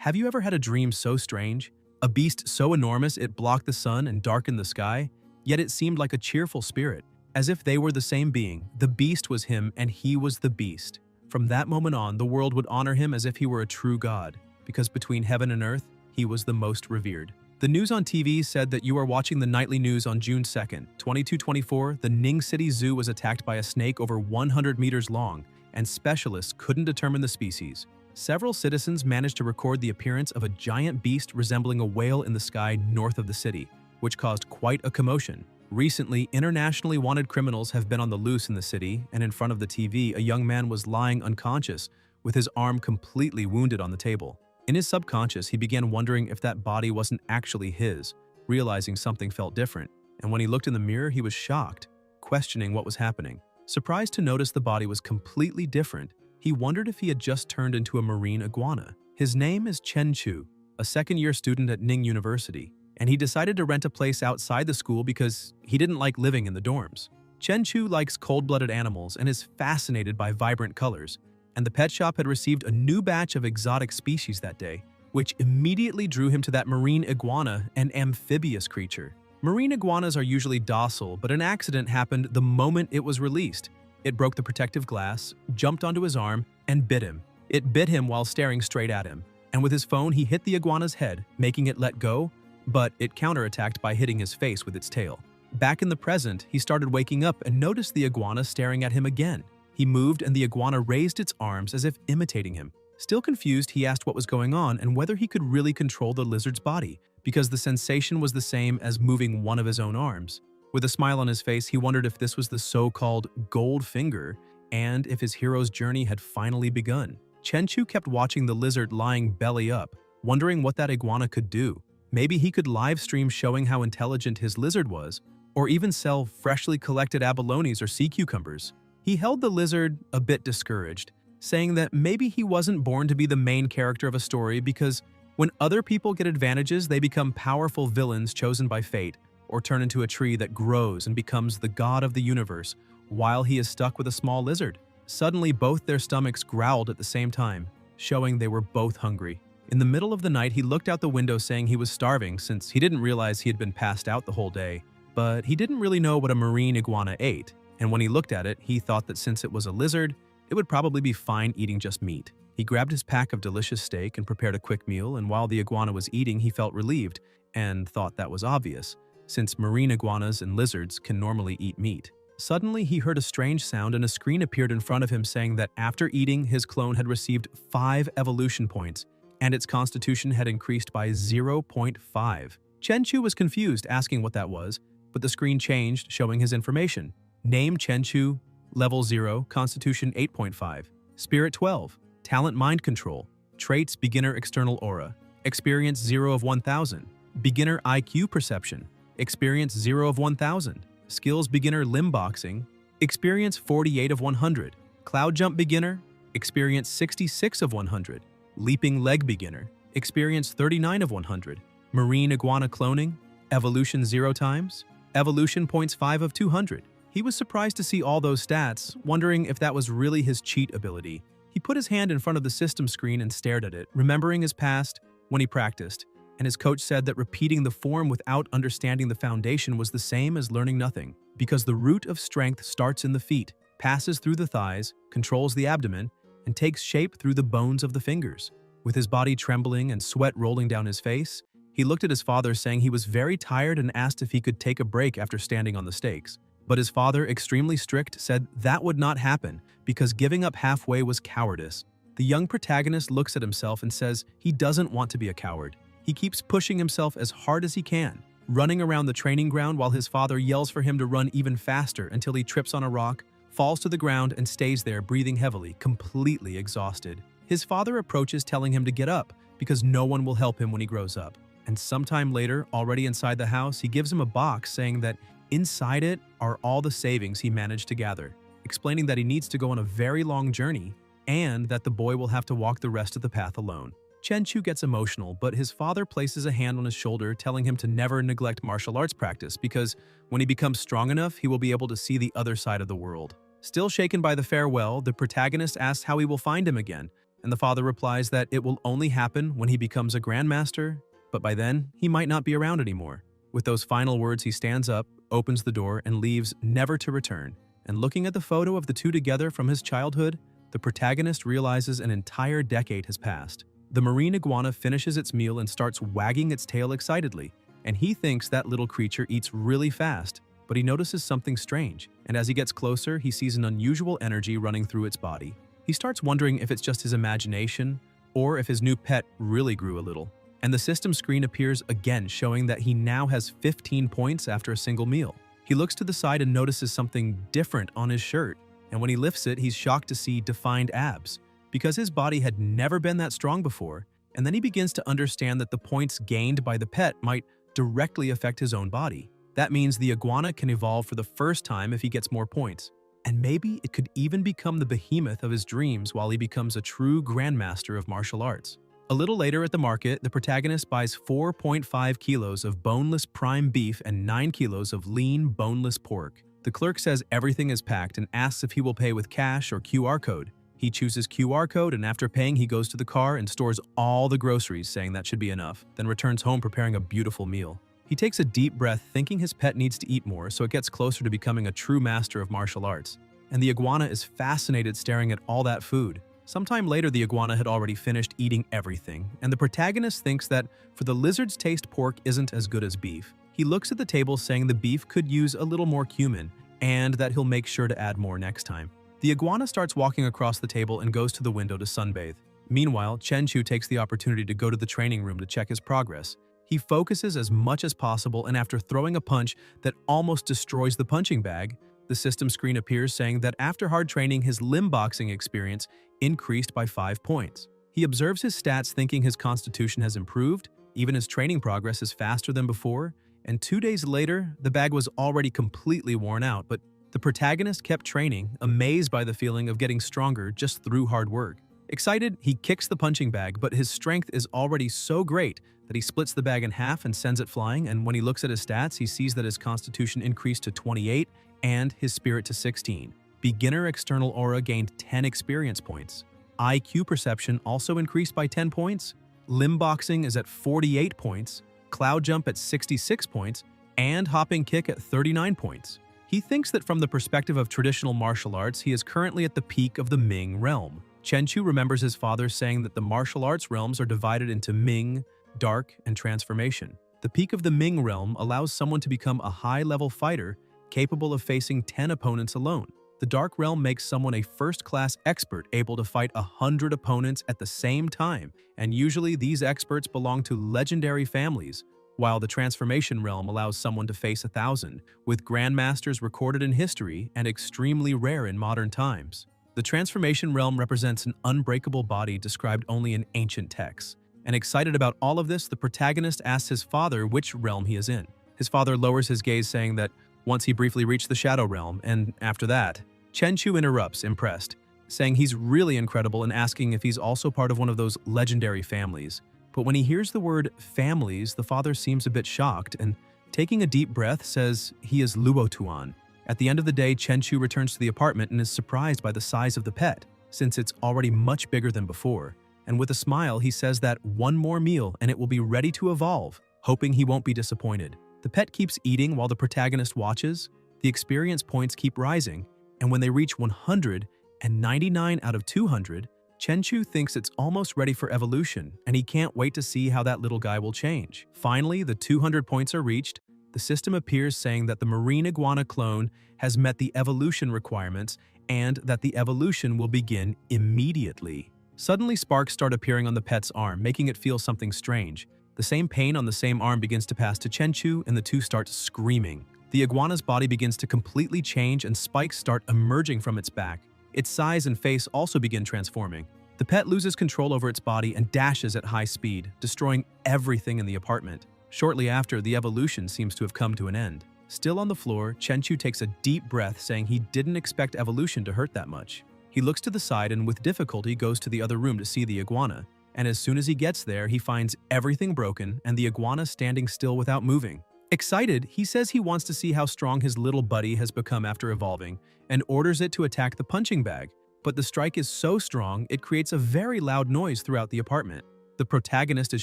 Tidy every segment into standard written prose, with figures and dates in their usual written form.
Have you ever had a dream so strange? A beast so enormous it blocked the sun and darkened the sky? Yet it seemed like a cheerful spirit, as if they were the same being. The beast was him and he was the beast. From that moment on, the world would honor him as if he were a true god, because between heaven and earth, he was the most revered. The news on TV said that you are watching the nightly news on June 2nd, 2224, the Ning City Zoo was attacked by a snake over 100 meters long, and specialists couldn't determine the species. Several citizens managed to record the appearance of a giant beast resembling a whale in the sky north of the city, which caused quite a commotion. Recently, internationally wanted criminals have been on the loose in the city, and in front of the TV, a young man was lying unconscious, with his arm completely wounded on the table. In his subconscious, he began wondering if that body wasn't actually his, realizing something felt different, and when he looked in the mirror, he was shocked, questioning what was happening. Surprised to notice the body was completely different, he wondered if he had just turned into a marine iguana. His name is Chen Chu, a second-year student at Ning University, and he decided to rent a place outside the school because he didn't like living in the dorms. Chen Chu likes cold-blooded animals and is fascinated by vibrant colors, and the pet shop had received a new batch of exotic species that day, which immediately drew him to that marine iguana, an amphibious creature. Marine iguanas are usually docile, but an accident happened the moment it was released. It broke the protective glass, jumped onto his arm, and bit him. It bit him while staring straight at him, and with his phone he hit the iguana's head, making it let go, but it counterattacked by hitting his face with its tail. Back in the present, he started waking up and noticed the iguana staring at him again. He moved and the iguana raised its arms as if imitating him. Still confused, he asked what was going on and whether he could really control the lizard's body, because the sensation was the same as moving one of his own arms. With a smile on his face, he wondered if this was the so-called gold finger and if his hero's journey had finally begun. Chen Chu kept watching the lizard lying belly up, wondering what that iguana could do. Maybe he could live stream showing how intelligent his lizard was, or even sell freshly collected abalones or sea cucumbers. He held the lizard a bit discouraged, saying that maybe he wasn't born to be the main character of a story because when other people get advantages, they become powerful villains chosen by fate, or turn into a tree that grows and becomes the god of the universe, while he is stuck with a small lizard. Suddenly, both their stomachs growled at the same time, showing they were both hungry. In the middle of the night, he looked out the window saying he was starving since he didn't realize he had been passed out the whole day. But he didn't really know what a marine iguana ate, and when he looked at it, he thought that since it was a lizard, it would probably be fine eating just meat. He grabbed his pack of delicious steak and prepared a quick meal, and while the iguana was eating, he felt relieved and thought that was obvious, since marine iguanas and lizards can normally eat meat. Suddenly, he heard a strange sound and a screen appeared in front of him saying that after eating, his clone had received 5 evolution points, and its constitution had increased by 0.5. Chen Chu was confused, asking what that was, but the screen changed, showing his information. Name Chen Chu, Level 0, Constitution 8.5. Spirit 12, Talent Mind Control. Traits Beginner External Aura. Experience 0 of 1000. Beginner IQ Perception. Experience 0 of 1000. Skills Beginner Limb Boxing. Experience 48 of 100. Cloud Jump Beginner. Experience 66 of 100. Leaping Leg Beginner. Experience 39 of 100. Marine Iguana Cloning. Evolution 0 times. Evolution points 5 of 200. He was surprised to see all those stats, wondering if that was really his cheat ability. He put his hand in front of the system screen and stared at it, remembering his past when he practiced, and his coach said that repeating the form without understanding the foundation was the same as learning nothing, because the root of strength starts in the feet, passes through the thighs, controls the abdomen, and takes shape through the bones of the fingers. With his body trembling and sweat rolling down his face, he looked at his father saying he was very tired and asked if he could take a break after standing on the stakes. But his father, extremely strict, said that would not happen because giving up halfway was cowardice. The young protagonist looks at himself and says he doesn't want to be a coward. He keeps pushing himself as hard as he can, running around the training ground while his father yells for him to run even faster until he trips on a rock, falls to the ground, and stays there breathing heavily, completely exhausted. His father approaches telling him to get up because no one will help him when he grows up. And sometime later, already inside the house, he gives him a box saying that inside it are all the savings he managed to gather, explaining that he needs to go on a very long journey and that the boy will have to walk the rest of the path alone. Chen Chu gets emotional, but his father places a hand on his shoulder telling him to never neglect martial arts practice because when he becomes strong enough, he will be able to see the other side of the world. Still shaken by the farewell, the protagonist asks how he will find him again, And the father replies that it will only happen when he becomes a grandmaster, but by then, he might not be around anymore. With those final words, he stands up, opens the door, and leaves, never to return. And looking at the photo of the two together from his childhood, the protagonist realizes an entire decade has passed. The marine iguana finishes its meal and starts wagging its tail excitedly, and he thinks that little creature eats really fast, but he notices something strange, and as he gets closer, he sees an unusual energy running through its body. He starts wondering if it's just his imagination, or if his new pet really grew a little. And the system screen appears again, showing that he now has 15 points after a single meal. He looks to the side and notices something different on his shirt, and when he lifts it, he's shocked to see defined abs, because his body had never been that strong before, and then he begins to understand that the points gained by the pet might directly affect his own body. That means the iguana can evolve for the first time if he gets more points, and maybe it could even become the behemoth of his dreams while he becomes a true grandmaster of martial arts. A little later at the market, the protagonist buys 4.5 kilos of boneless prime beef and 9 kilos of lean, boneless pork. The clerk says everything is packed and asks if he will pay with cash or QR code. He chooses QR code, and after paying, he goes to the car and stores all the groceries, saying that should be enough, then returns home preparing a beautiful meal. He takes a deep breath, thinking his pet needs to eat more, so it gets closer to becoming a true master of martial arts. And the iguana is fascinated staring at all that food. Sometime later, the iguana had already finished eating everything, and the protagonist thinks that for the lizard's taste, pork isn't as good as beef. He looks at the table saying the beef could use a little more cumin, and that he'll make sure to add more next time. The iguana starts walking across the table and goes to the window to sunbathe. Meanwhile, Chenchu takes the opportunity to go to the training room to check his progress. He focuses as much as possible, and after throwing a punch that almost destroys the punching bag, the system screen appears saying that after hard training, his limb boxing experience increased by 5 points. He observes his stats thinking his constitution has improved, even his training progress is faster than before, and 2 days later, the bag was already completely worn out, but the protagonist kept training, amazed by the feeling of getting stronger just through hard work. Excited, he kicks the punching bag, but his strength is already so great that he splits the bag in half and sends it flying, and when he looks at his stats, he sees that his constitution increased to 28 and his spirit to 16. Beginner external aura gained 10 experience points. IQ perception also increased by 10 points. Limb boxing is at 48 points, cloud jump at 66 points, and hopping kick at 39 points. He thinks that from the perspective of traditional martial arts, he is currently at the peak of the Ming realm. Chenchu remembers his father saying that the martial arts realms are divided into Ming, Dark, and Transformation. The peak of the Ming realm allows someone to become a high-level fighter capable of facing 10 opponents alone. The Dark realm makes someone a first-class expert able to fight 100 opponents at the same time, and usually these experts belong to legendary families, while the Transformation realm allows someone to face 1,000, with grandmasters recorded in history and extremely rare in modern times. The Transformation realm represents an unbreakable body described only in ancient texts. And excited about all of this, the protagonist asks his father which realm he is in. His father lowers his gaze, saying that once he briefly reached the Shadow realm, and after that, Chenchu interrupts, impressed, saying he's really incredible and asking if he's also part of one of those legendary families. But when he hears the word families, the father seems a bit shocked and, taking a deep breath, says he is Luotuan. At the end of the day, Chenchu returns to the apartment and is surprised by the size of the pet, since it's already much bigger than before. And with a smile, he says that one more meal and it will be ready to evolve, hoping he won't be disappointed. The pet keeps eating while the protagonist watches. The experience points keep rising, and when they reach 100 and 99 out of 200, Chenchu thinks it's almost ready for evolution, and he can't wait to see how that little guy will change. Finally, the 200 points are reached. The system appears saying that the marine iguana clone has met the evolution requirements and that the evolution will begin immediately. Suddenly, sparks start appearing on the pet's arm, making it feel something strange. The same pain on the same arm begins to pass to Chenchu, and the two start screaming. The iguana's body begins to completely change, and spikes start emerging from its back. Its size and face also begin transforming. The pet loses control over its body and dashes at high speed, destroying everything in the apartment. Shortly after, the evolution seems to have come to an end. Still on the floor, Chenchu takes a deep breath, saying he didn't expect evolution to hurt that much. He looks to the side and with difficulty goes to the other room to see the iguana. And as soon as he gets there, he finds everything broken and the iguana standing still without moving. Excited, he says he wants to see how strong his little buddy has become after evolving and orders it to attack the punching bag. but the strike is so strong it creates a very loud noise throughout the apartment. The protagonist is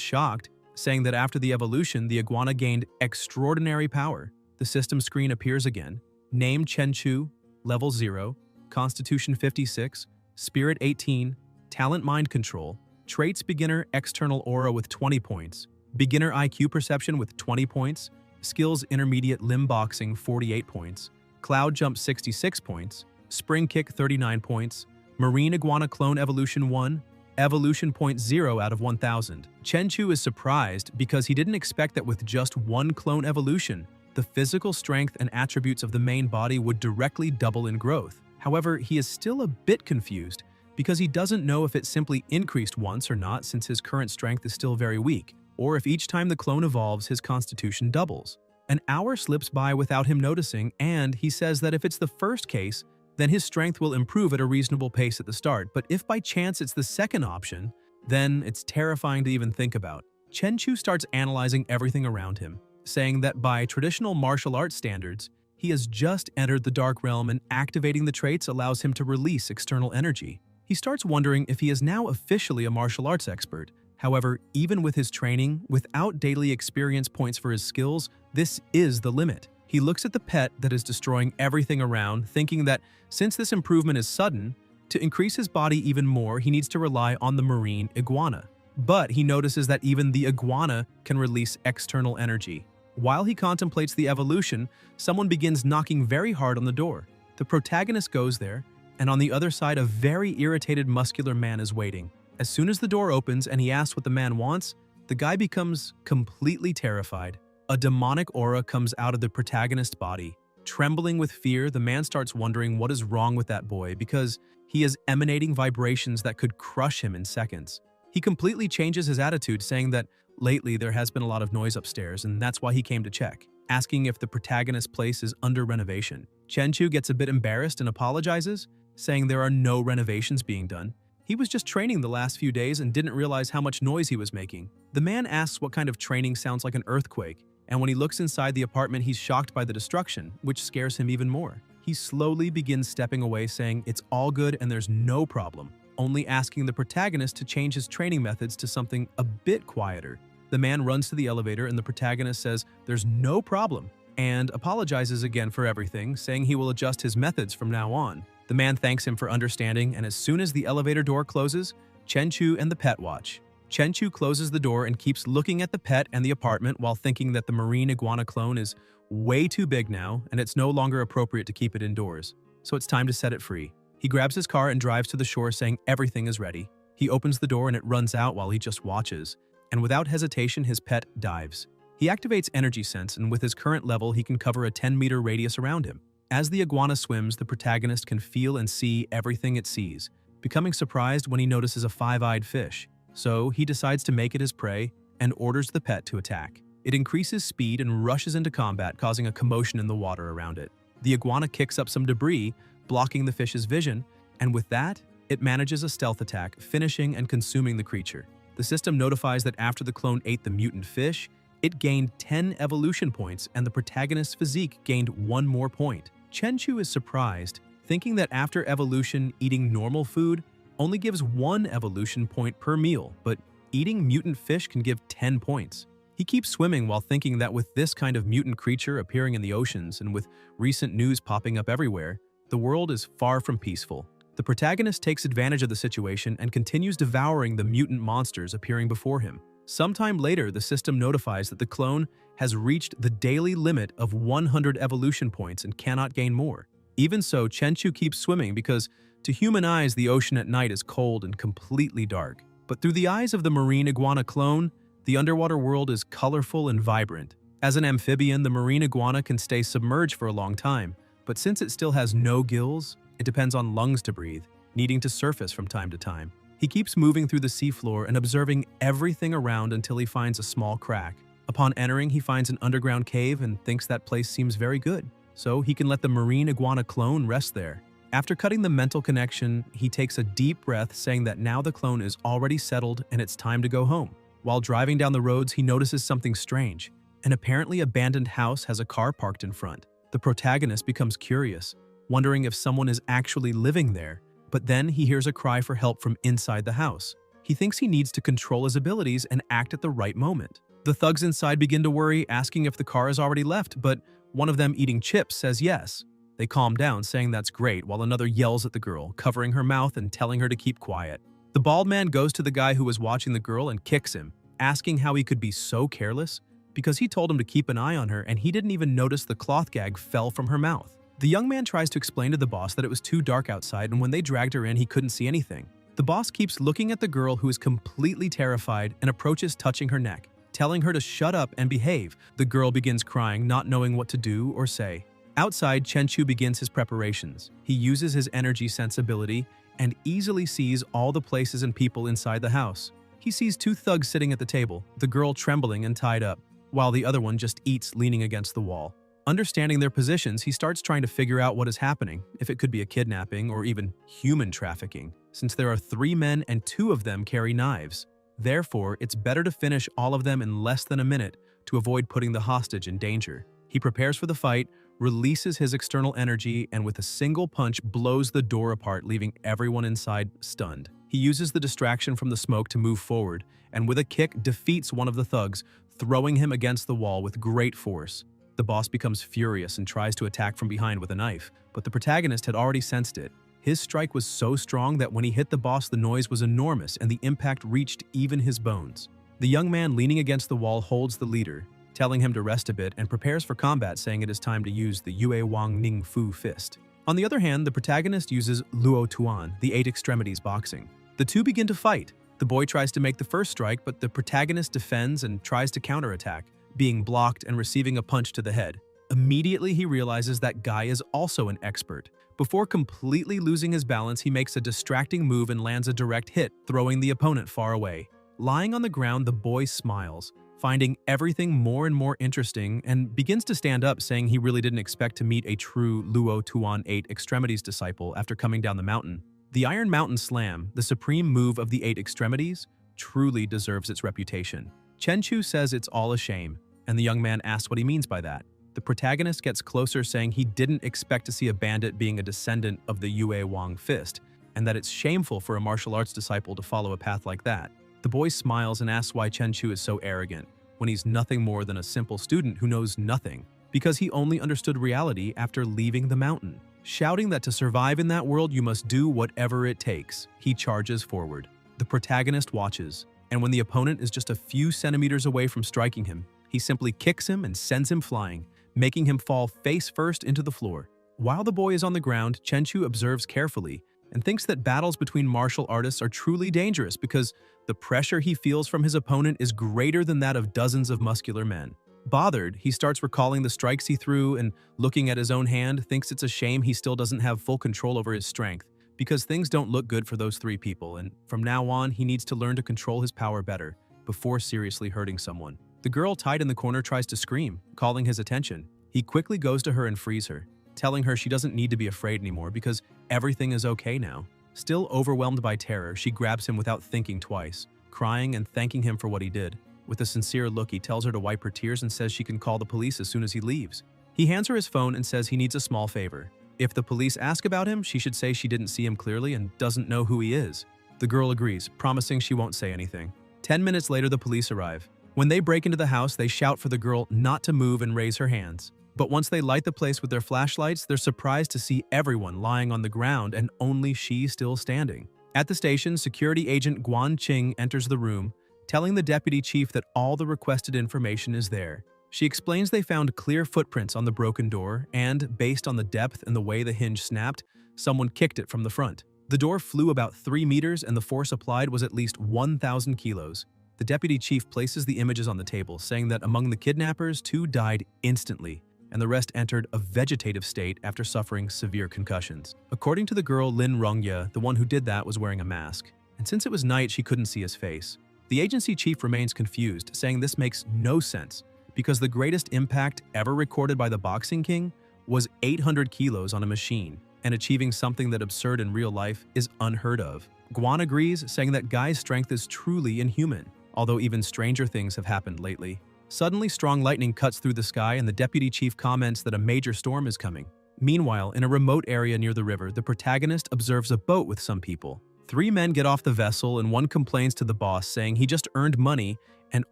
shocked, saying that after the evolution, the iguana gained extraordinary power. The system screen appears again. Name Chenchu, Level 0, Constitution 56, Spirit 18, Talent Mind Control, Traits Beginner External Aura with 20 points, Beginner IQ Perception with 20 points, Skills Intermediate Limb Boxing 48 points, Cloud Jump 66 points, Spring Kick 39 points, Marine Iguana Clone Evolution 1, Evolution Point 0 out of 1000. Chenchu is surprised because he didn't expect that with just one clone evolution, the physical strength and attributes of the main body would directly double in growth. However, he is still a bit confused because he doesn't know if it simply increased once or not, since his current strength is still very weak, or if each time the clone evolves, his constitution doubles. An hour slips by without him noticing, and he says that if it's the first case, then his strength will improve at a reasonable pace at the start, but if by chance it's the second option, then it's terrifying to even think about. Chenchu starts analyzing everything around him, saying that by traditional martial arts standards, he has just entered the Dark Realm and activating the traits allows him to release external energy. He starts wondering if he is now officially a martial arts expert. However, even with his training, without daily experience points for his skills, this is the limit. He looks at the pet that is destroying everything around, thinking that since this improvement is sudden, to increase his body even more, he needs to rely on the marine iguana. But he notices that even the iguana can release external energy. While he contemplates the evolution, someone begins knocking very hard on the door. The protagonist goes there, and on the other side, a very irritated muscular man is waiting. As soon as the door opens and he asks what the man wants, the guy becomes completely terrified. A demonic aura comes out of the protagonist's body. Trembling with fear, the man starts wondering what is wrong with that boy because he is emanating vibrations that could crush him in seconds. He completely changes his attitude, saying that lately there has been a lot of noise upstairs and that's why he came to check, asking if the protagonist's place is under renovation. Chenchu gets a bit embarrassed and apologizes, saying there are no renovations being done. He was just training the last few days and didn't realize how much noise he was making. The man asks what kind of training sounds like an earthquake, and when he looks inside the apartment, he's shocked by the destruction, which scares him even more. He slowly begins stepping away, saying it's all good and there's no problem, only asking the protagonist to change his training methods to something a bit quieter. The man runs to the elevator and the protagonist says there's no problem and apologizes again for everything, saying he will adjust his methods from now on. The man thanks him for understanding, and as soon as the elevator door closes, Chenchu and the pet watch. Chenchu closes the door and keeps looking at the pet and the apartment while thinking that the marine iguana clone is way too big now and it's no longer appropriate to keep it indoors, so it's time to set it free. He grabs his car and drives to the shore, saying everything is ready. He opens the door and it runs out while he just watches, and without hesitation his pet dives. He activates Energy Sense, and with his current level he can cover a 10-meter radius around him. As the iguana swims, the protagonist can feel and see everything it sees, becoming surprised when he notices a five-eyed fish. So he decides to make it his prey and orders the pet to attack. It increases speed and rushes into combat, causing a commotion in the water around it. The iguana kicks up some debris, blocking the fish's vision, and with that, it manages a stealth attack, finishing and consuming the creature. The system notifies that after the clone ate the mutant fish, it gained 10 evolution points and the protagonist's physique gained 1 more point. Chenchu is surprised, thinking that after evolution, eating normal food only gives 1 evolution point per meal, but eating mutant fish can give 10 points. He keeps swimming while thinking that with this kind of mutant creature appearing in the oceans and with recent news popping up everywhere, the world is far from peaceful. The protagonist takes advantage of the situation and continues devouring the mutant monsters appearing before him. Sometime later, the system notifies that the clone has reached the daily limit of 100 evolution points and cannot gain more. Even so, Chenchu keeps swimming because to human eyes, the ocean at night is cold and completely dark. But through the eyes of the marine iguana clone, the underwater world is colorful and vibrant. As an amphibian, the marine iguana can stay submerged for a long time, but since it still has no gills, it depends on lungs to breathe, needing to surface from time to time. He keeps moving through the seafloor and observing everything around until he finds a small crack. Upon entering, he finds an underground cave and thinks that place seems very good, so he can let the marine iguana clone rest there. After cutting the mental connection, he takes a deep breath, saying that now the clone is already settled and it's time to go home. While driving down the roads, he notices something strange. An apparently abandoned house has a car parked in front. The protagonist becomes curious, wondering if someone is actually living there, But then he hears a cry for help from inside the house. He thinks he needs to control his abilities and act at the right moment. The thugs inside begin to worry, asking if the car has already left, but one of them eating chips says yes. They calm down, saying that's great, while another yells at the girl, covering her mouth and telling her to keep quiet. The bald man goes to the guy who was watching the girl and kicks him, asking how he could be so careless, because he told him to keep an eye on her and he didn't even notice the cloth gag fell from her mouth. The young man tries to explain to the boss that it was too dark outside and when they dragged her in he couldn't see anything. The boss keeps looking at the girl who is completely terrified and approaches touching her neck, telling her to shut up and behave. The girl begins crying, not knowing what to do or say. Outside, Chenchu begins his preparations. He uses his energy sensibility and easily sees all the places and people inside the house. He sees two thugs sitting at the table, the girl trembling and tied up, while the other one just eats leaning against the wall. Understanding their positions, he starts trying to figure out what is happening, if it could be a kidnapping or even human trafficking, since there are 3 men and 2 of them carry knives. Therefore, it's better to finish all of them in less than a minute to avoid putting the hostage in danger. He prepares for the fight, releases his external energy, and with a single punch blows the door apart, leaving everyone inside stunned. He uses the distraction from the smoke to move forward, and with a kick defeats one of the thugs, throwing him against the wall with great force. The boss becomes furious and tries to attack from behind with a knife, but the protagonist had already sensed it. His strike was so strong that when he hit the boss, the noise was enormous and the impact reached even his bones. The young man leaning against the wall holds the leader, telling him to rest a bit and prepares for combat, saying it is time to use the Yue Wang Ning Fu fist. On the other hand, the protagonist uses Luo Tuan, the 8 extremities boxing. The two begin to fight. The boy tries to make the first strike, but the protagonist defends and tries to counterattack, being blocked and receiving a punch to the head. Immediately, he realizes that Guy is also an expert. Before completely losing his balance, he makes a distracting move and lands a direct hit, throwing the opponent far away. Lying on the ground, the boy smiles, finding everything more and more interesting, and begins to stand up, saying he really didn't expect to meet a true Luo Tuan 8 extremities disciple after coming down the mountain. The Iron Mountain Slam, the supreme move of the 8 extremities, truly deserves its reputation. Chenchu says it's all a shame, and the young man asks what he means by that. The protagonist gets closer, saying he didn't expect to see a bandit being a descendant of the Yue Wang fist, and that it's shameful for a martial arts disciple to follow a path like that. The boy smiles and asks why Chenchu is so arrogant, when he's nothing more than a simple student who knows nothing, because he only understood reality after leaving the mountain. Shouting that to survive in that world you must do whatever it takes, he charges forward. The protagonist watches, and when the opponent is just a few centimeters away from striking him, he simply kicks him and sends him flying, making him fall face first into the floor. While the boy is on the ground, Chenchu observes carefully and thinks that battles between martial artists are truly dangerous because the pressure he feels from his opponent is greater than that of dozens of muscular men. Bothered, he starts recalling the strikes he threw and, looking at his own hand, thinks it's a shame he still doesn't have full control over his strength, because things don't look good for those 3 people, and from now on he needs to learn to control his power better before seriously hurting someone. The girl tied in the corner tries to scream, calling his attention. He quickly goes to her and frees her, telling her she doesn't need to be afraid anymore because everything is okay now. Still overwhelmed by terror, she grabs him without thinking twice, crying and thanking him for what he did. With a sincere look, he tells her to wipe her tears and says she can call the police as soon as he leaves. He hands her his phone and says he needs a small favor. If the police ask about him, she should say she didn't see him clearly and doesn't know who he is. The girl agrees, promising she won't say anything. 10 minutes later, the police arrive. When they break into the house, they shout for the girl not to move and raise her hands. But once they light the place with their flashlights, they're surprised to see everyone lying on the ground and only she still standing. At the station, security agent Guan Qing enters the room, telling the deputy chief that all the requested information is there. She explains they found clear footprints on the broken door and, based on the depth and the way the hinge snapped, someone kicked it from the front. The door flew about 3 meters and the force applied was at least 1,000 kilos. The deputy chief places the images on the table, saying that among the kidnappers, 2 died instantly, and the rest entered a vegetative state after suffering severe concussions. According to the girl Lin Rongye, the one who did that was wearing a mask, and since it was night, she couldn't see his face. The agency chief remains confused, saying this makes no sense, because the greatest impact ever recorded by the Boxing King was 800 kilos on a machine, and achieving something that absurd in real life is unheard of. Guan agrees, saying that Guy's strength is truly inhuman, although even stranger things have happened lately. Suddenly, strong lightning cuts through the sky and the deputy chief comments that a major storm is coming. Meanwhile, in a remote area near the river, the protagonist observes a boat with some people. 3 men get off the vessel and one complains to the boss saying he just earned money and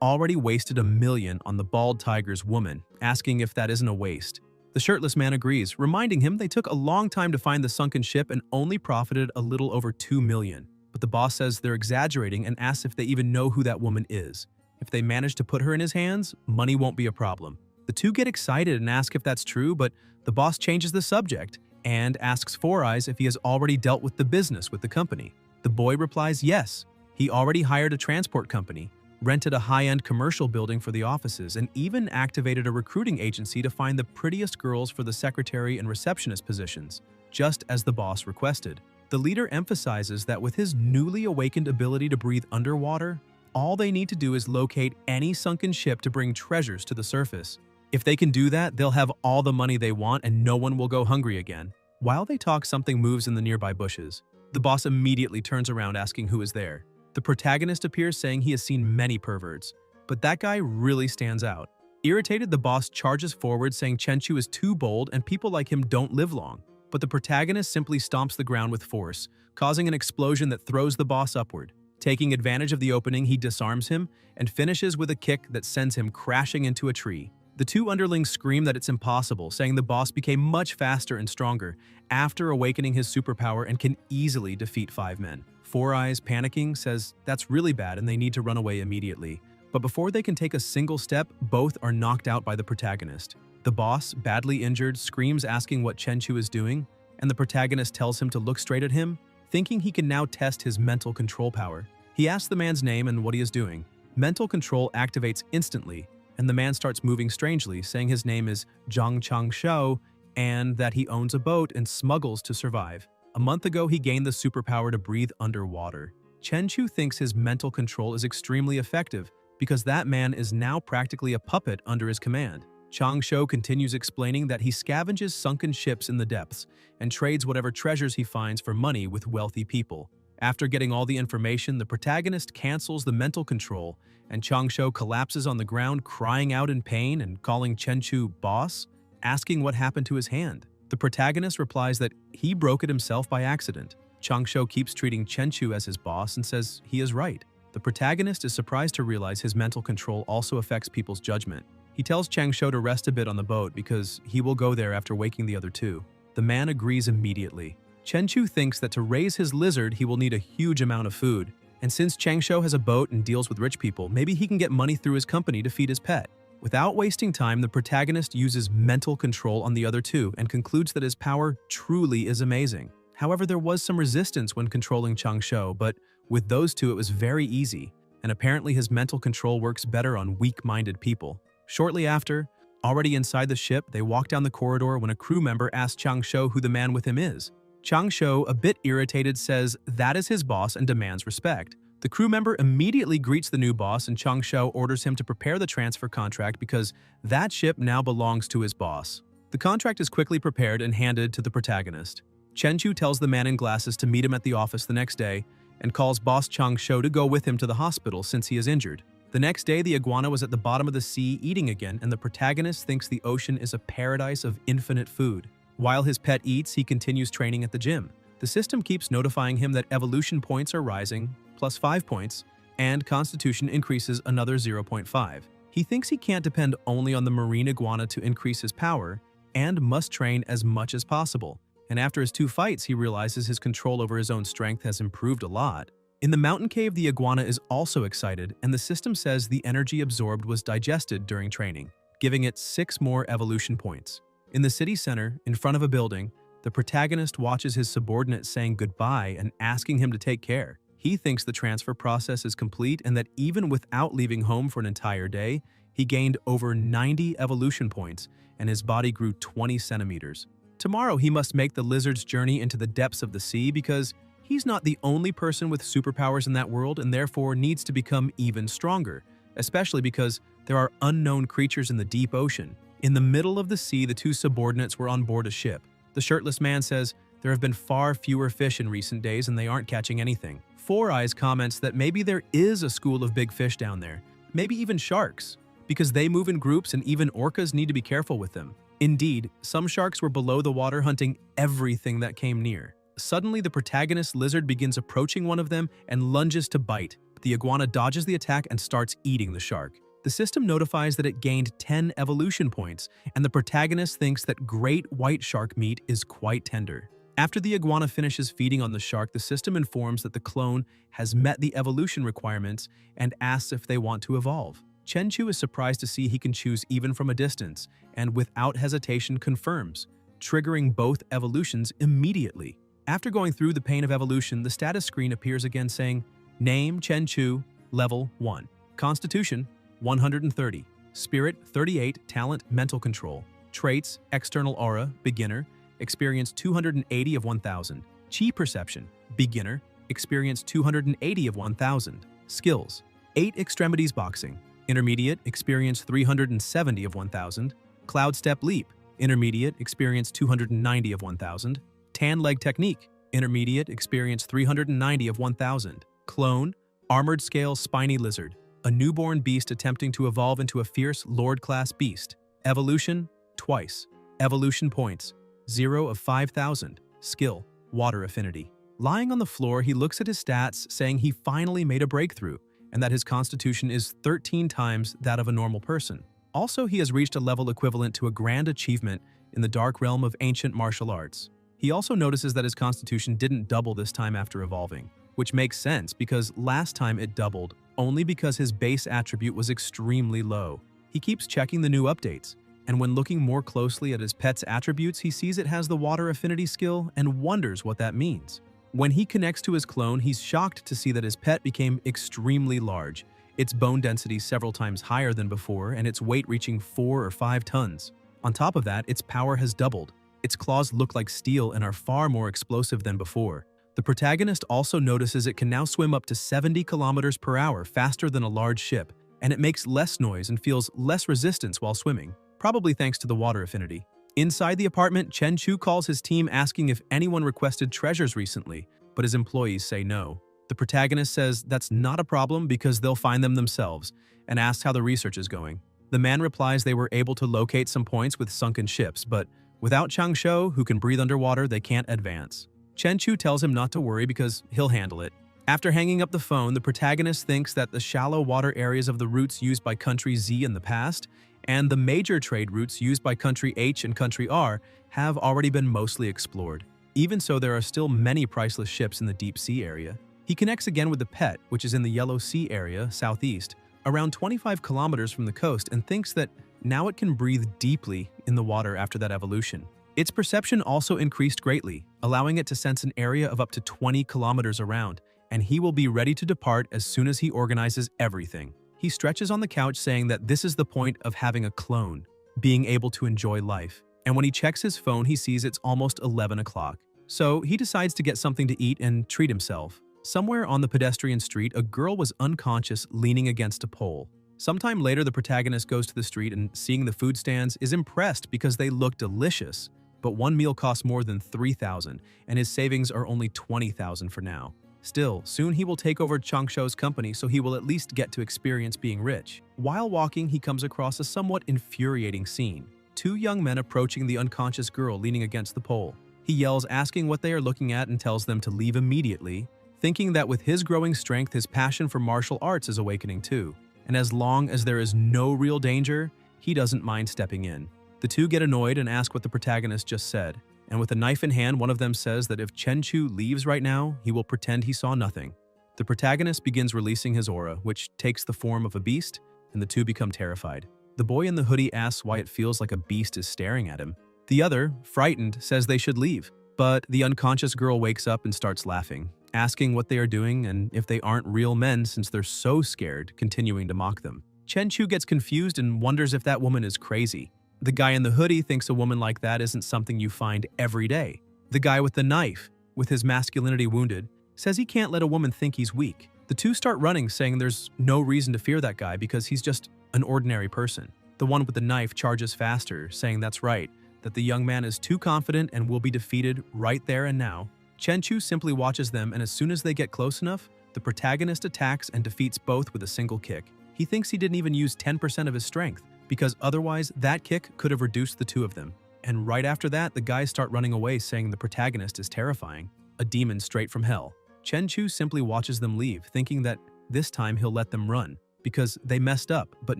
already wasted $1 million on the bald tiger's woman, asking if that isn't a waste. The shirtless man agrees, reminding him they took a long time to find the sunken ship and only profited a little over $2 million. But the boss says they're exaggerating and asks if they even know who that woman is. If they manage to put her in his hands, money won't be a problem. The two get excited and ask if that's true, but the boss changes the subject and asks Four Eyes if he has already dealt with the business with the company. The boy replies yes. He already hired a transport company, rented a high-end commercial building for the offices, and even activated a recruiting agency to find the prettiest girls for the secretary and receptionist positions, just as the boss requested. The leader emphasizes that with his newly awakened ability to breathe underwater, all they need to do is locate any sunken ship to bring treasures to the surface. If they can do that, they'll have all the money they want and no one will go hungry again. While they talk, something moves in the nearby bushes. The boss immediately turns around asking who is there. The protagonist appears saying he has seen many perverts, but that guy really stands out. Irritated, the boss charges forward saying Chenchu is too bold and people like him don't live long. But the protagonist simply stomps the ground with force, causing an explosion that throws the boss upward. Taking advantage of the opening, he disarms him and finishes with a kick that sends him crashing into a tree. The two underlings scream that it's impossible, saying the boss became much faster and stronger after awakening his superpower and can easily defeat 5 men. Four Eyes, panicking, says that's really bad and they need to run away immediately. But before they can take a single step, both are knocked out by the protagonist. The boss, badly injured, screams asking what Chenchu is doing, and the protagonist tells him to look straight at him, thinking he can now test his mental control power. He asks the man's name and what he is doing. Mental control activates instantly, and the man starts moving strangely, saying his name is Zhang Changshou and that he owns a boat and smuggles to survive. A month ago, he gained the superpower to breathe underwater. Chenchu thinks his mental control is extremely effective because that man is now practically a puppet under his command. Changshou continues explaining that he scavenges sunken ships in the depths and trades whatever treasures he finds for money with wealthy people. After getting all the information, the protagonist cancels the mental control and Changshou collapses on the ground crying out in pain and calling Chenchu boss, asking what happened to his hand. The protagonist replies that he broke it himself by accident. Changshou keeps treating Chenchu as his boss and says he is right. The protagonist is surprised to realize his mental control also affects people's judgment. He tells Changshou to rest a bit on the boat because he will go there after waking the other two. The man agrees immediately. Chenchu thinks that to raise his lizard, he will need a huge amount of food. And since Changshou has a boat and deals with rich people, maybe he can get money through his company to feed his pet. Without wasting time, the protagonist uses mental control on the other two and concludes that his power truly is amazing. However, there was some resistance when controlling Changshou, but with those two it was very easy, and apparently his mental control works better on weak-minded people. Shortly after, already inside the ship, they walk down the corridor when a crew member asks Changshou who the man with him is. Changshou, a bit irritated, says that is his boss and demands respect. The crew member immediately greets the new boss and Changshou orders him to prepare the transfer contract because that ship now belongs to his boss. The contract is quickly prepared and handed to the protagonist. Chenchu tells the man in glasses to meet him at the office the next day and calls boss Changshou to go with him to the hospital since he is injured. The next day, the iguana was at the bottom of the sea eating again and the protagonist thinks the ocean is a paradise of infinite food. While his pet eats, he continues training at the gym. The system keeps notifying him that evolution points are rising, plus 5 points, and constitution increases another 0.5. He thinks he can't depend only on the marine iguana to increase his power, and must train as much as possible. And after his 2 fights, he realizes his control over his own strength has improved a lot. In the mountain cave, the iguana is also excited, and the system says the energy absorbed was digested during training, giving it 6 more evolution points. In the city center, in front of a building, the protagonist watches his subordinate saying goodbye and asking him to take care. He thinks the transfer process is complete and that even without leaving home for an entire day, he gained over 90 evolution points and his body grew 20 centimeters. Tomorrow, he must make the lizard's journey into the depths of the sea because he's not the only person with superpowers in that world and therefore needs to become even stronger, especially because there are unknown creatures in the deep ocean. In the middle of the sea, the 2 subordinates were on board a ship. The shirtless man says there have been far fewer fish in recent days and they aren't catching anything. Four Eyes comments that maybe there is a school of big fish down there, maybe even sharks, because they move in groups and even orcas need to be careful with them. Indeed, some sharks were below the water hunting everything that came near. Suddenly, the protagonist lizard begins approaching one of them and lunges to bite. The iguana dodges the attack and starts eating the shark. The system notifies that it gained 10 evolution points, and the protagonist thinks that great white shark meat is quite tender. After the iguana finishes feeding on the shark, the system informs that the clone has met the evolution requirements and asks if they want to evolve. Chenchu is surprised to see he can choose even from a distance, and without hesitation confirms, triggering both evolutions immediately. After going through the pain of evolution, the status screen appears again saying, Name Chenchu, Level 1. Constitution, 130. Spirit, 38. Talent, Mental Control. Traits, External Aura, Beginner. Experience 280 of 1000. Chi Perception, Beginner. Experience 280 of 1000. Skills, 8 Extremities Boxing. Intermediate, experience 370 of 1000. Cloud Step Leap, Intermediate, experience 290 of 1000. Tan Leg Technique, Intermediate, experience 390 of 1000. Clone, Armored Scale Spiny Lizard, a newborn beast attempting to evolve into a fierce Lord-class beast. Evolution, twice. Evolution points, 0 of 5000. Skill, Water Affinity. Lying on the floor, he looks at his stats, saying he finally made a breakthrough, and that his constitution is 13 times that of a normal person. Also, he has reached a level equivalent to a grand achievement in the dark realm of ancient martial arts. He also notices that his constitution didn't double this time after evolving, which makes sense because last time it doubled only because his base attribute was extremely low. He keeps checking the new updates, and when looking more closely at his pet's attributes, he sees it has the water affinity skill and wonders what that means. When he connects to his clone, he's shocked to see that his pet became extremely large, its bone density several times higher than before, and its weight reaching 4 or 5 tons. On top of that, its power has doubled. Its claws look like steel and are far more explosive than before. The protagonist also notices it can now swim up to 70 kilometers per hour faster than a large ship, and it makes less noise and feels less resistance while swimming, probably thanks to the water affinity. Inside the apartment, Chenchu calls his team asking if anyone requested treasures recently, but his employees say no. The protagonist says that's not a problem because they'll find them themselves, and asks how the research is going. The man replies they were able to locate some points with sunken ships, but without Changsho, who can breathe underwater, they can't advance. Chenchu tells him not to worry because he'll handle it. After hanging up the phone, the protagonist thinks that the shallow water areas of the routes used by Country Z in the past and the major trade routes used by Country H and Country R have already been mostly explored. Even so, there are still many priceless ships in the deep sea area. He connects again with the pet, which is in the Yellow Sea area, southeast, around 25 kilometers from the coast, and thinks that now it can breathe deeply in the water after that evolution. Its perception also increased greatly, allowing it to sense an area of up to 20 kilometers around, and he will be ready to depart as soon as he organizes everything. He stretches on the couch saying that this is the point of having a clone, being able to enjoy life. And when he checks his phone, he sees it's almost 11 o'clock. So he decides to get something to eat and treat himself. Somewhere on the pedestrian street, a girl was unconscious leaning against a pole. Sometime later, the protagonist goes to the street and, seeing the food stands, is impressed because they look delicious. But one meal costs more than 3,000, and his savings are only 20,000 for now. Still, soon he will take over Changsho's company, so he will at least get to experience being rich. While walking, he comes across a somewhat infuriating scene. 2 young men approaching the unconscious girl leaning against the pole. He yells, asking what they are looking at, and tells them to leave immediately, thinking that with his growing strength, his passion for martial arts is awakening too. And as long as there is no real danger, he doesn't mind stepping in. The 2 get annoyed and ask what the protagonist just said. And with a knife in hand, one of them says that if Chenchu leaves right now, he will pretend he saw nothing. The protagonist begins releasing his aura, which takes the form of a beast, and the 2 become terrified. The boy in the hoodie asks why it feels like a beast is staring at him. The other, frightened, says they should leave, but the unconscious girl wakes up and starts laughing, asking what they are doing and if they aren't real men since they're so scared, continuing to mock them. Chenchu gets confused and wonders if that woman is crazy. The guy in the hoodie thinks a woman like that isn't something you find every day. The guy with the knife, with his masculinity wounded, says he can't let a woman think he's weak. The 2 start running, saying there's no reason to fear that guy because he's just an ordinary person. The one with the knife charges faster, saying that's right, that the young man is too confident and will be defeated right there and now. Chenchu simply watches them, and as soon as they get close enough, the protagonist attacks and defeats both with a single kick. He thinks he didn't even use 10% of his strength, because otherwise that kick could have reduced the two of them. And right after that, the guys start running away saying the protagonist is terrifying, a demon straight from hell. Chen-Chu simply watches them leave, thinking that this time he'll let them run, because they messed up, but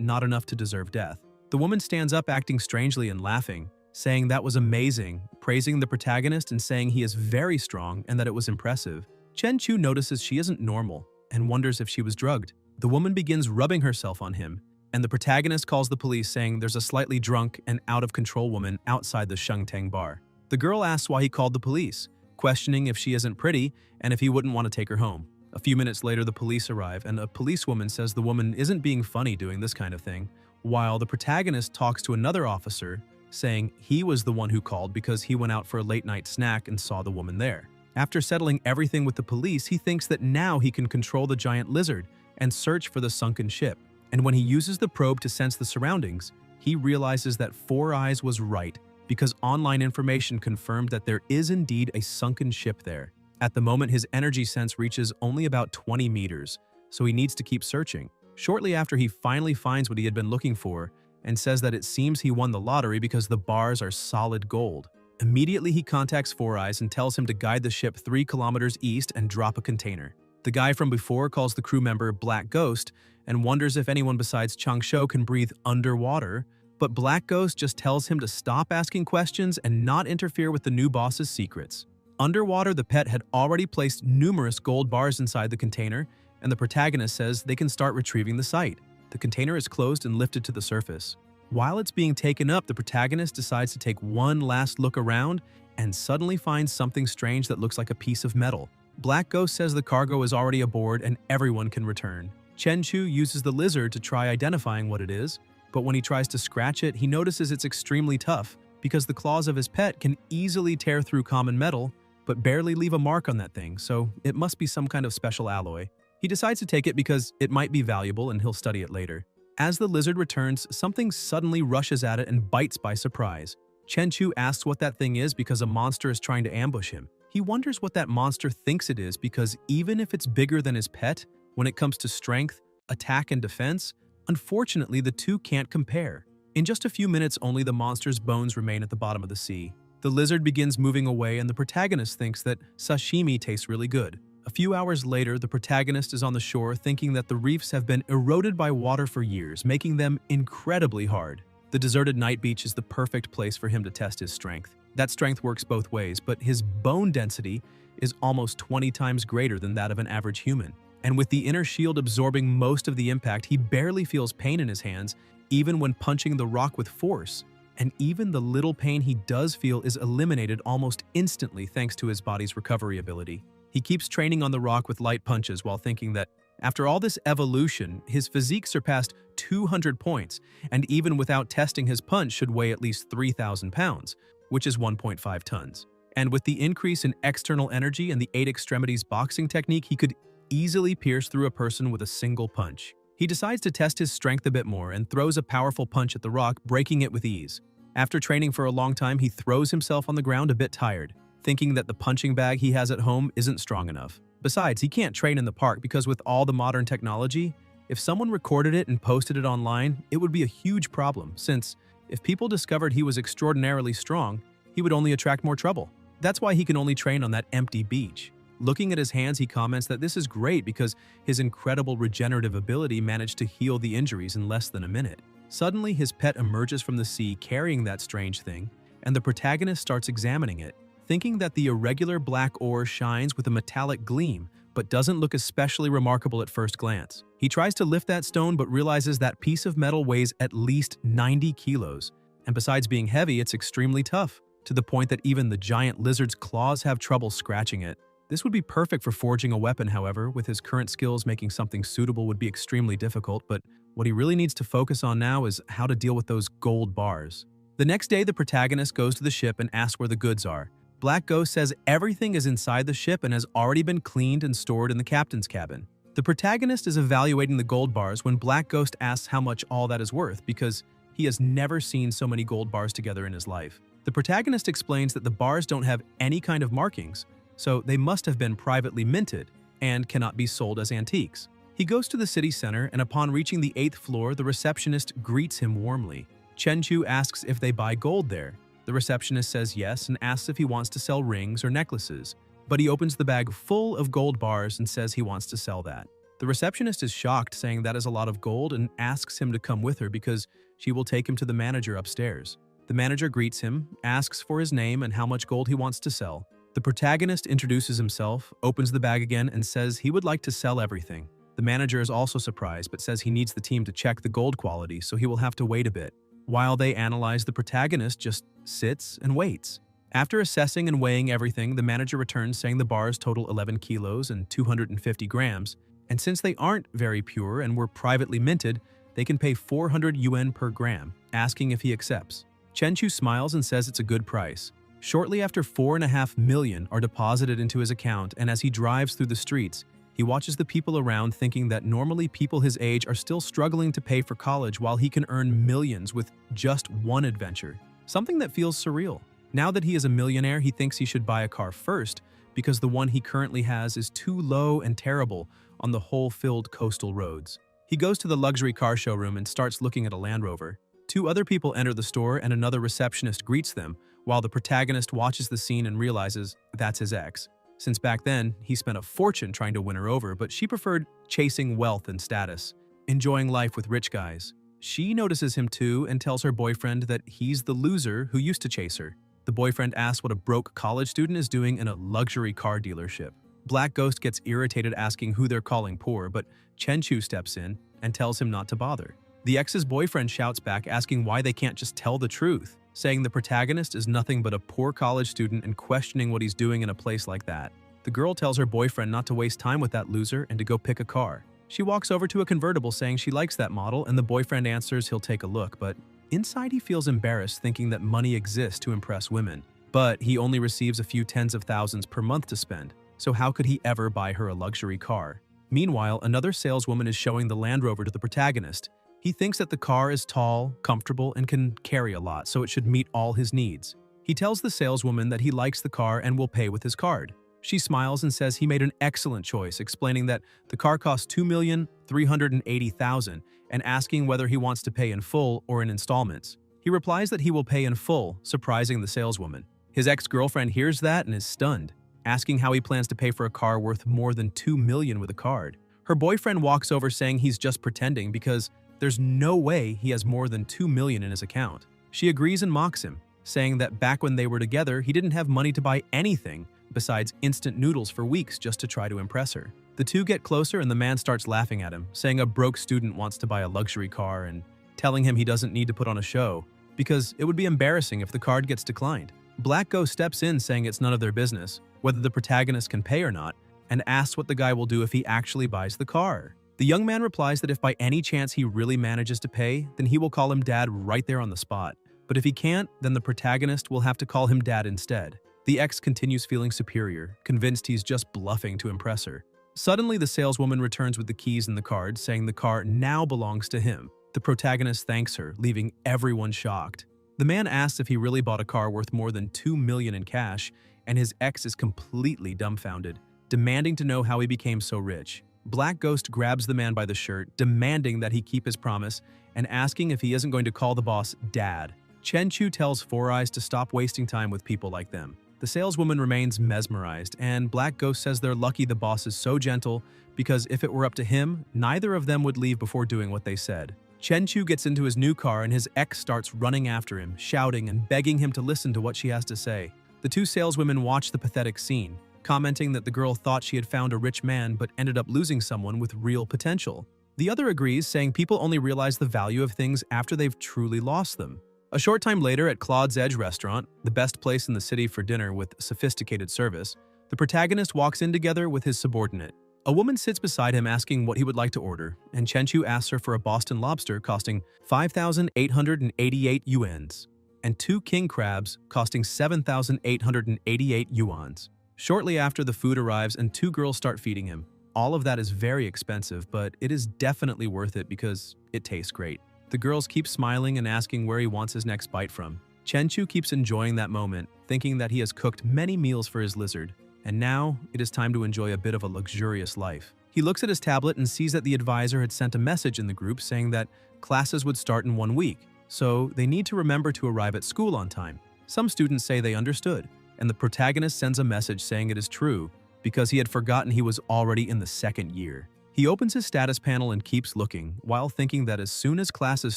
not enough to deserve death. The woman stands up acting strangely and laughing, saying that was amazing, praising the protagonist and saying he is very strong and that it was impressive. Chen-Chu notices she isn't normal and wonders if she was drugged. The woman begins rubbing herself on him, and the protagonist calls the police saying there's a slightly drunk and out-of-control woman outside the Shengtang bar. The girl asks why he called the police, questioning if she isn't pretty and if he wouldn't want to take her home. A few minutes later, the police arrive, and a policewoman says the woman isn't being funny doing this kind of thing, while the protagonist talks to another officer, saying he was the one who called because he went out for a late-night snack and saw the woman there. After settling everything with the police, he thinks that now he can control the giant lizard and search for the sunken ship. And when he uses the probe to sense the surroundings, he realizes that Four Eyes was right because online information confirmed that there is indeed a sunken ship there. At the moment, his energy sense reaches only about 20 meters, so he needs to keep searching. Shortly after, he finally finds what he had been looking for and says that it seems he won the lottery because the bars are solid gold. Immediately, he contacts Four Eyes and tells him to guide the ship 3 kilometers east and drop a container. The guy from before calls the crew member Black Ghost and wonders if anyone besides Changsho can breathe underwater, but Black Ghost just tells him to stop asking questions and not interfere with the new boss's secrets. Underwater, the pet had already placed numerous gold bars inside the container, and the protagonist says they can start retrieving the site. The container is closed and lifted to the surface. While it's being taken up, the protagonist decides to take one last look around and suddenly finds something strange that looks like a piece of metal. Black Ghost says the cargo is already aboard and everyone can return. Chen-Chu uses the lizard to try identifying what it is, but when he tries to scratch it, he notices it's extremely tough because the claws of his pet can easily tear through common metal, but barely leave a mark on that thing, so it must be some kind of special alloy. He decides to take it because it might be valuable and he'll study it later. As the lizard returns, something suddenly rushes at it and bites by surprise. Chen-Chu asks what that thing is because a monster is trying to ambush him. He wonders what that monster thinks it is because even if it's bigger than his pet, when it comes to strength, attack, and defense, unfortunately the two can't compare. In just a few minutes only, the monster's bones remain at the bottom of the sea. The lizard begins moving away and the protagonist thinks that sashimi tastes really good. A few hours later, the protagonist is on the shore thinking that the reefs have been eroded by water for years, making them incredibly hard. The deserted night beach is the perfect place for him to test his strength. That strength works both ways, but his bone density is almost 20 times greater than that of an average human. And with the inner shield absorbing most of the impact, he barely feels pain in his hands, even when punching the rock with force. And even the little pain he does feel is eliminated almost instantly thanks to his body's recovery ability. He keeps training on the rock with light punches while thinking that, after all this evolution, his physique surpassed 200 points, and even without testing his punch should weigh at least 3,000 pounds, which is 1.5 tons. And with the increase in external energy and the 8 extremities boxing technique, he could easily pierce through a person with a single punch. He decides to test his strength a bit more and throws a powerful punch at the rock, breaking it with ease. After training for a long time, he throws himself on the ground a bit tired, thinking that the punching bag he has at home isn't strong enough. Besides, he can't train in the park because with all the modern technology, if someone recorded it and posted it online, it would be a huge problem, since if people discovered he was extraordinarily strong, he would only attract more trouble. That's why he can only train on that empty beach. Looking at his hands, he comments that this is great because his incredible regenerative ability managed to heal the injuries in less than a minute. Suddenly, his pet emerges from the sea carrying that strange thing, and the protagonist starts examining it, thinking that the irregular black ore shines with a metallic gleam, but doesn't look especially remarkable at first glance. He tries to lift that stone but realizes that piece of metal weighs at least 90 kilos, and besides being heavy, it's extremely tough, to the point that even the giant lizard's claws have trouble scratching it. This would be perfect for forging a weapon, however. With his current skills, making something suitable would be extremely difficult, but what he really needs to focus on now is how to deal with those gold bars. The next day, the protagonist goes to the ship and asks where the goods are. Black Ghost says everything is inside the ship and has already been cleaned and stored in the captain's cabin. The protagonist is evaluating the gold bars when Black Ghost asks how much all that is worth because he has never seen so many gold bars together in his life. The protagonist explains that the bars don't have any kind of markings, so they must have been privately minted and cannot be sold as antiques. He goes to the city center, and upon reaching the 8th floor, the receptionist greets him warmly. Chenchu asks if they buy gold there. The receptionist says yes and asks if he wants to sell rings or necklaces, but he opens the bag full of gold bars and says he wants to sell that. The receptionist is shocked, saying that is a lot of gold, and asks him to come with her because she will take him to the manager upstairs. The manager greets him, asks for his name and how much gold he wants to sell. The protagonist introduces himself, opens the bag again, and says he would like to sell everything. The manager is also surprised, but says he needs the team to check the gold quality, so he will have to wait a bit. While they analyze, the protagonist just sits and waits. After assessing and weighing everything, the manager returns saying the bars total 11 kilos and 250 grams, and since they aren't very pure and were privately minted, they can pay 400 yuan per gram, asking if he accepts. Chenchu smiles and says it's a good price. Shortly after, 4.5 million are deposited into his account, and as he drives through the streets, he watches the people around, thinking that normally people his age are still struggling to pay for college while he can earn millions with just one adventure. Something that feels surreal. Now that he is a millionaire, he thinks he should buy a car first because the one he currently has is too low and terrible on the hole-filled coastal roads. He goes to the luxury car showroom and starts looking at a Land Rover. 2 other people enter the store and another receptionist greets them, while the protagonist watches the scene and realizes that's his ex. Since back then, he spent a fortune trying to win her over, but she preferred chasing wealth and status, enjoying life with rich guys. She notices him too and tells her boyfriend that he's the loser who used to chase her. The boyfriend asks what a broke college student is doing in a luxury car dealership. Black Ghost gets irritated asking who they're calling poor, but Chenchu steps in and tells him not to bother. The ex's boyfriend shouts back asking why they can't just tell the truth, saying the protagonist is nothing but a poor college student and questioning what he's doing in a place like that. The girl tells her boyfriend not to waste time with that loser and to go pick a car. She walks over to a convertible saying she likes that model, and the boyfriend answers he'll take a look, but inside he feels embarrassed thinking that money exists to impress women. But he only receives a few tens of thousands per month to spend, so how could he ever buy her a luxury car? Meanwhile, another saleswoman is showing the Land Rover to the protagonist. He thinks that the car is tall, comfortable, and can carry a lot, so it should meet all his needs. He tells the saleswoman that he likes the car and will pay with his card. She smiles and says he made an excellent choice, explaining that the car costs 2,380,000 and asking whether he wants to pay in full or in installments. He replies that he will pay in full, surprising the saleswoman. His ex-girlfriend hears that and is stunned, asking how he plans to pay for a car worth more than 2 million with a card. Her boyfriend walks over saying he's just pretending because there's no way he has more than 2 million in his account. She agrees and mocks him, saying that back when they were together, he didn't have money to buy anything besides instant noodles for weeks just to try to impress her. The two get closer and the man starts laughing at him, saying a broke student wants to buy a luxury car and telling him he doesn't need to put on a show because it would be embarrassing if the card gets declined. Black Ghost steps in saying it's none of their business, whether the protagonist can pay or not, and asks what the guy will do if he actually buys the car. The young man replies that if by any chance he really manages to pay, then he will call him dad right there on the spot. But if he can't, then the protagonist will have to call him dad instead. The ex continues feeling superior, convinced he's just bluffing to impress her. Suddenly, the saleswoman returns with the keys and the card, saying the car now belongs to him. The protagonist thanks her, leaving everyone shocked. The man asks if he really bought a car worth more than 2 million in cash, and his ex is completely dumbfounded, demanding to know how he became so rich. Black Ghost grabs the man by the shirt, demanding that he keep his promise, and asking if he isn't going to call the boss Dad. Chenchu tells Four Eyes to stop wasting time with people like them. The saleswoman remains mesmerized, and Black Ghost says they're lucky the boss is so gentle because if it were up to him, neither of them would leave before doing what they said. Chenchu gets into his new car and his ex starts running after him, shouting and begging him to listen to what she has to say. The two saleswomen watch the pathetic scene, commenting that the girl thought she had found a rich man but ended up losing someone with real potential. The other agrees, saying people only realize the value of things after they've truly lost them. A short time later at Claude's Edge restaurant, the best place in the city for dinner with sophisticated service, the protagonist walks in together with his subordinate. A woman sits beside him asking what he would like to order, and Chenchu asks her for a Boston lobster costing 5,888 yuans and 2 king crabs costing 7,888 yuans. Shortly after, the food arrives and 2 girls start feeding him. All of that is very expensive, but it is definitely worth it because it tastes great. The girls keep smiling and asking where he wants his next bite from. Chenchu keeps enjoying that moment, thinking that he has cooked many meals for his lizard, and now it is time to enjoy a bit of a luxurious life. He looks at his tablet and sees that the advisor had sent a message in the group saying that classes would start in 1 week, so they need to remember to arrive at school on time. Some students say they understood, and the protagonist sends a message saying it is true because he had forgotten he was already in the second year. He opens his status panel and keeps looking, while thinking that as soon as classes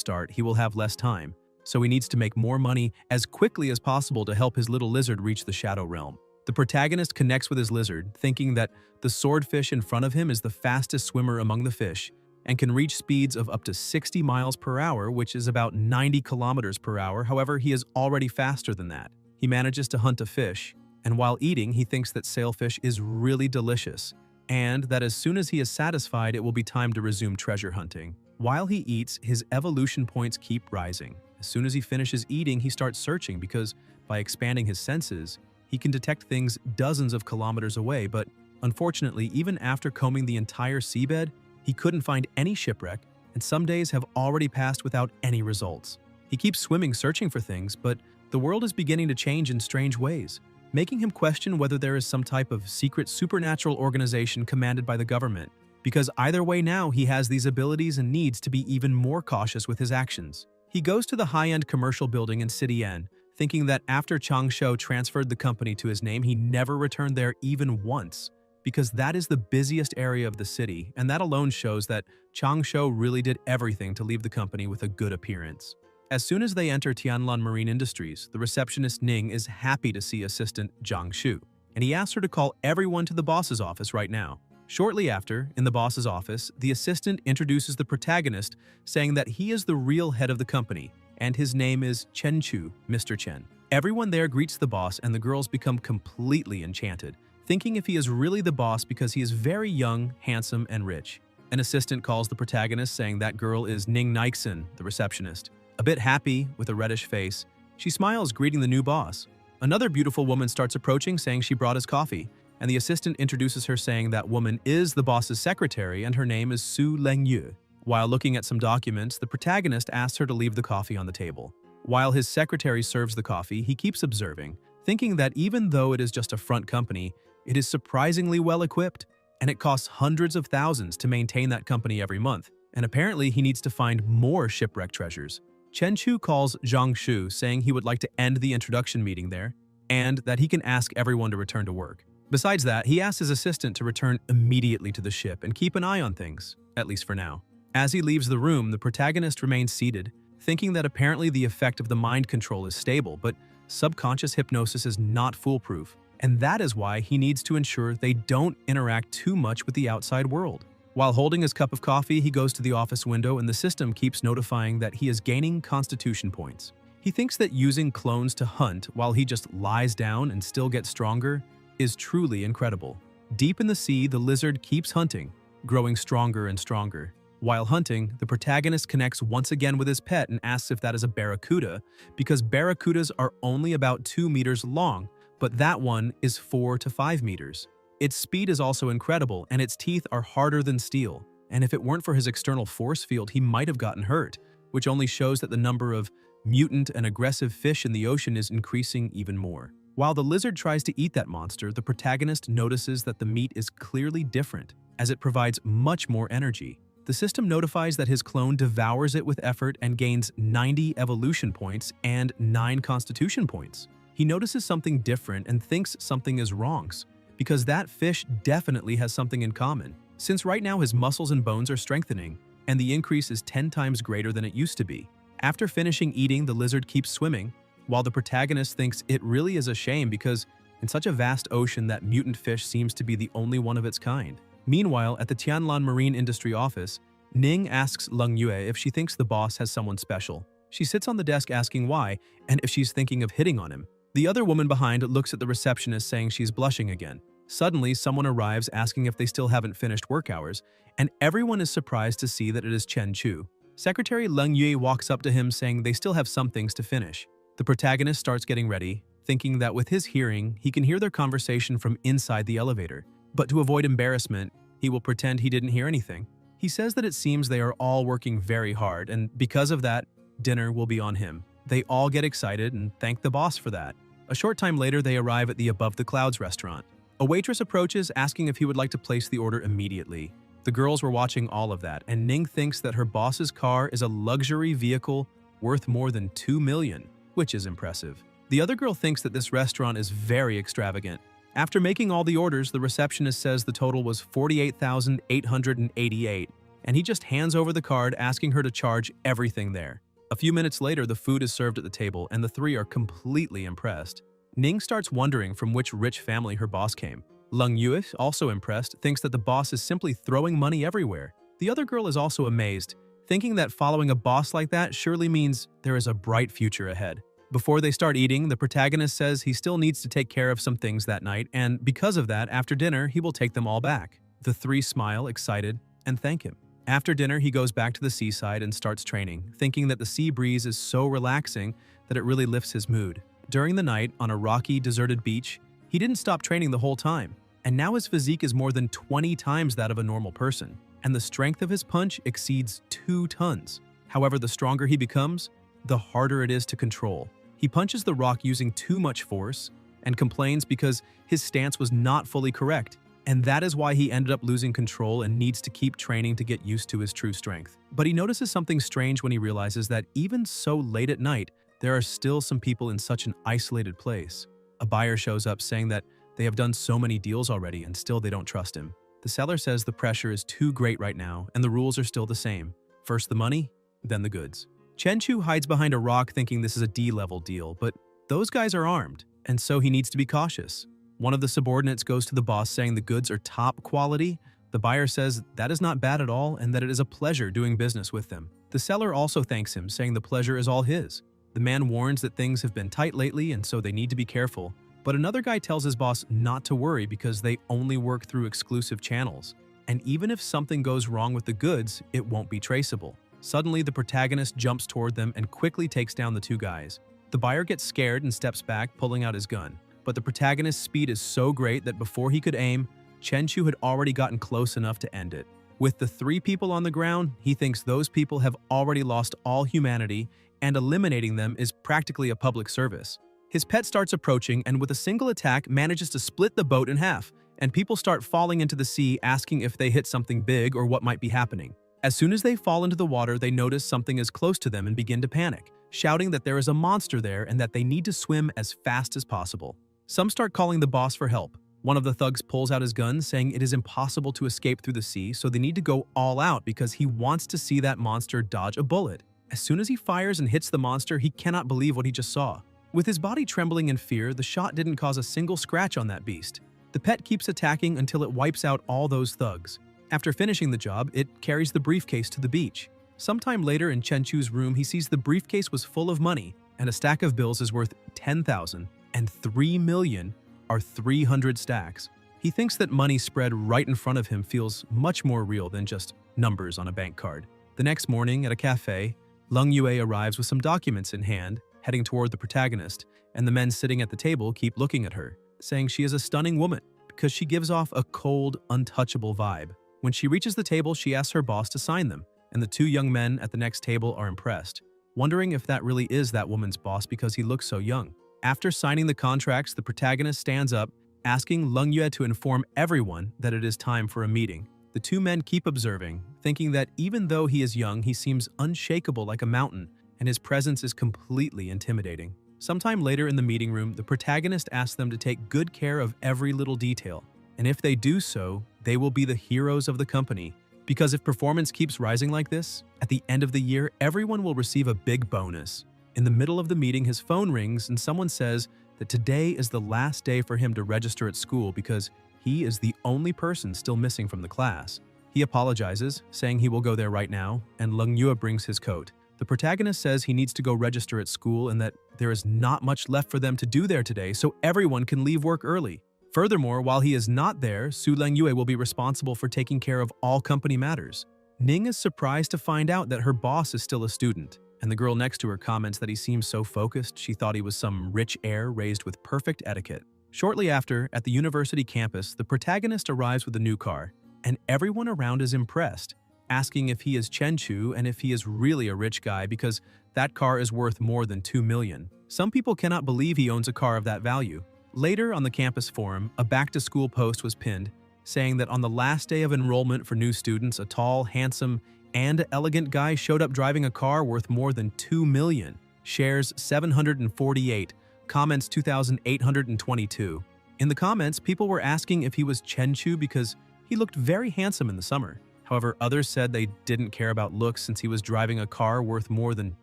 start, he will have less time, so he needs to make more money as quickly as possible to help his little lizard reach the Shadow Realm. The protagonist connects with his lizard, thinking that the swordfish in front of him is the fastest swimmer among the fish and can reach speeds of up to 60 miles per hour, which is about 90 kilometers per hour. However, he is already faster than that. He manages to hunt a fish, and while eating, he thinks that sailfish is really delicious, and that as soon as he is satisfied, it will be time to resume treasure hunting. While he eats, his evolution points keep rising. As soon as he finishes eating, he starts searching because, by expanding his senses, he can detect things dozens of kilometers away, but unfortunately, even after combing the entire seabed, he couldn't find any shipwreck, and some days have already passed without any results. He keeps swimming searching for things, but the world is beginning to change in strange ways, making him question whether there is some type of secret supernatural organization commanded by the government, because either way now he has these abilities and needs to be even more cautious with his actions. He goes to the high-end commercial building in City N, thinking that after Changsho transferred the company to his name, he never returned there even once, because that is the busiest area of the city, and that alone shows that Changsho really did everything to leave the company with a good appearance. As soon as they enter Tianlan Marine Industries, the receptionist Ning is happy to see assistant Zhang Shu, and he asks her to call everyone to the boss's office right now. Shortly after, in the boss's office, the assistant introduces the protagonist, saying that he is the real head of the company, and his name is Chen Chu, Mr. Chen. Everyone there greets the boss, and the girls become completely enchanted, thinking if he is really the boss because he is very young, handsome, and rich. An assistant calls the protagonist, saying that girl is Ning Nixon, the receptionist. A bit happy, with a reddish face, she smiles, greeting the new boss. Another beautiful woman starts approaching, saying she brought his coffee, and the assistant introduces her, saying that woman is the boss's secretary and her name is Su Lengyu. While looking at some documents, the protagonist asks her to leave the coffee on the table. While his secretary serves the coffee, he keeps observing, thinking that even though it is just a front company, it is surprisingly well equipped, and it costs hundreds of thousands to maintain that company every month, and apparently he needs to find more shipwreck treasures. Chen Chu calls Zhang Shu, saying he would like to end the introduction meeting there, and that he can ask everyone to return to work. Besides that, he asks his assistant to return immediately to the ship and keep an eye on things, at least for now. As he leaves the room, the protagonist remains seated, thinking that apparently the effect of the mind control is stable, but subconscious hypnosis is not foolproof, and that is why he needs to ensure they don't interact too much with the outside world. While holding his cup of coffee, he goes to the office window and the system keeps notifying that he is gaining constitution points. He thinks that using clones to hunt while he just lies down and still gets stronger is truly incredible. Deep in the sea, the lizard keeps hunting, growing stronger and stronger. While hunting, the protagonist connects once again with his pet and asks if that is a barracuda, because barracudas are only about 2 meters long, but that one is 4 to 5 meters. Its speed is also incredible, and its teeth are harder than steel, and if it weren't for his external force field, he might have gotten hurt, which only shows that the number of mutant and aggressive fish in the ocean is increasing even more. While the lizard tries to eat that monster, the protagonist notices that the meat is clearly different, as it provides much more energy. The system notifies that his clone devours it with effort and gains 90 evolution points and 9 constitution points. He notices something different and thinks something is wrong, because that fish definitely has something in common, since right now his muscles and bones are strengthening, and the increase is 10 times greater than it used to be. After finishing eating, the lizard keeps swimming, while the protagonist thinks it really is a shame because in such a vast ocean that mutant fish seems to be the only one of its kind. Meanwhile, at the Tianlan Marine Industry office, Ning asks Leng Yue if she thinks the boss has someone special. She sits on the desk asking why and if she's thinking of hitting on him. The other woman behind looks at the receptionist, saying she's blushing again. Suddenly, someone arrives asking if they still haven't finished work hours, and everyone is surprised to see that it is Chen Chu. Secretary Leng Yue walks up to him, saying they still have some things to finish. The protagonist starts getting ready, thinking that with his hearing, he can hear their conversation from inside the elevator. But to avoid embarrassment, he will pretend he didn't hear anything. He says that it seems they are all working very hard, and because of that, dinner will be on him. They all get excited and thank the boss for that. A short time later, they arrive at the Above the Clouds restaurant. A waitress approaches, asking if he would like to place the order immediately. The girls were watching all of that, and Ning thinks that her boss's car is a luxury vehicle worth more than 2 million, which is impressive. The other girl thinks that this restaurant is very extravagant. After making all the orders, the receptionist says the total was 48,888, and he just hands over the card asking her to charge everything there. A few minutes later, the food is served at the table, and the three are completely impressed. Ning starts wondering from which rich family her boss came. Lung Yue, also impressed, thinks that the boss is simply throwing money everywhere. The other girl is also amazed, thinking that following a boss like that surely means there is a bright future ahead. Before they start eating, the protagonist says he still needs to take care of some things that night, and because of that, after dinner, he will take them all back. The three smile, excited, and thank him. After dinner, he goes back to the seaside and starts training, thinking that the sea breeze is so relaxing that it really lifts his mood. During the night, on a rocky, deserted beach, he didn't stop training the whole time, and now his physique is more than 20 times that of a normal person, and the strength of his punch exceeds 2 tons. However, the stronger he becomes, the harder it is to control. He punches the rock using too much force and complains because his stance was not fully correct, and that is why he ended up losing control and needs to keep training to get used to his true strength. But he notices something strange when he realizes that even so late at night, there are still some people in such an isolated place. A buyer shows up saying that they have done so many deals already and still they don't trust him. The seller says the pressure is too great right now and the rules are still the same. First the money, then the goods. Chen Chu hides behind a rock thinking this is a D-level deal, but those guys are armed, and so he needs to be cautious. One of the subordinates goes to the boss saying the goods are top quality. The buyer says that is not bad at all and that it is a pleasure doing business with them. The seller also thanks him, saying the pleasure is all his. The man warns that things have been tight lately and so they need to be careful. But another guy tells his boss not to worry because they only work through exclusive channels. And even if something goes wrong with the goods, it won't be traceable. Suddenly, the protagonist jumps toward them and quickly takes down the two guys. The buyer gets scared and steps back, pulling out his gun. But the protagonist's speed is so great that before he could aim, Chen Chu had already gotten close enough to end it. With the 3 people on the ground, he thinks those people have already lost all humanity, and eliminating them is practically a public service. His pet starts approaching and with a single attack manages to split the boat in half, and people start falling into the sea asking if they hit something big or what might be happening. As soon as they fall into the water, they notice something is close to them and begin to panic, shouting that there is a monster there and that they need to swim as fast as possible. Some start calling the boss for help. One of the thugs pulls out his gun, saying it is impossible to escape through the sea, so they need to go all out because he wants to see that monster dodge a bullet. As soon as he fires and hits the monster, he cannot believe what he just saw. With his body trembling in fear, the shot didn't cause a single scratch on that beast. The pet keeps attacking until it wipes out all those thugs. After finishing the job, it carries the briefcase to the beach. Sometime later in Chen Chu's room, he sees the briefcase was full of money, and a stack of bills is worth 10,000, and 3 million are 300 stacks. He thinks that money spread right in front of him feels much more real than just numbers on a bank card. The next morning at a cafe, Lung Yue arrives with some documents in hand, heading toward the protagonist, and the men sitting at the table keep looking at her, saying she is a stunning woman because she gives off a cold, untouchable vibe. When she reaches the table, she asks her boss to sign them, and the 2 young men at the next table are impressed, wondering if that really is that woman's boss because he looks so young. After signing the contracts, the protagonist stands up, asking Lung Yue to inform everyone that it is time for a meeting. The 2 men keep observing, thinking that even though he is young, he seems unshakable like a mountain, and his presence is completely intimidating. Sometime later in the meeting room, the protagonist asks them to take good care of every little detail, and if they do so, they will be the heroes of the company. Because if performance keeps rising like this, at the end of the year, everyone will receive a big bonus. In the middle of the meeting, his phone rings and someone says that today is the last day for him to register at school because he is the only person still missing from the class. He apologizes, saying he will go there right now, and Lung Yue brings his coat. The protagonist says he needs to go register at school and that there is not much left for them to do there today, so everyone can leave work early. Furthermore, while he is not there, Su Lengyue will be responsible for taking care of all company matters. Ning is surprised to find out that her boss is still a student, and the girl next to her comments that he seems so focused she thought he was some rich heir raised with perfect etiquette. Shortly after, at the university campus, the protagonist arrives with a new car, and everyone around is impressed, asking if he is Chen Chu and if he is really a rich guy because that car is worth more than 2 million. Some people cannot believe he owns a car of that value. Later on the campus forum, a back-to-school post was pinned, saying that on the last day of enrollment for new students, a tall, handsome, and elegant guy showed up driving a car worth more than 2 million. Shares 748, comments 2,822. In the comments, people were asking if he was Chenchu because he looked very handsome in the summer. However, others said they didn't care about looks since he was driving a car worth more than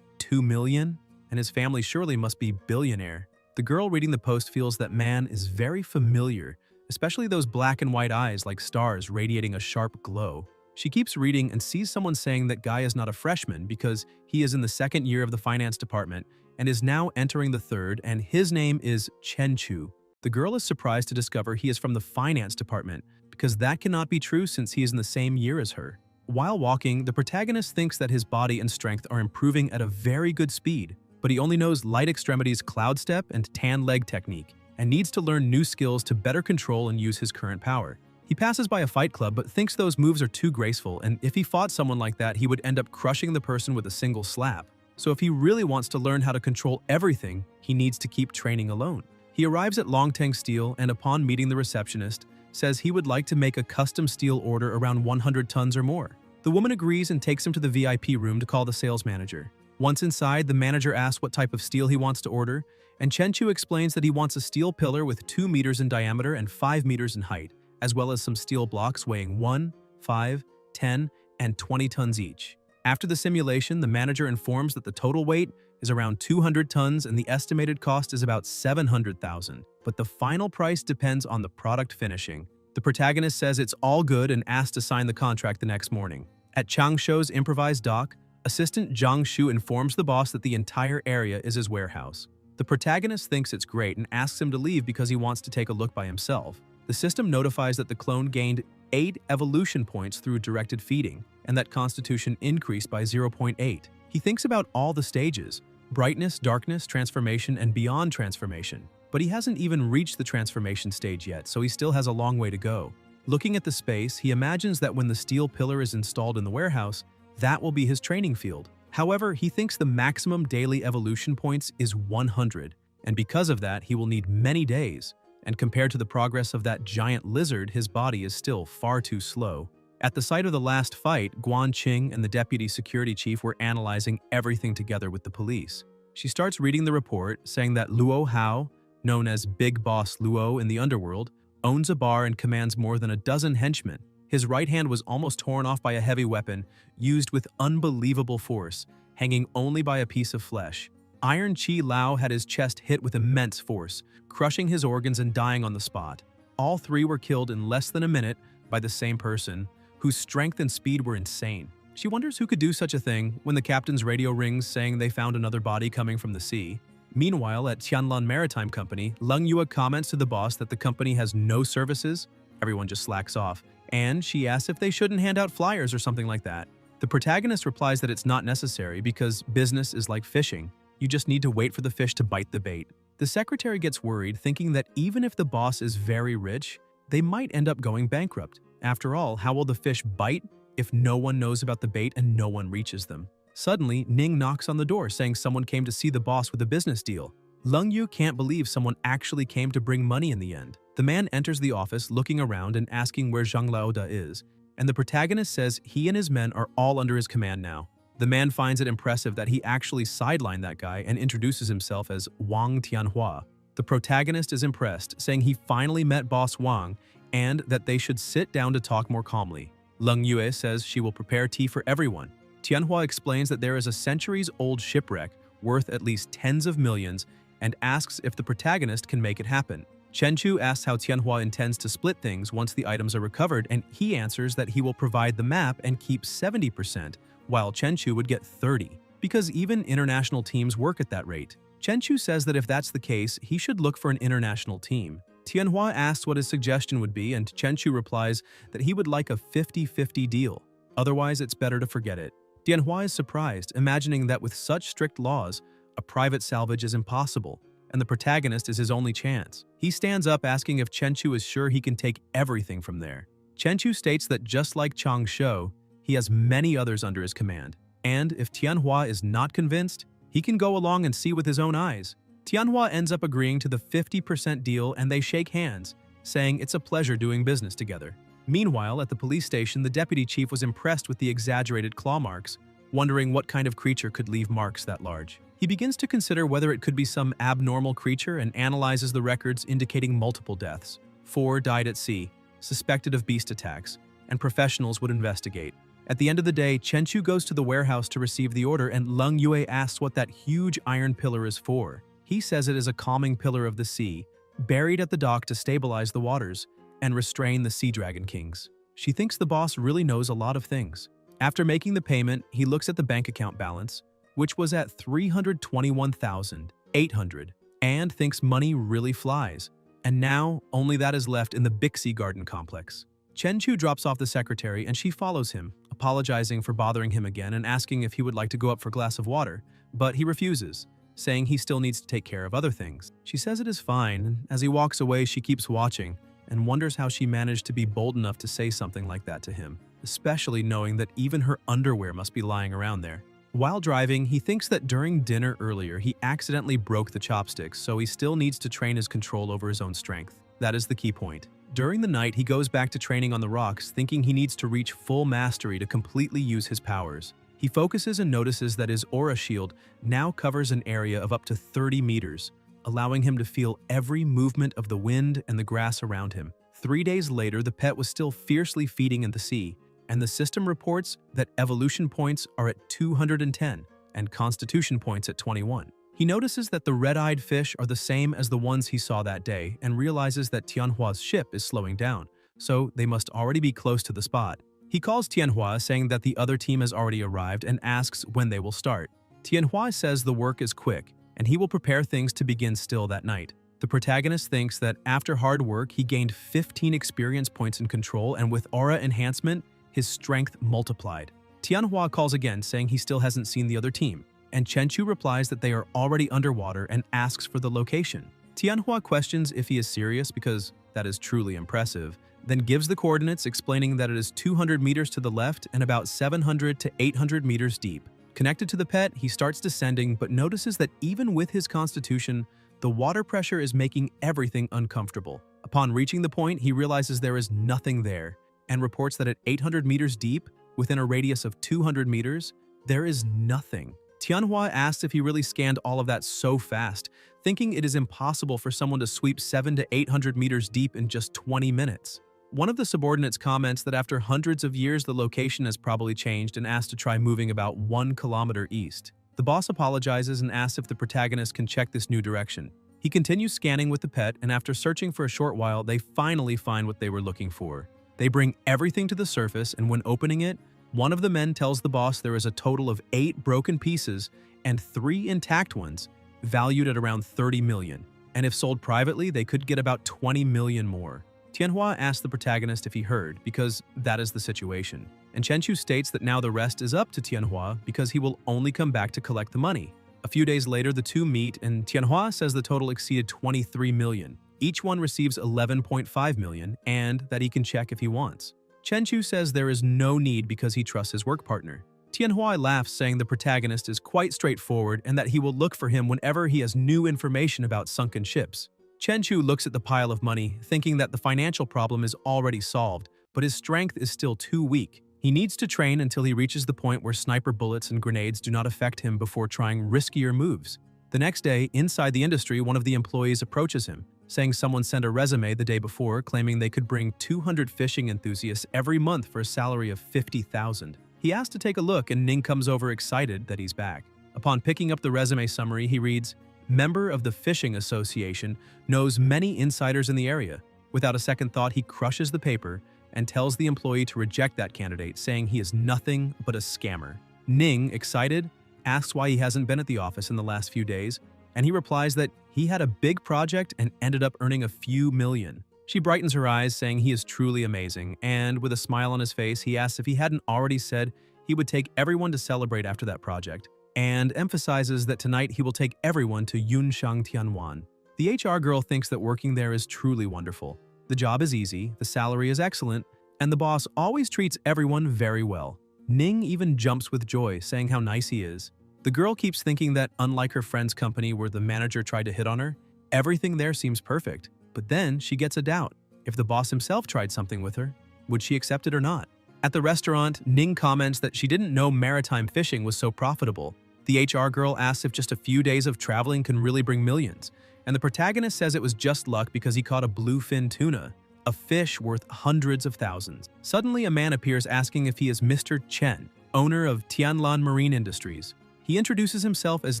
2 million, and his family surely must be billionaire. The girl reading the post feels that man is very familiar, especially those black and white eyes like stars radiating a sharp glow. She keeps reading and sees someone saying that guy is not a freshman because he is in the second year of the finance department and is now entering the third, and his name is Chenchu. The girl is surprised to discover he is from the finance department because that cannot be true since he is in the same year as her. While walking, the protagonist thinks that his body and strength are improving at a very good speed, but he only knows light extremities cloud step and tan leg technique and needs to learn new skills to better control and use his current power. He passes by a fight club but thinks those moves are too graceful, and if he fought someone like that, he would end up crushing the person with a single slap. So if he really wants to learn how to control everything, he needs to keep training alone. He arrives at Longtang Steel and upon meeting the receptionist, says he would like to make a custom steel order around 100 tons or more. The woman agrees and takes him to the VIP room to call the sales manager. Once inside, the manager asks what type of steel he wants to order, and Chenchu explains that he wants a steel pillar with 2 meters in diameter and 5 meters in height, as well as some steel blocks weighing 1, 5, 10, and 20 tons each. After the simulation, the manager informs that the total weight is around 200 tons and the estimated cost is about 700,000, but the final price depends on the product finishing. The protagonist says it's all good and asks to sign the contract the next morning. At Changshu's improvised dock, assistant Zhang Shu informs the boss that the entire area is his warehouse. The protagonist thinks it's great and asks him to leave because he wants to take a look by himself. The system notifies that the clone gained 8 evolution points through directed feeding, and that constitution increased by 0.8. He thinks about all the stages: brightness, darkness, transformation, and beyond transformation. But he hasn't even reached the transformation stage yet, so he still has a long way to go. Looking at the space, he imagines that when the steel pillar is installed in the warehouse, that will be his training field. However, he thinks the maximum daily evolution points is 100, and because of that, he will need many days. And compared to the progress of that giant lizard, his body is still far too slow. At the site of the last fight, Guan Qing and the deputy security chief were analyzing everything together with the police. She starts reading the report, saying that Luo Hao, known as Big Boss Luo in the underworld, owns a bar and commands more than a dozen henchmen. His right hand was almost torn off by a heavy weapon, used with unbelievable force, hanging only by a piece of flesh. Iron Chi Lao had his chest hit with immense force, crushing his organs and dying on the spot. All three were killed in less than a minute by the same person, whose strength and speed were insane. She wonders who could do such a thing when the captain's radio rings saying they found another body coming from the sea. Meanwhile, at Tianlan Maritime Company, Leng Yue comments to the boss that the company has no services. Everyone just slacks off, and she asks if they shouldn't hand out flyers or something like that. The protagonist replies that it's not necessary because business is like fishing. You just need to wait for the fish to bite the bait. The secretary gets worried, thinking that even if the boss is very rich, they might end up going bankrupt. After all, how will the fish bite if no one knows about the bait and no one reaches them? Suddenly, Ning knocks on the door saying someone came to see the boss with a business deal. Leng Yu can't believe someone actually came to bring money in the end. The man enters the office looking around and asking where Zhang Laoda is, and the protagonist says he and his men are all under his command now. The man finds it impressive that he actually sidelined that guy and introduces himself as Wang Tianhua. The protagonist is impressed, saying he finally met Boss Wang and that they should sit down to talk more calmly. Leng Yue says she will prepare tea for everyone. Tianhua explains that there is a centuries-old shipwreck worth at least tens of millions and asks if the protagonist can make it happen. Chenchu asks how Tianhua intends to split things once the items are recovered, and he answers that he will provide the map and keep 70%, while Chenchu would get 30%, because even international teams work at that rate. Chenchu says that if that's the case, he should look for an international team. Tianhua asks what his suggestion would be, and Chenchu replies that he would like a 50-50 deal. Otherwise, it's better to forget it. Tianhua is surprised, imagining that with such strict laws, a private salvage is impossible, and the protagonist is his only chance. He stands up asking if Chenchu is sure he can take everything from there. Chenchu states that just like Changshu, he has many others under his command, and if Tianhua is not convinced, he can go along and see with his own eyes. Tianhua ends up agreeing to the 50% deal and they shake hands, saying it's a pleasure doing business together. Meanwhile, at the police station, the deputy chief was impressed with the exaggerated claw marks, wondering what kind of creature could leave marks that large. He begins to consider whether it could be some abnormal creature and analyzes the records indicating multiple deaths. 4 died at sea, suspected of beast attacks, and professionals would investigate. At the end of the day, Chenchu goes to the warehouse to receive the order, and Leng Yue asks what that huge iron pillar is for. He says it is a calming pillar of the sea, buried at the dock to stabilize the waters and restrain the sea dragon kings. She thinks the boss really knows a lot of things. After making the payment, he looks at the bank account balance, which was at 321,800, and thinks money really flies. And now, only that is left in the Bixi Garden complex. Chenchu drops off the secretary and she follows him, apologizing for bothering him again and asking if he would like to go up for a glass of water, but he refuses, saying he still needs to take care of other things. She says it is fine, and as he walks away, she keeps watching and wonders how she managed to be bold enough to say something like that to him, especially knowing that even her underwear must be lying around there. While driving, he thinks that during dinner earlier, he accidentally broke the chopsticks, so he still needs to train his control over his own strength. That is the key point. During the night, he goes back to training on the rocks, thinking he needs to reach full mastery to completely use his powers. He focuses and notices that his aura shield now covers an area of up to 30 meters, allowing him to feel every movement of the wind and the grass around him. 3 days later, the pet was still fiercely feeding in the sea, and the system reports that evolution points are at 210 and constitution points at 21. He notices that the red-eyed fish are the same as the ones he saw that day and realizes that Tianhua's ship is slowing down, so they must already be close to the spot. He calls Tianhua, saying that the other team has already arrived, and asks when they will start. Tianhua says the work is quick, and he will prepare things to begin still that night. The protagonist thinks that after hard work, he gained 15 experience points in control, and with aura enhancement, his strength multiplied. Tianhua calls again, saying he still hasn't seen the other team, and Chenchu replies that they are already underwater and asks for the location. Tianhua questions if he is serious because that is truly impressive, then gives the coordinates, explaining that it is 200 meters to the left and about 700 to 800 meters deep. Connected to the pet, he starts descending but notices that even with his constitution, the water pressure is making everything uncomfortable. Upon reaching the point, he realizes there is nothing there and reports that at 800 meters deep, within a radius of 200 meters, there is nothing. Tianhua asks if he really scanned all of that so fast, thinking it is impossible for someone to sweep 700 to 800 meters deep in just 20 minutes. One of the subordinates comments that after hundreds of years the location has probably changed and asks to try moving about 1 kilometer east. The boss apologizes and asks if the protagonist can check this new direction. He continues scanning with the pet, and after searching for a short while, they finally find what they were looking for. They bring everything to the surface, and when opening it, one of the men tells the boss there is a total of 8 broken pieces and 3 intact ones, valued at around 30 million, and if sold privately, they could get about 20 million more. Tianhua asks the protagonist if he heard, because that is the situation, and Chenchu states that now the rest is up to Tianhua because he will only come back to collect the money. A few days later, the two meet, and Tianhua says the total exceeded 23 million. Each one receives 11.5 million, and that he can check if he wants. Chenchu says there is no need because he trusts his work partner. Tianhua laughs, saying the protagonist is quite straightforward and that he will look for him whenever he has new information about sunken ships. Chenchu looks at the pile of money, thinking that the financial problem is already solved, but his strength is still too weak. He needs to train until he reaches the point where sniper bullets and grenades do not affect him before trying riskier moves. The next day, inside the industry, one of the employees approaches him, saying someone sent a resume the day before claiming they could bring 200 fishing enthusiasts every month for a salary of 50,000. He asks to take a look, and Ning comes over excited that he's back. Upon picking up the resume summary, he reads, "Member of the Fishing Association, knows many insiders in the area." Without a second thought, he crushes the paper and tells the employee to reject that candidate, saying he is nothing but a scammer. Ning, excited, asks why he hasn't been at the office in the last few days, and he replies that he had a big project and ended up earning a few million. She brightens her eyes, saying he is truly amazing, and with a smile on his face, he asks if he hadn't already said he would take everyone to celebrate after that project, and emphasizes that tonight he will take everyone to Yunshang Tianwan. The HR girl thinks that working there is truly wonderful. The job is easy, the salary is excellent, and the boss always treats everyone very well. Ning even jumps with joy, saying how nice he is. The girl keeps thinking that unlike her friend's company where the manager tried to hit on her, everything there seems perfect. But then she gets a doubt. If the boss himself tried something with her, would she accept it or not? At the restaurant, Ning comments that she didn't know maritime fishing was so profitable. The HR girl asks if just a few days of traveling can really bring millions, and the protagonist says it was just luck because he caught a bluefin tuna, a fish worth hundreds of thousands. Suddenly, a man appears asking if he is Mr. Chen, owner of Tianlan Marine Industries. He introduces himself as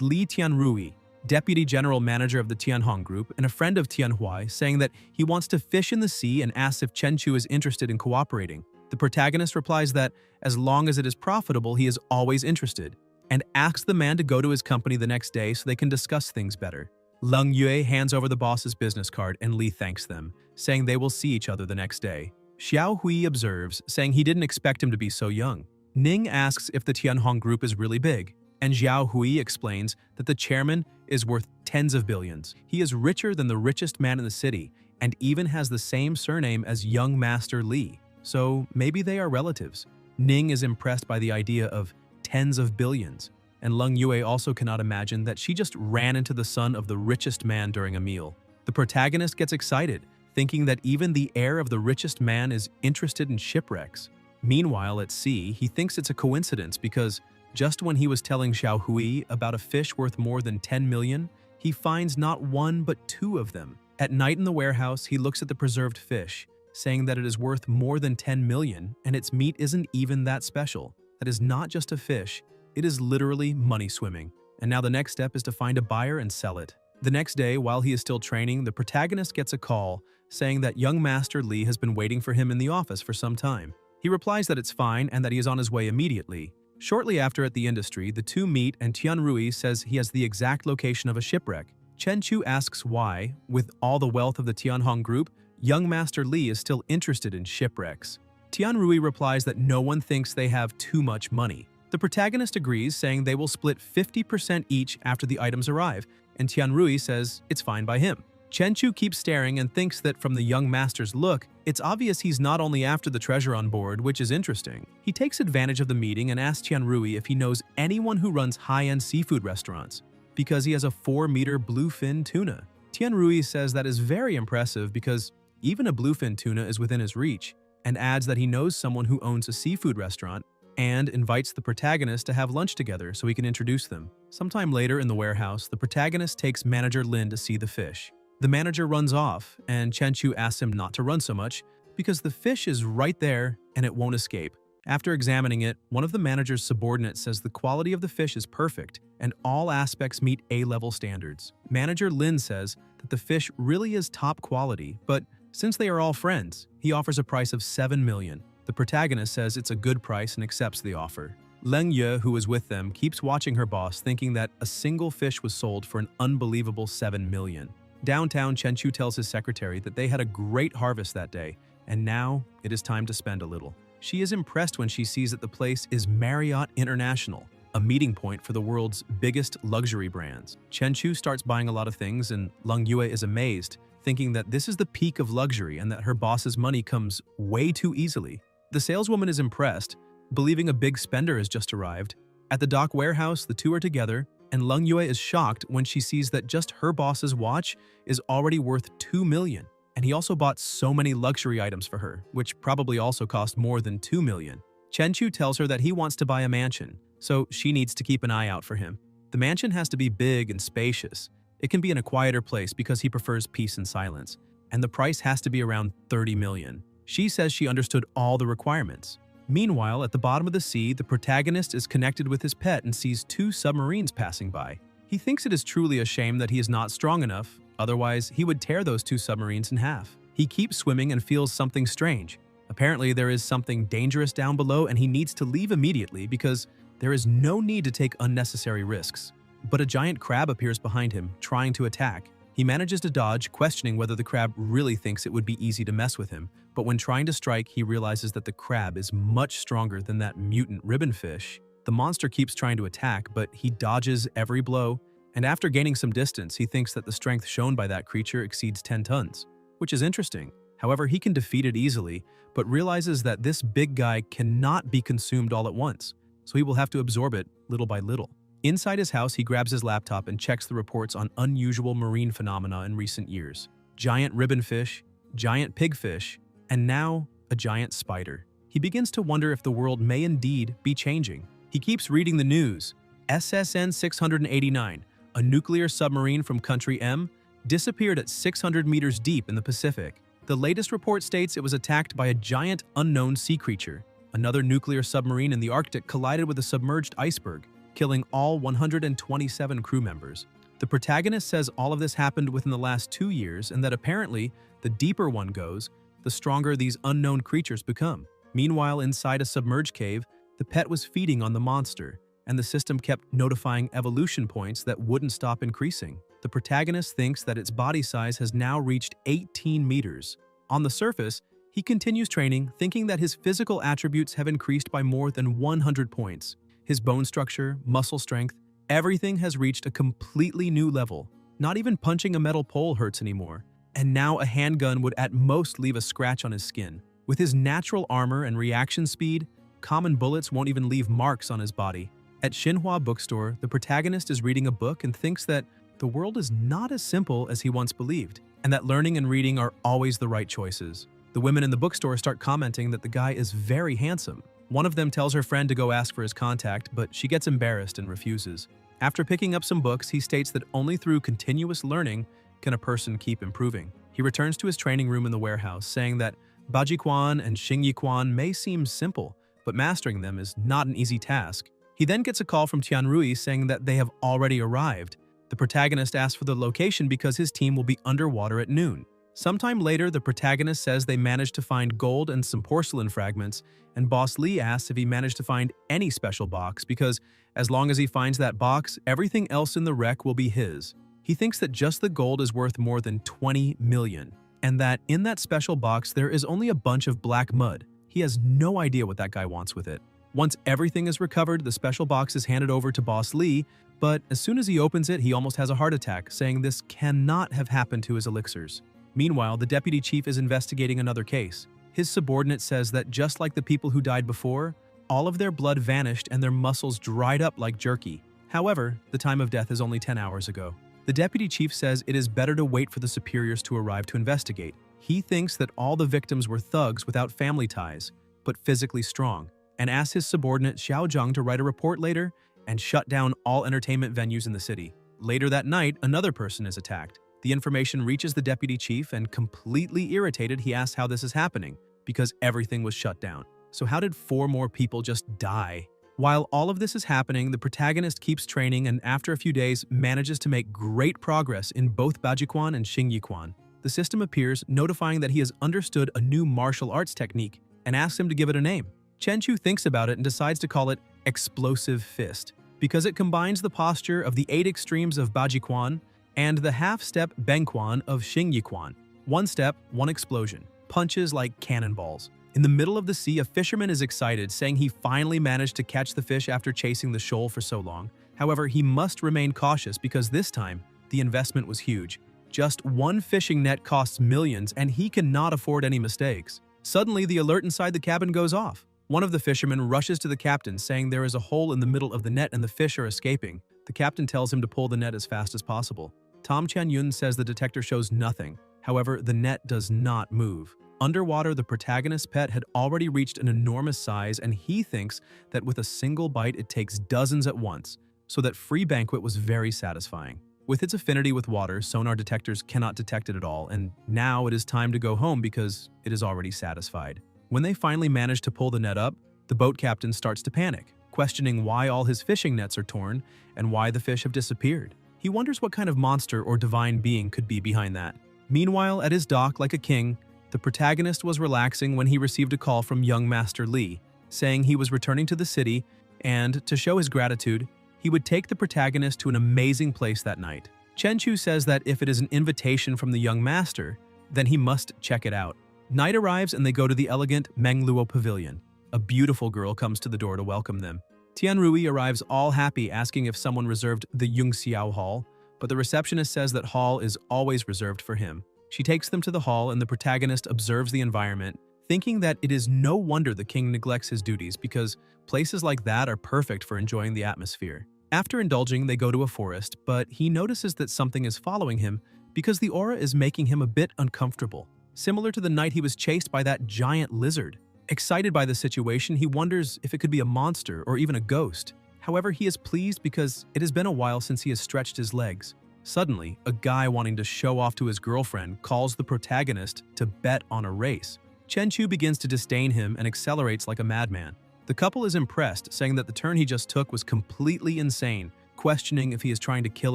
Li Tianrui, deputy general manager of the Tianhong Group and a friend of Tianhui, saying that he wants to fish in the sea and asks if Chen Chu is interested in cooperating. The protagonist replies that as long as it is profitable, he is always interested, and asks the man to go to his company the next day so they can discuss things better. Leng Yue hands over the boss's business card and Li thanks them, saying they will see each other the next day. Xiao Hui observes, saying he didn't expect him to be so young. Ning asks if the Tianhong Group is really big, and Xiao Hui explains that the chairman is worth tens of billions. He is richer than the richest man in the city, and even has the same surname as young Master Li, so maybe they are relatives. Ning is impressed by the idea of tens of billions, and Leng Yue also cannot imagine that she just ran into the son of the richest man during a meal. The protagonist gets excited, thinking that even the heir of the richest man is interested in shipwrecks. Meanwhile, at sea, he thinks it's a coincidence because just when he was telling Xiao Hui about a fish worth more than 10 million, he finds not one but two of them. At night in the warehouse, he looks at the preserved fish, saying that it is worth more than 10 million and its meat isn't even that special. That is not just a fish, it is literally money swimming. And now the next step is to find a buyer and sell it. The next day, while he is still training, the protagonist gets a call saying that young Master Li has been waiting for him in the office for some time. He replies that it's fine and that he is on his way immediately. Shortly after at the industry, the two meet and Tianrui says he has the exact location of a shipwreck. Chen Chu asks why, with all the wealth of the Tianhong Group, young Master Li is still interested in shipwrecks. Tianrui replies that no one thinks they have too much money. The protagonist agrees, saying they will split 50% each after the items arrive, and Tianrui says it's fine by him. Chen Chu keeps staring and thinks that from the young master's look, it's obvious he's not only after the treasure on board, which is interesting. He takes advantage of the meeting and asks Tianrui if he knows anyone who runs high-end seafood restaurants, because he has a 4-meter bluefin tuna. Tianrui says that is very impressive because even a bluefin tuna is within his reach, and adds that he knows someone who owns a seafood restaurant and invites the protagonist to have lunch together so he can introduce them. Sometime later in the warehouse, the protagonist takes manager Lin to see the fish. The manager runs off, and Chen Chu asks him not to run so much because the fish is right there and it won't escape. After examining it, one of the manager's subordinates says the quality of the fish is perfect and all aspects meet A-level standards. Manager Lin says that the fish really is top quality, but since they are all friends, he offers a price of 7 million. The protagonist says it's a good price and accepts the offer. Leng Yue, who is with them, keeps watching her boss, thinking that a single fish was sold for an unbelievable 7 million. Downtown, Chen Chu tells his secretary that they had a great harvest that day, and now it is time to spend a little. She is impressed when she sees that the place is Marriott International, a meeting point for the world's biggest luxury brands. Chen Chu starts buying a lot of things, and Leng Yue is amazed, thinking that this is the peak of luxury and that her boss's money comes way too easily. The saleswoman is impressed, believing a big spender has just arrived. At the dock warehouse, the two are together, and Leng Yue is shocked when she sees that just her boss's watch is already worth 2 million. And he also bought so many luxury items for her, which probably also cost more than 2 million. Chen Chu tells her that he wants to buy a mansion, so she needs to keep an eye out for him. The mansion has to be big and spacious. It can be in a quieter place because he prefers peace and silence, and the price has to be around 30 million. She says she understood all the requirements. Meanwhile, at the bottom of the sea, the protagonist is connected with his pet and sees 2 submarines passing by. He thinks it is truly a shame that he is not strong enough, otherwise he would tear those 2 submarines in half. He keeps swimming and feels something strange. Apparently there is something dangerous down below and he needs to leave immediately because there is no need to take unnecessary risks. But a giant crab appears behind him, trying to attack. He manages to dodge, questioning whether the crab really thinks it would be easy to mess with him. But when trying to strike, he realizes that the crab is much stronger than that mutant ribbonfish. The monster keeps trying to attack, but he dodges every blow, and after gaining some distance, he thinks that the strength shown by that creature exceeds 10 tons, which is interesting. However, he can defeat it easily, but realizes that this big guy cannot be consumed all at once, so he will have to absorb it little by little. Inside his house, he grabs his laptop and checks the reports on unusual marine phenomena in recent years. Giant ribbonfish, giant pigfish, and now a giant spider. He begins to wonder if the world may indeed be changing. He keeps reading the news. SSN 689, a nuclear submarine from Country M, disappeared at 600 meters deep in the Pacific. The latest report states it was attacked by a giant unknown sea creature. Another nuclear submarine in the Arctic collided with a submerged iceberg, killing all 127 crew members. The protagonist says all of this happened within the last 2 years and that apparently, the deeper one goes, the stronger these unknown creatures become. Meanwhile, inside a submerged cave, the pet was feeding on the monster, and the system kept notifying evolution points that wouldn't stop increasing. The protagonist thinks that its body size has now reached 18 meters. On the surface, he continues training, thinking that his physical attributes have increased by more than 100 points. His bone structure, muscle strength, everything has reached a completely new level. Not even punching a metal pole hurts anymore. And now a handgun would at most leave a scratch on his skin. With his natural armor and reaction speed, common bullets won't even leave marks on his body. At Xinhua bookstore, the protagonist is reading a book and thinks that the world is not as simple as he once believed, and that learning and reading are always the right choices. The women in the bookstore start commenting that the guy is very handsome. One of them tells her friend to go ask for his contact, but she gets embarrassed and refuses. After picking up some books, he states that only through continuous learning can a person keep improving. He returns to his training room in the warehouse, saying that Bajiquan and Xingyiquan may seem simple, but mastering them is not an easy task. He then gets a call from Tianrui saying that they have already arrived. The protagonist asks for the location because his team will be underwater at noon. Sometime later, the protagonist says they managed to find gold and some porcelain fragments, and Boss Lee asks if he managed to find any special box because as long as he finds that box, everything else in the wreck will be his. He thinks that just the gold is worth more than 20 million, and that in that special box there is only a bunch of black mud. He has no idea what that guy wants with it. Once everything is recovered, the special box is handed over to Boss Lee, but as soon as he opens it, he almost has a heart attack, saying this cannot have happened to his elixirs. Meanwhile, the deputy chief is investigating another case. His subordinate says that just like the people who died before, all of their blood vanished and their muscles dried up like jerky. However, the time of death is only 10 hours ago. The deputy chief says it is better to wait for the superiors to arrive to investigate. He thinks that all the victims were thugs without family ties, but physically strong, and asks his subordinate Xiao Zhang to write a report later and shut down all entertainment venues in the city. Later that night, another person is attacked. The information reaches the deputy chief, and completely irritated, he asks how this is happening, because everything was shut down. So how did 4 more people just die? While all of this is happening, the protagonist keeps training and after a few days manages to make great progress in both Bajiquan and Xingyiquan. The system appears, notifying that he has understood a new martial arts technique and asks him to give it a name. Chen Chu thinks about it and decides to call it Explosive Fist, because it combines the posture of the 8 extremes of Bajiquan and the half-step Bengquan of Xingyiquan. 1 step, 1 explosion. Punches like cannonballs. In the middle of the sea, a fisherman is excited, saying he finally managed to catch the fish after chasing the shoal for so long. However, he must remain cautious because this time, the investment was huge. Just 1 fishing net costs millions, and he cannot afford any mistakes. Suddenly, the alert inside the cabin goes off. One of the fishermen rushes to the captain, saying there is a hole in the middle of the net and the fish are escaping. The captain tells him to pull the net as fast as possible. Tom Chan-yun says the detector shows nothing. However, the net does not move. Underwater, the protagonist's pet had already reached an enormous size, and he thinks that with a single bite it takes dozens at once, so that free banquet was very satisfying. With its affinity with water, sonar detectors cannot detect it at all, and now it is time to go home because it is already satisfied. When they finally manage to pull the net up, the boat captain starts to panic, questioning why all his fishing nets are torn and why the fish have disappeared. He wonders what kind of monster or divine being could be behind that. Meanwhile, at his dock like a king, the protagonist was relaxing when he received a call from young Master Lee, saying he was returning to the city and, to show his gratitude, he would take the protagonist to an amazing place that night. Chen Chu says that if it is an invitation from the young master, then he must check it out. Night arrives and they go to the elegant Mengluo Pavilion. A beautiful girl comes to the door to welcome them. Tianrui arrives all happy, asking if someone reserved the Yungxiao Hall, but the receptionist says that hall is always reserved for him. She takes them to the hall and the protagonist observes the environment, thinking that it is no wonder the king neglects his duties because places like that are perfect for enjoying the atmosphere. After indulging, they go to a forest, but he notices that something is following him because the aura is making him a bit uncomfortable. similar to the night he was chased by that giant lizard. Excited by the situation, he wonders if it could be a monster or even a ghost. However, he is pleased because it has been a while since he has stretched his legs. Suddenly, a guy wanting to show off to his girlfriend calls the protagonist to bet on a race. Chenchu begins to disdain him and accelerates like a madman. The couple is impressed, saying that the turn he just took was completely insane, questioning if he is trying to kill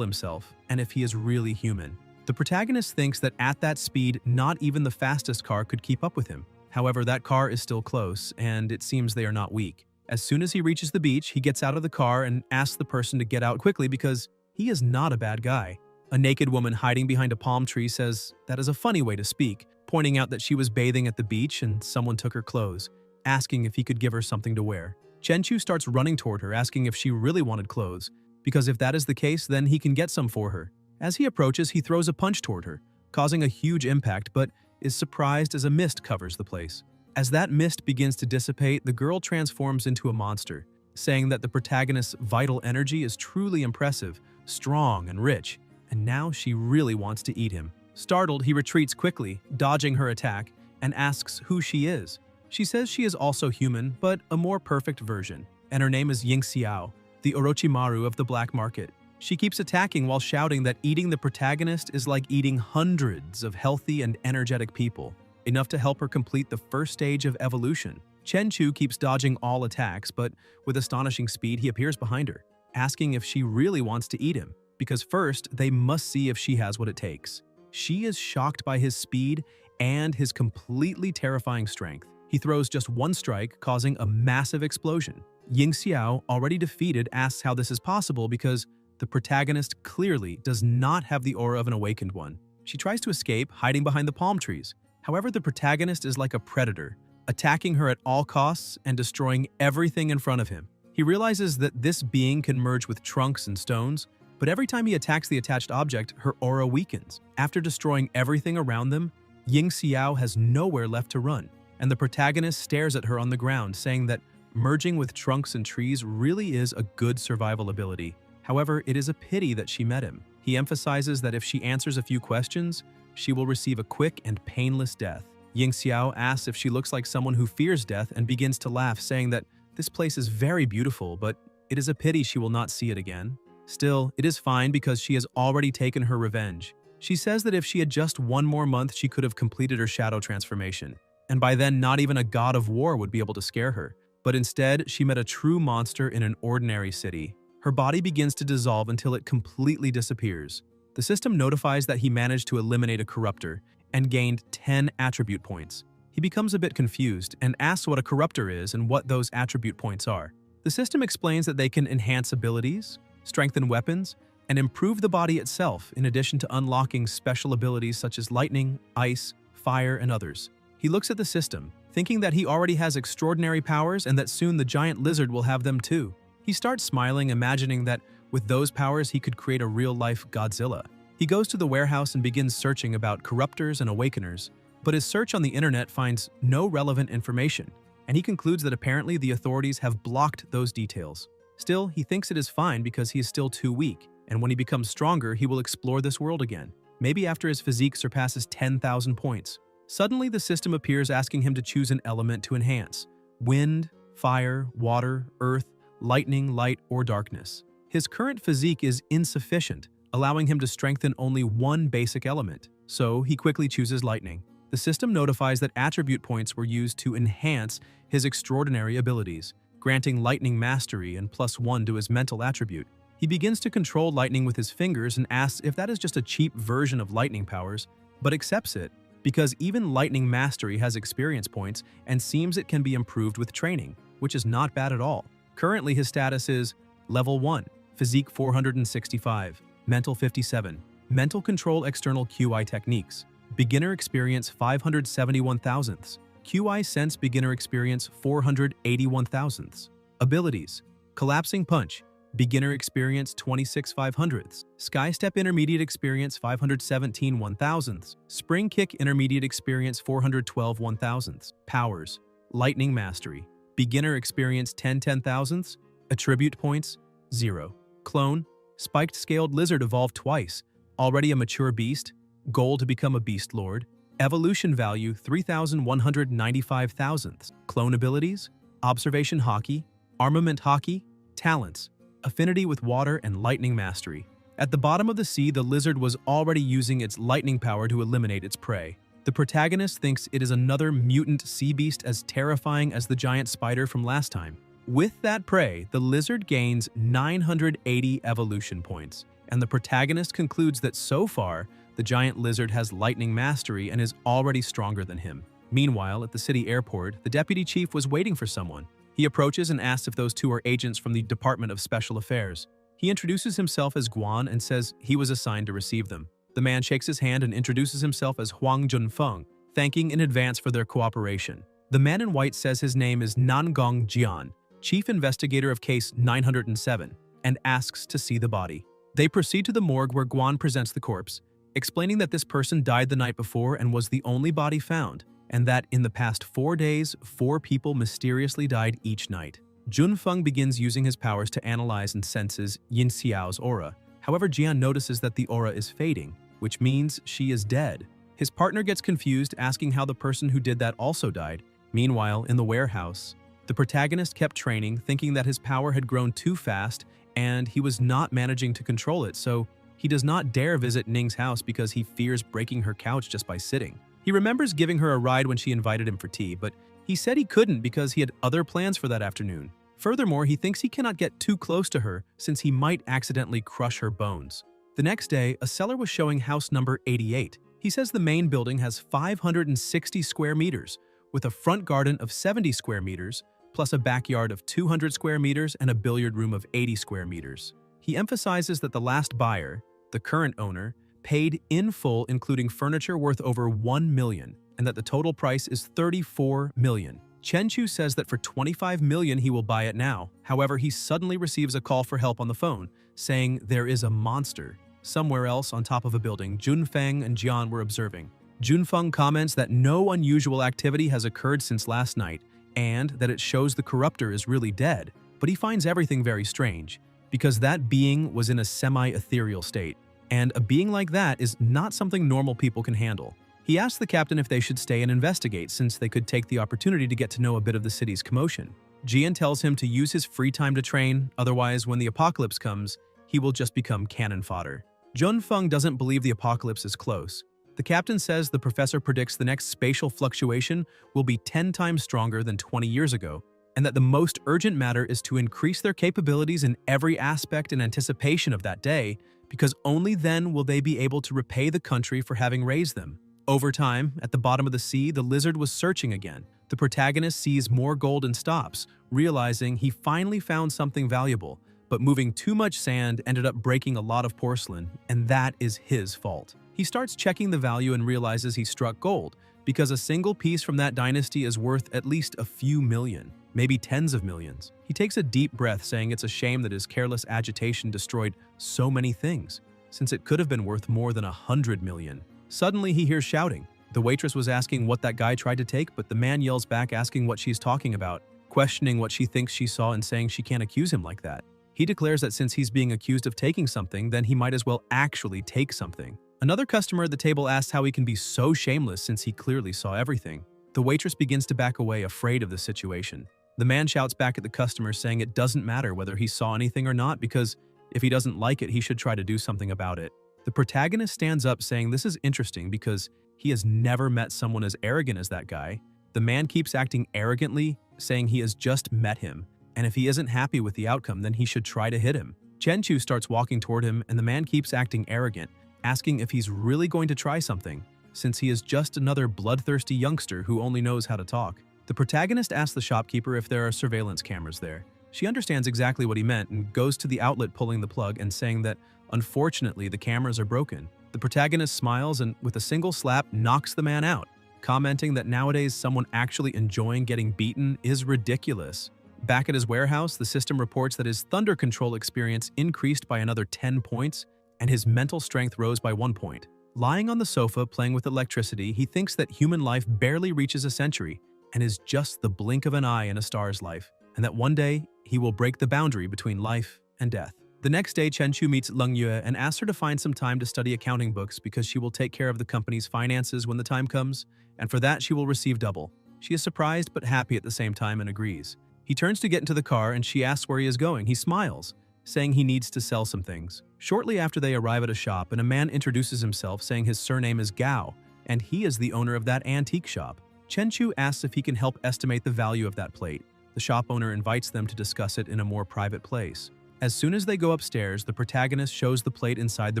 himself and if he is really human. The protagonist thinks that at that speed, not even the fastest car could keep up with him. However, that car is still close, and it seems they are not weak. As soon as he reaches the beach, he gets out of the car and asks the person to get out quickly because he is not a bad guy. A naked woman hiding behind a palm tree says that is a funny way to speak, pointing out that she was bathing at the beach and someone took her clothes, asking if he could give her something to wear. Chenchu starts running toward her, asking if she really wanted clothes, because if that is the case, then he can get some for her. As he approaches, he throws a punch toward her, causing a huge impact, but is surprised as a mist covers the place. As that mist begins to dissipate, the girl transforms into a monster, saying that the protagonist's vital energy is truly impressive, strong, and rich, and now she really wants to eat him. Startled, he retreats quickly, dodging her attack, and asks who she is. She says she is also human, but a more perfect version, and her name is Yingxiao, the Orochimaru of the black market. She keeps attacking while shouting that eating the protagonist is like eating hundreds of healthy and energetic people, enough to help her complete the first stage of evolution. Chenchu keeps dodging all attacks, but with astonishing speed he appears behind her, asking if she really wants to eat him, because first they must see if she has what it takes. She is shocked by his speed and his completely terrifying strength. He throws just one strike, causing a massive explosion. Yingxiao, already defeated, asks how this is possible because the protagonist clearly does not have the aura of an awakened one. She tries to escape, hiding behind the palm trees. However, the protagonist is like a predator, attacking her at all costs and destroying everything in front of him. He realizes that this being can merge with trunks and stones, but every time he attacks the attached object, her aura weakens. After destroying everything around them, Yingxiao has nowhere left to run, and the protagonist stares at her on the ground, saying that merging with trunks and trees really is a good survival ability. However, it is a pity that she met him. He emphasizes that if she answers a few questions, she will receive a quick and painless death. Yingxiao asks if she looks like someone who fears death and begins to laugh, saying that this place is very beautiful, but it is a pity she will not see it again. Still, it is fine because she has already taken her revenge. She says that if she had just one more month, she could have completed her shadow transformation, and by then not even a god of war would be able to scare her. But instead, she met a true monster in an ordinary city. Her body begins to dissolve until it completely disappears. The system notifies that he managed to eliminate a corruptor and gained 10 attribute points. He becomes a bit confused and asks what a corruptor is and what those attribute points are. The system explains that they can enhance abilities, strengthen weapons, and improve the body itself, in addition to unlocking special abilities such as lightning, ice, fire, and others. He looks at the system, thinking that he already has extraordinary powers and that soon the giant lizard will have them too. He starts smiling, imagining that with those powers he could create a real-life Godzilla. He goes to the warehouse and begins searching about corruptors and awakeners, but his search on the internet finds no relevant information, and he concludes that apparently the authorities have blocked those details. Still, he thinks it is fine because he is still too weak, and when he becomes stronger, he will explore this world again, maybe after his physique surpasses 10,000 points. Suddenly, the system appears asking him to choose an element to enhance: wind, fire, water, earth, lightning, light, or darkness. His current physique is insufficient, allowing him to strengthen only one basic element, so he quickly chooses lightning. The system notifies that attribute points were used to enhance his extraordinary abilities, granting lightning mastery and +1 to his mental attribute. He begins to control lightning with his fingers and asks if that is just a cheap version of lightning powers, but accepts it because even lightning mastery has experience points and seems it can be improved with training, which is not bad at all. Currently, his status is Level 1, Physique 465, Mental 57, Mental Control External QI Techniques, Beginner Experience 571 thousandths, QI Sense Beginner Experience 481 thousandths. Abilities: Collapsing Punch, Beginner Experience 26 500ths, Sky Step Intermediate Experience 517 1,000ths, Spring Kick Intermediate Experience 412 1,000ths. Powers: Lightning Mastery, Beginner Experience 10 10,000ths, Attribute Points 0. Clone: Spiked Scaled Lizard evolved twice, already a mature beast, goal to become a Beast Lord. Evolution value 3,195 thousandths. Clone abilities, observation hockey, armament hockey, talents, affinity with water and lightning mastery. At the bottom of the sea, the lizard was already using its lightning power to eliminate its prey. The protagonist thinks it is another mutant sea beast as terrifying as the giant spider from last time. With that prey, the lizard gains 980 evolution points, and the protagonist concludes that so far, the giant lizard has lightning mastery and is already stronger than him. Meanwhile, at the city airport, the deputy chief was waiting for someone. He approaches and asks if those two are agents from the Department of Special Affairs. He introduces himself as Guan and says he was assigned to receive them. The man shakes his hand and introduces himself as Huang Junfeng, thanking in advance for their cooperation. The man in white says his name is Nangong Jian, chief investigator of case 907, and asks to see the body. They proceed to the morgue where Guan presents the corpse, explaining that this person died the night before and was the only body found, and that in the past 4 days, 4 people mysteriously died each night. Junfeng begins using his powers to analyze and senses Yin Xiao's aura. However, Jian notices that the aura is fading, which means she is dead. His partner gets confused, asking how the person who did that also died. Meanwhile, in the warehouse, the protagonist kept training, thinking that his power had grown too fast and he was not managing to control it, so he does not dare visit Ning's house because he fears breaking her couch just by sitting. He remembers giving her a ride when she invited him for tea, but he said he couldn't because he had other plans for that afternoon. Furthermore, he thinks he cannot get too close to her since he might accidentally crush her bones. The next day, a seller was showing house number 88. He says the main building has 560 square meters, with a front garden of 70 square meters, plus a backyard of 200 square meters and a billiard room of 80 square meters. He emphasizes that the last buyer, the current owner, paid in full including furniture worth over 1 million, and that the total price is 34 million. Chen Chu says that for 25 million he will buy it now. However, he suddenly receives a call for help on the phone, saying there is a monster. Somewhere else on top of a building, Junfeng and Jian were observing. Junfeng comments that no unusual activity has occurred since last night, and that it shows the corruptor is really dead, but he finds everything very strange, because that being was in a semi-ethereal state, and a being like that is not something normal people can handle. He asks the captain if they should stay and investigate since they could take the opportunity to get to know a bit of the city's commotion. Jian tells him to use his free time to train, otherwise when the apocalypse comes, he will just become cannon fodder. Junfeng doesn't believe the apocalypse is close. The captain says the professor predicts the next spatial fluctuation will be 10 times stronger than 20 years ago, and that the most urgent matter is to increase their capabilities in every aspect in anticipation of that day, because only then will they be able to repay the country for having raised them. Over time, at the bottom of the sea, the lizard was searching again. The protagonist sees more gold and stops, realizing he finally found something valuable, but moving too much sand ended up breaking a lot of porcelain, and that is his fault. He starts checking the value and realizes he struck gold, because a single piece from that dynasty is worth at least a few million, maybe tens of millions. He takes a deep breath, saying it's a shame that his careless agitation destroyed so many things, since it could have been worth more than 100 million. Suddenly, he hears shouting. The waitress was asking what that guy tried to take, but the man yells back asking what she's talking about, questioning what she thinks she saw and saying she can't accuse him like that. He declares that since he's being accused of taking something, then he might as well actually take something. Another customer at the table asks how he can be so shameless since he clearly saw everything. The waitress begins to back away, afraid of the situation. The man shouts back at the customer, saying it doesn't matter whether he saw anything or not, because if he doesn't like it, he should try to do something about it. The protagonist stands up, saying this is interesting because he has never met someone as arrogant as that guy. The man keeps acting arrogantly, saying he has just met him, and if he isn't happy with the outcome, then he should try to hit him. Chen Chu starts walking toward him, and the man keeps acting arrogant, asking if he's really going to try something, since he is just another bloodthirsty youngster who only knows how to talk. The protagonist asks the shopkeeper if there are surveillance cameras there. She understands exactly what he meant and goes to the outlet, pulling the plug and saying that, unfortunately, the cameras are broken. The protagonist smiles and, with a single slap, knocks the man out, commenting that nowadays someone actually enjoying getting beaten is ridiculous. Back at his warehouse, the system reports that his thunder control experience increased by another 10 points, and his mental strength rose by 1 point. Lying on the sofa, playing with electricity, he thinks that human life barely reaches a century and is just the blink of an eye in a star's life, and that one day he will break the boundary between life and death. The next day, Chenchu meets Leng Yue and asks her to find some time to study accounting books because she will take care of the company's finances when the time comes, and for that she will receive double. She is surprised but happy at the same time and agrees. He turns to get into the car and she asks where he is going. He smiles, saying he needs to sell some things. Shortly after, they arrive at a shop and a man introduces himself saying his surname is Gao, and he is the owner of that antique shop. Chenchu asks if he can help estimate the value of that plate. The shop owner invites them to discuss it in a more private place. As soon as they go upstairs, the protagonist shows the plate inside the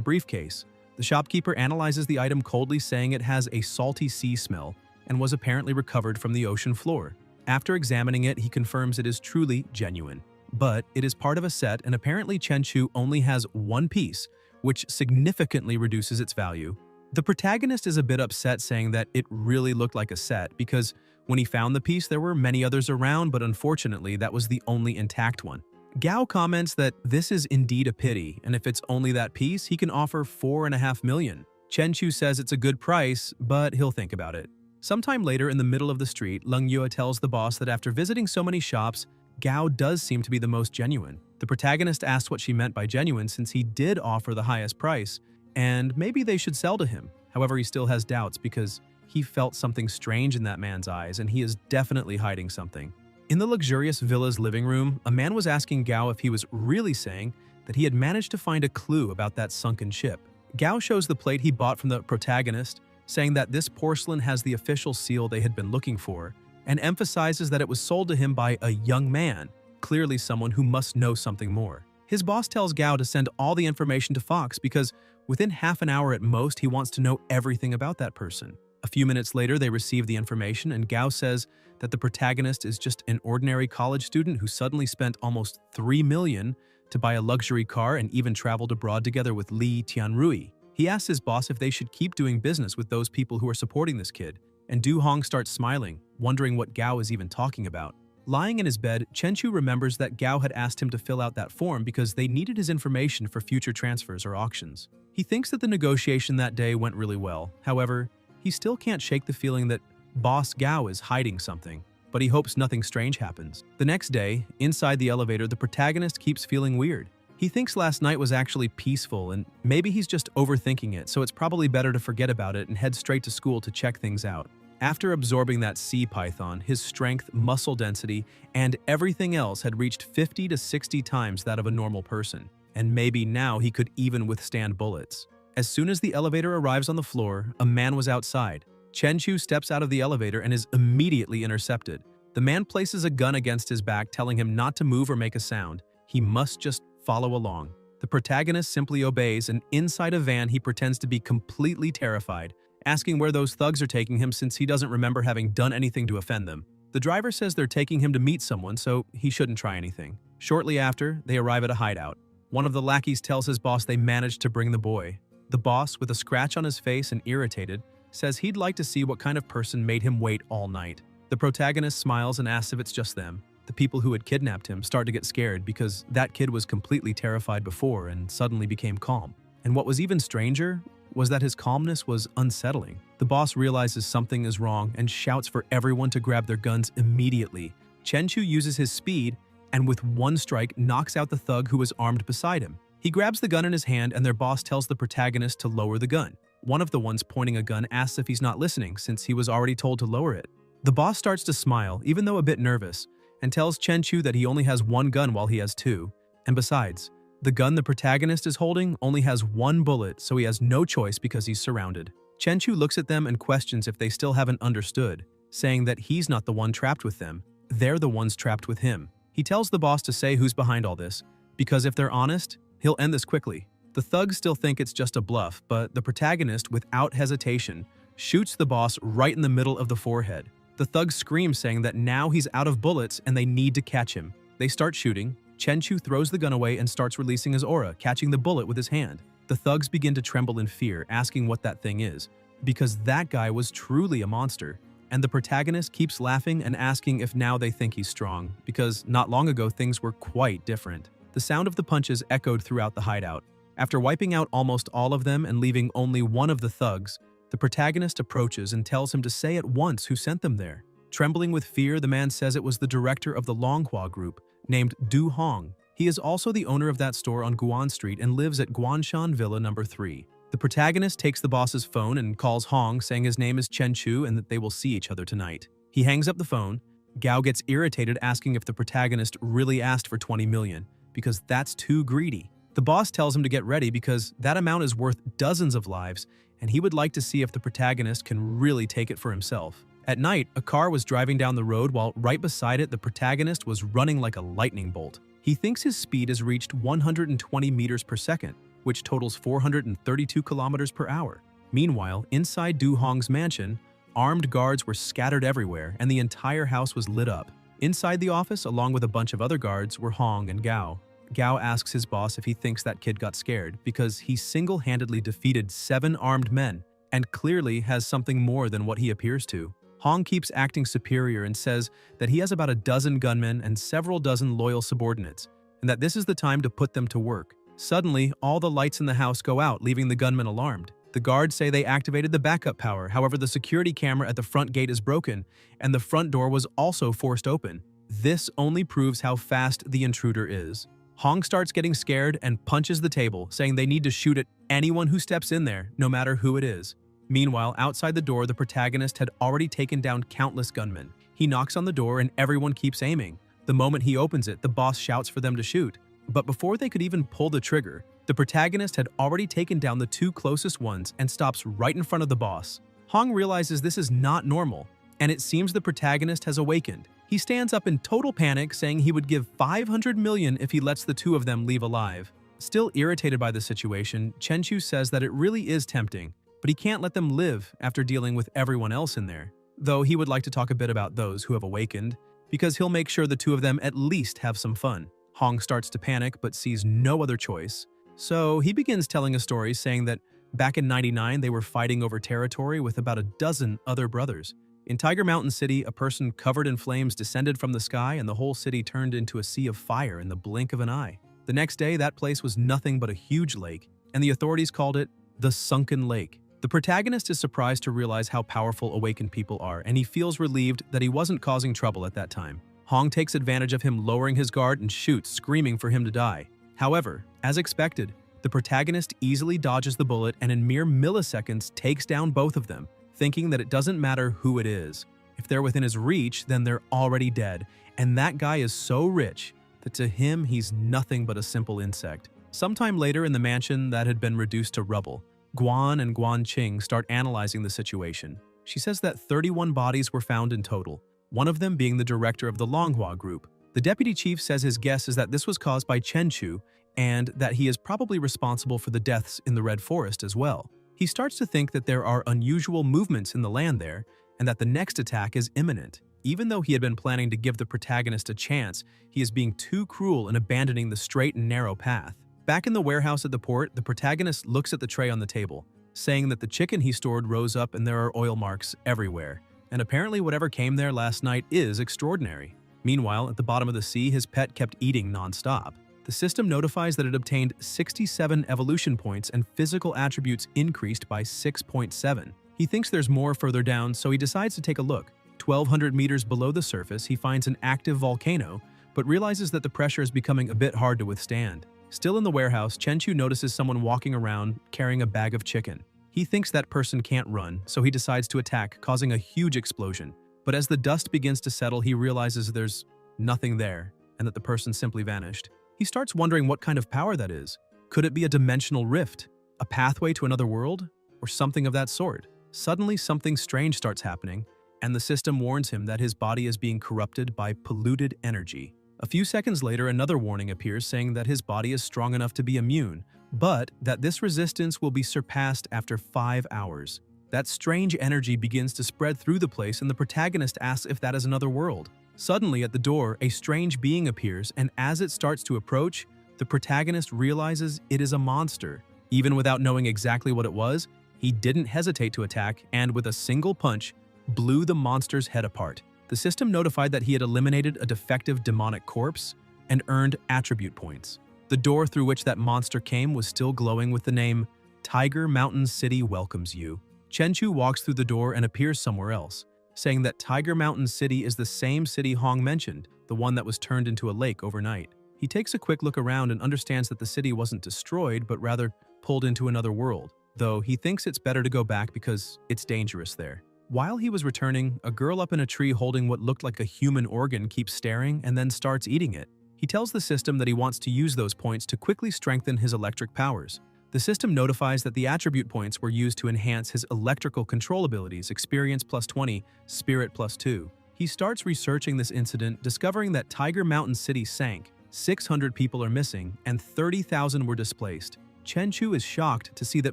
briefcase. The shopkeeper analyzes the item coldly, saying it has a salty sea smell and was apparently recovered from the ocean floor. After examining it, he confirms it is truly genuine. But it is part of a set, and apparently Chenchu only has one piece, which significantly reduces its value. The protagonist is a bit upset, saying that it really looked like a set because when he found the piece there were many others around, but unfortunately that was the only intact one. Gao comments that this is indeed a pity, and if it's only that piece, he can offer 4.5 million. Chenchu says it's a good price, but he'll think about it. Sometime later, in the middle of the street, Leng Yue tells the boss that after visiting so many shops, Gao does seem to be the most genuine. The protagonist asks what she meant by genuine since he did offer the highest price, and maybe they should sell to him. However, he still has doubts because he felt something strange in that man's eyes, and he is definitely hiding something. In the luxurious villa's living room, a man was asking Gao if he was really saying that he had managed to find a clue about that sunken ship. Gao shows the plate he bought from the protagonist, saying that this porcelain has the official seal they had been looking for, and emphasizes that it was sold to him by a young man, clearly someone who must know something more. His boss tells Gao to send all the information to Fox because within half an hour at most, he wants to know everything about that person. A few minutes later, they receive the information, and Gao says that the protagonist is just an ordinary college student who suddenly spent almost 3 million to buy a luxury car and even traveled abroad together with Li Tianrui. He asks his boss if they should keep doing business with those people who are supporting this kid, and Du Hong starts smiling, wondering what Gao is even talking about. Lying in his bed, Chenchu remembers that Gao had asked him to fill out that form because they needed his information for future transfers or auctions. He thinks that the negotiation that day went really well. However, he still can't shake the feeling that Boss Gao is hiding something, but he hopes nothing strange happens. The next day, inside the elevator, the protagonist keeps feeling weird. He thinks last night was actually peaceful, and maybe he's just overthinking it, so it's probably better to forget about it and head straight to school to check things out. After absorbing that sea python, his strength, muscle density, and everything else had reached 50 to 60 times that of a normal person, and maybe now he could even withstand bullets. As soon as the elevator arrives on the floor, a man was outside. Chenchu steps out of the elevator and is immediately intercepted. The man places a gun against his back, telling him not to move or make a sound. He must just follow along. The protagonist simply obeys, and inside a van he pretends to be completely terrified, asking where those thugs are taking him since he doesn't remember having done anything to offend them. The driver says they're taking him to meet someone, so he shouldn't try anything. Shortly after, they arrive at a hideout. One of the lackeys tells his boss they managed to bring the boy. The boss, with a scratch on his face and irritated, says he'd like to see what kind of person made him wait all night. The protagonist smiles and asks if it's just them. The people who had kidnapped him start to get scared because that kid was completely terrified before and suddenly became calm. And what was even stranger was that his calmness was unsettling. The boss realizes something is wrong and shouts for everyone to grab their guns immediately. Chenchu uses his speed and with one strike knocks out the thug who was armed beside him. He grabs the gun in his hand and their boss tells the protagonist to lower the gun. One of the ones pointing a gun asks if he's not listening since he was already told to lower it. The boss starts to smile, even though a bit nervous, and tells Chenchu that he only has one gun while he has two. And besides, the gun the protagonist is holding only has one bullet, so he has no choice because he's surrounded. Chenchu looks at them and questions if they still haven't understood, saying that he's not the one trapped with them, they're the ones trapped with him. He tells the boss to say who's behind all this, because if they're honest, he'll end this quickly. The thugs still think it's just a bluff, but the protagonist, without hesitation, shoots the boss right in the middle of the forehead. The thugs scream, saying that now he's out of bullets and they need to catch him. They start shooting. Chenchu throws the gun away and starts releasing his aura, catching the bullet with his hand. The thugs begin to tremble in fear, asking what that thing is, because that guy was truly a monster. And the protagonist keeps laughing and asking if now they think he's strong, because not long ago things were quite different. The sound of the punches echoed throughout the hideout. After wiping out almost all of them and leaving only one of the thugs, the protagonist approaches and tells him to say at once who sent them there. Trembling with fear, the man says it was the director of the Longhua group, named Du Hong. He is also the owner of that store on Guan Street and lives at Guanshan Villa number 3. The protagonist takes the boss's phone and calls Hong, saying his name is Chen Chu and that they will see each other tonight. He hangs up the phone. Gao gets irritated, asking if the protagonist really asked for 20 million, because that's too greedy. The boss tells him to get ready because that amount is worth dozens of lives, and he would like to see if the protagonist can really take it for himself. At night, a car was driving down the road while right beside it the protagonist was running like a lightning bolt. He thinks his speed has reached 120 meters per second, which totals 432 kilometers per hour. Meanwhile, inside Du Hong's mansion, armed guards were scattered everywhere and the entire house was lit up. Inside the office, along with a bunch of other guards, were Hong and Gao. Gao asks his boss if he thinks that kid got scared because he single-handedly defeated 7 armed men and clearly has something more than what he appears to. Hong keeps acting superior and says that he has about a dozen gunmen and several dozen loyal subordinates, and that this is the time to put them to work. Suddenly, all the lights in the house go out, leaving the gunmen alarmed. The guards say they activated the backup power, however the security camera at the front gate is broken, and the front door was also forced open. This only proves how fast the intruder is. Hong starts getting scared and punches the table, saying they need to shoot at anyone who steps in there, no matter who it is. Meanwhile, outside the door, the protagonist had already taken down countless gunmen. He knocks on the door and everyone keeps aiming. The moment he opens it, the boss shouts for them to shoot. But before they could even pull the trigger, the protagonist had already taken down the 2 closest ones and stops right in front of the boss. Hong realizes this is not normal, and it seems the protagonist has awakened. He stands up in total panic, saying he would give 500 million if he lets the 2 of them leave alive. Still irritated by the situation, Chen Chu says that it really is tempting, but he can't let them live after dealing with everyone else in there. Though he would like to talk a bit about those who have awakened, because he'll make sure the 2 of them at least have some fun. Hong starts to panic but sees no other choice. So he begins telling a story saying that back in '99 they were fighting over territory with about a dozen other brothers. In Tiger Mountain City, a person covered in flames descended from the sky and the whole city turned into a sea of fire in the blink of an eye. The next day, that place was nothing but a huge lake, and the authorities called it the Sunken Lake. The protagonist is surprised to realize how powerful awakened people are, and he feels relieved that he wasn't causing trouble at that time. Hong takes advantage of him lowering his guard and shoots, screaming for him to die. However, as expected, the protagonist easily dodges the bullet and in mere milliseconds takes down both of them, thinking that it doesn't matter who it is. If they're within his reach, then they're already dead, and that guy is so rich that to him he's nothing but a simple insect. Sometime later in the mansion that had been reduced to rubble, Guan and Guan Qing start analyzing the situation. She says that 31 bodies were found in total, one of them being the director of the Longhua group. The deputy chief says his guess is that this was caused by Chen Chu and that he is probably responsible for the deaths in the Red Forest as well. He starts to think that there are unusual movements in the land there and that the next attack is imminent. Even though he had been planning to give the protagonist a chance, he is being too cruel in abandoning the straight and narrow path. Back in the warehouse at the port, the protagonist looks at the tray on the table, saying that the chicken he stored rose up and there are oil marks everywhere. And apparently whatever came there last night is extraordinary. Meanwhile, at the bottom of the sea, his pet kept eating non-stop. The system notifies that it obtained 67 evolution points and physical attributes increased by 6.7. He thinks there's more further down, so he decides to take a look. 1,200 meters below the surface, he finds an active volcano, but realizes that the pressure is becoming a bit hard to withstand. Still in the warehouse, Chen Chu notices someone walking around carrying a bag of chicken. He thinks that person can't run, so he decides to attack, causing a huge explosion. But as the dust begins to settle, he realizes there's nothing there, and that the person simply vanished. He starts wondering what kind of power that is. Could it be a dimensional rift, a pathway to another world, or something of that sort? Suddenly, something strange starts happening, and the system warns him that his body is being corrupted by polluted energy. A few seconds later, another warning appears saying that his body is strong enough to be immune, but that this resistance will be surpassed after 5 hours. That strange energy begins to spread through the place, and the protagonist asks if that is another world. Suddenly, at the door, a strange being appears, and as it starts to approach, the protagonist realizes it is a monster. Even without knowing exactly what it was, he didn't hesitate to attack, and with a single punch, blew the monster's head apart. The system notified that he had eliminated a defective demonic corpse and earned attribute points. The door through which that monster came was still glowing with the name, Tiger Mountain City welcomes you. Chen Chu walks through the door and appears somewhere else, saying that Tiger Mountain City is the same city Hong mentioned, the one that was turned into a lake overnight. He takes a quick look around and understands that the city wasn't destroyed, but rather pulled into another world, though he thinks it's better to go back because it's dangerous there. While he was returning, a girl up in a tree holding what looked like a human organ keeps staring and then starts eating it. He tells the system that he wants to use those points to quickly strengthen his electric powers. The system notifies that the attribute points were used to enhance his electrical control abilities, experience plus 20, spirit plus 2. He starts researching this incident, discovering that Tiger Mountain City sank, 600 people are missing, and 30,000 were displaced. Chenchu is shocked to see that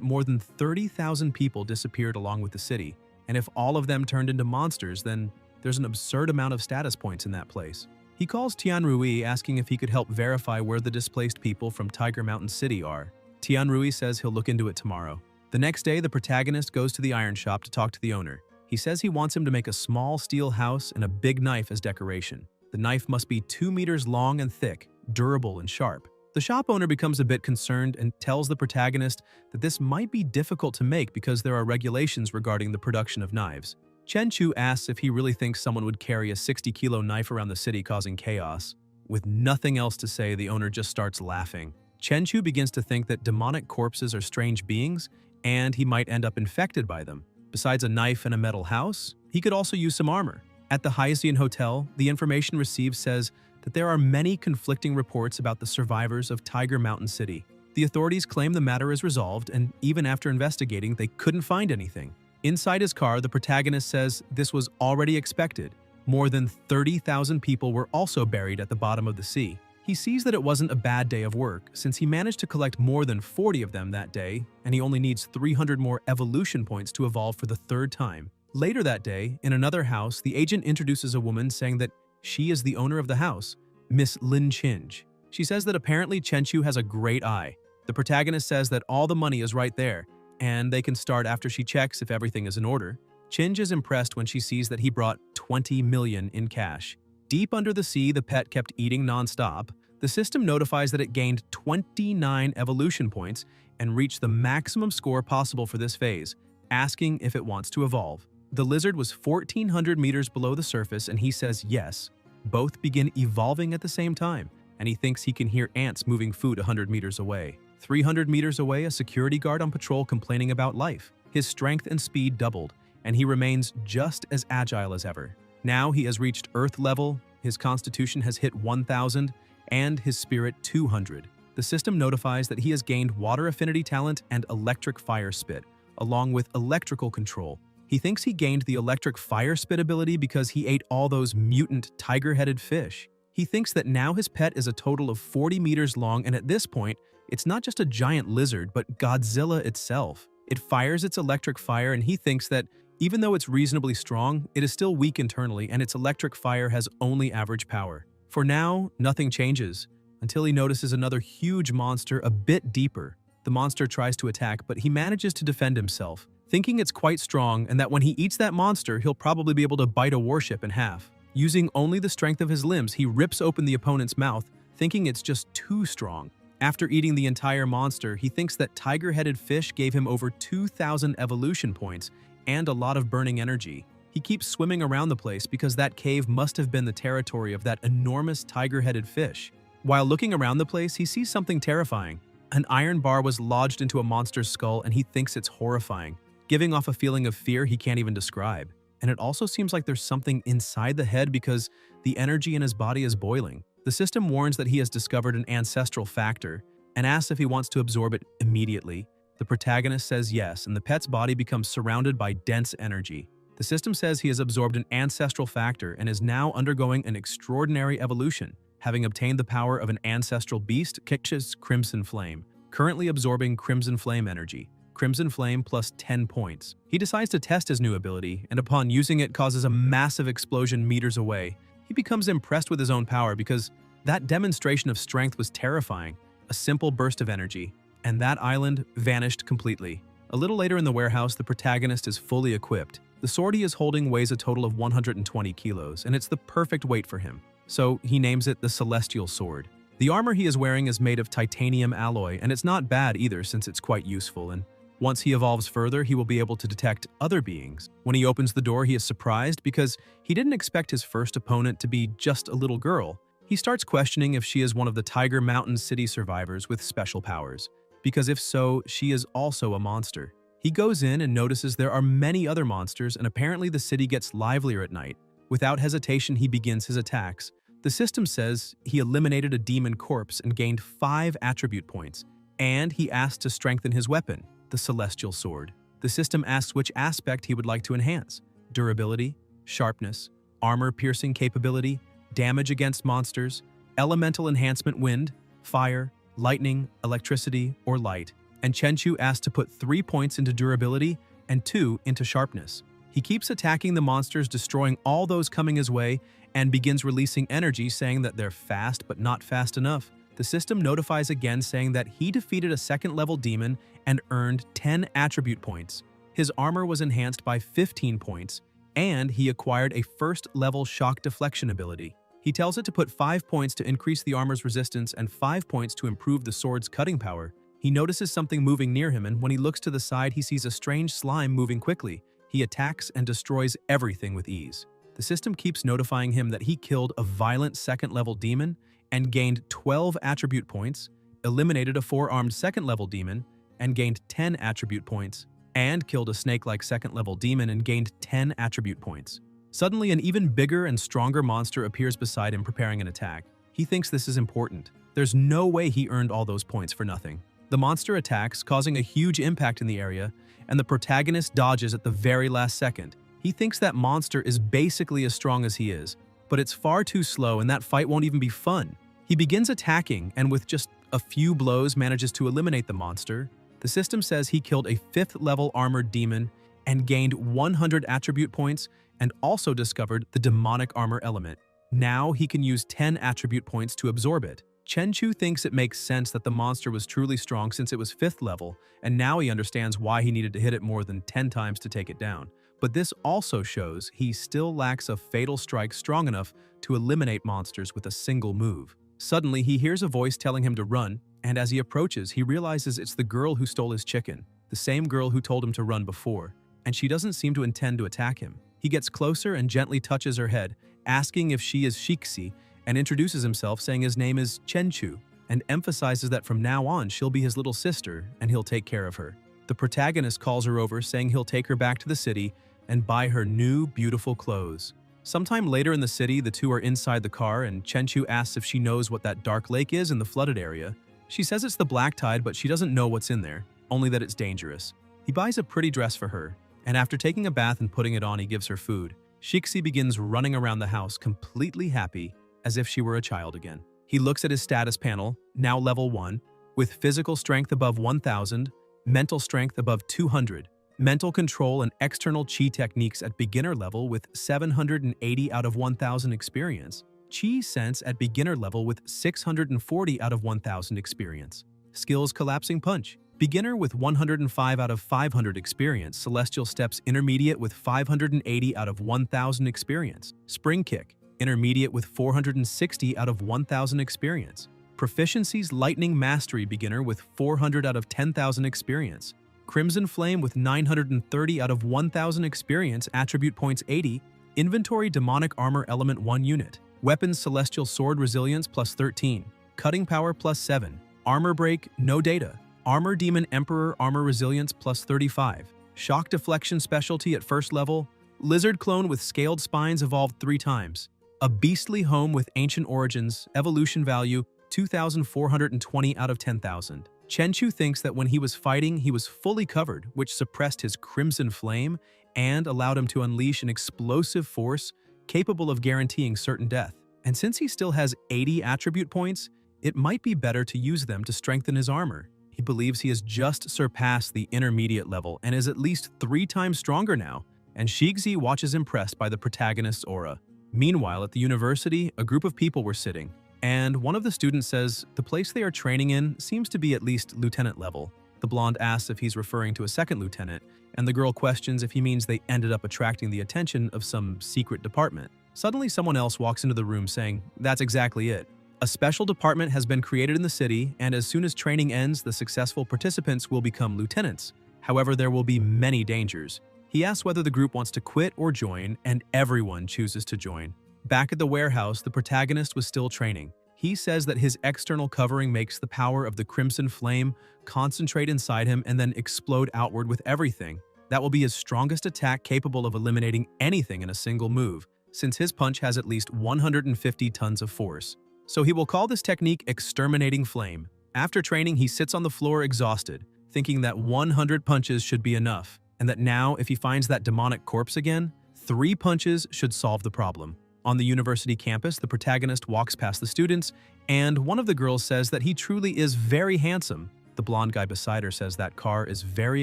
more than 30,000 people disappeared along with the city, and if all of them turned into monsters, then there's an absurd amount of status points in that place. He calls Tianrui asking if he could help verify where the displaced people from Tiger Mountain City are. Tianrui says he'll look into it tomorrow. The next day, the protagonist goes to the iron shop to talk to the owner. He says he wants him to make a small steel house and a big knife as decoration. The knife must be 2 meters long and thick, durable and sharp. The shop owner becomes a bit concerned and tells the protagonist that this might be difficult to make because there are regulations regarding the production of knives. Chenchu asks if he really thinks someone would carry a 60-kilo knife around the city causing chaos. With nothing else to say, the owner just starts laughing. Chenchu begins to think that demonic corpses are strange beings, and he might end up infected by them. Besides a knife and a metal house, he could also use some armor. At the Hyacian Hotel, the information received says that there are many conflicting reports about the survivors of Tiger Mountain City. The authorities claim the matter is resolved, and even after investigating, they couldn't find anything. Inside his car, the protagonist says this was already expected. More than 30,000 people were also buried at the bottom of the sea. He sees that it wasn't a bad day of work, since he managed to collect more than 40 of them that day, and he only needs 300 more evolution points to evolve for the third time. Later that day, in another house, the agent introduces a woman saying that she is the owner of the house, Miss Lin Chinj. She says that apparently Chenchu has a great eye. The protagonist says that all the money is right there, and they can start after she checks if everything is in order. Chinj is impressed when she sees that he brought 20 million in cash. Deep under the sea, the pet kept eating non-stop. The system notifies that it gained 29 evolution points and reached the maximum score possible for this phase, asking if it wants to evolve. The lizard was 1,400 meters below the surface, and he says yes. Both begin evolving at the same time, and he thinks he can hear ants moving food 100 meters away. 300 meters away, a security guard on patrol complaining about life. His strength and speed doubled, and he remains just as agile as ever. Now he has reached Earth level, his constitution has hit 1,000, and his spirit 200. The system notifies that he has gained water affinity talent and electric fire spit, along with electrical control. He thinks he gained the electric fire spit ability because he ate all those mutant tiger-headed fish. He thinks that now his pet is a total of 40 meters long, and at this point, it's not just a giant lizard, but Godzilla itself. It fires its electric fire, and he thinks that even though it's reasonably strong, it is still weak internally, and its electric fire has only average power. For now, nothing changes, until he notices another huge monster a bit deeper. The monster tries to attack, but he manages to defend himself, thinking it's quite strong and that when he eats that monster, he'll probably be able to bite a warship in half. Using only the strength of his limbs, he rips open the opponent's mouth, thinking it's just too strong. After eating the entire monster, he thinks that tiger-headed fish gave him over 2,000 evolution points and a lot of burning energy. He keeps swimming around the place because that cave must have been the territory of that enormous tiger-headed fish. While looking around the place, he sees something terrifying. An iron bar was lodged into a monster's skull, and he thinks it's horrifying, giving off a feeling of fear he can't even describe. And it also seems like there's something inside the head because the energy in his body is boiling. The system warns that he has discovered an ancestral factor and asks if he wants to absorb it immediately. The protagonist says yes, and the pet's body becomes surrounded by dense energy. The system says he has absorbed an ancestral factor and is now undergoing an extraordinary evolution, having obtained the power of an ancestral beast, Kiksh's Crimson Flame, currently absorbing Crimson Flame energy. Crimson Flame plus 10 points. He decides to test his new ability, and upon using it causes a massive explosion meters away. He becomes impressed with his own power because that demonstration of strength was terrifying, a simple burst of energy, and that island vanished completely. A little later in the warehouse, the protagonist is fully equipped. The sword he is holding weighs a total of 120 kilos, and it's the perfect weight for him, so he names it the Celestial Sword. The armor he is wearing is made of titanium alloy, and it's not bad either since it's quite useful, and once he evolves further, he will be able to detect other beings. When he opens the door, he is surprised because he didn't expect his first opponent to be just a little girl. He He starts questioning if she is one of the Tiger Mountain City survivors with special powers, because if so, she is also a monster. He goes in and notices there are many other monsters, and apparently the city gets livelier at night. Without hesitation, he begins his attacks. The system says he eliminated a demon corpse and gained 5 attribute points, and he asked to strengthen his weapon, the Celestial Sword. The system asks which aspect he would like to enhance: durability, sharpness, armor-piercing capability, damage against monsters, elemental enhancement wind, fire, lightning, electricity, or light. And Chenchu asked to put 3 points into durability and 2 into sharpness. He keeps attacking the monsters, destroying all those coming his way, and begins releasing energy, saying that they're fast but not fast enough. The system notifies again, saying that he defeated a second-level demon and earned 10 attribute points. His armor was enhanced by 15 points, and he acquired a first-level shock deflection ability. He tells it to put 5 points to increase the armor's resistance and 5 points to improve the sword's cutting power. He notices something moving near him, and when he looks to the side, he sees a strange slime moving quickly. He attacks and destroys everything with ease. The system keeps notifying him that he killed a violent second-level demon and gained 12 attribute points, eliminated a 4-armed second-level demon and gained 10 attribute points, and killed a snake-like second-level demon and gained 10 attribute points. Suddenly, an even bigger and stronger monster appears beside him, preparing an attack. He thinks this is important. There's no way he earned all those points for nothing. The monster attacks, causing a huge impact in the area, and the protagonist dodges at the very last second. He thinks that monster is basically as strong as he is, but it's far too slow and that fight won't even be fun. He begins attacking and with just a few blows manages to eliminate the monster. The system says he killed a 5th-level armored demon and gained 100 attribute points and also discovered the demonic armor element. Now he can use 10 attribute points to absorb it. Chenchu thinks it makes sense that the monster was truly strong since it was 5th level, and now he understands why he needed to hit it more than 10 times to take it down. But this also shows he still lacks a fatal strike strong enough to eliminate monsters with a single move. Suddenly, he hears a voice telling him to run, and as he approaches, he realizes it's the girl who stole his chicken, the same girl who told him to run before, and she doesn't seem to intend to attack him. He gets closer and gently touches her head, asking if she is Shixi, and introduces himself, saying his name is Chenchu, and emphasizes that from now on she'll be his little sister and he'll take care of her. The protagonist calls her over, saying he'll take her back to the city and buy her new, beautiful clothes. Sometime later in the city, the two are inside the car, and Chenchu asks if she knows what that dark lake is in the flooded area. She says it's the Black Tide, but she doesn't know what's in there, only that it's dangerous. He buys a pretty dress for her, and after taking a bath and putting it on, he gives her food. Shixi begins running around the house, completely happy, as if she were a child again. He looks at his status panel, now level 1, with physical strength above 1,000, mental strength above 200, mental control and external chi techniques at beginner level with 780 out of 1,000 experience, chi sense at beginner level with 640 out of 1,000 experience, skills collapsing punch, beginner with 105 out of 500 experience, celestial steps intermediate with 580 out of 1,000 experience, spring kick, intermediate with 460 out of 1,000 experience. Proficiencies lightning mastery beginner with 400 out of 10,000 experience. Crimson flame with 930 out of 1,000 experience, attribute points 80. Inventory demonic armor element 1 unit. Weapons celestial sword resilience plus 13. Cutting power plus 7. Armor break no data. Armor demon emperor armor resilience plus 35. Shock deflection specialty at first level. Lizard clone with scaled spines evolved 3 times. A beastly home with ancient origins, evolution value 2,420 out of 10,000. Chenchu thinks that when he was fighting, he was fully covered, which suppressed his crimson flame and allowed him to unleash an explosive force capable of guaranteeing certain death. And since he still has 80 attribute points, it might be better to use them to strengthen his armor. He believes he has just surpassed the intermediate level and is at least 3 times stronger now, and Shixi watches impressed by the protagonist's aura. Meanwhile, at the university, a group of people were sitting, and one of the students says the place they are training in seems to be at least lieutenant level. The blonde asks if he's referring to a second lieutenant, and the girl questions if he means they ended up attracting the attention of some secret department. Suddenly, someone else walks into the room saying, "That's exactly it. A special department has been created in the city, and as soon as training ends, the successful participants will become lieutenants. However, there will be many dangers." He asks whether the group wants to quit or join, and everyone chooses to join. Back at the warehouse, the protagonist was still training. He says that his external covering makes the power of the crimson flame concentrate inside him and then explode outward with everything. That will be his strongest attack, capable of eliminating anything in a single move, since his punch has at least 150 tons of force. So he will call this technique Exterminating Flame. After training, he sits on the floor exhausted, thinking that 100 punches should be enough, and that now, if he finds that demonic corpse again, 3 punches should solve the problem. On the university campus, the protagonist walks past the students, and one of the girls says that he truly is very handsome. The blonde guy beside her says that car is very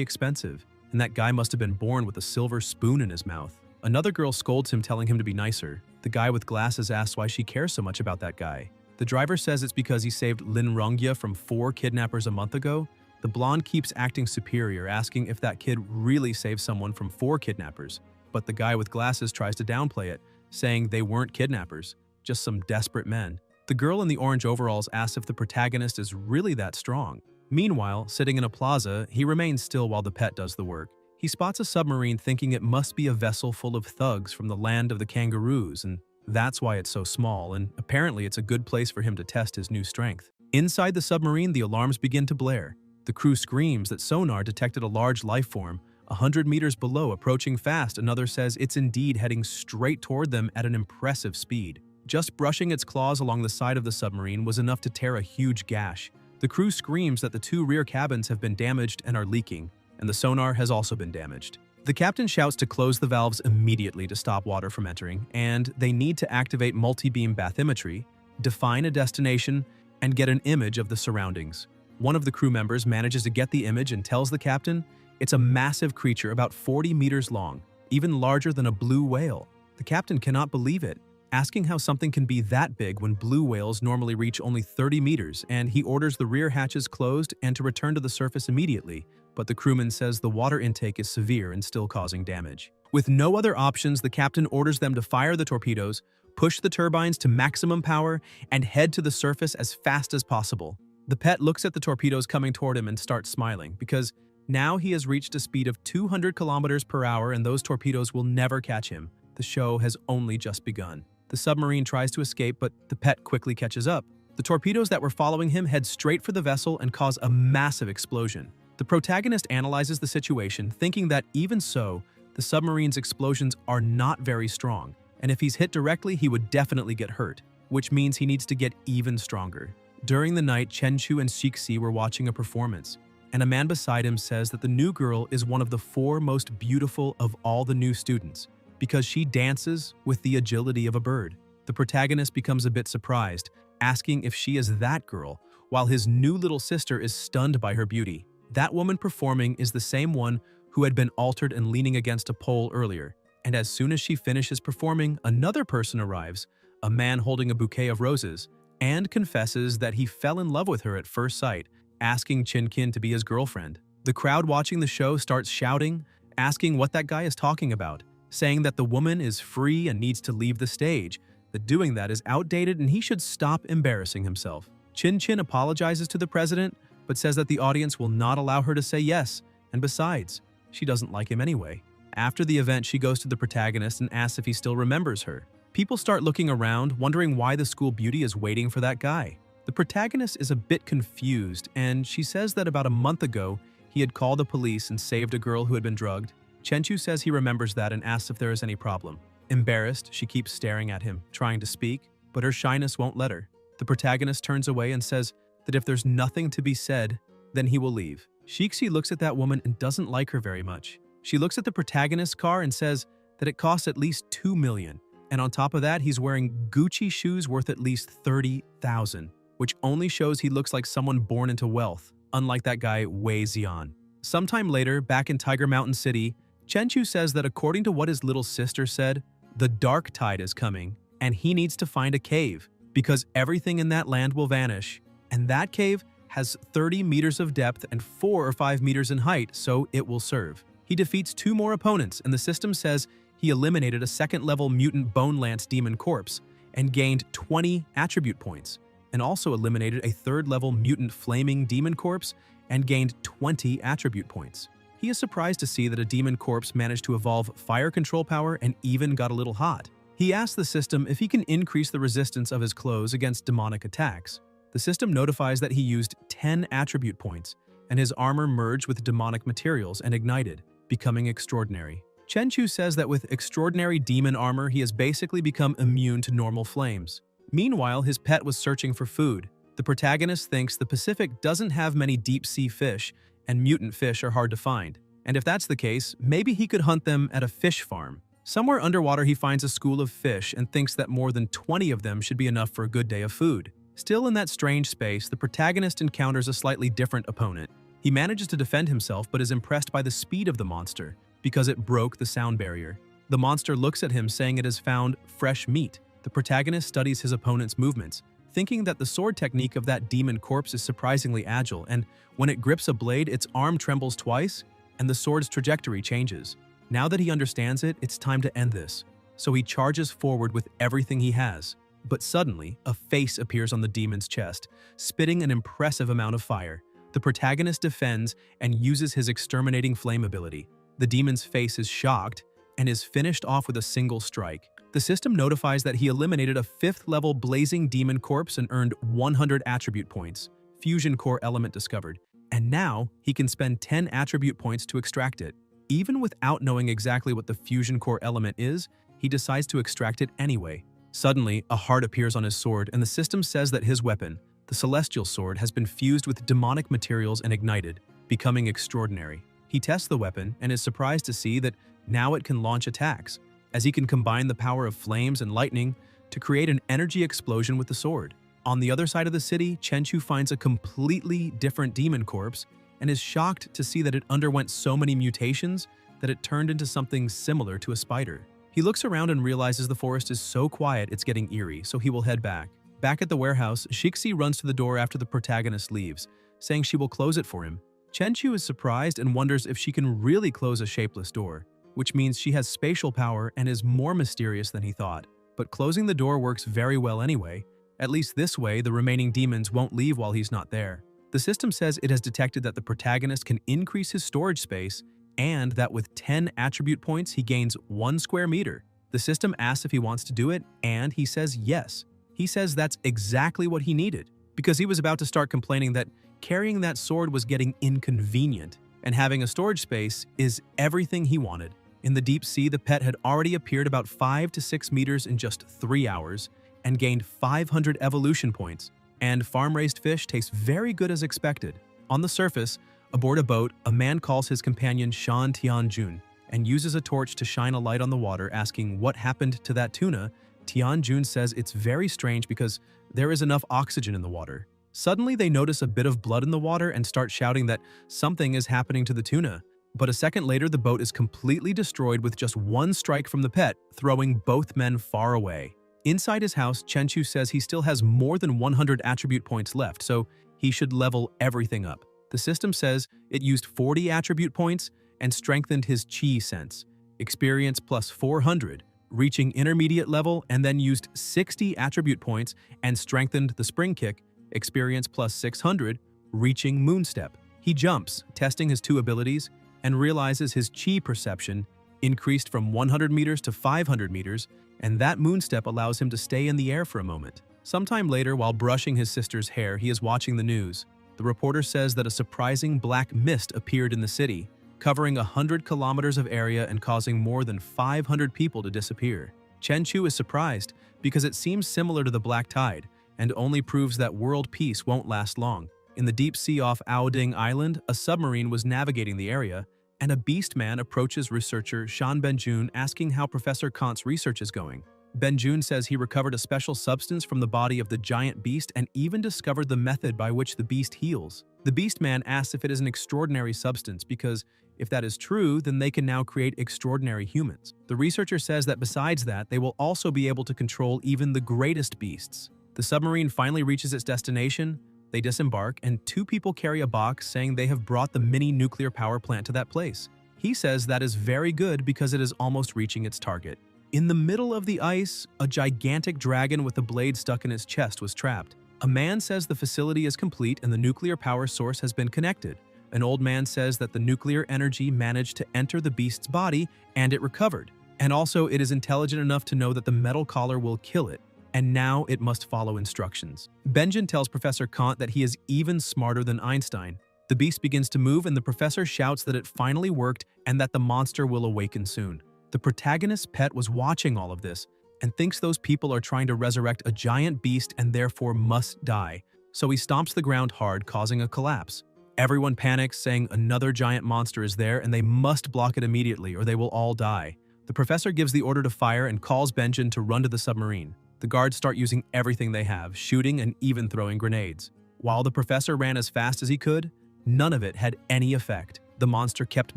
expensive, and that guy must have been born with a silver spoon in his mouth. Another girl scolds him, telling him to be nicer. The guy with glasses asks why she cares so much about that guy. The driver says it's because he saved Lin Rongya from 4 kidnappers a month ago. The blonde keeps acting superior, asking if that kid really saved someone from 4 kidnappers, but the guy with glasses tries to downplay it, saying they weren't kidnappers, just some desperate men. The girl in the orange overalls asks if the protagonist is really that strong. Meanwhile, sitting in a plaza, he remains still while the pet does the work. He spots a submarine, thinking it must be a vessel full of thugs from the land of the kangaroos, and that's why it's so small, and apparently it's a good place for him to test his new strength. Inside the submarine, the alarms begin to blare. The crew screams that sonar detected a large life form 100 meters below, approaching fast. Another says it's indeed heading straight toward them at an impressive speed. Just brushing its claws along the side of the submarine was enough to tear a huge gash. The crew screams that the 2 rear cabins have been damaged and are leaking, and the sonar has also been damaged. The captain shouts to close the valves immediately to stop water from entering, and they need to activate multi-beam bathymetry, define a destination, and get an image of the surroundings. One of the crew members manages to get the image and tells the captain it's a massive creature about 40 meters long, even larger than a blue whale. The captain cannot believe it, asking how something can be that big when blue whales normally reach only 30 meters, and he orders the rear hatches closed and to return to the surface immediately, but the crewman says the water intake is severe and still causing damage. With no other options, the captain orders them to fire the torpedoes, push the turbines to maximum power, and head to the surface as fast as possible. The pet looks at the torpedoes coming toward him and starts smiling, because now he has reached a speed of 200 kilometers per hour and those torpedoes will never catch him. The show has only just begun. The submarine tries to escape, but the pet quickly catches up. The torpedoes that were following him head straight for the vessel and cause a massive explosion. The protagonist analyzes the situation, thinking that even so, the submarine's explosions are not very strong, and if he's hit directly, he would definitely get hurt, which means he needs to get even stronger. During the night, Chenchu and Shixi were watching a performance, and a man beside him says that the new girl is one of the 4 most beautiful of all the new students, because she dances with the agility of a bird. The protagonist becomes a bit surprised, asking if she is that girl, while his new little sister is stunned by her beauty. That woman performing is the same one who had been altered and leaning against a pole earlier, and as soon as she finishes performing, another person arrives, a man holding a bouquet of roses, and confesses that he fell in love with her at first sight, asking Chinkin to be his girlfriend. The crowd watching the show starts shouting, asking what that guy is talking about, saying that the woman is free and needs to leave the stage, that doing that is outdated and he should stop embarrassing himself. Chin Chin apologizes to the president, but says that the audience will not allow her to say yes, and besides, she doesn't like him anyway. After the event, she goes to the protagonist and asks if he still remembers her. People start looking around, wondering why the school beauty is waiting for that guy. The protagonist is a bit confused, and she says that about a month ago, he had called the police and saved a girl who had been drugged. Chenchu says he remembers that and asks if there is any problem. Embarrassed, she keeps staring at him, trying to speak, but her shyness won't let her. The protagonist turns away and says that if there's nothing to be said, then he will leave. Shixi looks at that woman and doesn't like her very much. She looks at the protagonist's car and says that it costs at least $2 million, and on top of that, he's wearing Gucci shoes worth at least $30,000, which only shows he looks like someone born into wealth, unlike that guy Wei Xian. Sometime later, back in Tiger Mountain City, Chenchu says that according to what his little sister said, the dark tide is coming, and he needs to find a cave, because everything in that land will vanish, and that cave has 30 meters of depth and 4 or 5 meters in height, so it will serve. He defeats 2 more opponents, and the system says he eliminated a 2nd-level mutant Bone Lance demon corpse and gained 20 attribute points, and also eliminated a 3rd-level mutant flaming demon corpse and gained 20 attribute points. He is surprised to see that a demon corpse managed to evolve fire control power and even got a little hot. He asks the system if he can increase the resistance of his clothes against demonic attacks. The system notifies that he used 10 attribute points, and his armor merged with demonic materials and ignited, becoming extraordinary. Chenchu says that with extraordinary demon armor, he has basically become immune to normal flames. Meanwhile, his pet was searching for food. The protagonist thinks the Pacific doesn't have many deep-sea fish, and mutant fish are hard to find. And if that's the case, maybe he could hunt them at a fish farm. Somewhere underwater, he finds a school of fish and thinks that more than 20 of them should be enough for a good day of food. Still in that strange space, the protagonist encounters a slightly different opponent. He manages to defend himself but is impressed by the speed of the monster, because it broke the sound barrier. The monster looks at him saying it has found fresh meat. The protagonist studies his opponent's movements, thinking that the sword technique of that demon corpse is surprisingly agile, and when it grips a blade, its arm trembles twice, and the sword's trajectory changes. Now that he understands it, it's time to end this. So he charges forward with everything he has. But suddenly, a face appears on the demon's chest, spitting an impressive amount of fire. The protagonist defends and uses his exterminating flame ability. The demon's face is shocked and is finished off with a single strike. The system notifies that he eliminated a 5th-level blazing demon corpse and earned 100 attribute points, fusion core element discovered, and now he can spend 10 attribute points to extract it. Even without knowing exactly what the fusion core element is, he decides to extract it anyway. Suddenly, a heart appears on his sword, and the system says that his weapon, the celestial sword, has been fused with demonic materials and ignited, becoming extraordinary. He tests the weapon and is surprised to see that now it can launch attacks, as he can combine the power of flames and lightning to create an energy explosion with the sword. On the other side of the city, Chenchu finds a completely different demon corpse and is shocked to see that it underwent so many mutations that it turned into something similar to a spider. He looks around and realizes the forest is so quiet it's getting eerie, so he will head back. Back at the warehouse, Shixi runs to the door after the protagonist leaves, saying she will close it for him. Chenchu is surprised and wonders if she can really close a shapeless door, which means she has spatial power and is more mysterious than he thought. But closing the door works very well anyway. At least this way, the remaining demons won't leave while he's not there. The system says it has detected that the protagonist can increase his storage space and that with 10 attribute points, he gains 1 square meter. The system asks if he wants to do it, and he says yes. He says that's exactly what he needed, because he was about to start complaining that carrying that sword was getting inconvenient, and having a storage space is everything he wanted. In the deep sea, the pet had already appeared about 5 to 6 meters in just 3 hours and gained 500 evolution points, and farm-raised fish taste very good as expected. On the surface, aboard a boat, a man calls his companion Shan Tianjun and uses a torch to shine a light on the water, asking what happened to that tuna. Tianjun says it's very strange because there is enough oxygen in the water. Suddenly, they notice a bit of blood in the water and start shouting that something is happening to the tuna. But a second later, the boat is completely destroyed with just 1 strike from the pet, throwing both men far away. Inside his house, Chenchu says he still has more than 100 attribute points left, so he should level everything up. The system says it used 40 attribute points and strengthened his chi sense, experience plus 400, reaching intermediate level, and then used 60 attribute points and strengthened the spring kick, experience plus 600, reaching moonstep. He jumps, testing his 2 abilities, and realizes his chi perception increased from 100 meters to 500 meters, and that moonstep allows him to stay in the air for a moment. Sometime later, while brushing his sister's hair, he is watching the news. The reporter says that a surprising black mist appeared in the city, covering 100 kilometers of area and causing more than 500 people to disappear. Chenchu is surprised because it seems similar to the black tide and only proves that world peace won't last long. In the deep sea off Aoding Island, a submarine was navigating the area, and a beast man approaches researcher Shan Benjun asking how Professor Kant's research is going. Benjun says he recovered a special substance from the body of the giant beast and even discovered the method by which the beast heals. The beast man asks if it is an extraordinary substance because if that is true, then they can now create extraordinary humans. The researcher says that besides that, they will also be able to control even the greatest beasts. The submarine finally reaches its destination. They disembark, and 2 people carry a box saying they have brought the mini nuclear power plant to that place. He says that is very good because it is almost reaching its target. In the middle of the ice, a gigantic dragon with a blade stuck in its chest was trapped. A man says the facility is complete and the nuclear power source has been connected. An old man says that the nuclear energy managed to enter the beast's body and it recovered. And also, it is intelligent enough to know that the metal collar will kill it, and now it must follow instructions. Benjamin tells Professor Kant that he is even smarter than Einstein. The beast begins to move, and the professor shouts that it finally worked and that the monster will awaken soon. The protagonist's pet was watching all of this and thinks those people are trying to resurrect a giant beast and therefore must die. So he stomps the ground hard, causing a collapse. Everyone panics, saying another giant monster is there and they must block it immediately or they will all die. The professor gives the order to fire and calls Benjamin to run to the submarine. The guards start using everything they have, shooting and even throwing grenades. While the professor ran as fast as he could, none of it had any effect. The monster kept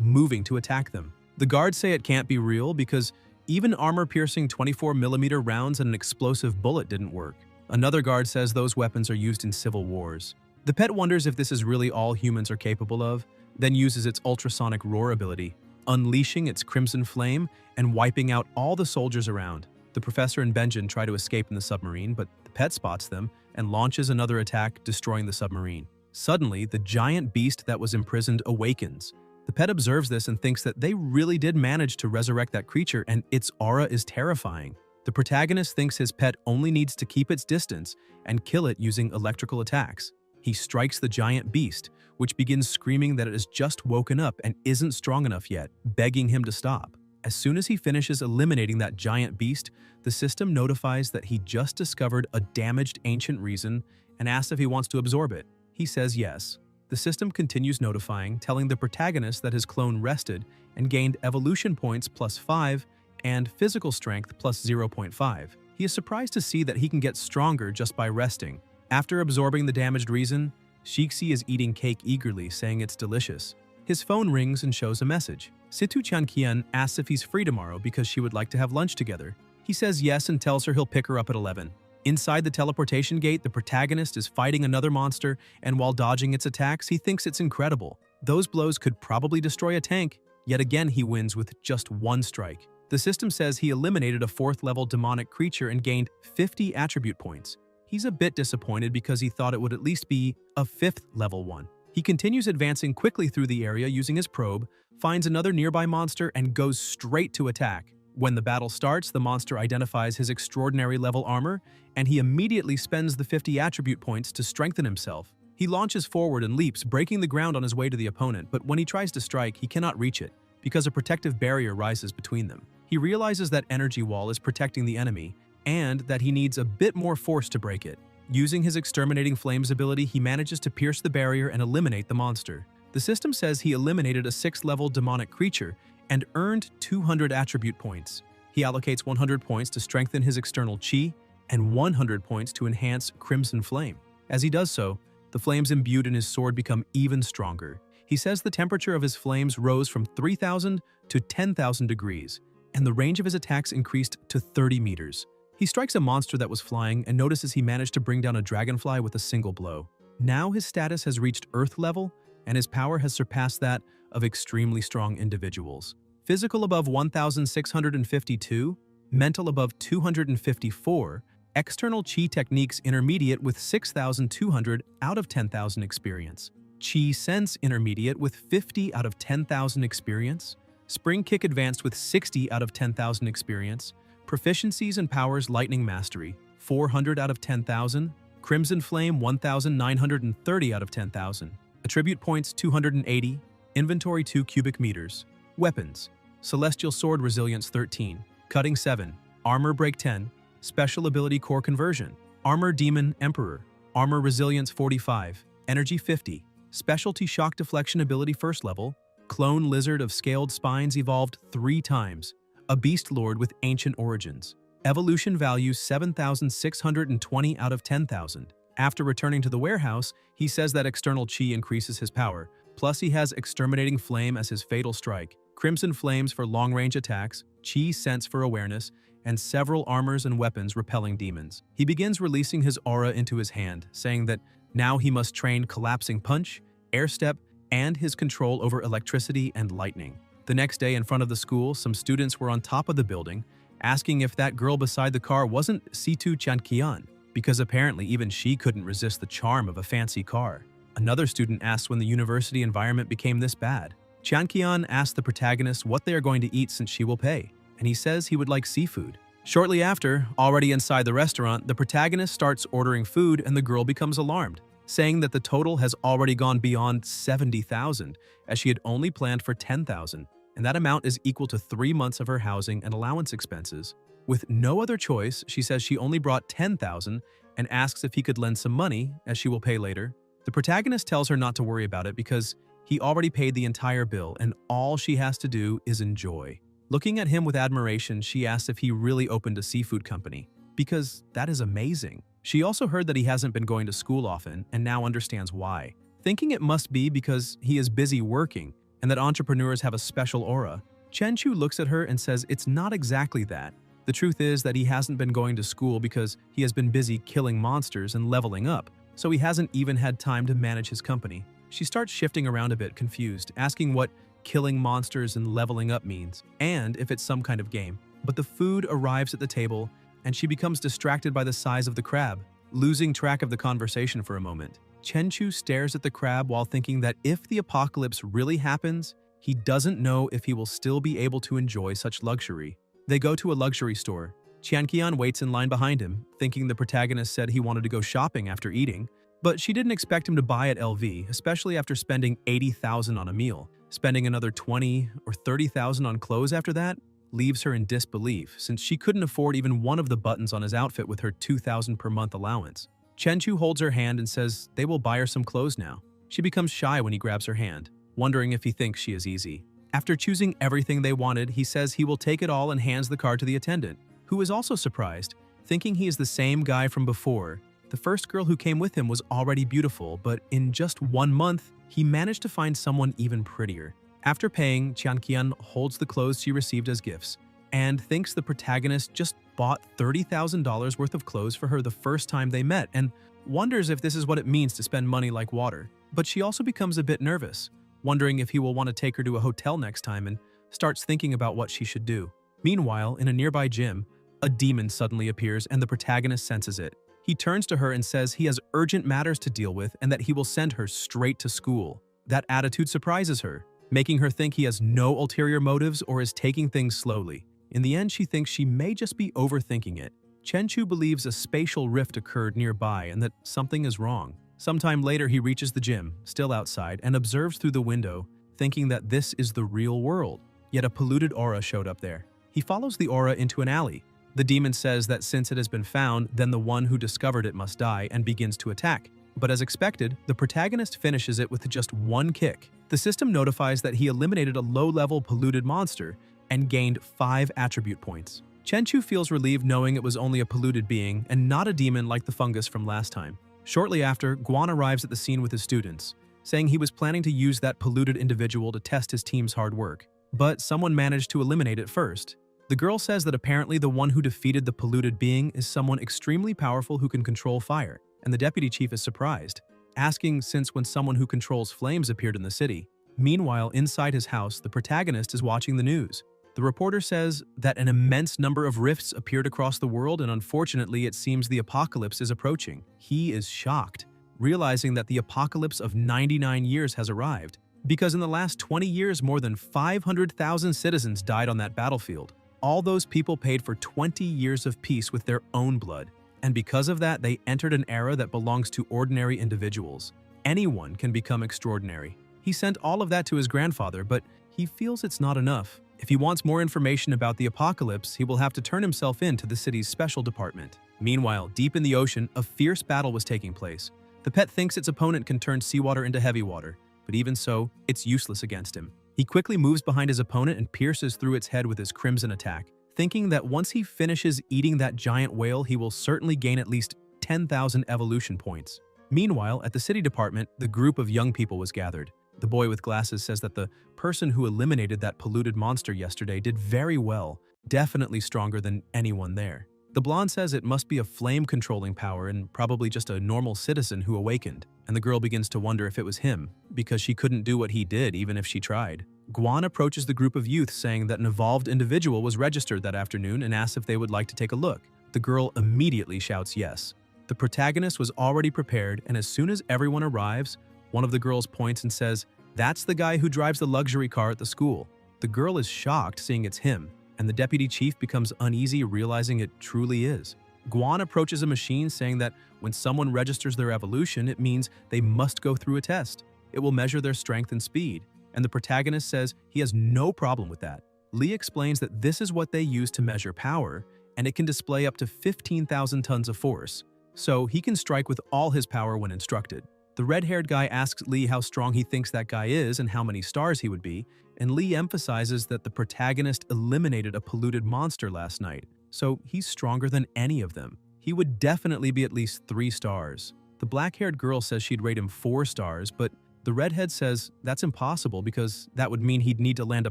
moving to attack them. The guards say it can't be real because even armor-piercing 24mm rounds and an explosive bullet didn't work. Another guard says those weapons are used in civil wars. The pet wonders if this is really all humans are capable of, then uses its ultrasonic roar ability, unleashing its crimson flame and wiping out all the soldiers around. The professor and Benjamin try to escape in the submarine, but the pet spots them and launches another attack, destroying the submarine. Suddenly, the giant beast that was imprisoned awakens. The pet observes this and thinks that they really did manage to resurrect that creature, and its aura is terrifying. The protagonist thinks his pet only needs to keep its distance and kill it using electrical attacks. He strikes the giant beast, which begins screaming that it has just woken up and isn't strong enough yet, begging him to stop. As soon as he finishes eliminating that giant beast, the system notifies that he just discovered a damaged ancient reason and asks if he wants to absorb it. He says yes. The system continues notifying, telling the protagonist that his clone rested and gained evolution points +5 and physical strength +0.5. He is surprised to see that he can get stronger just by resting. After absorbing the damaged reason, Shixi is eating cake eagerly, saying it's delicious. His phone rings and shows a message. Situ Chanqian asks if he's free tomorrow because she would like to have lunch together. He says yes and tells her he'll pick her up at 11. Inside the teleportation gate, the protagonist is fighting another monster, and while dodging its attacks, he thinks it's incredible. Those blows could probably destroy a tank. Yet again, he wins with just one strike. The system says he eliminated a 4th-level demonic creature and gained 50 attribute points. He's a bit disappointed because he thought it would at least be a 5th-level one. He continues advancing quickly through the area using his probe, finds another nearby monster, and goes straight to attack. When the battle starts, the monster identifies his extraordinary level armor, and he immediately spends the 50 attribute points to strengthen himself. He launches forward and leaps, breaking the ground on his way to the opponent, but when he tries to strike, he cannot reach it, because a protective barrier rises between them. He realizes that energy wall is protecting the enemy, and that he needs a bit more force to break it. Using his exterminating flames ability, he manages to pierce the barrier and eliminate the monster. The system says he eliminated a 6th-level demonic creature and earned 200 attribute points. He allocates 100 points to strengthen his external chi and 100 points to enhance Crimson Flame. As he does so, the flames imbued in his sword become even stronger. He says the temperature of his flames rose from 3,000 to 10,000 degrees, and the range of his attacks increased to 30 meters. He strikes a monster that was flying and notices he managed to bring down a dragonfly with a single blow. Now his status has reached Earth level, and his power has surpassed that of extremely strong individuals. Physical above 1,652, mental above 254, external chi techniques intermediate with 6,200 out of 10,000 experience, chi sense intermediate with 50 out of 10,000 experience, spring kick advanced with 60 out of 10,000 experience, proficiencies and powers lightning mastery 400 out of 10,000, crimson flame 1,930 out of 10,000, attribute points 280, inventory 2 cubic meters, weapons, celestial sword resilience 13, cutting 7, armor break 10, special ability core conversion, armor demon emperor, armor resilience 45, energy 50, specialty shock deflection ability 1st level, clone lizard of scaled spines evolved 3 times, a beast lord with ancient origins, evolution value 7,620 out of 10,000. After returning to the warehouse, he says that external chi increases his power, plus he has exterminating flame as his fatal strike, crimson flames for long-range attacks, chi sense for awareness, and several armors and weapons repelling demons. He begins releasing his aura into his hand, saying that now he must train collapsing punch, air step, and his control over electricity and lightning. The next day in front of the school, some students were on top of the building, asking if that girl beside the car wasn't Situ Chanqian, because apparently even she couldn't resist the charm of a fancy car. Another student asks when the university environment became this bad. Chanqian asks the protagonist what they are going to eat since she will pay. and he says he would like seafood. Shortly after, already inside the restaurant, the protagonist starts ordering food and the girl becomes alarmed, saying that the total has already gone beyond 70,000, as she had only planned for 10,000, and that amount is equal to 3 months of her housing and allowance expenses. With no other choice, she says she only brought 10,000 and asks if he could lend some money, as she will pay later. The protagonist tells her not to worry about it because he already paid the entire bill and all she has to do is enjoy. Looking at him with admiration, she asks if he really opened a seafood company, because that is amazing. She also heard that he hasn't been going to school often and now understands why. Thinking it must be because he is busy working and that entrepreneurs have a special aura, Chen-Chu looks at her and says it's not exactly that. The truth is that he hasn't been going to school because he has been busy killing monsters and leveling up, so he hasn't even had time to manage his company. She starts shifting around a bit, confused, asking what killing monsters and leveling up means, and if it's some kind of game. But the food arrives at the table, and she becomes distracted by the size of the crab, losing track of the conversation for a moment. Chen-Chu stares at the crab while thinking that if the apocalypse really happens, he doesn't know if he will still be able to enjoy such luxury. They go to a luxury store. Qian waits in line behind him, thinking the protagonist said he wanted to go shopping after eating, but she didn't expect him to buy at LV, especially after spending 80,000 on a meal. Spending another 20 or 30,000 on clothes after that leaves her in disbelief, since she couldn't afford even one of the buttons on his outfit with her 2,000 per month allowance. Chen-Chu holds her hand and says they will buy her some clothes now. She becomes shy when he grabs her hand, wondering if he thinks she is easy. After choosing everything they wanted, he says he will take it all and hands the card to the attendant, who is also surprised, thinking he is the same guy from before. The first girl who came with him was already beautiful, but in just 1 month, he managed to find someone even prettier. After paying, Qian holds the clothes she received as gifts and thinks the protagonist just bought $30,000 worth of clothes for her the first time they met and wonders if this is what it means to spend money like water. But she also becomes a bit nervous, wondering if he will want to take her to a hotel next time, and starts thinking about what she should do. Meanwhile, in a nearby gym, a demon suddenly appears and the protagonist senses it. He turns to her and says he has urgent matters to deal with and that he will send her straight to school. That attitude surprises her, making her think he has no ulterior motives or is taking things slowly. In the end, she thinks she may just be overthinking it. Chen-Chu believes a spatial rift occurred nearby and that something is wrong. Sometime later, he reaches the gym, still outside, and observes through the window, thinking that this is the real world. Yet a polluted aura showed up there. He follows the aura into an alley. The demon says that since it has been found, then the one who discovered it must die and begins to attack. But as expected, the protagonist finishes it with just one kick. The system notifies that he eliminated a low-level polluted monster and gained 5 attribute points. Chen-Chu feels relieved knowing it was only a polluted being and not a demon like the fungus from last time. Shortly after, Guan arrives at the scene with his students, saying he was planning to use that polluted individual to test his team's hard work. But someone managed to eliminate it first. The girl says that apparently the one who defeated the polluted being is someone extremely powerful who can control fire, and the deputy chief is surprised, asking since when someone who controls flames appeared in the city. Meanwhile, inside his house, the protagonist is watching the news. The reporter says that an immense number of rifts appeared across the world and unfortunately it seems the apocalypse is approaching. He is shocked, realizing that the apocalypse of 99 years has arrived, because in the last 20 years more than 500,000 citizens died on that battlefield. All those people paid for 20 years of peace with their own blood, and because of that they entered an era that belongs to ordinary individuals. Anyone can become extraordinary. He sent all of that to his grandfather, but he feels it's not enough. If he wants more information about the apocalypse, he will have to turn himself in to the city's special department. Meanwhile, deep in the ocean, a fierce battle was taking place. The pet thinks its opponent can turn seawater into heavy water, but even so, it's useless against him. He quickly moves behind his opponent and pierces through its head with his crimson attack, thinking that once he finishes eating that giant whale, he will certainly gain at least 10,000 evolution points. Meanwhile, at the city department, the group of young people was gathered. The boy with glasses says that the person who eliminated that polluted monster yesterday did very well, definitely stronger than anyone there. The blonde says it must be a flame-controlling power and probably just a normal citizen who awakened, and the girl begins to wonder if it was him, because she couldn't do what he did even if she tried. Guan approaches the group of youth saying that an evolved individual was registered that afternoon and asks if they would like to take a look. The girl immediately shouts yes. The protagonist was already prepared, and as soon as everyone arrives, one of the girls points and says, "That's the guy who drives the luxury car at the school." The girl is shocked seeing it's him. and the deputy chief becomes uneasy realizing it truly is. Guan approaches a machine saying that when someone registers their evolution, it means they must go through a test. It will measure their strength and speed, and the protagonist says he has no problem with that. Lee explains that this is what they use to measure power, and it can display up to 15,000 tons of force, so he can strike with all his power when instructed. The red-haired guy asks Lee how strong he thinks that guy is and how many stars he would be, and Lee emphasizes that the protagonist eliminated a polluted monster last night, so he's stronger than any of them. He would definitely be at least 3 stars. The black-haired girl says she'd rate him 4 stars, but the redhead says that's impossible because that would mean he'd need to land a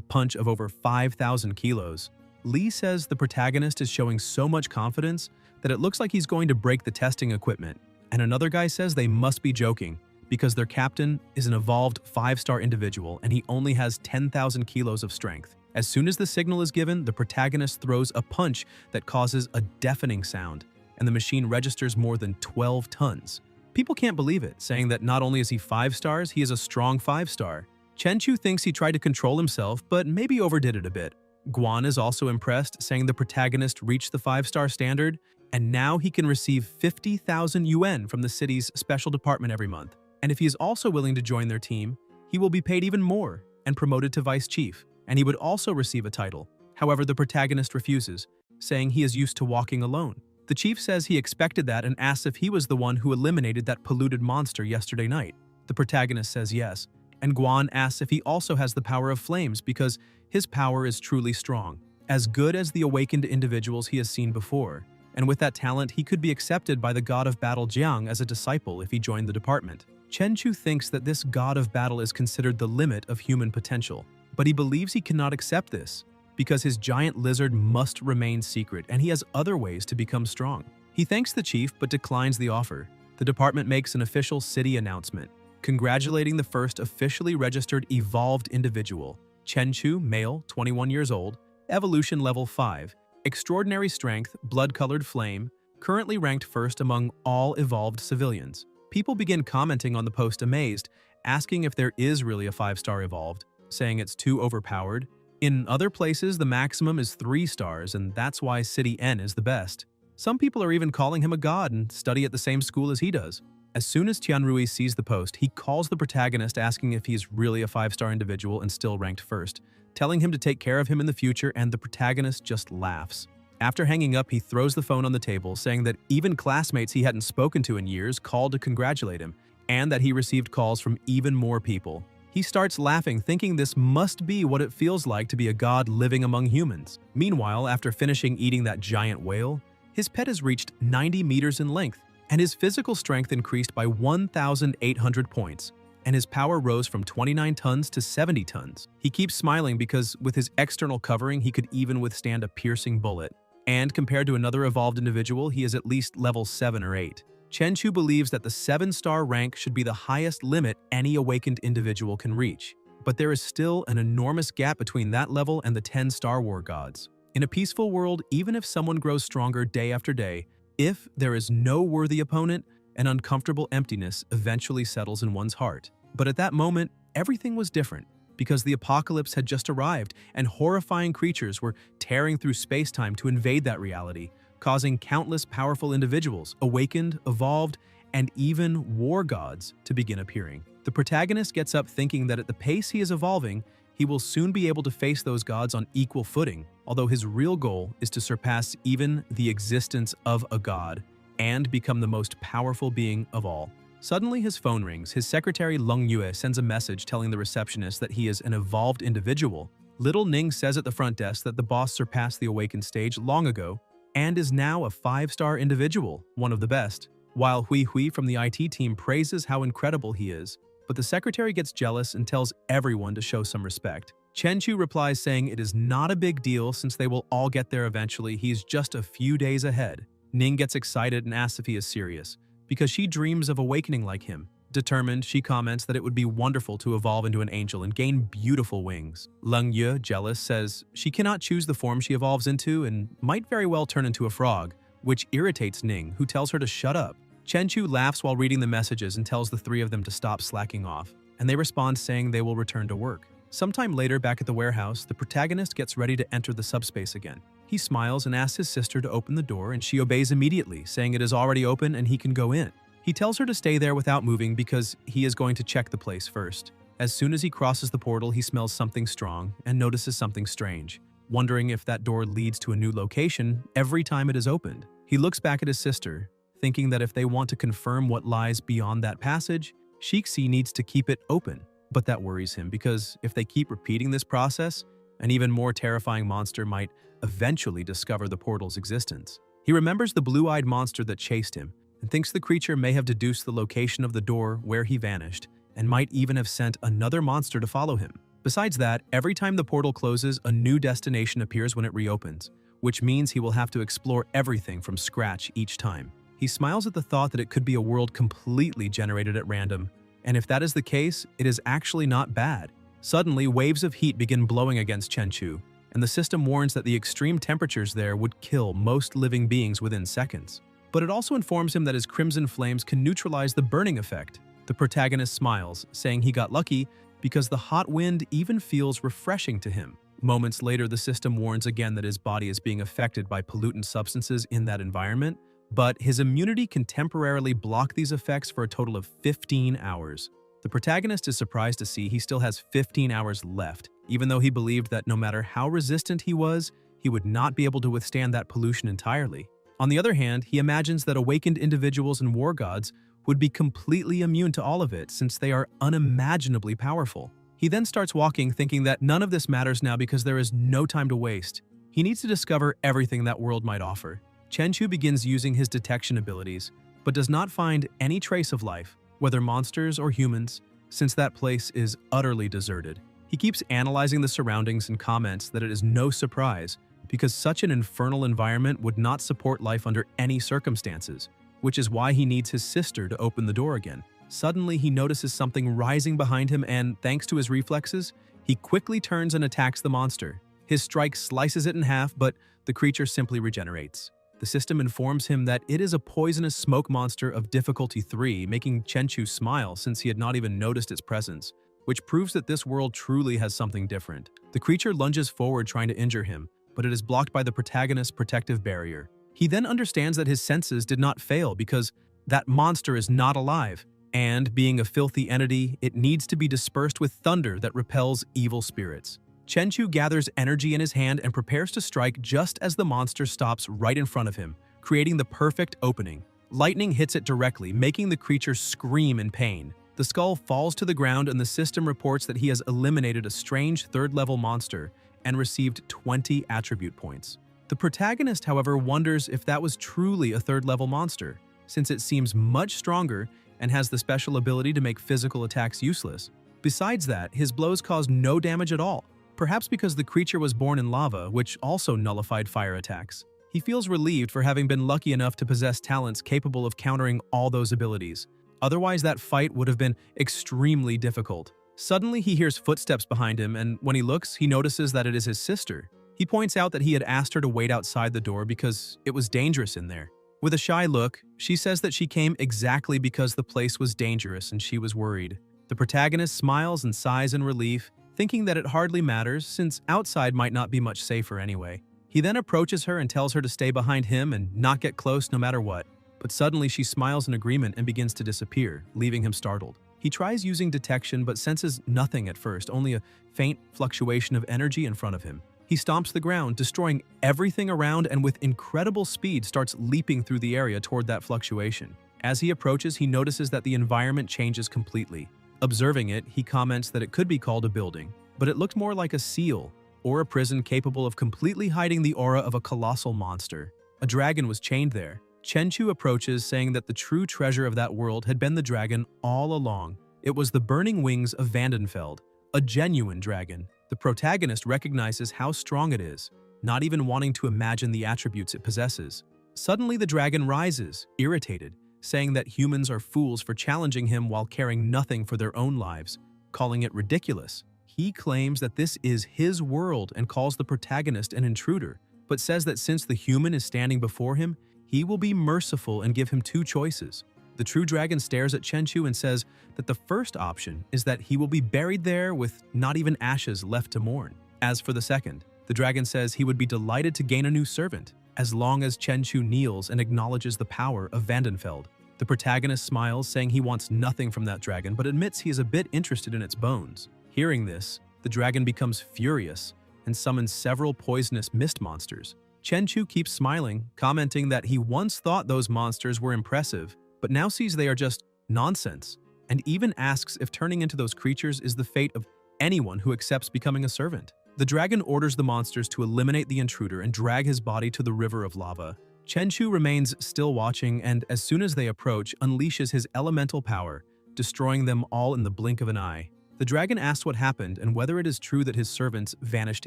punch of over 5,000 kilos. Lee says the protagonist is showing so much confidence that it looks like he's going to break the testing equipment, and another guy says they must be joking because their captain is an evolved 5-star individual and he only has 10,000 kilos of strength. As soon as the signal is given, the protagonist throws a punch that causes a deafening sound, and the machine registers more than 12 tons. People can't believe it, saying that not only is he 5 stars, he is a strong 5-star. Chen-Chu thinks he tried to control himself, but maybe overdid it a bit. Guan is also impressed, saying the protagonist reached the 5-star standard, and now he can receive 50,000 yuan from the city's special department every month. And if he is also willing to join their team, he will be paid even more and promoted to vice chief, and he would also receive a title. However, the protagonist refuses, saying he is used to walking alone. The chief says he expected that and asks if he was the one who eliminated that polluted monster yesterday night. The protagonist says yes, and Guan asks if he also has the power of flames because his power is truly strong, as good as the awakened individuals he has seen before, and with that talent he could be accepted by the god of battle Jiang as a disciple if he joined the department. Chen-Chu thinks that this god of battle is considered the limit of human potential, but he believes he cannot accept this, because his giant lizard must remain secret and he has other ways to become strong. He thanks the chief but declines the offer. The department makes an official city announcement, congratulating the first officially registered evolved individual, Chen-Chu, male, 21 years old, evolution level 5, extraordinary strength, blood-colored flame, currently ranked first among all evolved civilians. People begin commenting on the post amazed, asking if there is really a 5-star evolved, saying it's too overpowered. In other places, the maximum is 3 stars, and that's why City N is the best. Some people are even calling him a god and study at the same school as he does. As soon as Tianrui sees the post, he calls the protagonist asking if he's really a 5-star individual and still ranked first, telling him to take care of him in the future, and the protagonist just laughs. After hanging up, he throws the phone on the table, saying that even classmates he hadn't spoken to in years called to congratulate him, and that he received calls from even more people. He starts laughing, thinking this must be what it feels like to be a god living among humans. Meanwhile, after finishing eating that giant whale, his pet has reached 90 meters in length, and his physical strength increased by 1,800 points, and his power rose from 29 tons to 70 tons. He keeps smiling because with his external covering, he could even withstand a piercing bullet. And compared to another evolved individual, he is at least level 7 or 8. Chen-Chu believes that the 7-star rank should be the highest limit any awakened individual can reach. But there is still an enormous gap between that level and the 10 Star War gods. In a peaceful world, even if someone grows stronger day after day, if there is no worthy opponent, an uncomfortable emptiness eventually settles in one's heart. But at that moment, everything was different, because the apocalypse had just arrived and horrifying creatures were tearing through space-time to invade that reality, causing countless powerful individuals, awakened, evolved, and even war gods to begin appearing. The protagonist gets up thinking that at the pace he is evolving, he will soon be able to face those gods on equal footing, although his real goal is to surpass even the existence of a god and become the most powerful being of all. Suddenly his phone rings. His secretary Leng Yue sends a message telling the receptionist that he is an evolved individual. Little Ning says at the front desk that the boss surpassed the awakened stage long ago and is now a 5-star individual, one of the best, while Hui Hui from the IT team praises how incredible he is. But the secretary gets jealous and tells everyone to show some respect. Chen-Chu replies saying it is not a big deal since they will all get there eventually, he's just a few days ahead. Ning gets excited and asks if he is serious, because she dreams of awakening like him. Determined, she comments that it would be wonderful to evolve into an angel and gain beautiful wings. Leng Yue, jealous, says she cannot choose the form she evolves into and might very well turn into a frog, which irritates Ning, who tells her to shut up. Chen-Chu laughs while reading the messages and tells the 3 of them to stop slacking off, and they respond saying they will return to work. Sometime later, back at the warehouse, the protagonist gets ready to enter the subspace again. He smiles and asks his sister to open the door, and she obeys immediately, saying it is already open and he can go in. He tells her to stay there without moving because he is going to check the place first. As soon as he crosses the portal, he smells something strong and notices something strange, wondering if that door leads to a new location every time it is opened. He looks back at his sister, thinking that if they want to confirm what lies beyond that passage, Shixi needs to keep it open. But that worries him because if they keep repeating this process, an even more terrifying monster might eventually discover the portal's existence. He remembers the blue-eyed monster that chased him and thinks the creature may have deduced the location of the door where he vanished and might even have sent another monster to follow him. Besides that, every time the portal closes, a new destination appears when it reopens, which means he will have to explore everything from scratch each time. He smiles at the thought that it could be a world completely generated at random, and if that is the case, it is actually not bad. Suddenly, waves of heat begin blowing against Chenchu, and the system warns that the extreme temperatures there would kill most living beings within seconds. But it also informs him that his crimson flames can neutralize the burning effect. The protagonist smiles, saying he got lucky because the hot wind even feels refreshing to him. Moments later, the system warns again that his body is being affected by pollutant substances in that environment, but his immunity can temporarily block these effects for a total of 15 hours. The protagonist is surprised to see he still has 15 hours left, even though he believed that no matter how resistant he was, he would not be able to withstand that pollution entirely. On the other hand, he imagines that awakened individuals and war gods would be completely immune to all of it since they are unimaginably powerful. He then starts walking, thinking that none of this matters now because there is no time to waste. He needs to discover everything that world might offer. Chenchu begins using his detection abilities, but does not find any trace of life, whether monsters or humans, since that place is utterly deserted. He keeps analyzing the surroundings and comments that it is no surprise, because such an infernal environment would not support life under any circumstances, which is why he needs his sister to open the door again. Suddenly, he notices something rising behind him and, thanks to his reflexes, he quickly turns and attacks the monster. His strike slices it in half, but the creature simply regenerates. The system informs him that it is a poisonous smoke monster of difficulty 3, making Chenchu smile since he had not even noticed its presence, which proves that this world truly has something different. The creature lunges forward trying to injure him, but it is blocked by the protagonist's protective barrier. He then understands that his senses did not fail because that monster is not alive, and being a filthy entity, it needs to be dispersed with thunder that repels evil spirits. Chenchu gathers energy in his hand and prepares to strike just as the monster stops right in front of him, creating the perfect opening. Lightning hits it directly, making the creature scream in pain. The skull falls to the ground and the system reports that he has eliminated a strange third-level monster and received 20 attribute points. The protagonist, however, wonders if that was truly a third-level monster, since it seems much stronger and has the special ability to make physical attacks useless. Besides that, his blows caused no damage at all, perhaps because the creature was born in lava, which also nullified fire attacks. He feels relieved for having been lucky enough to possess talents capable of countering all those abilities. Otherwise, that fight would have been extremely difficult. Suddenly, he hears footsteps behind him, and when he looks, he notices that it is his sister. He points out that he had asked her to wait outside the door because it was dangerous in there. With a shy look, she says that she came exactly because the place was dangerous and she was worried. The protagonist smiles and sighs in relief, thinking that it hardly matters since outside might not be much safer anyway. He then approaches her and tells her to stay behind him and not get close no matter what. But suddenly she smiles in agreement and begins to disappear, leaving him startled. He tries using detection but senses nothing at first, only a faint fluctuation of energy in front of him. He stomps the ground, destroying everything around, and with incredible speed starts leaping through the area toward that fluctuation. As he approaches, he notices that the environment changes completely. Observing it, he comments that it could be called a building, but it looked more like a seal or a prison capable of completely hiding the aura of a colossal monster. A dragon was chained there. Chenchu approaches, saying that the true treasure of that world had been the dragon all along. It was the burning wings of Vandenfeld, a genuine dragon. The protagonist recognizes how strong it is, not even wanting to imagine the attributes it possesses. Suddenly, the dragon rises, irritated, saying that humans are fools for challenging him while caring nothing for their own lives, calling it ridiculous. He claims that this is his world and calls the protagonist an intruder, but says that since the human is standing before him, he will be merciful and give him two choices. The true dragon stares at Chenchu and says that the first option is that he will be buried there with not even ashes left to mourn. As for the second, the dragon says he would be delighted to gain a new servant, as long as Chenchu kneels and acknowledges the power of Vandenfeld. The protagonist smiles, saying he wants nothing from that dragon, but admits he is a bit interested in its bones. Hearing this, the dragon becomes furious and summons several poisonous mist monsters. Chenchu keeps smiling, commenting that he once thought those monsters were impressive, but now sees they are just nonsense, and even asks if turning into those creatures is the fate of anyone who accepts becoming a servant. The dragon orders the monsters to eliminate the intruder and drag his body to the river of lava. Chenchu remains still watching, and as soon as they approach, unleashes his elemental power, destroying them all in the blink of an eye. The dragon asks what happened and whether it is true that his servants vanished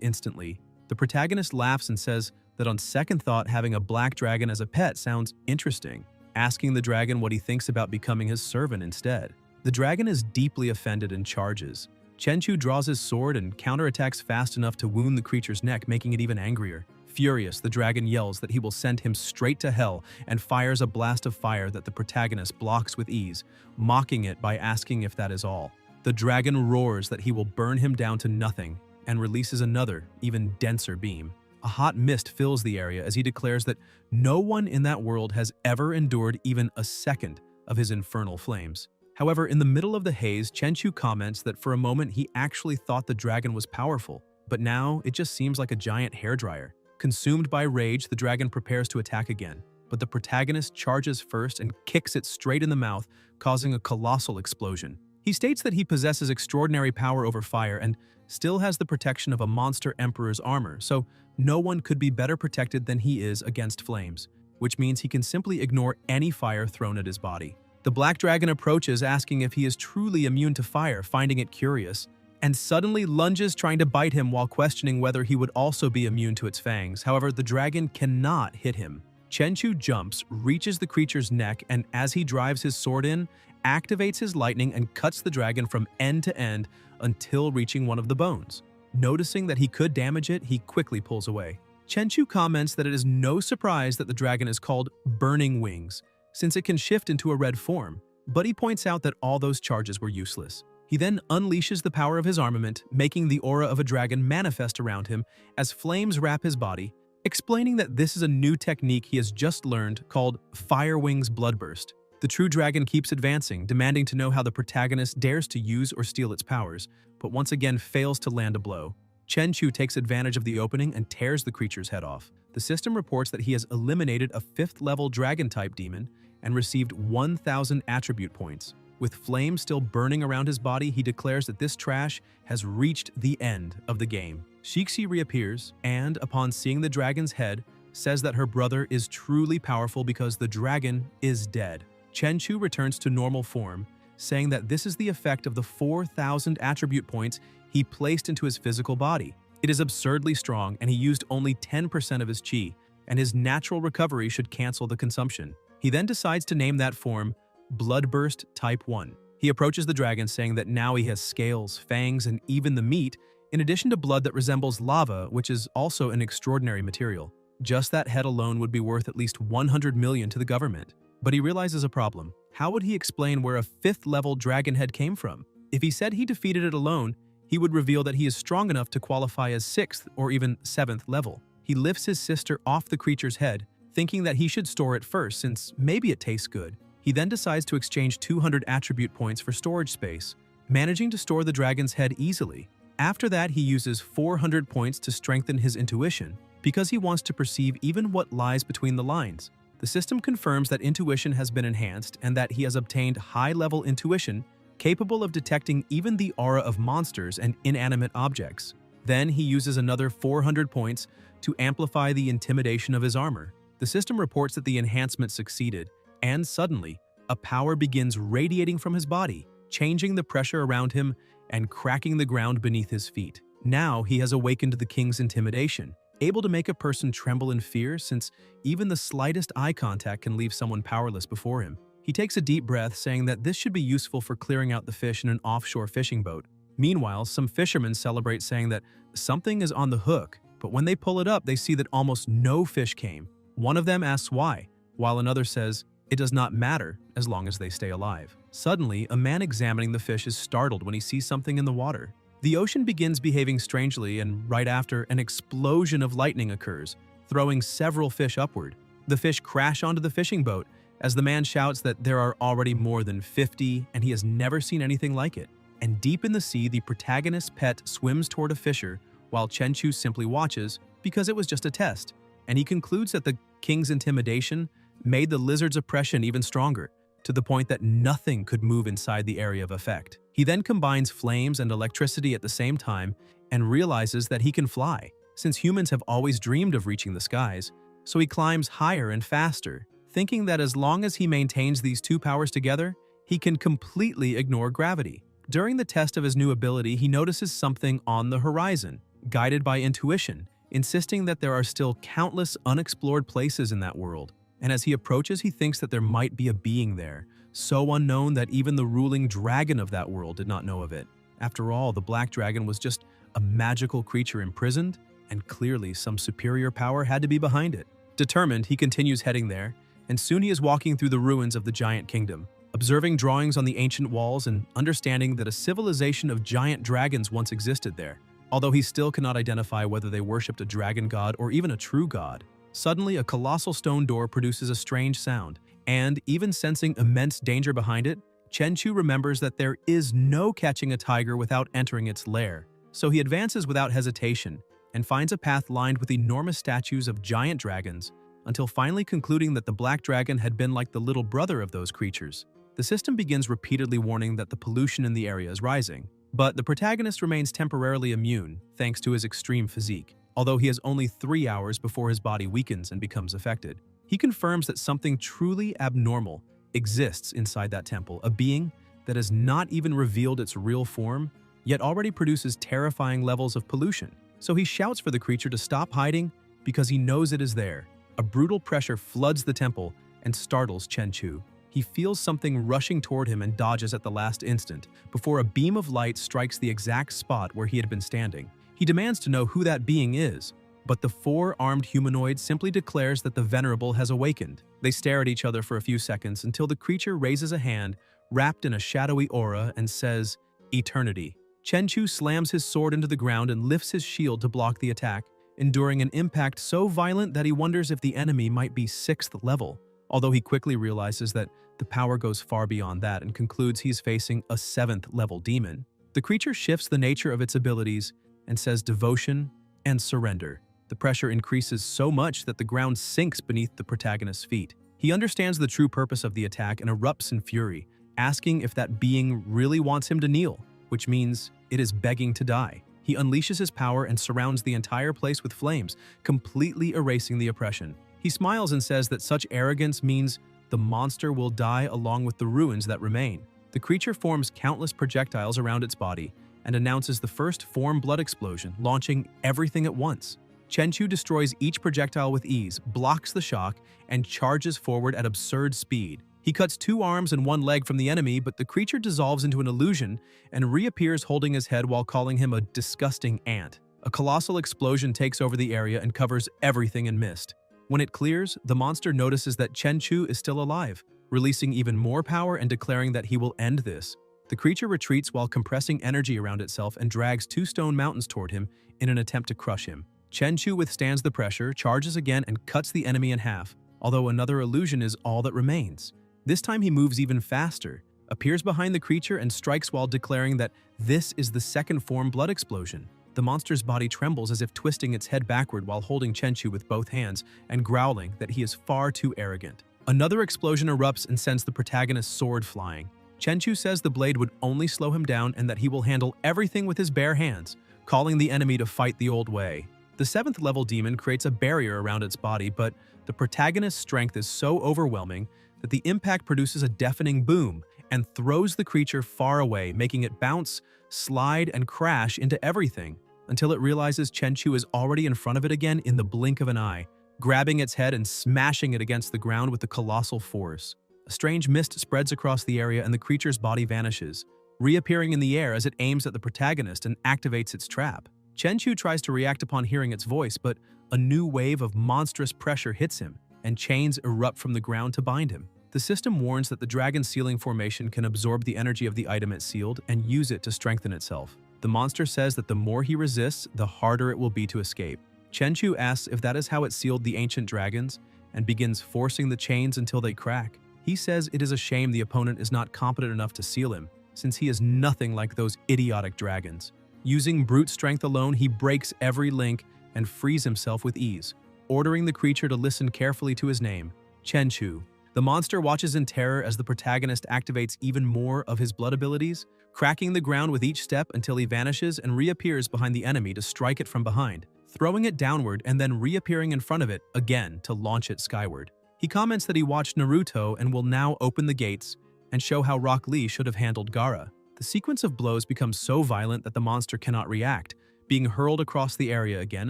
instantly. The protagonist laughs and says that on second thought, having a black dragon as a pet sounds interesting, asking the dragon what he thinks about becoming his servant instead. The dragon is deeply offended and charges. Chenchu draws his sword and counterattacks fast enough to wound the creature's neck, making it even angrier. Furious, the dragon yells that he will send him straight to hell and fires a blast of fire that the protagonist blocks with ease, mocking it by asking if that is all. The dragon roars that he will burn him down to nothing and releases another, even denser beam. A hot mist fills the area as he declares that no one in that world has ever endured even a second of his infernal flames. However, in the middle of the haze, Chenchu comments that for a moment he actually thought the dragon was powerful, but now it just seems like a giant hairdryer. Consumed by rage, the dragon prepares to attack again, but the protagonist charges first and kicks it straight in the mouth, causing a colossal explosion. He states that he possesses extraordinary power over fire and still has the protection of a monster emperor's armor, so no one could be better protected than he is against flames, which means he can simply ignore any fire thrown at his body. The black dragon approaches, asking if he is truly immune to fire, finding it curious, and suddenly lunges, trying to bite him while questioning whether he would also be immune to its fangs. However, the dragon cannot hit him. Chenchu jumps, reaches the creature's neck, and as he drives his sword in, activates his lightning and cuts the dragon from end to end until reaching one of the bones. Noticing that he could damage it, he quickly pulls away. Chenchu comments that it is no surprise that the dragon is called Burning Wings, since it can shift into a red form, but he points out that all those charges were useless. He then unleashes the power of his armament, making the aura of a dragon manifest around him as flames wrap his body, explaining that this is a new technique he has just learned called Fire Wings Bloodburst. The true dragon keeps advancing, demanding to know how the protagonist dares to use or steal its powers, but once again fails to land a blow. Chenchu takes advantage of the opening and tears the creature's head off. The system reports that he has eliminated a 5th-level dragon-type demon and received 1,000 attribute points. With flames still burning around his body, he declares that this trash has reached the end of the game. Shixi reappears and, upon seeing the dragon's head, says that her brother is truly powerful because the dragon is dead. Chenchu returns to normal form, saying that this is the effect of the 4,000 attribute points he placed into his physical body. It is absurdly strong, and he used only 10% of his chi, and his natural recovery should cancel the consumption. He then decides to name that form Bloodburst Type 1. He approaches the dragon, saying that now he has scales, fangs, and even the meat, in addition to blood that resembles lava, which is also an extraordinary material. Just that head alone would be worth at least 100 million to the government. But he realizes a problem. How would he explain where a 5th-level dragon head came from? If he said he defeated it alone, he would reveal that he is strong enough to qualify as 6th or even 7th level. He lifts his sister off the creature's head, thinking that he should store it first since maybe it tastes good. He then decides to exchange 200 attribute points for storage space, managing to store the dragon's head easily. After that, he uses 400 points to strengthen his intuition, because he wants to perceive even what lies between the lines. The system confirms that intuition has been enhanced and that he has obtained high-level intuition capable of detecting even the aura of monsters and inanimate objects. Then he uses another 400 points to amplify the intimidation of his armor. The system reports that the enhancement succeeded, and suddenly, a power begins radiating from his body, changing the pressure around him and cracking the ground beneath his feet. Now he has awakened the king's intimidation, able to make a person tremble in fear since even the slightest eye contact can leave someone powerless before him. He takes a deep breath, saying that this should be useful for clearing out the fish in an offshore fishing boat. Meanwhile, some fishermen celebrate, saying that something is on the hook, but when they pull it up, they see that almost no fish came. One of them asks why, while another says, It does not matter as long as they stay alive. Suddenly, a man examining the fish is startled when he sees something in the water. The ocean begins behaving strangely, and right after, an explosion of lightning occurs, throwing several fish upward. The fish crash onto the fishing boat as the man shouts that there are already more than 50 and he has never seen anything like it. And deep in the sea, the protagonist's pet swims toward a fisher while Chenchu simply watches because it was just a test. And he concludes that the king's intimidation made the lizard's oppression even stronger, to the point that nothing could move inside the area of effect. He then combines flames and electricity at the same time and realizes that he can fly, since humans have always dreamed of reaching the skies, so he climbs higher and faster, thinking that as long as he maintains these two powers together, he can completely ignore gravity. During the test of his new ability, he notices something on the horizon, guided by intuition, insisting that there are still countless unexplored places in that world. And as he approaches, he thinks that there might be a being there, so unknown that even the ruling dragon of that world did not know of it. After all, the black dragon was just a magical creature imprisoned, and clearly some superior power had to be behind it. Determined, he continues heading there, and soon he is walking through the ruins of the giant kingdom, observing drawings on the ancient walls and understanding that a civilization of giant dragons once existed there, although he still cannot identify whether they worshipped a dragon god or even a true god. Suddenly, a colossal stone door produces a strange sound, and even sensing immense danger behind it, Chenchu remembers that there is no catching a tiger without entering its lair. So he advances without hesitation and finds a path lined with enormous statues of giant dragons, until finally concluding that the black dragon had been like the little brother of those creatures. The system begins repeatedly warning that the pollution in the area is rising, but the protagonist remains temporarily immune thanks to his extreme physique. Although he has only 3 hours before his body weakens and becomes affected. He confirms that something truly abnormal exists inside that temple, a being that has not even revealed its real form, yet already produces terrifying levels of pollution. So he shouts for the creature to stop hiding because he knows it is there. A brutal pressure floods the temple and startles Chenchu. He feels something rushing toward him and dodges at the last instant, before a beam of light strikes the exact spot where he had been standing. He demands to know who that being is, but the four-armed humanoid simply declares that the Venerable has awakened. They stare at each other for a few seconds until the creature raises a hand, wrapped in a shadowy aura, and says, "Eternity." Chenchu slams his sword into the ground and lifts his shield to block the attack, enduring an impact so violent that he wonders if the enemy might be 6th level, although he quickly realizes that the power goes far beyond that and concludes he's facing a 7th level demon. The creature shifts the nature of its abilities and says devotion and surrender. The pressure increases so much that the ground sinks beneath the protagonist's feet. He understands the true purpose of the attack and erupts in fury, asking if that being really wants him to kneel, which means it is begging to die. He unleashes his power and surrounds the entire place with flames, completely erasing the oppression. He smiles and says that such arrogance means the monster will die along with the ruins that remain. The creature forms countless projectiles around its body and announces the first form blood explosion, launching everything at once. Chenchu destroys each projectile with ease, blocks the shock, and charges forward at absurd speed. He cuts 2 arms and 1 leg from the enemy, but the creature dissolves into an illusion and reappears holding his head while calling him a disgusting ant. A colossal explosion takes over the area and covers everything in mist. When it clears, the monster notices that Chenchu is still alive, releasing even more power and declaring that he will end this. The creature retreats while compressing energy around itself and drags 2 stone mountains toward him in an attempt to crush him. Chenchu withstands the pressure, charges again, and cuts the enemy in half, although another illusion is all that remains. This time he moves even faster, appears behind the creature, and strikes while declaring that this is the second form blood explosion. The monster's body trembles as if twisting its head backward while holding Chenchu with both hands and growling that he is far too arrogant. Another explosion erupts and sends the protagonist's sword flying. Chenchu says the blade would only slow him down and that he will handle everything with his bare hands, calling the enemy to fight the old way. The 7th level demon creates a barrier around its body, but the protagonist's strength is so overwhelming that the impact produces a deafening boom and throws the creature far away, making it bounce, slide, and crash into everything, until it realizes Chenchu is already in front of it again in the blink of an eye, grabbing its head and smashing it against the ground with a colossal force. A strange mist spreads across the area and the creature's body vanishes, reappearing in the air as it aims at the protagonist and activates its trap. Chenchu tries to react upon hearing its voice, but a new wave of monstrous pressure hits him, and chains erupt from the ground to bind him. The system warns that the dragon's sealing formation can absorb the energy of the item it sealed and use it to strengthen itself. The monster says that the more he resists, the harder it will be to escape. Chenchu asks if that is how it sealed the ancient dragons and begins forcing the chains until they crack. He says it is a shame the opponent is not competent enough to seal him, since he is nothing like those idiotic dragons. Using brute strength alone, he breaks every link and frees himself with ease, ordering the creature to listen carefully to his name, Chenchu. The monster watches in terror as the protagonist activates even more of his blood abilities, cracking the ground with each step until he vanishes and reappears behind the enemy to strike it from behind, throwing it downward and then reappearing in front of it again to launch it skyward. He comments that he watched Naruto and will now open the gates and show how Rock Lee should have handled Gaara. The sequence of blows becomes so violent that the monster cannot react, being hurled across the area again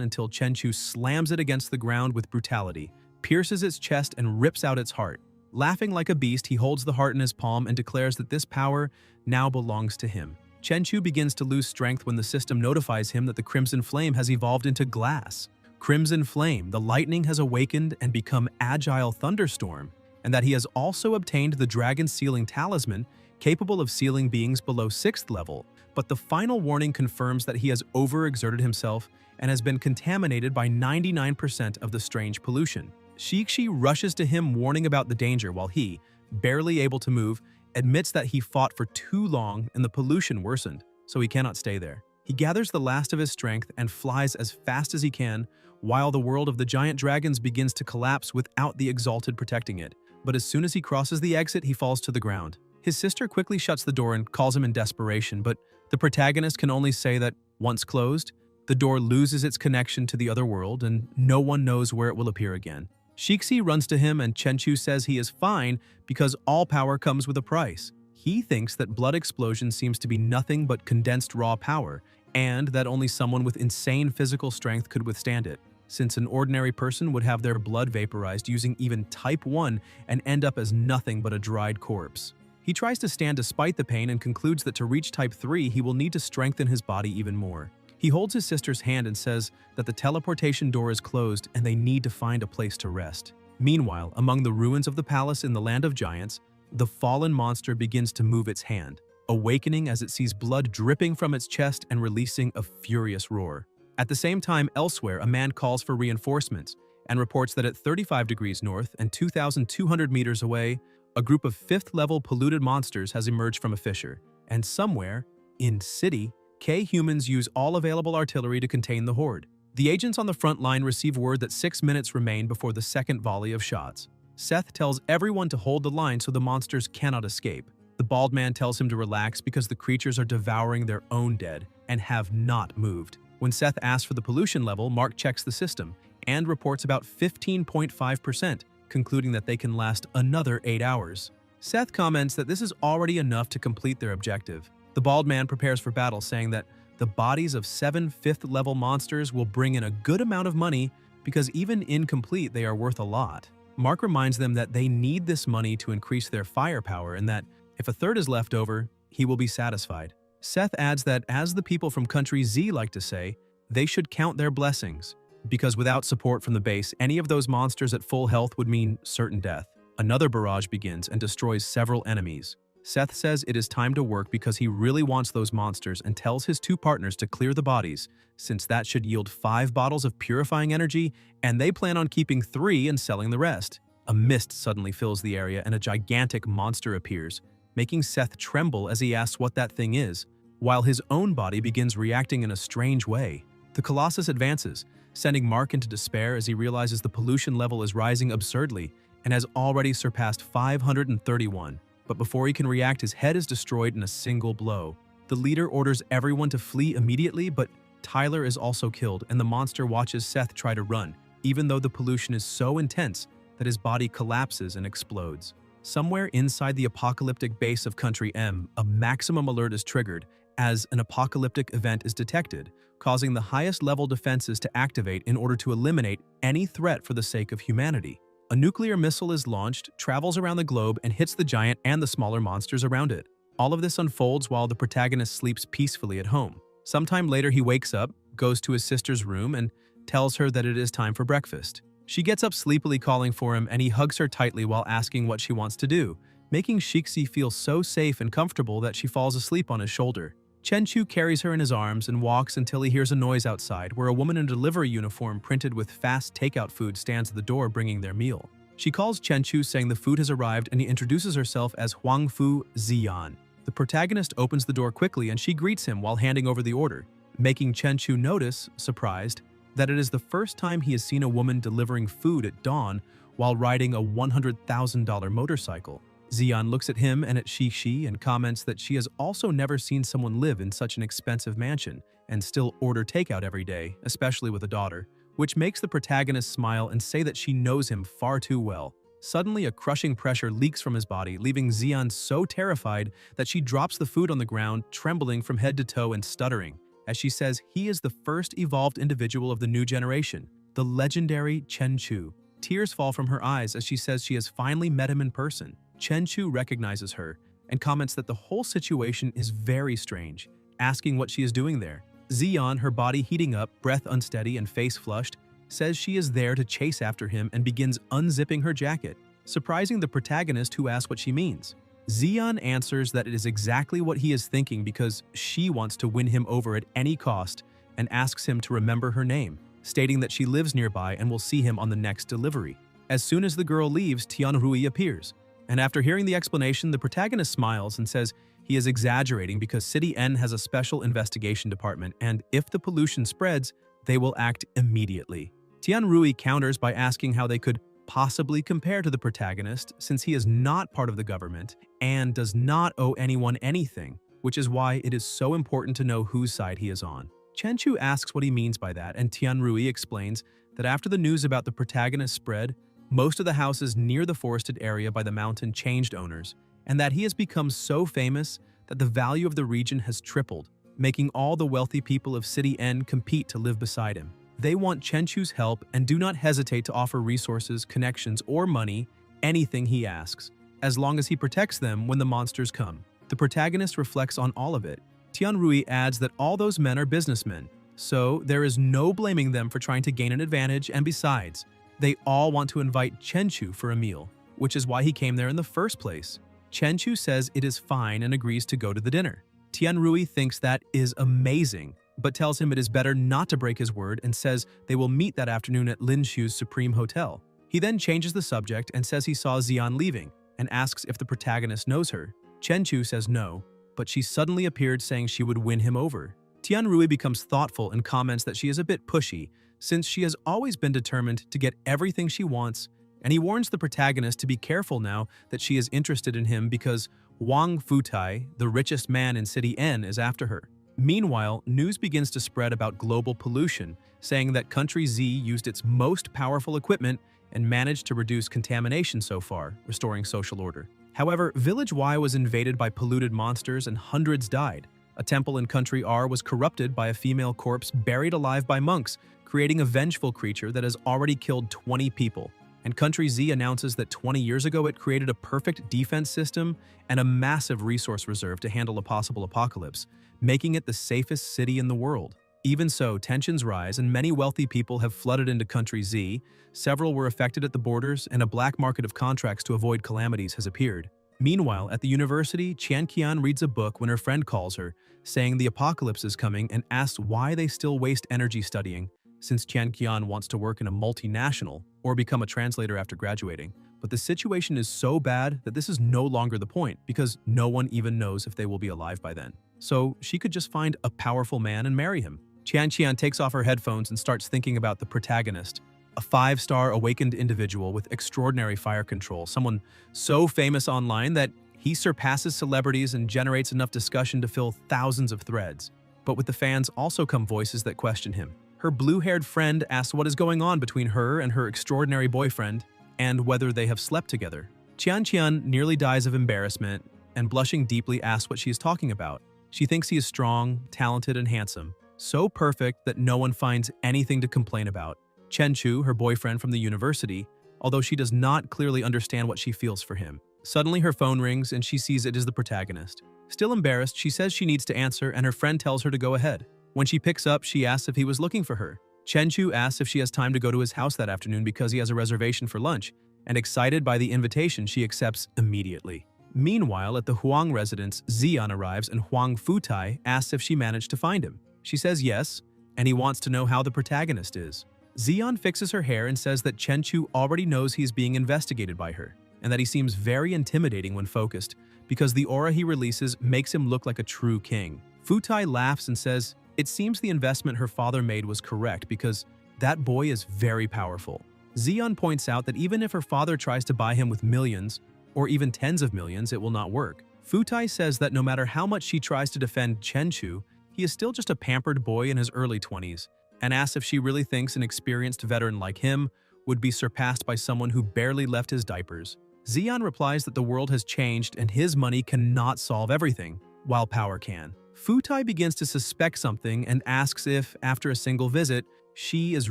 until Chenchu slams it against the ground with brutality, pierces its chest and rips out its heart. Laughing like a beast, he holds the heart in his palm and declares that this power now belongs to him. Chenchu begins to lose strength when the system notifies him that the Crimson Flame has evolved into glass. Crimson Flame, the lightning has awakened and become Agile Thunderstorm, and that he has also obtained the Dragon Sealing Talisman, capable of sealing beings below 6th level, but the final warning confirms that he has overexerted himself and has been contaminated by 99% of the strange pollution. Shikshi rushes to him warning about the danger while he, barely able to move, admits that he fought for too long and the pollution worsened, so he cannot stay there. He gathers the last of his strength and flies as fast as he can, while the world of the giant dragons begins to collapse without the Exalted protecting it. But as soon as he crosses the exit, he falls to the ground. His sister quickly shuts the door and calls him in desperation, but the protagonist can only say that, once closed, the door loses its connection to the other world and no one knows where it will appear again. Shikshi runs to him and Chenchu says he is fine because all power comes with a price. He thinks that blood explosion seems to be nothing but condensed raw power, and that only someone with insane physical strength could withstand it, since an ordinary person would have their blood vaporized using even Type 1 and end up as nothing but a dried corpse. He tries to stand despite the pain and concludes that to reach Type 3 he will need to strengthen his body even more. He holds his sister's hand and says that the teleportation door is closed and they need to find a place to rest. Meanwhile, among the ruins of the palace in the Land of Giants, the fallen monster begins to move its hand, awakening as it sees blood dripping from its chest and releasing a furious roar. At the same time, elsewhere, a man calls for reinforcements and reports that at 35 degrees north and 2,200 meters away, a group of 5th-level polluted monsters has emerged from a fissure, and somewhere, in city, K-humans use all available artillery to contain the horde. The agents on the front line receive word that 6 minutes remain before the second volley of shots. Seth tells everyone to hold the line so the monsters cannot escape. The bald man tells him to relax because the creatures are devouring their own dead and have not moved. When Seth asks for the pollution level, Mark checks the system and reports about 15.5%, concluding that they can last another 8 hours. Seth comments that this is already enough to complete their objective. The bald man prepares for battle, saying that the bodies of 7 5th-level monsters will bring in a good amount of money because even incomplete, they are worth a lot. Mark reminds them that they need this money to increase their firepower and that if a third is left over, he will be satisfied. Seth adds that, as the people from Country Z like to say, they should count their blessings, because without support from the base, any of those monsters at full health would mean certain death. Another barrage begins and destroys several enemies. Seth says it is time to work because he really wants those monsters and tells his 2 partners to clear the bodies, since that should yield 5 bottles of purifying energy, and they plan on keeping 3 and selling the rest. A mist suddenly fills the area and a gigantic monster appears, making Seth tremble as he asks what that thing is, while his own body begins reacting in a strange way. The Colossus advances, sending Mark into despair as he realizes the pollution level is rising absurdly and has already surpassed 531. But before he can react, his head is destroyed in a single blow. The leader orders everyone to flee immediately, but Tyler is also killed, and the monster watches Seth try to run, even though the pollution is so intense that his body collapses and explodes. Somewhere inside the apocalyptic base of Country M, a maximum alert is triggered as an apocalyptic event is detected, causing the highest level defenses to activate in order to eliminate any threat for the sake of humanity. A nuclear missile is launched, travels around the globe, and hits the giant and the smaller monsters around it. All of this unfolds while the protagonist sleeps peacefully at home. Sometime later, he wakes up, goes to his sister's room, and tells her that it is time for breakfast. She gets up sleepily calling for him, and he hugs her tightly while asking what she wants to do, making Shixi feel so safe and comfortable that she falls asleep on his shoulder. Chenchu carries her in his arms and walks until he hears a noise outside where a woman in a delivery uniform printed with fast takeout food stands at the door bringing their meal. She calls Chenchu saying the food has arrived and he introduces herself as Huangfu Ziyan. The protagonist opens the door quickly and she greets him while handing over the order, making Chenchu notice, surprised, that it is the first time he has seen a woman delivering food at dawn while riding a $100,000 motorcycle. Ziyan looks at him and at Shixi and comments that she has also never seen someone live in such an expensive mansion and still order takeout every day, especially with a daughter, which makes the protagonist smile and say that she knows him far too well. Suddenly, a crushing pressure leaks from his body, leaving Ziyan so terrified that she drops the food on the ground, trembling from head to toe and stuttering, as she says he is the first evolved individual of the new generation, the legendary Chenchu. Tears fall from her eyes as she says she has finally met him in person. Chenchu recognizes her and comments that the whole situation is very strange, asking what she is doing there. Ziyan, her body heating up, breath unsteady and face flushed, says she is there to chase after him and begins unzipping her jacket, surprising the protagonist who asks what she means. Ziyan answers that it is exactly what he is thinking because she wants to win him over at any cost and asks him to remember her name, stating that she lives nearby and will see him on the next delivery. As soon as the girl leaves, Tianrui appears, and after hearing the explanation, the protagonist smiles and says he is exaggerating because City N has a special investigation department and if the pollution spreads, they will act immediately. Tianrui counters by asking how they could possibly compare to the protagonist since he is not part of the government and does not owe anyone anything, which is why it is so important to know whose side he is on. Chenchu asks what he means by that, and Tianrui explains that after the news about the protagonist spread, most of the houses near the forested area by the mountain changed owners, and that he has become so famous that the value of the region has tripled, making all the wealthy people of City N compete to live beside him. They want Chenchu's help and do not hesitate to offer resources, connections, or money, anything he asks, as long as he protects them when the monsters come. The protagonist reflects on all of it. Tianrui adds that all those men are businessmen, so there is no blaming them for trying to gain an advantage, and besides, they all want to invite Chenchu for a meal, which is why he came there in the first place. Chenchu says it is fine and agrees to go to the dinner. Tianrui thinks that is amazing, but tells him it is better not to break his word and says they will meet that afternoon at Lin Shu's Supreme Hotel. He then changes the subject and says he saw Ziyan leaving and asks if the protagonist knows her. Chenchu says no, but she suddenly appeared saying she would win him over. Tianrui becomes thoughtful and comments that she is a bit pushy since she has always been determined to get everything she wants, and he warns the protagonist to be careful now that she is interested in him because Wang Futai, the richest man in City N, is after her. Meanwhile, news begins to spread about global pollution, saying that Country Z used its most powerful equipment and managed to reduce contamination so far, restoring social order. However, Village Y was invaded by polluted monsters and hundreds died. A temple in Country R was corrupted by a female corpse buried alive by monks, creating a vengeful creature that has already killed 20 people. And Country Z announces that 20 years ago it created a perfect defense system and a massive resource reserve to handle a possible apocalypse, making it the safest city in the world. Even so, tensions rise and many wealthy people have flooded into Country Z, several were affected at the borders, and a black market of contracts to avoid calamities has appeared. Meanwhile, at the university, Qian reads a book when her friend calls her, saying the apocalypse is coming and asks why they still waste energy studying, since Qian wants to work in a multinational or become a translator after graduating. But the situation is so bad that this is no longer the point because no one even knows if they will be alive by then. So she could just find a powerful man and marry him. Qian takes off her headphones and starts thinking about the protagonist, a 5-star awakened individual with extraordinary fire control, someone so famous online that he surpasses celebrities and generates enough discussion to fill thousands of threads. But with the fans also come voices that question him. Her blue-haired friend asks what is going on between her and her extraordinary boyfriend and whether they have slept together. Qian nearly dies of embarrassment and blushing deeply asks what she is talking about. She thinks he is strong, talented, and handsome, so perfect that no one finds anything to complain about. Chenchu, her boyfriend from the university, although she does not clearly understand what she feels for him. Suddenly her phone rings and she sees it is the protagonist. Still embarrassed, she says she needs to answer and her friend tells her to go ahead. When she picks up, she asks if he was looking for her. Chenchu asks if she has time to go to his house that afternoon because he has a reservation for lunch, and excited by the invitation, she accepts immediately. Meanwhile, at the Huang residence, Xian arrives and Huang Futai asks if she managed to find him. She says yes, and he wants to know how the protagonist is. Xian fixes her hair and says that Chenchu already knows he's being investigated by her, and that he seems very intimidating when focused because the aura he releases makes him look like a true king. Futai laughs and says it seems the investment her father made was correct because that boy is very powerful. Xian points out that even if her father tries to buy him with millions, or even tens of millions, it will not work. Futai says that no matter how much she tries to defend Chenchu, he is still just a pampered boy in his early 20s, and asks if she really thinks an experienced veteran like him would be surpassed by someone who barely left his diapers. Xian replies that the world has changed and his money cannot solve everything, while power can. Futai begins to suspect something and asks if, after a single visit, she is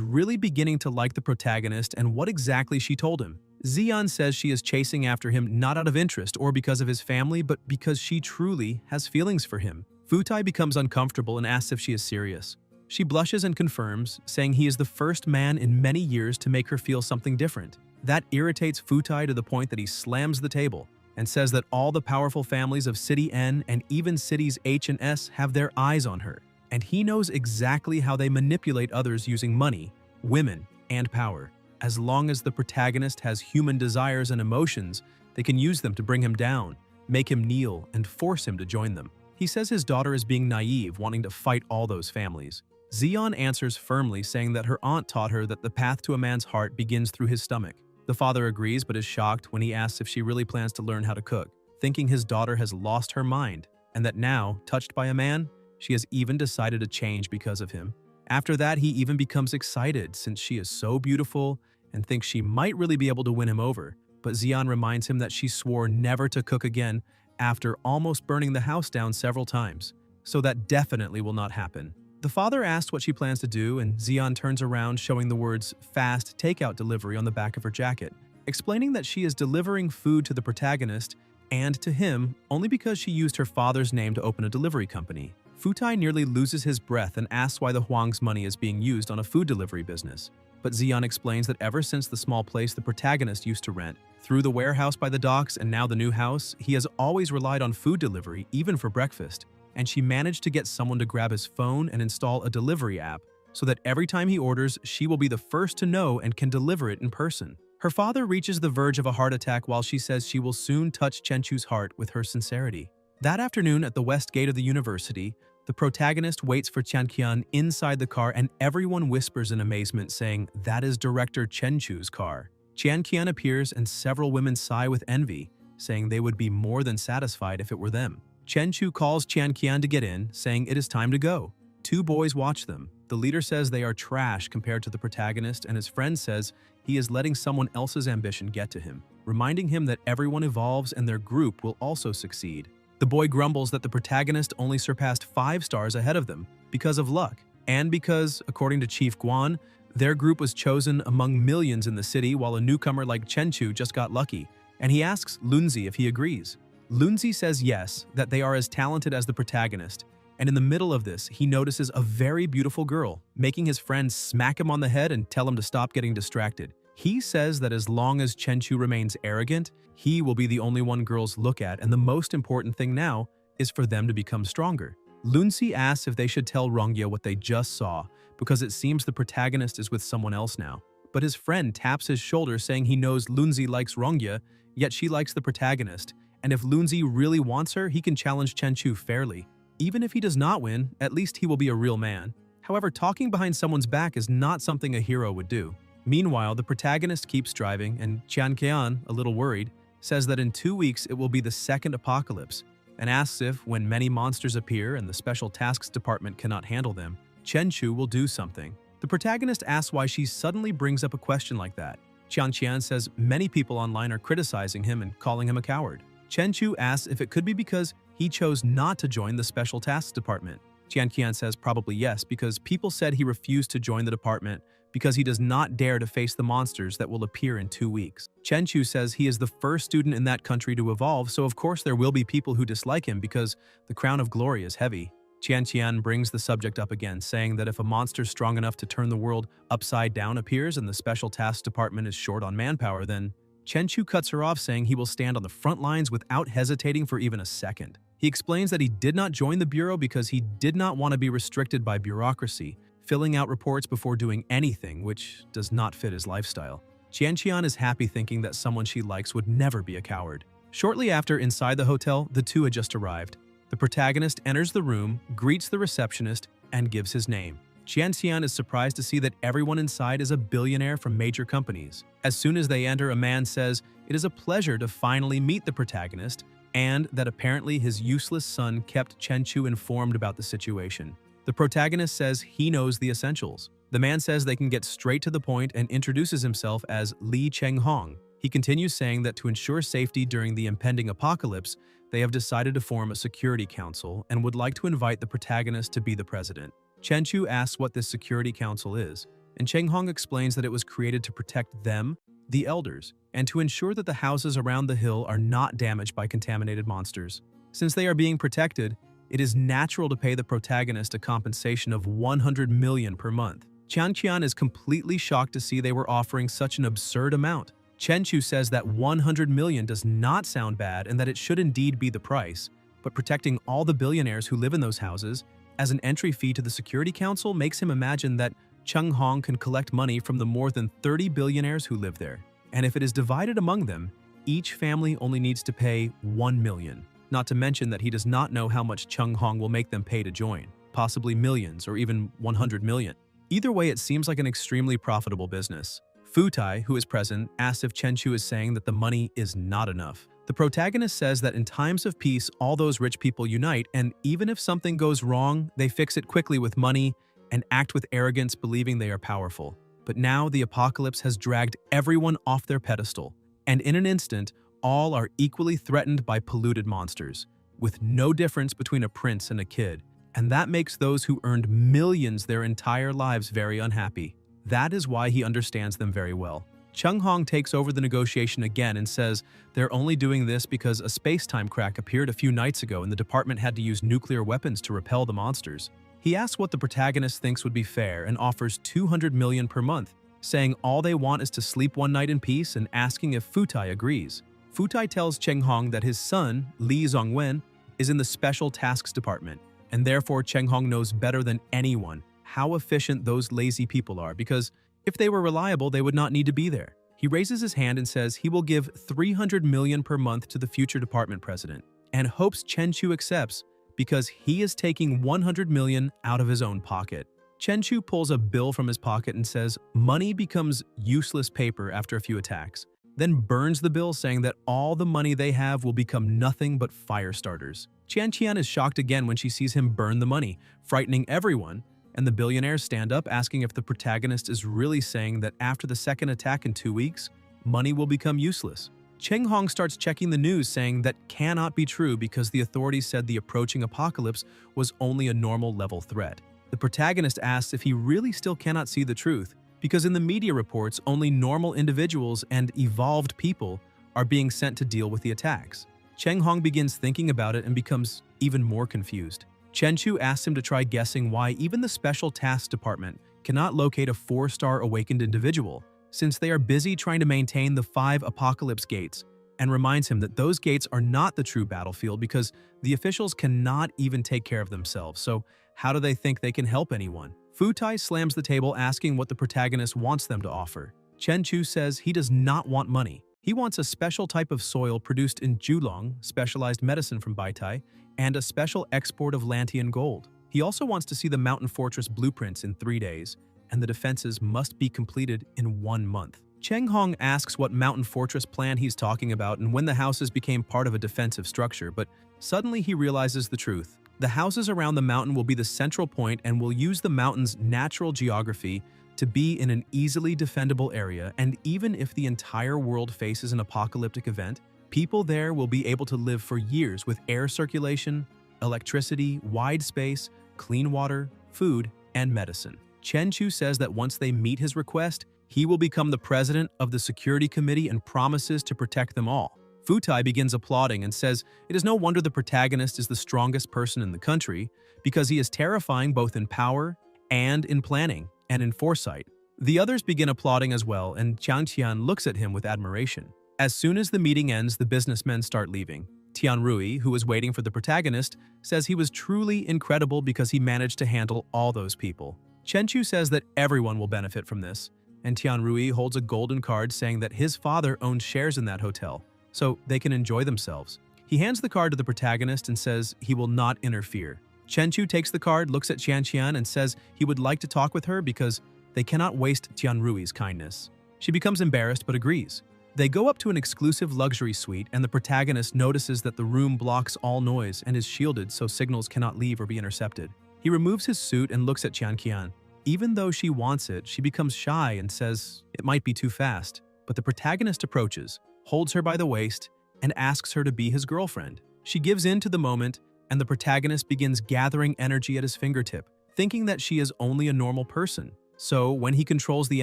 really beginning to like the protagonist and what exactly she told him. Xian says she is chasing after him not out of interest or because of his family, but because she truly has feelings for him. Futai becomes uncomfortable and asks if she is serious. She blushes and confirms, saying he is the first man in many years to make her feel something different. That irritates Futai to the point that he slams the table and says that all the powerful families of City N and even cities H and S have their eyes on her, and he knows exactly how they manipulate others using money, women, and power. As long as the protagonist has human desires and emotions, they can use them to bring him down, make him kneel, and force him to join them. He says his daughter is being naive, wanting to fight all those families. Xian answers firmly, saying that her aunt taught her that the path to a man's heart begins through his stomach. The father agrees but is shocked when he asks if she really plans to learn how to cook, thinking his daughter has lost her mind, and that now, touched by a man, she has even decided to change because of him. After that, he even becomes excited since she is so beautiful and thinks she might really be able to win him over, but Xian reminds him that she swore never to cook again after almost burning the house down several times, so that definitely will not happen. The father asks what she plans to do, and Xian turns around showing the words "fast takeout delivery" on the back of her jacket, explaining that she is delivering food to the protagonist and to him only because she used her father's name to open a delivery company. Futai nearly loses his breath and asks why the Huang's money is being used on a food delivery business. But Xian explains that ever since the small place the protagonist used to rent, through the warehouse by the docks and now the new house, he has always relied on food delivery, even for breakfast. And she managed to get someone to grab his phone and install a delivery app so that every time he orders, she will be the first to know and can deliver it in person. Her father reaches the verge of a heart attack while she says she will soon touch Chenchu's heart with her sincerity. That afternoon at the west gate of the university, the protagonist waits for Qian inside the car and everyone whispers in amazement, saying that is director Chenchu's car. Qian appears and several women sigh with envy, saying they would be more than satisfied if it were them. Chenchu calls Qian to get in, saying it is time to go. Two boys watch them. The leader says they are trash compared to the protagonist, and his friend says he is letting someone else's ambition get to him, reminding him that everyone evolves and their group will also succeed. The boy grumbles that the protagonist only surpassed 5 stars ahead of them because of luck, and because, according to Chief Guan, their group was chosen among millions in the city while a newcomer like Chenchu just got lucky, and he asks Lunzi if he agrees. Lunzi says yes, that they are as talented as the protagonist, and in the middle of this, he notices a very beautiful girl, making his friend smack him on the head and tell him to stop getting distracted. He says that as long as Chenchu remains arrogant, he will be the only one girls look at, and the most important thing now is for them to become stronger. Lunzi asks if they should tell Rongye what they just saw, because it seems the protagonist is with someone else now. But his friend taps his shoulder saying he knows Lunzi likes Rongye, yet she likes the protagonist, and if Lunzi really wants her, he can challenge Chenchu fairly. Even if he does not win, at least he will be a real man. However, talking behind someone's back is not something a hero would do. Meanwhile, the protagonist keeps driving, and Qian, a little worried, says that in 2 weeks it will be the second apocalypse, and asks if, when many monsters appear and the Special Tasks Department cannot handle them, Chenchu will do something. The protagonist asks why she suddenly brings up a question like that. Qian says many people online are criticizing him and calling him a coward. Chenchu asks if it could be because he chose not to join the Special Tasks Department. Qian says probably yes, because people said he refused to join the department because he does not dare to face the monsters that will appear in 2 weeks. Chenchu says he is the first student in that country to evolve, so of course there will be people who dislike him because the crown of glory is heavy. Qian brings the subject up again, saying that if a monster strong enough to turn the world upside down appears and the Special Tasks Department is short on manpower, then Qian cuts her off, saying he will stand on the front lines without hesitating for even a second. He explains that he did not join the Bureau because he did not want to be restricted by bureaucracy, filling out reports before doing anything, which does not fit his lifestyle. Qian is happy, thinking that someone she likes would never be a coward. Shortly after, inside the hotel, the two had just arrived. The protagonist enters the room, greets the receptionist, and gives his name. Qian is surprised to see that everyone inside is a billionaire from major companies. As soon as they enter, a man says it is a pleasure to finally meet the protagonist, and that apparently his useless son kept Qian informed about the situation. The protagonist says he knows the essentials. The man says they can get straight to the point and introduces himself as Li Chenghong. He continues, saying that to ensure safety during the impending apocalypse, they have decided to form a security council and would like to invite the protagonist to be the president. Qian asks what this security council is, and Chenghong explains that it was created to protect them, the elders, and to ensure that the houses around the hill are not damaged by contaminated monsters. Since they are being protected, it is natural to pay the protagonist a compensation of 100 million per month. Qian is completely shocked to see they were offering such an absurd amount. Qian says that 100 million does not sound bad and that it should indeed be the price, but protecting all the billionaires who live in those houses as an entry fee to the Security Council makes him imagine that Chenghong can collect money from the more than 30 billionaires who live there. And if it is divided among them, each family only needs to pay 1 million. Not to mention that he does not know how much Chenghong will make them pay to join, possibly millions or even 100 million. Either way, it seems like an extremely profitable business. Futai, who is present, asks if Qian is saying that the money is not enough. The protagonist says that in times of peace, all those rich people unite, and even if something goes wrong, they fix it quickly with money and act with arrogance, believing they are powerful. But now the apocalypse has dragged everyone off their pedestal, and in an instant, all are equally threatened by polluted monsters, with no difference between a prince and a kid, and that makes those who earned millions their entire lives very unhappy. That is why he understands them very well. Chenghong takes over the negotiation again and says they're only doing this because a space-time crack appeared a few nights ago and the department had to use nuclear weapons to repel the monsters. He asks what the protagonist thinks would be fair and offers 200 million per month, saying all they want is to sleep one night in peace and asking if Futai agrees. Futai tells Chenghong that his son, Li Zongwen, is in the Special Tasks Department, and therefore Chenghong knows better than anyone how efficient those lazy people are, because if they were reliable, they would not need to be there. He raises his hand and says he will give 300 million per month to the future department president, and hopes Qian accepts because he is taking 100 million out of his own pocket. Qian pulls a bill from his pocket and says money becomes useless paper after a few attacks, then burns the bill, saying that all the money they have will become nothing but fire starters. Qian is shocked again when she sees him burn the money, frightening everyone, and the billionaires stand up, asking if the protagonist is really saying that after the second attack in 2 weeks, money will become useless. Chenghong starts checking the news, saying that cannot be true because the authorities said the approaching apocalypse was only a normal level threat. The protagonist asks if he really still cannot see the truth, because in the media reports, only normal individuals and evolved people are being sent to deal with the attacks. Chenghong begins thinking about it and becomes even more confused. Qian asks him to try guessing why even the Special Tasks Department cannot locate a 4-star awakened individual, since they are busy trying to maintain the 5 apocalypse gates, and reminds him that those gates are not the true battlefield because the officials cannot even take care of themselves, so how do they think they can help anyone? Futai slams the table, asking what the protagonist wants them to offer. Qian says he does not want money. He wants a special type of soil produced in Julong, specialized medicine from Baitai, and a special export of Lantian gold. He also wants to see the mountain fortress blueprints in 3 days, and the defenses must be completed in 1 month. Chenghong asks what mountain fortress plan he's talking about and when the houses became part of a defensive structure, but suddenly he realizes the truth. The houses around the mountain will be the central point and will use the mountain's natural geography to be in an easily defendable area, and even if the entire world faces an apocalyptic event, people there will be able to live for years with air circulation, electricity, wide space, clean water, food, and medicine. Qian says that once they meet his request, he will become the president of the security committee and promises to protect them all. Futai begins applauding and says it is no wonder the protagonist is the strongest person in the country because he is terrifying both in power and in planning and in foresight. The others begin applauding as well, and Qian looks at him with admiration. As soon as the meeting ends, the businessmen start leaving. Tianrui, who is waiting for the protagonist, says he was truly incredible because he managed to handle all those people. Chenchu says that everyone will benefit from this, and Tianrui holds a golden card saying that his father owns shares in that hotel, so they can enjoy themselves. He hands the card to the protagonist and says he will not interfere. Chenchu takes the card, looks at Qian and says he would like to talk with her because they cannot waste Tianrui's kindness. She becomes embarrassed but agrees. They go up to an exclusive luxury suite, and the protagonist notices that the room blocks all noise and is shielded so signals cannot leave or be intercepted. He removes his suit and looks at Qian. Even though she wants it, she becomes shy and says it might be too fast. But the protagonist approaches, holds her by the waist, and asks her to be his girlfriend. She gives in to the moment, and the protagonist begins gathering energy at his fingertip, thinking that she is only a normal person. So, when he controls the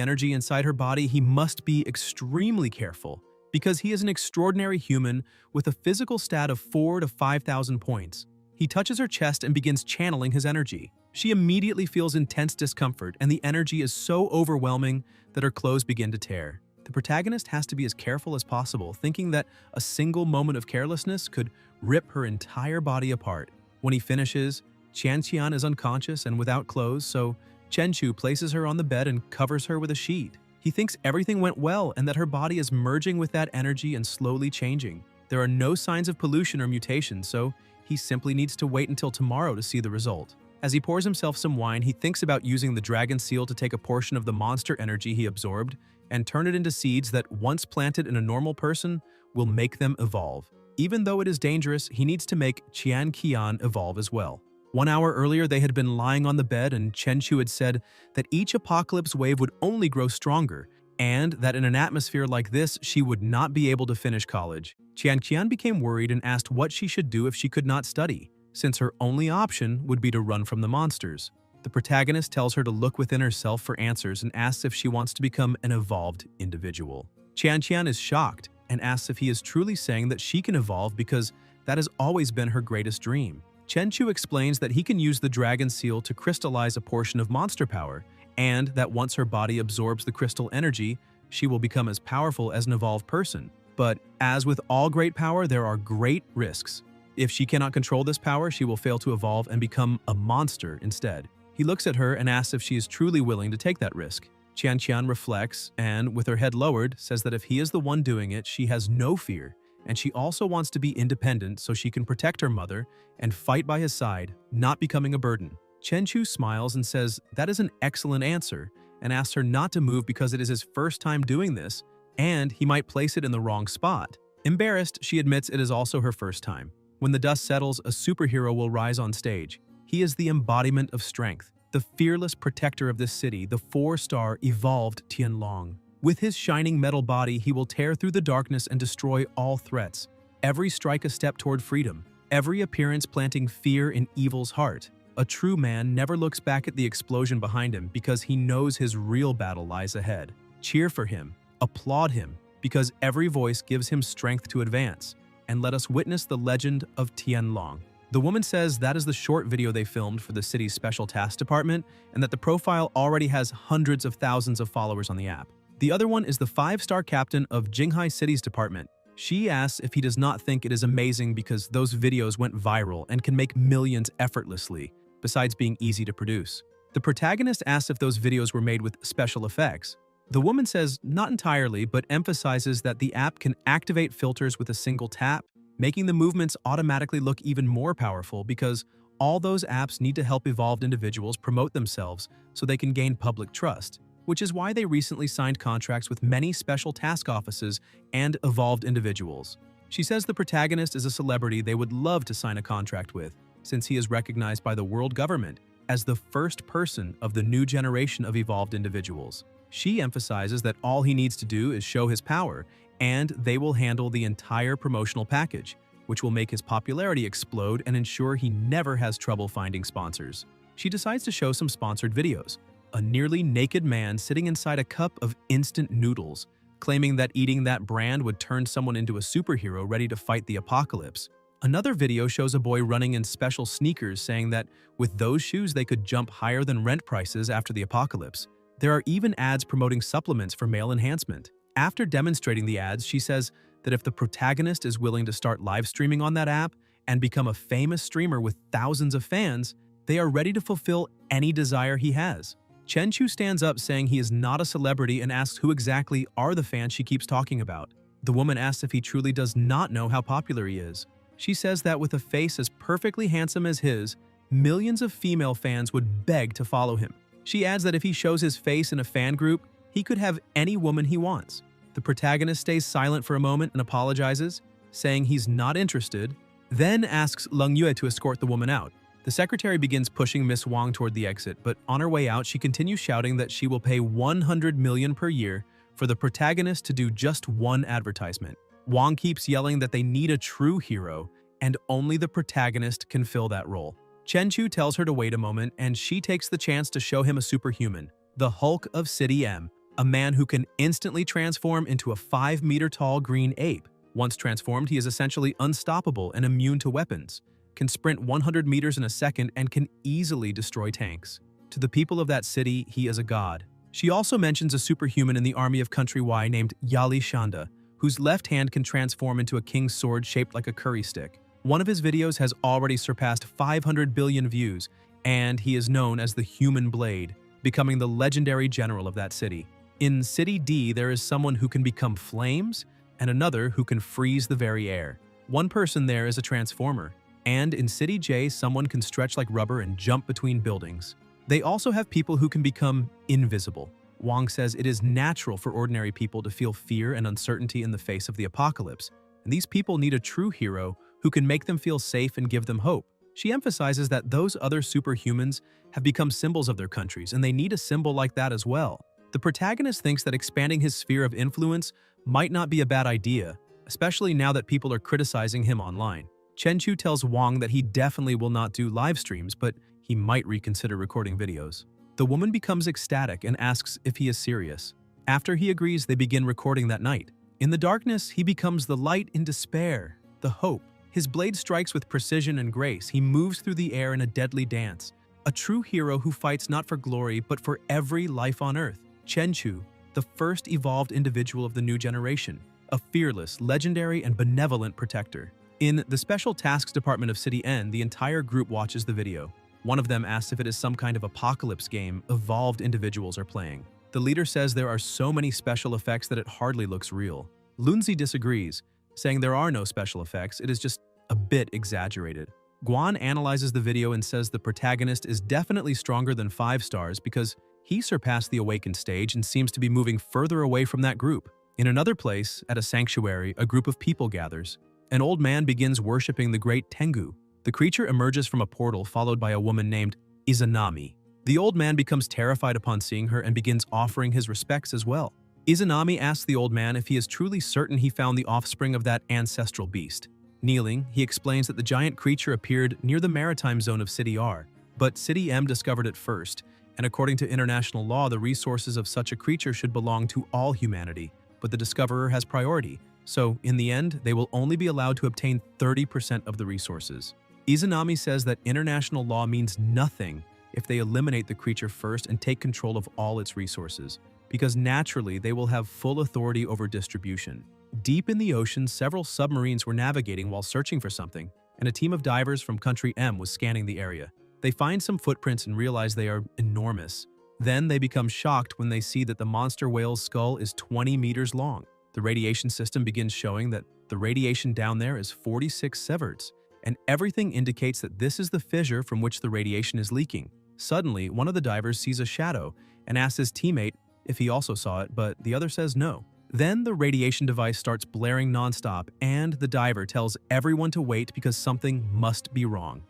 energy inside her body, he must be extremely careful because he is an extraordinary human with a physical stat of 4,000 to 5,000 points. He touches her chest and begins channeling his energy. She immediately feels intense discomfort, and the energy is so overwhelming that her clothes begin to tear. The protagonist has to be as careful as possible, thinking that a single moment of carelessness could rip her entire body apart. When he finishes, Qian is unconscious and without clothes, so Chenchu places her on the bed and covers her with a sheet. He thinks everything went well and that her body is merging with that energy and slowly changing. There are no signs of pollution or mutation, so he simply needs to wait until tomorrow to see the result. As he pours himself some wine, he thinks about using the dragon seal to take a portion of the monster energy he absorbed and turn it into seeds that, once planted in a normal person, will make them evolve. Even though it is dangerous, he needs to make Qian evolve as well. 1 hour earlier, they had been lying on the bed, and Chenchu had said that each apocalypse wave would only grow stronger, and that in an atmosphere like this, she would not be able to finish college. Qian became worried and asked what she should do if she could not study, since her only option would be to run from the monsters. The protagonist tells her to look within herself for answers and asks if she wants to become an evolved individual. Qian is shocked and asks if he is truly saying that she can evolve because that has always been her greatest dream. Chenchu explains that he can use the dragon seal to crystallize a portion of monster power, and that once her body absorbs the crystal energy, she will become as powerful as an evolved person. But as with all great power, there are great risks. If she cannot control this power, she will fail to evolve and become a monster instead. He looks at her and asks if she is truly willing to take that risk. Qian reflects and, with her head lowered, says that if he is the one doing it, she has no fear, and she also wants to be independent so she can protect her mother and fight by his side, not becoming a burden. Chenchu smiles and says that is an excellent answer, and asks her not to move because it is his first time doing this, and he might place it in the wrong spot. Embarrassed, she admits it is also her first time. When the dust settles, a superhero will rise on stage. He is the embodiment of strength, the fearless protector of this city, the 4-star evolved Tianlong. With his shining metal body, he will tear through the darkness and destroy all threats. Every strike a step toward freedom, every appearance planting fear in evil's heart. A true man never looks back at the explosion behind him because he knows his real battle lies ahead. Cheer for him, applaud him, because every voice gives him strength to advance. And let us witness the legend of Tianlong. The woman says that is the short video they filmed for the city's special task department, and that the profile already has hundreds of thousands of followers on the app. The other one is the 5-star captain of Jinghai City's department. She asks if he does not think it is amazing because those videos went viral and can make millions effortlessly, besides being easy to produce. The protagonist asks if those videos were made with special effects. The woman says not entirely, but emphasizes that the app can activate filters with a single tap, making the movements automatically look even more powerful because all those apps need to help evolved individuals promote themselves so they can gain public trust, which is why they recently signed contracts with many special task offices and evolved individuals. She says the protagonist is a celebrity they would love to sign a contract with, since he is recognized by the world government as the first person of the new generation of evolved individuals. She emphasizes that all he needs to do is show his power, and they will handle the entire promotional package, which will make his popularity explode and ensure he never has trouble finding sponsors. She decides to show some sponsored videos. A nearly naked man sitting inside a cup of instant noodles, claiming that eating that brand would turn someone into a superhero ready to fight the apocalypse. Another video shows a boy running in special sneakers saying that with those shoes they could jump higher than rent prices after the apocalypse. There are even ads promoting supplements for male enhancement. After demonstrating the ads, she says that if the protagonist is willing to start live streaming on that app and become a famous streamer with thousands of fans, they are ready to fulfill any desire he has. Chenchu stands up saying he is not a celebrity and asks who exactly are the fans she keeps talking about. The woman asks if he truly does not know how popular he is. She says that with a face as perfectly handsome as his, millions of female fans would beg to follow him. She adds that if he shows his face in a fan group, he could have any woman he wants. The protagonist stays silent for a moment and apologizes, saying he's not interested, then asks Lung Yue to escort the woman out. The secretary begins pushing Miss Wang toward the exit, but on her way out she continues shouting that she will pay 100 million per year for the protagonist to do just one advertisement. Wang keeps yelling that they need a true hero, and only the protagonist can fill that role. Chenchu tells her to wait a moment, and she takes the chance to show him a superhuman, the Hulk of City M, a man who can instantly transform into a 5-meter-tall green ape. Once transformed, he is essentially unstoppable and immune to weapons, can sprint 100 meters in a second, and can easily destroy tanks. To the people of that city, he is a god. She also mentions a superhuman in the army of Country Y named Yali Shanda, whose left hand can transform into a king's sword shaped like a curry stick. One of his videos has already surpassed 500 billion views, and he is known as the Human Blade, becoming the legendary general of that city. In City D, there is someone who can become flames, and another who can freeze the very air. One person there is a transformer, and in City J, someone can stretch like rubber and jump between buildings. They also have people who can become invisible. Wang says it is natural for ordinary people to feel fear and uncertainty in the face of the apocalypse, and these people need a true hero who can make them feel safe and give them hope. She emphasizes that those other superhumans have become symbols of their countries, and they need a symbol like that as well. The protagonist thinks that expanding his sphere of influence might not be a bad idea, especially now that people are criticizing him online. Chenchu tells Wang that he definitely will not do live streams, but he might reconsider recording videos. The woman becomes ecstatic and asks if he is serious. After he agrees, they begin recording that night. In the darkness, he becomes the light in despair, the hope. His blade strikes with precision and grace. He moves through the air in a deadly dance. A true hero who fights not for glory, but for every life on Earth. Chenchu, the first evolved individual of the new generation, a fearless, legendary, and benevolent protector. In the Special Tasks Department of City N, the entire group watches the video. One of them asks if it is some kind of apocalypse game evolved individuals are playing. The leader says there are so many special effects that it hardly looks real. Lunzi disagrees, saying there are no special effects, it is just a bit exaggerated. Guan analyzes the video and says the protagonist is definitely stronger than 5 stars because he surpassed the awakened stage and seems to be moving further away from that group. In another place, at a sanctuary, a group of people gathers. An old man begins worshipping the great Tengu. The creature emerges from a portal followed by a woman named Izanami. The old man becomes terrified upon seeing her and begins offering his respects as well. Izanami asks the old man if he is truly certain he found the offspring of that ancestral beast. Kneeling, he explains that the giant creature appeared near the maritime zone of City R, but City M discovered it first, and according to international law, the resources of such a creature should belong to all humanity, but the discoverer has priority, so in the end, they will only be allowed to obtain 30% of the resources. Izanami says that international law means nothing if they eliminate the creature first and take control of all its resources, because naturally they will have full authority over distribution. Deep in the ocean, several submarines were navigating while searching for something, and a team of divers from Country M was scanning the area. They find some footprints and realize they are enormous. Then they become shocked when they see that the monster whale's skull is 20 meters long. The radiation system begins showing that the radiation down there is 46 sieverts, and everything indicates that this is the fissure from which the radiation is leaking. Suddenly, one of the divers sees a shadow and asks his teammate if he also saw it, but the other says no. Then the radiation device starts blaring nonstop, and the diver tells everyone to wait because something must be wrong.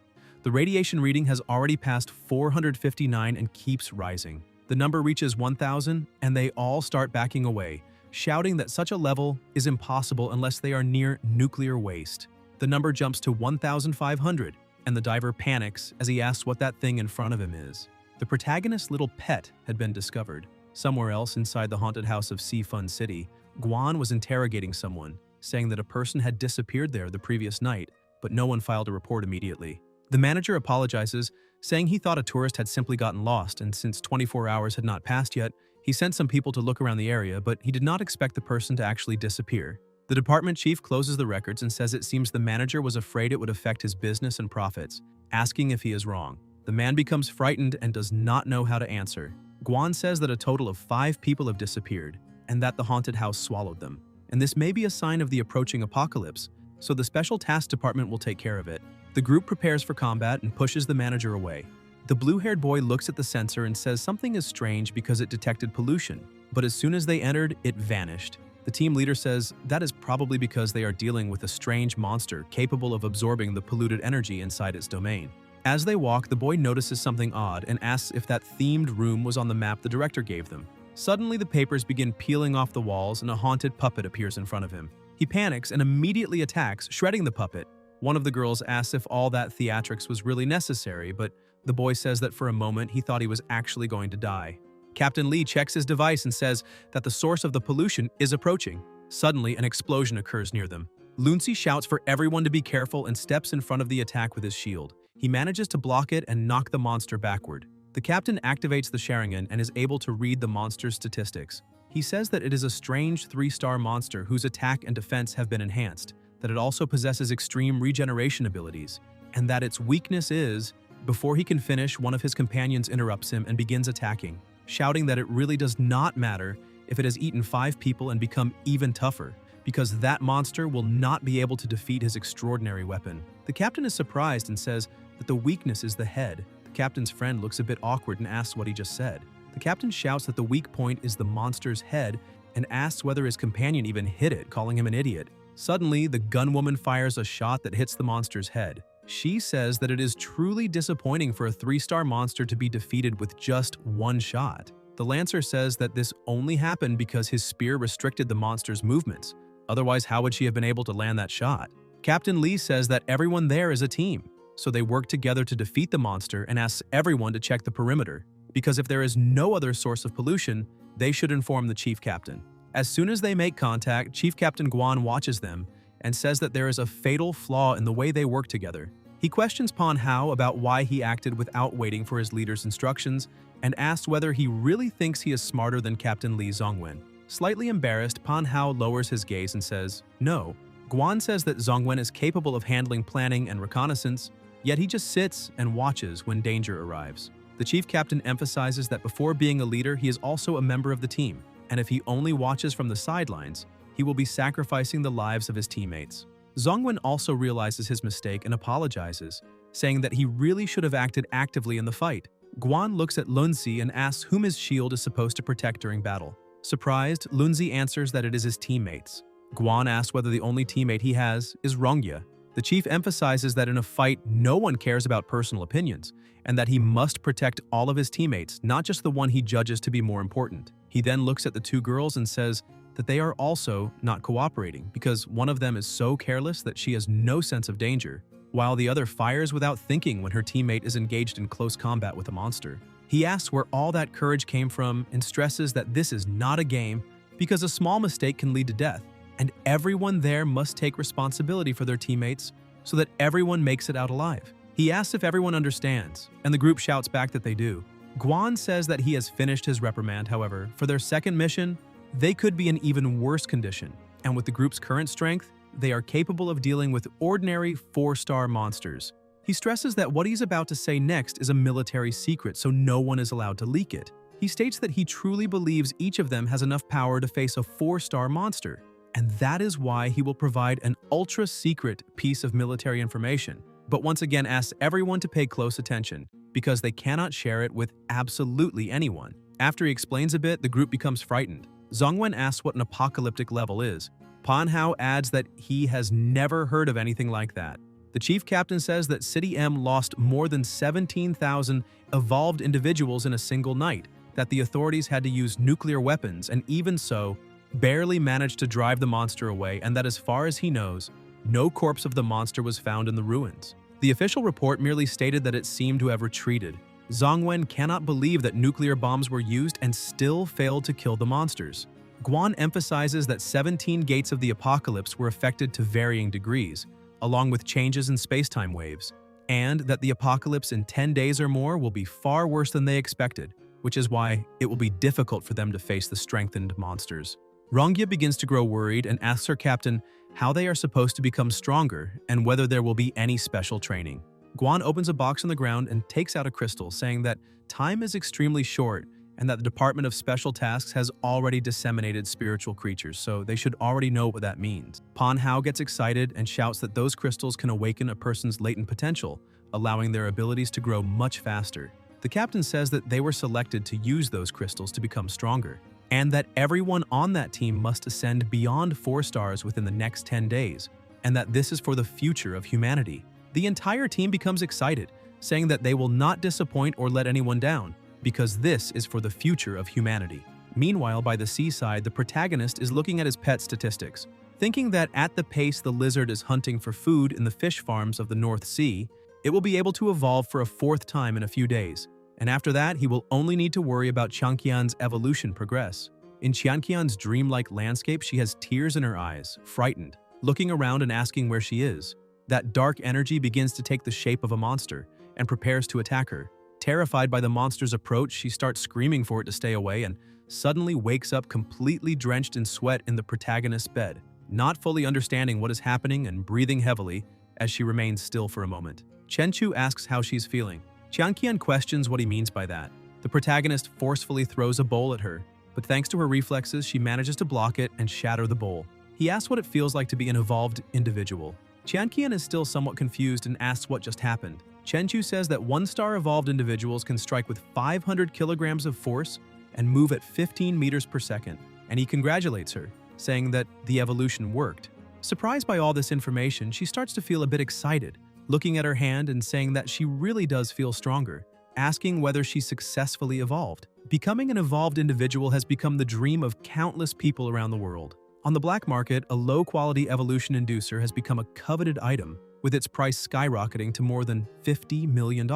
The radiation reading has already passed 459 and keeps rising. The number reaches 1,000, and they all start backing away, shouting that such a level is impossible unless they are near nuclear waste. The number jumps to 1,500, and the diver panics as he asks what that thing in front of him is. The protagonist's little pet had been discovered. Somewhere else inside the haunted house of Sea Fun City, Guan was interrogating someone, saying that a person had disappeared there the previous night, but no one filed a report immediately. The manager apologizes, saying he thought a tourist had simply gotten lost, and since 24 hours had not passed yet, he sent some people to look around the area, but he did not expect the person to actually disappear. The department chief closes the records and says it seems the manager was afraid it would affect his business and profits, asking if he is wrong. The man becomes frightened and does not know how to answer. Guan says that a total of 5 people have disappeared, and that the haunted house swallowed them. And this may be a sign of the approaching apocalypse, so the special task department will take care of it. The group prepares for combat and pushes the manager away. The blue-haired boy looks at the sensor and says something is strange because it detected pollution, but as soon as they entered, it vanished. The team leader says that is probably because they are dealing with a strange monster capable of absorbing the polluted energy inside its domain. As they walk, the boy notices something odd and asks if that themed room was on the map the director gave them. Suddenly, the papers begin peeling off the walls and a haunted puppet appears in front of him. He panics and immediately attacks, shredding the puppet. One of the girls asks if all that theatrics was really necessary, but the boy says that for a moment he thought he was actually going to die. Captain Lee checks his device and says that the source of the pollution is approaching. Suddenly, an explosion occurs near them. Lunzi shouts for everyone to be careful and steps in front of the attack with his shield. He manages to block it and knock the monster backward. The captain activates the Sharingan and is able to read the monster's statistics. He says that it is a strange 3-star monster whose attack and defense have been enhanced, that it also possesses extreme regeneration abilities, and that its weakness is… Before he can finish, one of his companions interrupts him and begins attacking, shouting that it really does not matter if it has eaten 5 people and become even tougher, because that monster will not be able to defeat his extraordinary weapon. The captain is surprised and says that the weakness is the head. The captain's friend looks a bit awkward and asks what he just said. The captain shouts that the weak point is the monster's head and asks whether his companion even hit it, calling him an idiot. Suddenly, the gunwoman fires a shot that hits the monster's head. She says that it is truly disappointing for a 3-star monster to be defeated with just 1 shot. The Lancer says that this only happened because his spear restricted the monster's movements. Otherwise, how would she have been able to land that shot? Captain Lee says that everyone there is a team, so they work together to defeat the monster and asks everyone to check the perimeter, because if there is no other source of pollution, they should inform the chief captain. As soon as they make contact, Chief Captain Guan watches them and says that there is a fatal flaw in the way they work together. He questions Pan Hao about why he acted without waiting for his leader's instructions and asks whether he really thinks he is smarter than Captain Lee Zongwen. Slightly embarrassed, Pan Hao lowers his gaze and says, "No." Guan says that Zongwen is capable of handling planning and reconnaissance, yet he just sits and watches when danger arrives. The chief captain emphasizes that before being a leader, he is also a member of the team, and if he only watches from the sidelines, he will be sacrificing the lives of his teammates. Zongwen also realizes his mistake and apologizes, saying that he really should have acted actively in the fight. Guan looks at Lunzi and asks whom his shield is supposed to protect during battle. Surprised, Lunzi answers that it is his teammates. Guan asks whether the only teammate he has is Rongya. The chief emphasizes that in a fight, no one cares about personal opinions, and that he must protect all of his teammates, not just the one he judges to be more important. He then looks at the 2 girls and says that they are also not cooperating because one of them is so careless that she has no sense of danger, while the other fires without thinking when her teammate is engaged in close combat with a monster. He asks where all that courage came from and stresses that this is not a game because a small mistake can lead to death, and everyone there must take responsibility for their teammates so that everyone makes it out alive. He asks if everyone understands, and the group shouts back that they do. Guan says that he has finished his reprimand, however, for their second mission, they could be in even worse condition, and with the group's current strength, they are capable of dealing with ordinary 4-star monsters. He stresses that what he's about to say next is a military secret, so no one is allowed to leak it. He states that he truly believes each of them has enough power to face a 4-star monster, and that is why he will provide an ultra-secret piece of military information, but once again asks everyone to pay close attention, because they cannot share it with absolutely anyone. After he explains a bit, the group becomes frightened. Zongwen asks what an apocalyptic level is. Pan Hao adds that he has never heard of anything like that. The chief captain says that City M lost more than 17,000 evolved individuals in a single night, that the authorities had to use nuclear weapons and even so, barely managed to drive the monster away, and that as far as he knows, no corpse of the monster was found in the ruins. The official report merely stated that it seemed to have retreated. Zongwen cannot believe that nuclear bombs were used and still failed to kill the monsters. Guan emphasizes that 17 gates of the apocalypse were affected to varying degrees, along with changes in space-time waves, and that the apocalypse in 10 days or more will be far worse than they expected, which is why it will be difficult for them to face the strengthened monsters. Rongya begins to grow worried and asks her captain how they are supposed to become stronger and whether there will be any special training. Guan opens a box on the ground and takes out a crystal, saying that time is extremely short and that the Department of Special Tasks has already disseminated spiritual creatures, so they should already know what that means. Pan Hao gets excited and shouts that those crystals can awaken a person's latent potential, allowing their abilities to grow much faster. The captain says that they were selected to use those crystals to become stronger, and that everyone on that team must ascend beyond 4 stars within the next 10 days, and that this is for the future of humanity. The entire team becomes excited, saying that they will not disappoint or let anyone down, because this is for the future of humanity. Meanwhile, by the seaside, the protagonist is looking at his pet statistics, thinking that at the pace the lizard is hunting for food in the fish farms of the North Sea, it will be able to evolve for a 4th time in a few days, and after that he will only need to worry about Qianqian's evolution progress. In Qianqian's dreamlike landscape, she has tears in her eyes, frightened, looking around and asking where she is. That dark energy begins to take the shape of a monster and prepares to attack her. Terrified by the monster's approach, she starts screaming for it to stay away and suddenly wakes up completely drenched in sweat in the protagonist's bed, not fully understanding what is happening and breathing heavily as she remains still for a moment. Chenchu asks how she's feeling. Qianqian questions what he means by that. The protagonist forcefully throws a bowl at her, but thanks to her reflexes, she manages to block it and shatter the bowl. He asks what it feels like to be an evolved individual. Qianqian is still somewhat confused and asks what just happened. Chenchu says that 1-star evolved individuals can strike with 500 kilograms of force and move at 15 meters per second, and he congratulates her, saying that the evolution worked. Surprised by all this information, she starts to feel a bit excited, looking at her hand and saying that she really does feel stronger, asking whether she successfully evolved. Becoming an evolved individual has become the dream of countless people around the world. On the black market, a low-quality evolution inducer has become a coveted item, with its price skyrocketing to more than $50 million.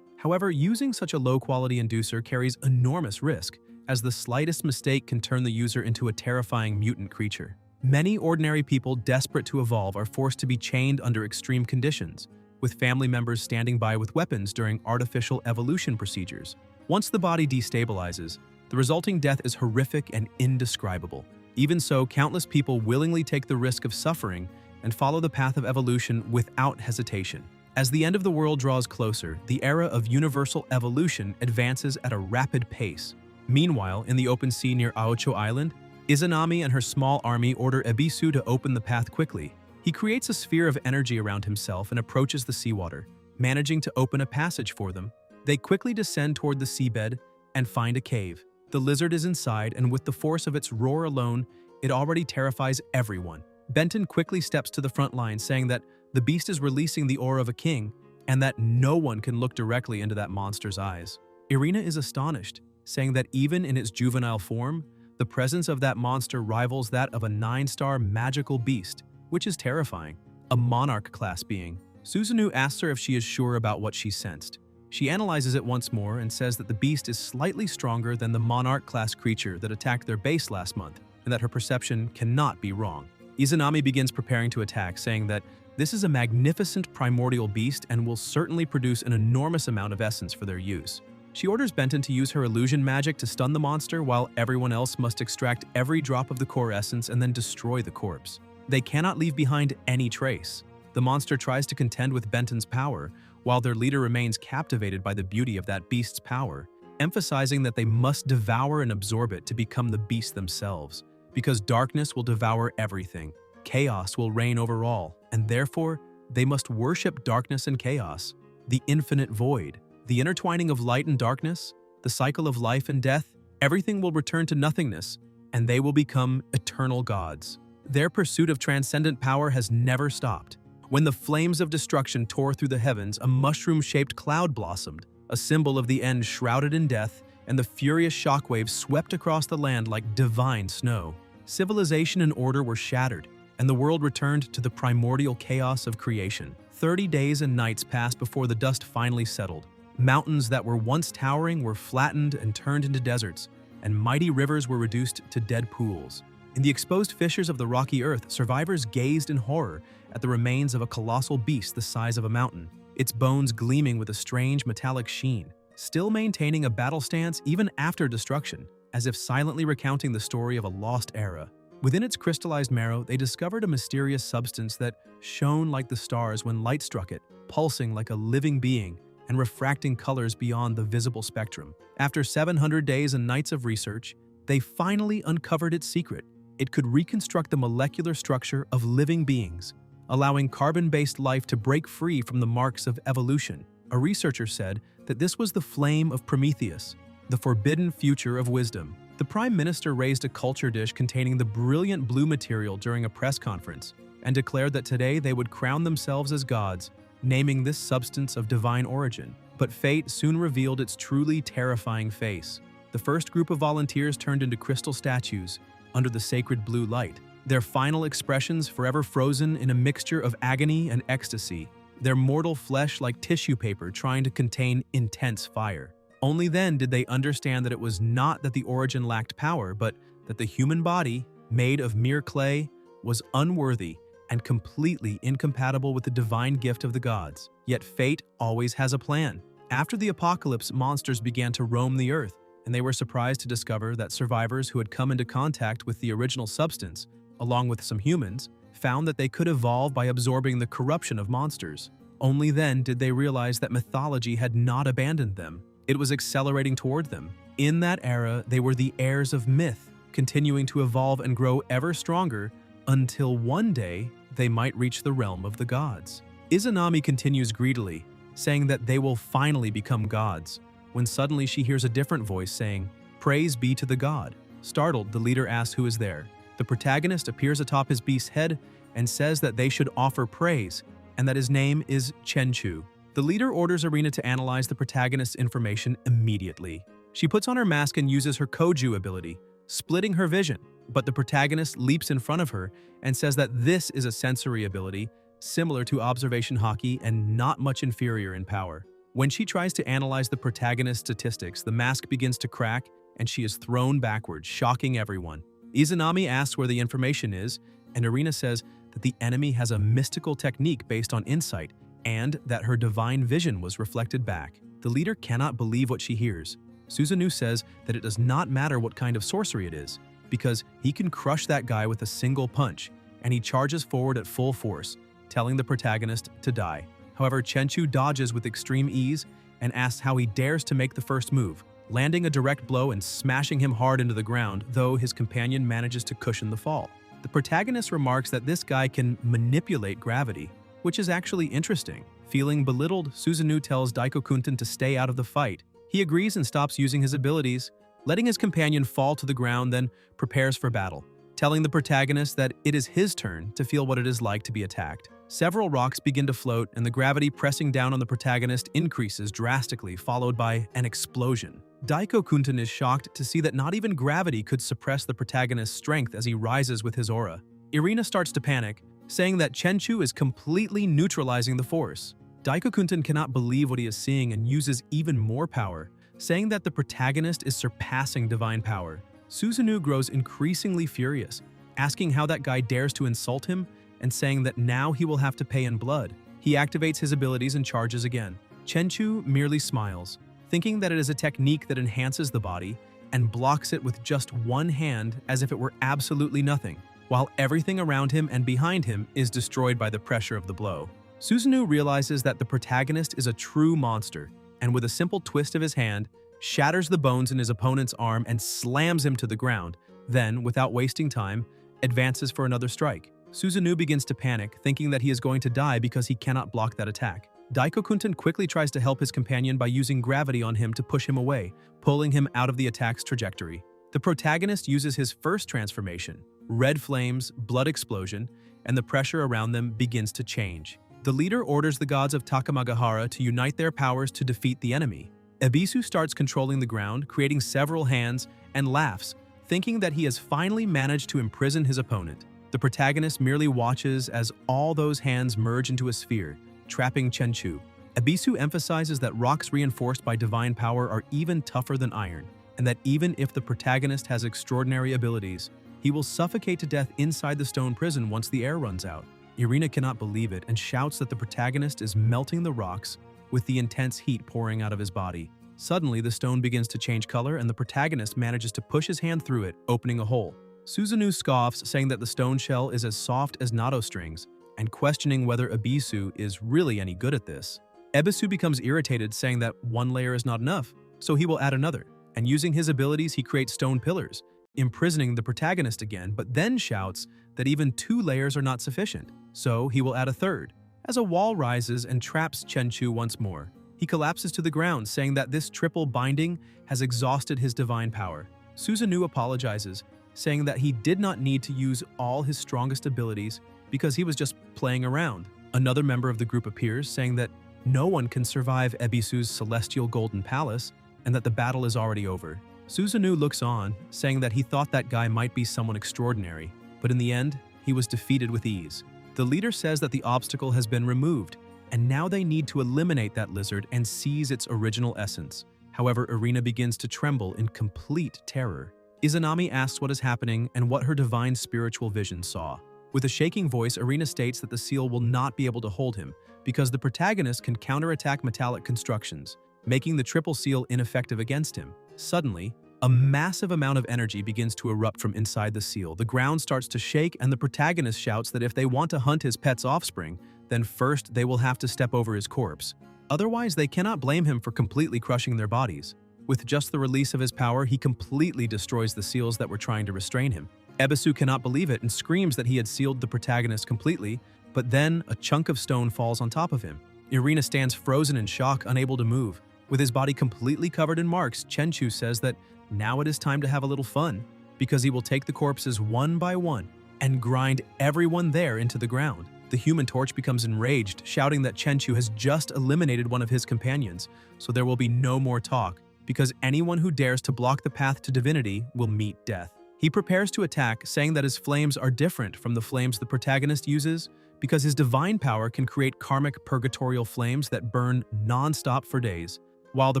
However, using such a low-quality inducer carries enormous risk, as the slightest mistake can turn the user into a terrifying mutant creature. Many ordinary people desperate to evolve are forced to be chained under extreme conditions, with family members standing by with weapons during artificial evolution procedures. Once the body destabilizes, the resulting death is horrific and indescribable. Even so, countless people willingly take the risk of suffering and follow the path of evolution without hesitation. As the end of the world draws closer, the era of universal evolution advances at a rapid pace. Meanwhile, in the open sea near Aocho Island, Izanami and her small army order Ebisu to open the path quickly. He creates a sphere of energy around himself and approaches the seawater, managing to open a passage for them. They quickly descend toward the seabed and find a cave. The lizard is inside, and with the force of its roar alone, it already terrifies everyone. Bitten quickly steps to the front line, saying that the beast is releasing the aura of a king and that no one can look directly into that monster's eyes. Irina is astonished, saying that even in its juvenile form, the presence of that monster rivals that of a 9-star magical beast, which is terrifying. A monarch-class being. Susanoo asks her if she is sure about what she sensed. She analyzes it once more and says that the beast is slightly stronger than the monarch-class creature that attacked their base last month, and that her perception cannot be wrong. Izanami begins preparing to attack, saying that this is a magnificent primordial beast and will certainly produce an enormous amount of essence for their use. She orders Bitten to use her illusion magic to stun the monster, while everyone else must extract every drop of the core essence and then destroy the corpse. They cannot leave behind any trace. The monster tries to contend with Benton's power, while their leader remains captivated by the beauty of that beast's power, emphasizing that they must devour and absorb it to become the beast themselves. Because darkness will devour everything, chaos will reign over all, and therefore, they must worship darkness and chaos, the infinite void, the intertwining of light and darkness, the cycle of life and death. Everything will return to nothingness, and they will become eternal gods. Their pursuit of transcendent power has never stopped. When the flames of destruction tore through the heavens, a mushroom-shaped cloud blossomed, a symbol of the end shrouded in death, and the furious shockwaves swept across the land like divine snow. Civilization and order were shattered, and the world returned to the primordial chaos of creation. 30 days and nights passed before the dust finally settled. Mountains that were once towering were flattened and turned into deserts, and mighty rivers were reduced to dead pools. In the exposed fissures of the rocky earth, survivors gazed in horror at the remains of a colossal beast the size of a mountain, its bones gleaming with a strange metallic sheen, still maintaining a battle stance even after destruction, as if silently recounting the story of a lost era. Within its crystallized marrow, they discovered a mysterious substance that shone like the stars when light struck it, pulsing like a living being and refracting colors beyond the visible spectrum. After 700 days and nights of research, they finally uncovered its secret. It could reconstruct the molecular structure of living beings, allowing carbon-based life to break free from the marks of evolution. A researcher said that this was the flame of Prometheus, the forbidden future of wisdom. The Prime Minister raised a culture dish containing the brilliant blue material during a press conference and declared that today they would crown themselves as gods, naming this substance of divine origin. But fate soon revealed its truly terrifying face. The first group of volunteers turned into crystal statues under the sacred blue light, their final expressions forever frozen in a mixture of agony and ecstasy, their mortal flesh like tissue paper trying to contain intense fire. Only then did they understand that it was not that the origin lacked power, but that the human body, made of mere clay, was unworthy and completely incompatible with the divine gift of the gods. Yet fate always has a plan. After the apocalypse, monsters began to roam the earth, and they were surprised to discover that survivors who had come into contact with the original substance, along with some humans, found that they could evolve by absorbing the corruption of monsters. Only then did they realize that mythology had not abandoned them. It was accelerating toward them. In that era, they were the heirs of myth, continuing to evolve and grow ever stronger until one day they might reach the realm of the gods. Izanami continues greedily, saying that they will finally become gods, when suddenly she hears a different voice saying, "Praise be to the god." Startled, the leader asks who is there. The protagonist appears atop his beast's head and says that they should offer praise, and that his name is Chenchu. The leader orders Irina to analyze the protagonist's information immediately. She puts on her mask and uses her Koju ability, splitting her vision, but the protagonist leaps in front of her and says that this is a sensory ability, similar to observation haki and not much inferior in power. When she tries to analyze the protagonist's statistics, the mask begins to crack and she is thrown backwards, shocking everyone. Izanami asks where the information is, and Irina says that the enemy has a mystical technique based on insight and that her divine vision was reflected back. The leader cannot believe what she hears. Susanoo says that it does not matter what kind of sorcery it is, because he can crush that guy with a single punch, and he charges forward at full force, telling the protagonist to die. However, Chenchu dodges with extreme ease and asks how he dares to make the first move, landing a direct blow and smashing him hard into the ground, though his companion manages to cushion the fall. The protagonist remarks that this guy can manipulate gravity, which is actually interesting. Feeling belittled, Susanoo tells Daiko-kunten to stay out of the fight. He agrees and stops using his abilities, letting his companion fall to the ground, then prepares for battle, telling the protagonist that it is his turn to feel what it is like to be attacked. Several rocks begin to float, and the gravity pressing down on the protagonist increases drastically, followed by an explosion. Daiko-kunten is shocked to see that not even gravity could suppress the protagonist's strength as he rises with his aura. Irina starts to panic, saying that Chenchu is completely neutralizing the force. Daiko-kunten cannot believe what he is seeing and uses even more power, saying that the protagonist is surpassing divine power. Susanoo grows increasingly furious, asking how that guy dares to insult him and saying that now he will have to pay in blood. He activates his abilities and charges again. Chenchu merely smiles, thinking that it is a technique that enhances the body and blocks it with just one hand as if it were absolutely nothing, while everything around him and behind him is destroyed by the pressure of the blow. Susanoo realizes that the protagonist is a true monster, and with a simple twist of his hand, shatters the bones in his opponent's arm and slams him to the ground, then, without wasting time, advances for another strike. Susanoo begins to panic, thinking that he is going to die because he cannot block that attack. Daiko-kunten quickly tries to help his companion by using gravity on him to push him away, pulling him out of the attack's trajectory. The protagonist uses his first transformation, red flames, blood explosion, and the pressure around them begins to change. The leader orders the gods of Takamagahara to unite their powers to defeat the enemy. Ebisu starts controlling the ground, creating several hands, and laughs, thinking that he has finally managed to imprison his opponent. The protagonist merely watches as all those hands merge into a sphere, trapping Chenchu. Ebisu emphasizes that rocks reinforced by divine power are even tougher than iron, and that even if the protagonist has extraordinary abilities, he will suffocate to death inside the stone prison once the air runs out. Irina cannot believe it and shouts that the protagonist is melting the rocks with the intense heat pouring out of his body. Suddenly, the stone begins to change color and the protagonist manages to push his hand through it, opening a hole. Susanoo scoffs, saying that the stone shell is as soft as natto strings, and questioning whether Ebisu is really any good at this. Ebisu becomes irritated, saying that one layer is not enough, so he will add another, and using his abilities he creates stone pillars, imprisoning the protagonist again, but then shouts that even 2 layers are not sufficient, so he will add a third. As a wall rises and traps Chenchu once more, he collapses to the ground, saying that this triple binding has exhausted his divine power. Susanoo apologizes, saying that he did not need to use all his strongest abilities because he was just playing around. Another member of the group appears, saying that no one can survive Ebisu's celestial golden palace and that the battle is already over. Susanoo looks on, saying that he thought that guy might be someone extraordinary, but in the end, he was defeated with ease. The leader says that the obstacle has been removed, and now they need to eliminate that lizard and seize its original essence. However, Irina begins to tremble in complete terror. Izanami asks what is happening and what her divine spiritual vision saw. With a shaking voice, Irina states that the seal will not be able to hold him because the protagonist can counterattack metallic constructions, making the triple seal ineffective against him. Suddenly, a massive amount of energy begins to erupt from inside the seal. The ground starts to shake and the protagonist shouts that if they want to hunt his pet's offspring, then first they will have to step over his corpse. Otherwise, they cannot blame him for completely crushing their bodies. With just the release of his power, he completely destroys the seals that were trying to restrain him. Ebisu cannot believe it and screams that he had sealed the protagonist completely, but then a chunk of stone falls on top of him. Irina stands frozen in shock, unable to move. With his body completely covered in marks, Chenchu says that now it is time to have a little fun, because he will take the corpses one by one and grind everyone there into the ground. The Human Torch becomes enraged, shouting that Chenchu has just eliminated one of his companions, so there will be no more talk, because anyone who dares to block the path to divinity will meet death. He prepares to attack, saying that his flames are different from the flames the protagonist uses, because his divine power can create karmic purgatorial flames that burn non-stop for days, while the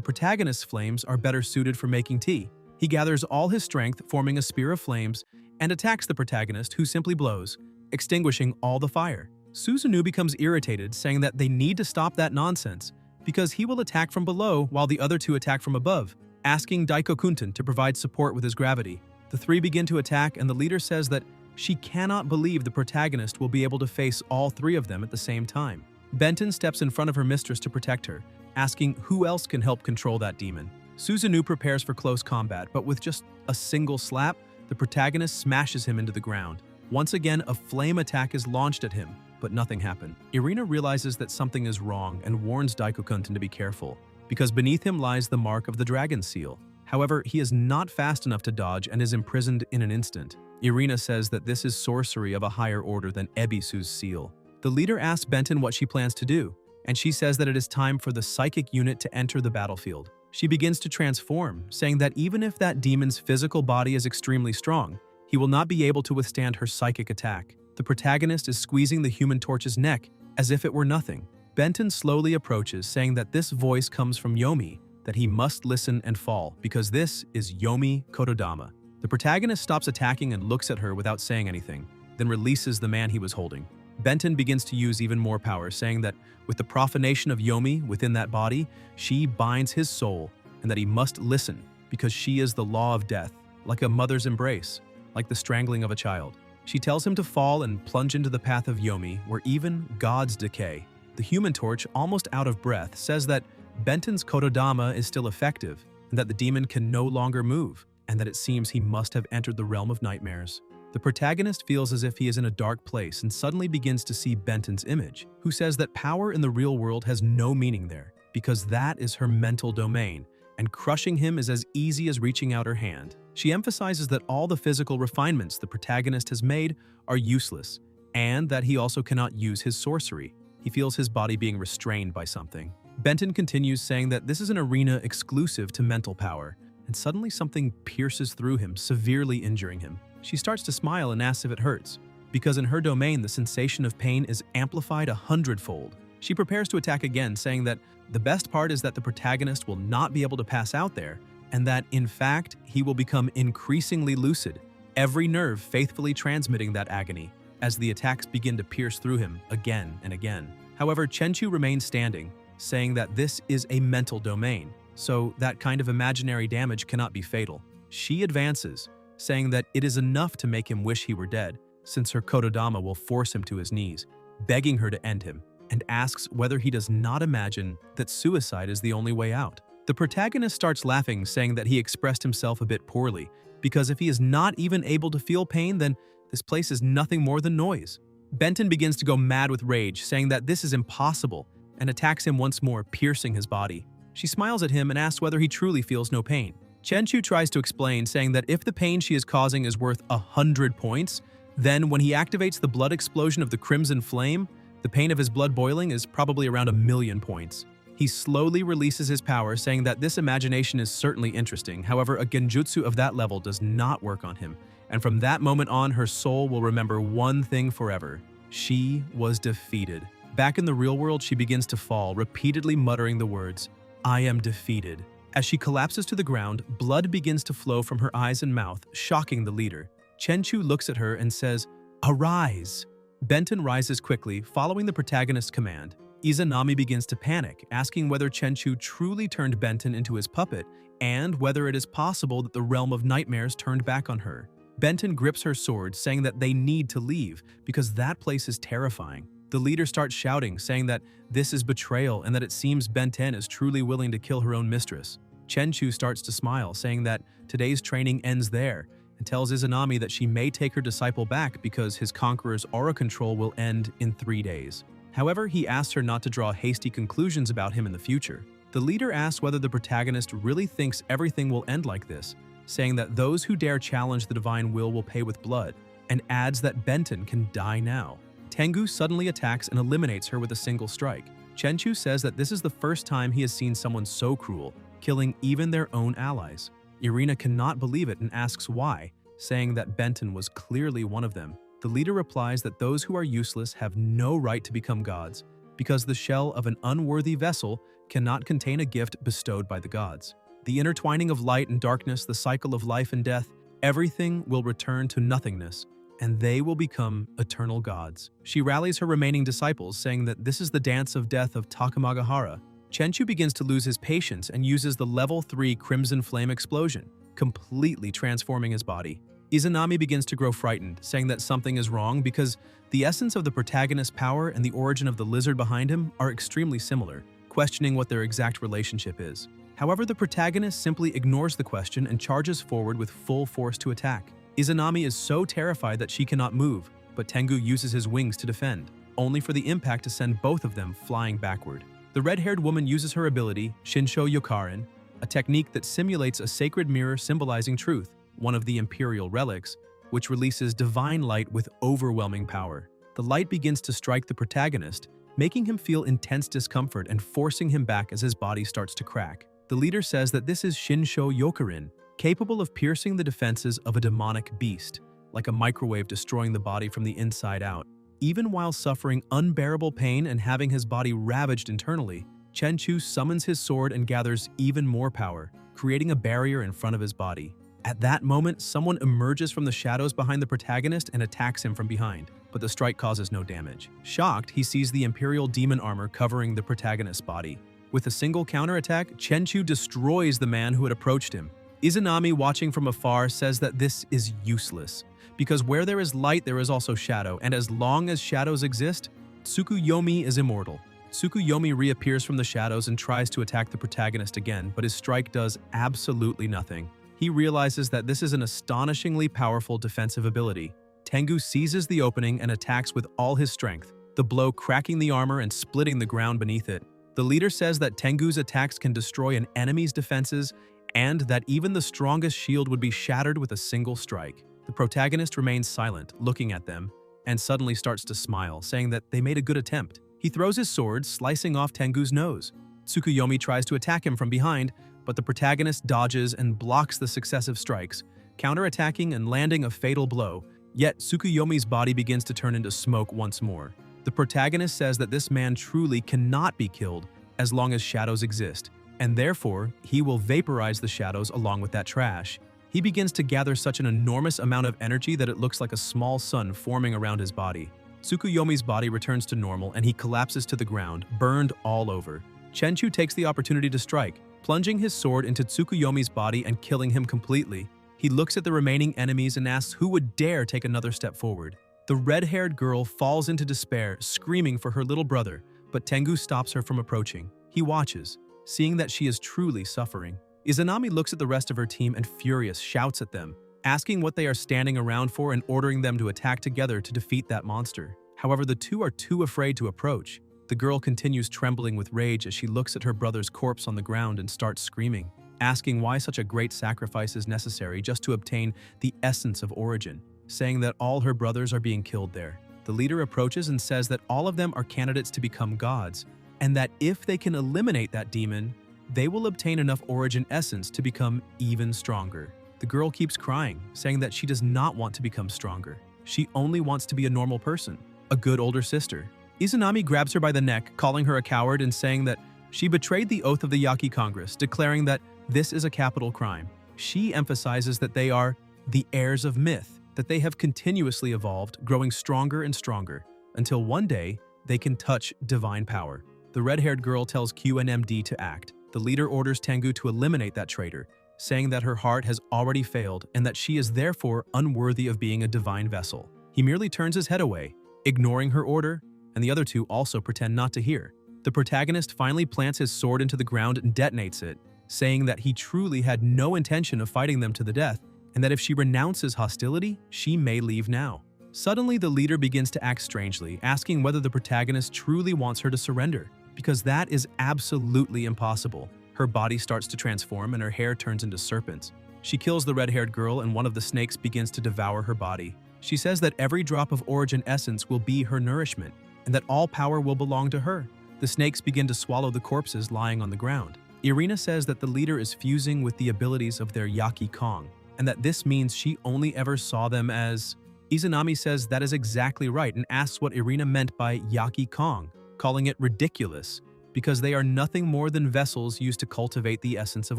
protagonist's flames are better suited for making tea. He gathers all his strength, forming a spear of flames, and attacks the protagonist, who simply blows, extinguishing all the fire. Susanoo becomes irritated, saying that they need to stop that nonsense, because he will attack from below while the other 2 attack from above, asking Daikokunten to provide support with his gravity. The 3 begin to attack, and the leader says that she cannot believe the protagonist will be able to face all 3 of them at the same time. Bitten steps in front of her mistress to protect her, asking who else can help control that demon. Susanoo prepares for close combat, but with just a single slap, the protagonist smashes him into the ground. Once again, a flame attack is launched at him, but nothing happened. Irina realizes that something is wrong and warns Daikokunten to be careful, because beneath him lies the mark of the dragon seal. However, he is not fast enough to dodge and is imprisoned in an instant. Irina says that this is sorcery of a higher order than Ebisu's seal. The leader asks Bitten what she plans to do, and she says that it is time for the psychic unit to enter the battlefield. She begins to transform, saying that even if that demon's physical body is extremely strong, he will not be able to withstand her psychic attack. The protagonist is squeezing the Human Torch's neck as if it were nothing. Bitten slowly approaches, saying that this voice comes from Yomi, that he must listen and fall, because this is Yomi Kotodama. The protagonist stops attacking and looks at her without saying anything, then releases the man he was holding. Bitten begins to use even more power, saying that with the profanation of Yomi within that body, she binds his soul, and that he must listen, because she is the law of death, like a mother's embrace, like the strangling of a child. She tells him to fall and plunge into the path of Yomi, where even gods decay. The Human Torch, almost out of breath, says that Benton's Kotodama is still effective, and that the demon can no longer move, and that it seems he must have entered the realm of nightmares. The protagonist feels as if he is in a dark place and suddenly begins to see Benton's image, who says that power in the real world has no meaning there, because that is her mental domain, and crushing him is as easy as reaching out her hand. She emphasizes that all the physical refinements the protagonist has made are useless, and that he also cannot use his sorcery. He feels his body being restrained by something. Bitten continues, saying that this is an arena exclusive to mental power, and suddenly something pierces through him, severely injuring him. She starts to smile and asks if it hurts, because in her domain the sensation of pain is amplified 100-fold. She prepares to attack again, saying that the best part is that the protagonist will not be able to pass out there, and that, in fact, he will become increasingly lucid, every nerve faithfully transmitting that agony, as the attacks begin to pierce through him again and again. However, Chenchu remains standing, saying that this is a mental domain, so that kind of imaginary damage cannot be fatal. She advances, saying that it is enough to make him wish he were dead, since her Kododama will force him to his knees, begging her to end him, and asks whether he does not imagine that suicide is the only way out. The protagonist starts laughing, saying that he expressed himself a bit poorly, because if he is not even able to feel pain, then this place is nothing more than noise. Bitten begins to go mad with rage, saying that this is impossible, and attacks him once more, piercing his body. She smiles at him and asks whether he truly feels no pain. Chenchu tries to explain, saying that if the pain she is causing is worth 100 points, then when he activates the blood explosion of the crimson flame, the pain of his blood boiling is probably around 1,000,000 points. He slowly releases his power, saying that this imagination is certainly interesting. However, a genjutsu of that level does not work on him, and from that moment on, her soul will remember one thing forever. She was defeated. Back in the real world, she begins to fall, repeatedly muttering the words, "I am defeated." As she collapses to the ground, blood begins to flow from her eyes and mouth, shocking the leader. Chenchu looks at her and says, "Arise." Bitten rises quickly, following the protagonist's command. Izanami begins to panic, asking whether Chenchu truly turned Bitten into his puppet, and whether it is possible that the realm of nightmares turned back on her. Bitten grips her sword, saying that they need to leave, because that place is terrifying. The leader starts shouting, saying that this is betrayal and that it seems Bitten is truly willing to kill her own mistress. Chenchu starts to smile, saying that today's training ends there, and tells Izanami that she may take her disciple back because his conqueror's aura control will end in 3 days. However, he asks her not to draw hasty conclusions about him in the future. The leader asks whether the protagonist really thinks everything will end like this, saying that those who dare challenge the divine will pay with blood, and adds that Bitten can die now. Tengu suddenly attacks and eliminates her with a single strike. Chenchu says that this is the first time he has seen someone so cruel, killing even their own allies. Irina cannot believe it and asks why, saying that Bitten was clearly one of them. The leader replies that those who are useless have no right to become gods, because the shell of an unworthy vessel cannot contain a gift bestowed by the gods. The intertwining of light and darkness, the cycle of life and death, everything will return to nothingness, and they will become eternal gods. She rallies her remaining disciples, saying that this is the dance of death of Takamagahara. Chenchu begins to lose his patience and uses the level 3 Crimson Flame explosion, completely transforming his body. Izanami begins to grow frightened, saying that something is wrong because the essence of the protagonist's power and the origin of the lizard behind him are extremely similar, questioning what their exact relationship is. However, the protagonist simply ignores the question and charges forward with full force to attack. Izanami is so terrified that she cannot move, but Tengu uses his wings to defend, only for the impact to send both of them flying backward. The red-haired woman uses her ability, Shinsho Yokarin, a technique that simulates a sacred mirror symbolizing truth, one of the imperial relics, which releases divine light with overwhelming power. The light begins to strike the protagonist, making him feel intense discomfort and forcing him back as his body starts to crack. The leader says that this is Shinsho Yokarin, capable of piercing the defenses of a demonic beast, like a microwave destroying the body from the inside out. Even while suffering unbearable pain and having his body ravaged internally, Chenchu summons his sword and gathers even more power, creating a barrier in front of his body. At that moment, someone emerges from the shadows behind the protagonist and attacks him from behind, but the strike causes no damage. Shocked, he sees the Imperial demon armor covering the protagonist's body. With a single counterattack, Chenchu destroys the man who had approached him. Izanami, watching from afar, says that this is useless, because where there is light, there is also shadow, and as long as shadows exist, Tsukuyomi is immortal. Tsukuyomi reappears from the shadows and tries to attack the protagonist again, but his strike does absolutely nothing. He realizes that this is an astonishingly powerful defensive ability. Tengu seizes the opening and attacks with all his strength, the blow cracking the armor and splitting the ground beneath it. The leader says that Tengu's attacks can destroy an enemy's defenses and that even the strongest shield would be shattered with a single strike. The protagonist remains silent, looking at them, and suddenly starts to smile, saying that they made a good attempt. He throws his sword, slicing off Tengu's nose. Tsukuyomi tries to attack him from behind, but the protagonist dodges and blocks the successive strikes, counterattacking and landing a fatal blow, yet Tsukuyomi's body begins to turn into smoke once more. The protagonist says that this man truly cannot be killed as long as shadows exist, and therefore, he will vaporize the shadows along with that trash. He begins to gather such an enormous amount of energy that it looks like a small sun forming around his body. Tsukuyomi's body returns to normal and he collapses to the ground, burned all over. Chenchu takes the opportunity to strike, plunging his sword into Tsukuyomi's body and killing him completely. He looks at the remaining enemies and asks who would dare take another step forward. The red-haired girl falls into despair, screaming for her little brother, but Tengu stops her from approaching. He watches, seeing that she is truly suffering. Izanami looks at the rest of her team and furious shouts at them, asking what they are standing around for and ordering them to attack together to defeat that monster. However, the two are too afraid to approach. The girl continues trembling with rage as she looks at her brother's corpse on the ground and starts screaming, asking why such a great sacrifice is necessary just to obtain the essence of origin, saying that all her brothers are being killed there. The leader approaches and says that all of them are candidates to become gods, and that if they can eliminate that demon, they will obtain enough origin essence to become even stronger. The girl keeps crying, saying that she does not want to become stronger. She only wants to be a normal person, a good older sister. Izanami grabs her by the neck, calling her a coward and saying that she betrayed the oath of the Yaki Congress, declaring that this is a capital crime. She emphasizes that they are the heirs of myth, that they have continuously evolved, growing stronger and stronger, until one day they can touch divine power. The red-haired girl tells QNMD to act. The leader orders Tengu to eliminate that traitor, saying that her heart has already failed and that she is therefore unworthy of being a divine vessel. He merely turns his head away, ignoring her order, and the other two also pretend not to hear. The protagonist finally plants his sword into the ground and detonates it, saying that he truly had no intention of fighting them to the death, and that if she renounces hostility, she may leave now. Suddenly, the leader begins to act strangely, asking whether the protagonist truly wants her to surrender, because that is absolutely impossible. Her body starts to transform and her hair turns into serpents. She kills the red-haired girl and one of the snakes begins to devour her body. She says that every drop of origin essence will be her nourishment, and that all power will belong to her. The snakes begin to swallow the corpses lying on the ground. Irina says that the leader is fusing with the abilities of their Yaki Kong, and that this means she only ever saw them as... Izanami says that is exactly right and asks what Irina meant by Yaki Kong, calling it ridiculous, because they are nothing more than vessels used to cultivate the essence of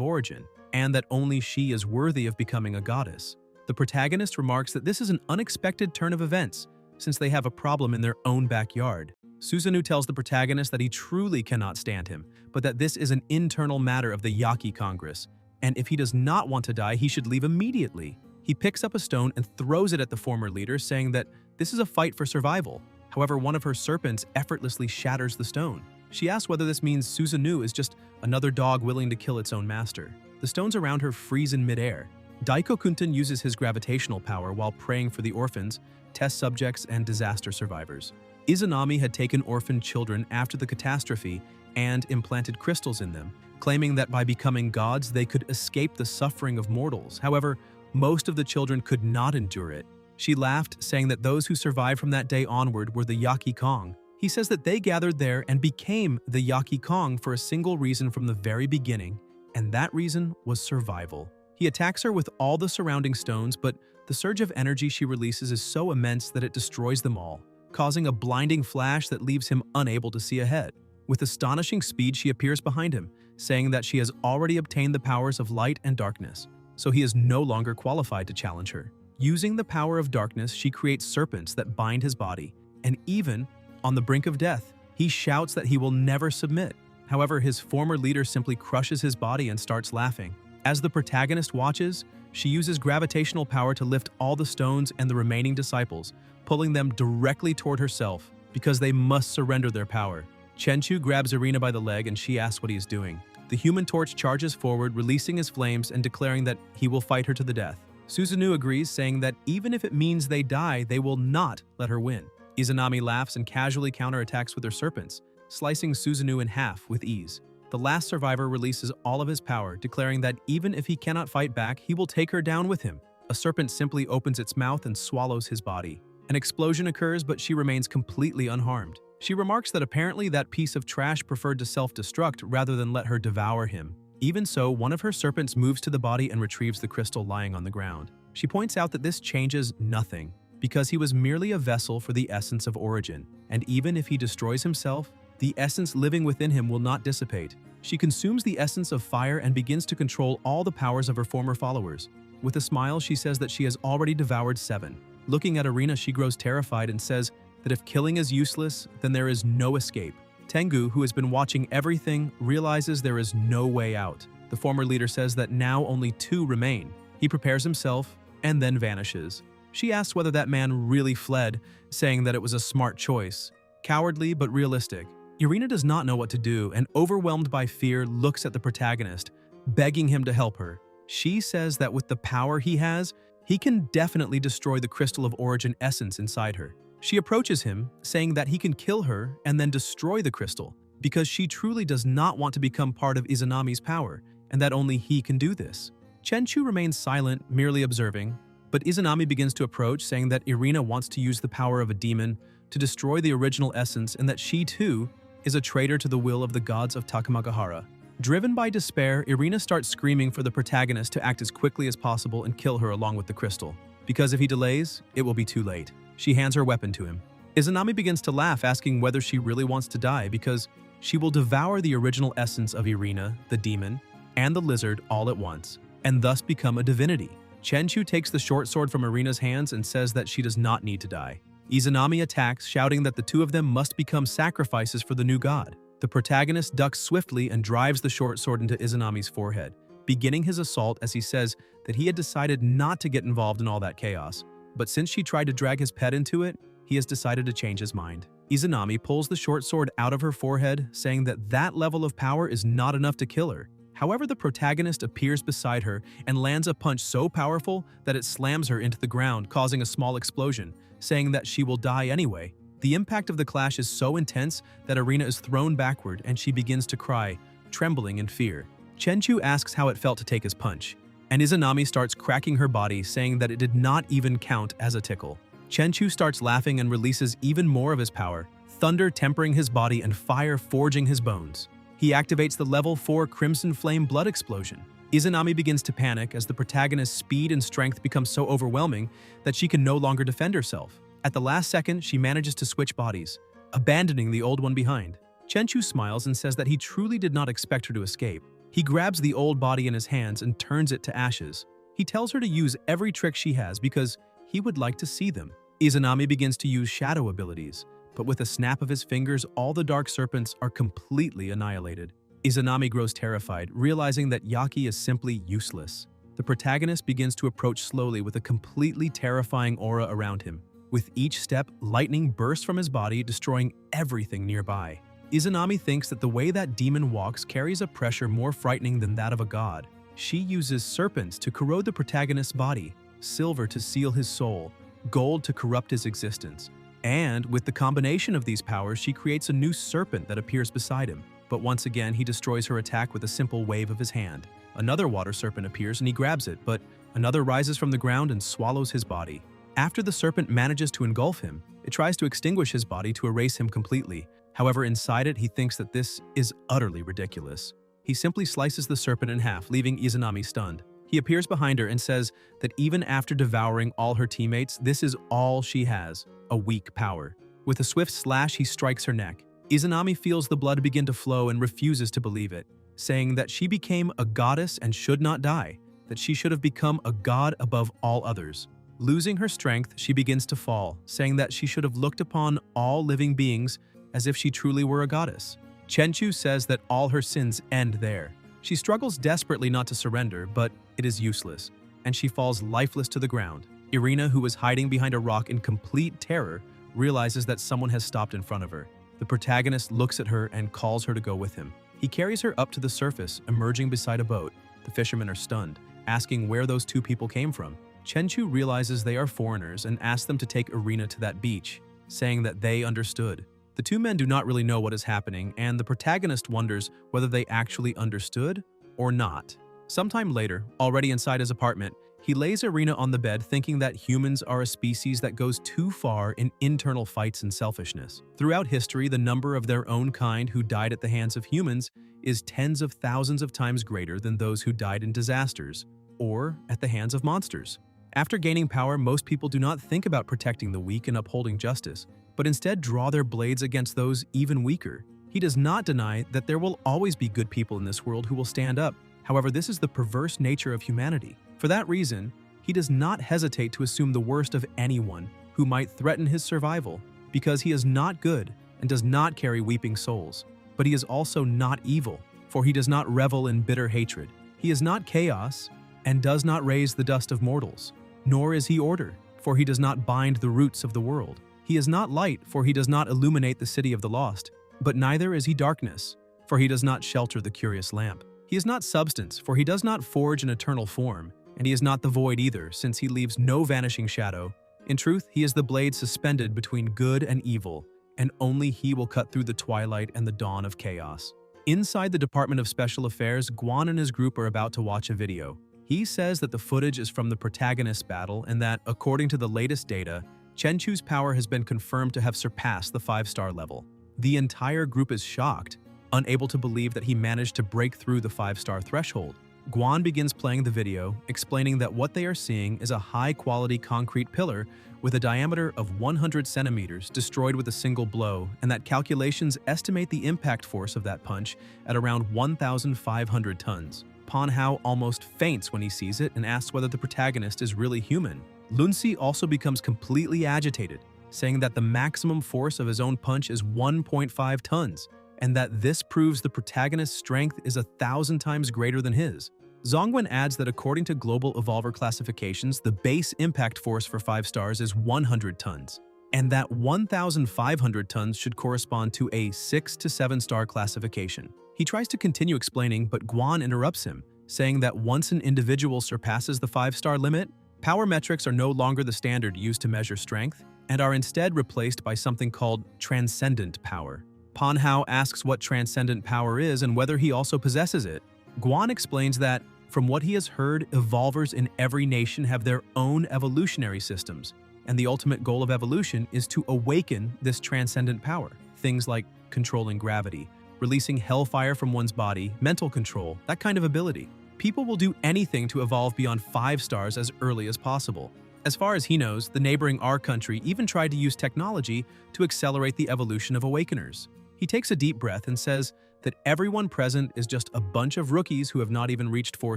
origin, and that only she is worthy of becoming a goddess. The protagonist remarks that this is an unexpected turn of events, since they have a problem in their own backyard. Susanoo tells the protagonist that he truly cannot stand him, but that this is an internal matter of the Yaki Congress, and if he does not want to die, he should leave immediately. He picks up a stone and throws it at the former leader, saying that this is a fight for survival. However, one of her serpents effortlessly shatters the stone. She asks whether this means Susanoo is just another dog willing to kill its own master. The stones around her freeze in midair. Daiko-kunten uses his gravitational power while praying for the orphans, test subjects, and disaster survivors. Izanami had taken orphan children after the catastrophe and implanted crystals in them, claiming that by becoming gods they could escape the suffering of mortals. However, most of the children could not endure it. She laughed, saying that those who survived from that day onward were the Yaki Kong. He says that they gathered there and became the Yaki Kong for a single reason from the very beginning, and that reason was survival. He attacks her with all the surrounding stones, but the surge of energy she releases is so immense that it destroys them all, causing a blinding flash that leaves him unable to see ahead. With astonishing speed, she appears behind him, saying that she has already obtained the powers of light and darkness, so he is no longer qualified to challenge her. Using the power of darkness, she creates serpents that bind his body, and even on the brink of death, he shouts that he will never submit. However, his former leader simply crushes his body and starts laughing. As the protagonist watches, she uses gravitational power to lift all the stones and the remaining disciples, pulling them directly toward herself because they must surrender their power. Chenchu grabs Irina by the leg and she asks what he is doing. The Human Torch charges forward, releasing his flames and declaring that he will fight her to the death. Susanoo agrees, saying that even if it means they die, they will not let her win. Izanami laughs and casually counterattacks with her serpents, slicing Susanoo in half with ease. The last survivor releases all of his power, declaring that even if he cannot fight back, he will take her down with him. A serpent simply opens its mouth and swallows his body. An explosion occurs, but she remains completely unharmed. She remarks that apparently that piece of trash preferred to self-destruct rather than let her devour him. Even so, one of her serpents moves to the body and retrieves the crystal lying on the ground. She points out that this changes nothing, because he was merely a vessel for the essence of origin, and even if he destroys himself, the essence living within him will not dissipate. She consumes the essence of fire and begins to control all the powers of her former followers. With a smile, she says that she has already devoured 7. Looking at Irina, she grows terrified and says that if killing is useless, then there is no escape. Tengu, who has been watching everything, realizes there is no way out. The former leader says that now only 2 remain. He prepares himself and then vanishes. She asks whether that man really fled, saying that it was a smart choice. Cowardly but realistic. Irina does not know what to do and, overwhelmed by fear, looks at the protagonist, begging him to help her. She says that with the power he has, he can definitely destroy the crystal of origin essence inside her. She approaches him, saying that he can kill her and then destroy the crystal, because she truly does not want to become part of Izanami's power, and that only he can do this. Chenchu remains silent, merely observing, but Izanami begins to approach, saying that Irina wants to use the power of a demon to destroy the original essence and that she, too, is a traitor to the will of the gods of Takamagahara. Driven by despair, Irina starts screaming for the protagonist to act as quickly as possible and kill her along with the crystal, because if he delays, it will be too late. She hands her weapon to him. Izanami begins to laugh, asking whether she really wants to die because she will devour the original essence of Irina, the demon, and the lizard all at once, and thus become a divinity. Chenchu takes the short sword from Irina's hands and says that she does not need to die. Izanami attacks, shouting that the 2 of them must become sacrifices for the new god. The protagonist ducks swiftly and drives the short sword into Izanami's forehead, beginning his assault as he says that he had decided not to get involved in all that chaos. But since she tried to drag his pet into it, he has decided to change his mind. Izanami pulls the short sword out of her forehead, saying that that level of power is not enough to kill her. However, the protagonist appears beside her and lands a punch so powerful that it slams her into the ground, causing a small explosion, saying that she will die anyway. The impact of the clash is so intense that Irina is thrown backward and she begins to cry, trembling in fear. Chenchu asks how it felt to take his punch, and Izanami starts cracking her body, saying that it did not even count as a tickle. Chenchu starts laughing and releases even more of his power, thunder tempering his body and fire forging his bones. He activates the level 4 Crimson Flame Blood Explosion. Izanami begins to panic as the protagonist's speed and strength become so overwhelming that she can no longer defend herself. At the last second, she manages to switch bodies, abandoning the old one behind. Chenchu smiles and says that he truly did not expect her to escape. He grabs the old body in his hands and turns it to ashes. He tells her to use every trick she has because he would like to see them. Izanami begins to use shadow abilities, but with a snap of his fingers, all the dark serpents are completely annihilated. Izanami grows terrified, realizing that Yaki is simply useless. The protagonist begins to approach slowly with a completely terrifying aura around him. With each step, lightning bursts from his body, destroying everything nearby. Izanami thinks that the way that demon walks carries a pressure more frightening than that of a god. She uses serpents to corrode the protagonist's body, silver to seal his soul, gold to corrupt his existence. And with the combination of these powers, she creates a new serpent that appears beside him. But once again, he destroys her attack with a simple wave of his hand. Another water serpent appears and he grabs it, but another rises from the ground and swallows his body. After the serpent manages to engulf him, it tries to extinguish his body to erase him completely. However, inside it, he thinks that this is utterly ridiculous. He simply slices the serpent in half, leaving Izanami stunned. He appears behind her and says that even after devouring all her teammates, this is all she has, a weak power. With a swift slash, he strikes her neck. Izanami feels the blood begin to flow and refuses to believe it, saying that she became a goddess and should not die, that she should have become a god above all others. Losing her strength, she begins to fall, saying that she should have looked upon all living beings as if she truly were a goddess. Chenchu says that all her sins end there. She struggles desperately not to surrender, but it is useless, and she falls lifeless to the ground. Irina, who was hiding behind a rock in complete terror, realizes that someone has stopped in front of her. The protagonist looks at her and calls her to go with him. He carries her up to the surface, emerging beside a boat. The fishermen are stunned, asking where those 2 people came from. Chenchu realizes they are foreigners and asks them to take Irina to that beach, saying that they understood. The 2 men do not really know what is happening, and the protagonist wonders whether they actually understood or not. Sometime later, already inside his apartment, he lays Irina on the bed, thinking that humans are a species that goes too far in internal fights and selfishness. Throughout history, the number of their own kind who died at the hands of humans is tens of thousands of times greater than those who died in disasters or at the hands of monsters. After gaining power, most people do not think about protecting the weak and upholding justice, but instead draw their blades against those even weaker. He does not deny that there will always be good people in this world who will stand up. However, this is the perverse nature of humanity. For that reason, he does not hesitate to assume the worst of anyone who might threaten his survival, because he is not good and does not carry weeping souls. But he is also not evil, for he does not revel in bitter hatred. He is not chaos and does not raise the dust of mortals. Nor is he order, for he does not bind the roots of the world. He is not light, for he does not illuminate the city of the lost. But neither is he darkness, for he does not shelter the curious lamp. He is not substance, for he does not forge an eternal form, and he is not the void either, since he leaves no vanishing shadow. In truth, he is the blade suspended between good and evil, and only he will cut through the twilight and the dawn of chaos. Inside the Department of Special Affairs, Guan and his group are about to watch a video. He says that the footage is from the protagonist's battle and that, according to the latest data, Chenchu's power has been confirmed to have surpassed the 5-star level. The entire group is shocked, unable to believe that he managed to break through the 5-star threshold. Guan begins playing the video, explaining that what they are seeing is a high-quality concrete pillar with a diameter of 100 centimeters destroyed with a single blow, and that calculations estimate the impact force of that punch at around 1,500 tons. Manhwa almost faints when he sees it and asks whether the protagonist is really human. Lunsi also becomes completely agitated, saying that the maximum force of his own punch is 1.5 tons, and that this proves the protagonist's strength is 1,000 times greater than his. Zongwen adds that according to global evolver classifications, the base impact force for 5 stars is 100 tons, and that 1,500 tons should correspond to a 6 to 7 star classification. He tries to continue explaining, but Guan interrupts him, saying that once an individual surpasses the 5-star limit, power metrics are no longer the standard used to measure strength, and are instead replaced by something called transcendent power. Manhwa asks what transcendent power is and whether he also possesses it. Guan explains that, from what he has heard, evolvers in every nation have their own evolutionary systems, and the ultimate goal of evolution is to awaken this transcendent power. Things like controlling gravity, releasing hellfire from one's body, mental control, that kind of ability. People will do anything to evolve beyond 5 stars as early as possible. As far as he knows, the neighboring R country even tried to use technology to accelerate the evolution of awakeners. He takes a deep breath and says that everyone present is just a bunch of rookies who have not even reached 4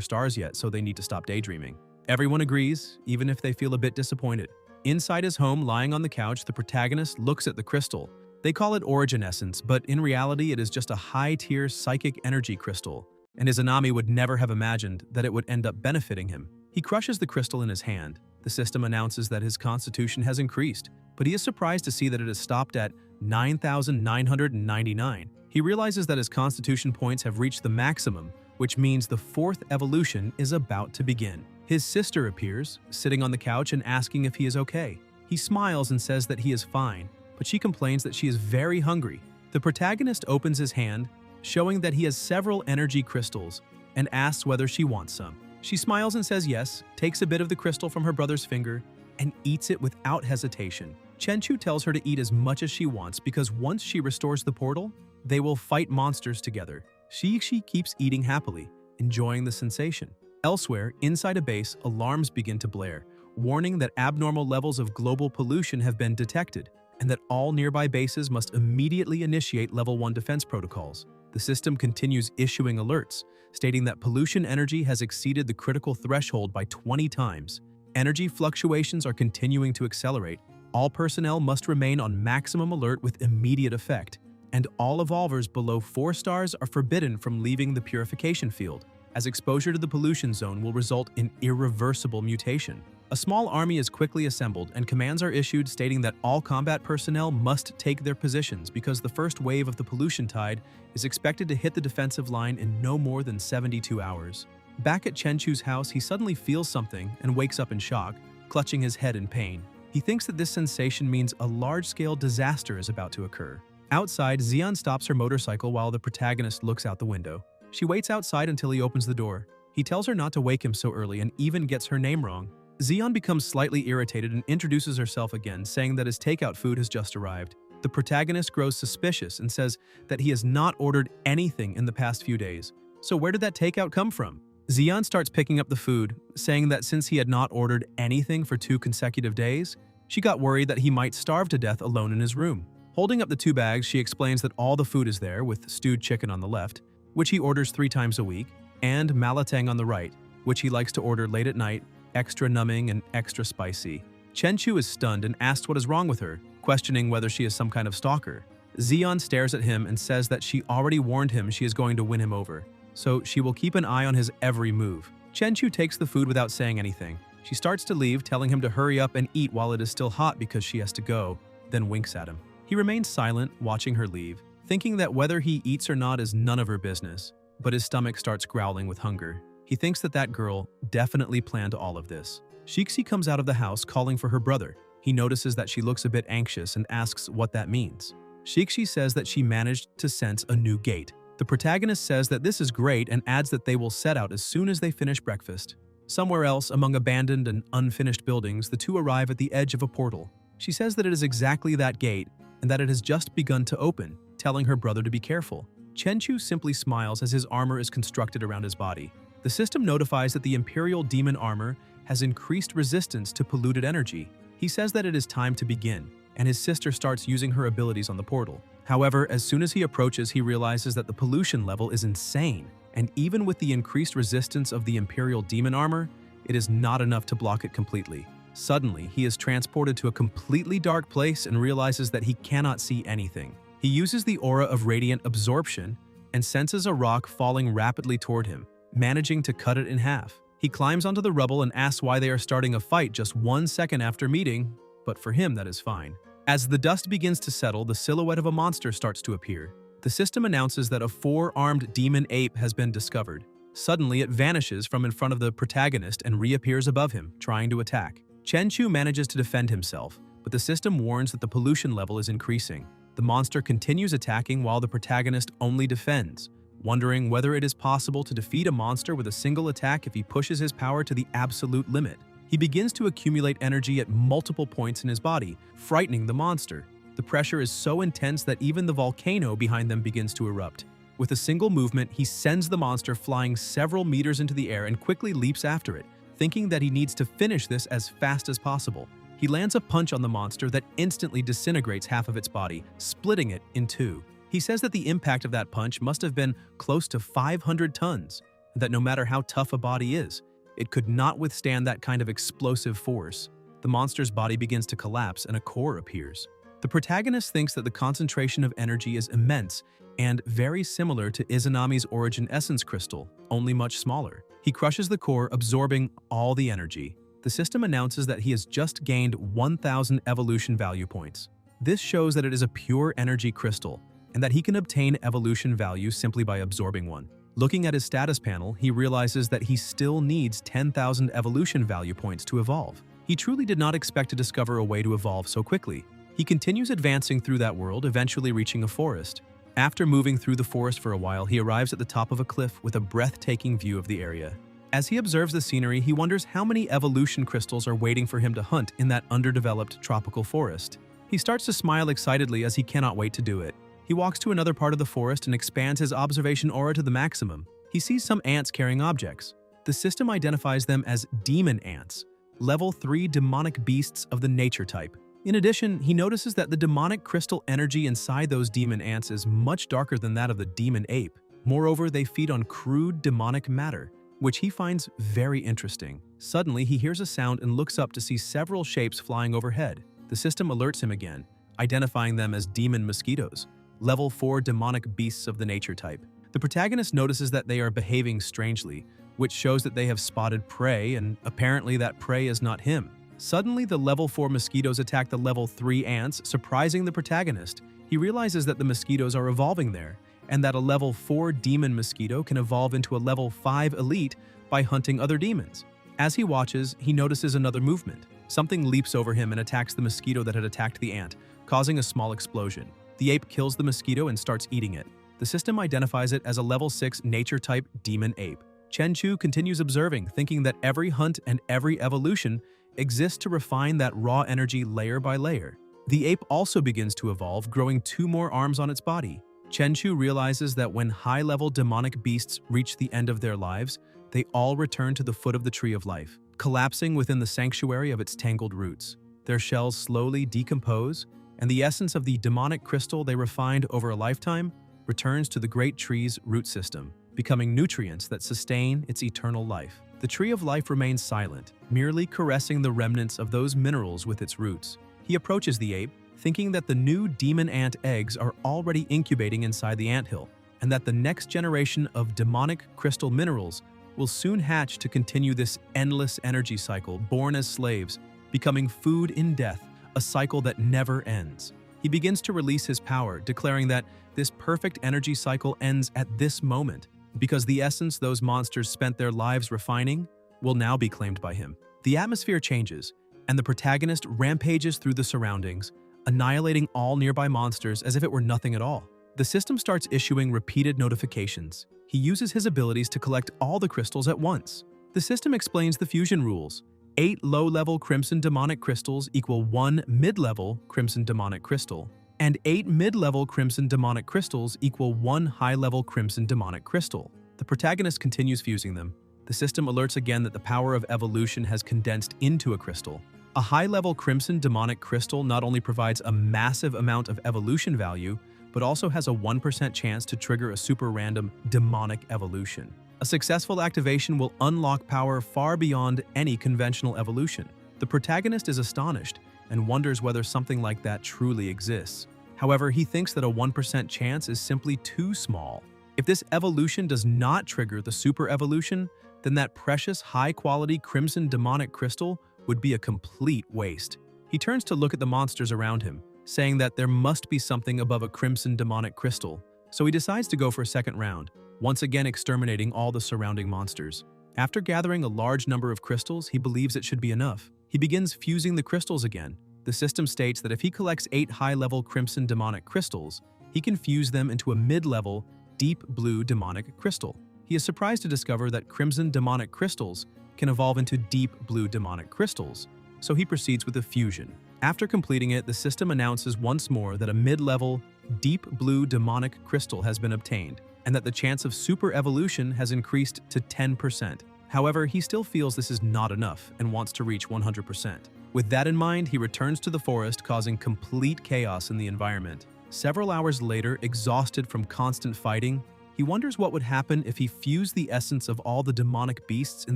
stars yet, so they need to stop daydreaming. Everyone agrees, even if they feel a bit disappointed. Inside his home, lying on the couch, the protagonist looks at the crystal. They call it Origin Essence, but in reality it is just a high-tier psychic energy crystal, and Izanami would never have imagined that it would end up benefiting him. He crushes the crystal in his hand. The system announces that his constitution has increased, but he is surprised to see that it has stopped at 9,999. He realizes that his constitution points have reached the maximum, which means the 4th evolution is about to begin. His sister appears, sitting on the couch and asking if he is okay. He smiles and says that he is fine, but she complains that she is very hungry. The protagonist opens his hand, showing that he has several energy crystals, and asks whether she wants some. She smiles and says yes, takes a bit of the crystal from her brother's finger, and eats it without hesitation. Chenchu tells her to eat as much as she wants because once she restores the portal, they will fight monsters together. She keeps eating happily, enjoying the sensation. Elsewhere, inside a base, alarms begin to blare, warning that abnormal levels of global pollution have been detected, and that all nearby bases must immediately initiate Level 1 defense protocols. The system continues issuing alerts, stating that pollution energy has exceeded the critical threshold by 20 times. Energy fluctuations are continuing to accelerate. All personnel must remain on maximum alert with immediate effect, and all evolvers below 4 stars are forbidden from leaving the purification field, as exposure to the pollution zone will result in irreversible mutation. A small army is quickly assembled and commands are issued stating that all combat personnel must take their positions because the first wave of the pollution tide is expected to hit the defensive line in no more than 72 hours. Back at Chenchu's house, he suddenly feels something and wakes up in shock, clutching his head in pain. He thinks that this sensation means a large-scale disaster is about to occur. Outside, Xian stops her motorcycle while the protagonist looks out the window. She waits outside until he opens the door. He tells her not to wake him so early and even gets her name wrong. Xian becomes slightly irritated and introduces herself again, saying that his takeout food has just arrived. The protagonist grows suspicious and says that he has not ordered anything in the past few days. So where did that takeout come from? Xian starts picking up the food, saying that since he had not ordered anything for 2 consecutive days, she got worried that he might starve to death alone in his room. Holding up the 2 bags, she explains that all the food is there, with stewed chicken on the left, which he orders 3 times a week, and malatang on the right, which he likes to order late at night, extra numbing and extra spicy. Chenchu is stunned and asks what is wrong with her, questioning whether she is some kind of stalker. Xian stares at him and says that she already warned him she is going to win him over, so she will keep an eye on his every move. Chenchu takes the food without saying anything. She starts to leave, telling him to hurry up and eat while it is still hot because she has to go, then winks at him. He remains silent, watching her leave, thinking that whether he eats or not is none of her business, but his stomach starts growling with hunger. He thinks that that girl definitely planned all of this. Shixi comes out of the house calling for her brother. He notices that she looks a bit anxious and asks what that means. Shixi says that she managed to sense a new gate. The protagonist says that this is great and adds that they will set out as soon as they finish breakfast. Somewhere else, among abandoned and unfinished buildings, the two arrive at the edge of a portal. She says that it is exactly that gate and that it has just begun to open, telling her brother to be careful. Chenchu simply smiles as his armor is constructed around his body. The system notifies that the Imperial Demon armor has increased resistance to polluted energy. He says that it is time to begin, and his sister starts using her abilities on the portal. However, as soon as he approaches, he realizes that the pollution level is insane, and even with the increased resistance of the Imperial Demon armor, it is not enough to block it completely. Suddenly, he is transported to a completely dark place and realizes that he cannot see anything. He uses the aura of radiant absorption and senses a rock falling rapidly toward him, managing to cut it in half. He climbs onto the rubble and asks why they are starting a fight just 1 second after meeting, but for him that is fine. As the dust begins to settle, the silhouette of a monster starts to appear. The system announces that a 4-armed demon ape has been discovered. Suddenly, it vanishes from in front of the protagonist and reappears above him, trying to attack. Chenchu manages to defend himself, but the system warns that the pollution level is increasing. The monster continues attacking while the protagonist only defends, wondering whether it is possible to defeat a monster with a single attack if he pushes his power to the absolute limit. He begins to accumulate energy at multiple points in his body, frightening the monster. The pressure is so intense that even the volcano behind them begins to erupt. With a single movement, he sends the monster flying several meters into the air and quickly leaps after it, thinking that he needs to finish this as fast as possible. He lands a punch on the monster that instantly disintegrates half of its body, splitting it in 2. He says that the impact of that punch must have been close to 500 tons, and that no matter how tough a body is, it could not withstand that kind of explosive force. The monster's body begins to collapse and a core appears. The protagonist thinks that the concentration of energy is immense and very similar to Izanami's Origin Essence Crystal, only much smaller. He crushes the core, absorbing all the energy. The system announces that he has just gained 1,000 evolution value points. This shows that it is a pure energy crystal, and that he can obtain evolution value simply by absorbing one. Looking at his status panel, he realizes that he still needs 10,000 evolution value points to evolve. He truly did not expect to discover a way to evolve so quickly. He continues advancing through that world, eventually reaching a forest. After moving through the forest for a while, he arrives at the top of a cliff with a breathtaking view of the area. As he observes the scenery, he wonders how many evolution crystals are waiting for him to hunt in that underdeveloped tropical forest. He starts to smile excitedly as he cannot wait to do it. He walks to another part of the forest and expands his observation aura to the maximum. He sees some ants carrying objects. The system identifies them as demon ants, level 3 demonic beasts of the nature type. In addition, he notices that the demonic crystal energy inside those demon ants is much darker than that of the demon ape. Moreover, they feed on crude demonic matter, which he finds very interesting. Suddenly, he hears a sound and looks up to see several shapes flying overhead. The system alerts him again, identifying them as demon mosquitoes, level 4 demonic beasts of the nature type. The protagonist notices that they are behaving strangely, which shows that they have spotted prey, and apparently that prey is not him. Suddenly, the level 4 mosquitoes attack the level 3 ants, surprising the protagonist. He realizes that the mosquitoes are evolving there, and that a level 4 demon mosquito can evolve into a level 5 elite by hunting other demons. As he watches, he notices another movement. Something leaps over him and attacks the mosquito that had attacked the ant, causing a small explosion. The ape kills the mosquito and starts eating it. The system identifies it as a level 6 nature-type demon ape. Chenchu continues observing, thinking that every hunt and every evolution exists to refine that raw energy layer by layer. The ape also begins to evolve, growing 2 more arms on its body. Chenchu realizes that when high-level demonic beasts reach the end of their lives, they all return to the foot of the Tree of Life, collapsing within the sanctuary of its tangled roots. Their shells slowly decompose, and the essence of the demonic crystal they refined over a lifetime returns to the great tree's root system, becoming nutrients that sustain its eternal life. The tree of life remains silent, merely caressing the remnants of those minerals with its roots. He approaches the ape, thinking that the new demon ant eggs are already incubating inside the anthill, and that the next generation of demonic crystal minerals will soon hatch to continue this endless energy cycle, born as slaves, becoming food in death, a cycle that never ends. He begins to release his power, declaring that this perfect energy cycle ends at this moment, because the essence those monsters spent their lives refining will now be claimed by him. The atmosphere changes, and the protagonist rampages through the surroundings, annihilating all nearby monsters as if it were nothing at all. The system starts issuing repeated notifications. He uses his abilities to collect all the crystals at once. The system explains the fusion rules. 8 low-level crimson demonic crystals equal 1 mid-level crimson demonic crystal, and 8 mid-level crimson demonic crystals equal 1 high-level crimson demonic crystal. The protagonist continues fusing them. The system alerts again that the power of evolution has condensed into a crystal. A high-level crimson demonic crystal not only provides a massive amount of evolution value, but also has a 1% chance to trigger a super random demonic evolution. A successful activation will unlock power far beyond any conventional evolution. The protagonist is astonished and wonders whether something like that truly exists. However, he thinks that a 1% chance is simply too small. If this evolution does not trigger the super evolution, then that precious high-quality crimson demonic crystal would be a complete waste. He turns to look at the monsters around him, saying that there must be something above a crimson demonic crystal, so he decides to go for a second round, once again exterminating all the surrounding monsters. After gathering a large number of crystals, he believes it should be enough. He begins fusing the crystals again. The system states that if he collects 8 high-level crimson demonic crystals, he can fuse them into a mid-level, deep blue demonic crystal. He is surprised to discover that crimson demonic crystals can evolve into deep blue demonic crystals, so he proceeds with the fusion. After completing it, the system announces once more that a mid-level, deep blue demonic crystal has been obtained, and that the chance of super evolution has increased to 10%. However, he still feels this is not enough and wants to reach 100%. With that in mind, he returns to the forest, causing complete chaos in the environment. Several hours later, exhausted from constant fighting, he wonders what would happen if he fused the essence of all the demonic beasts in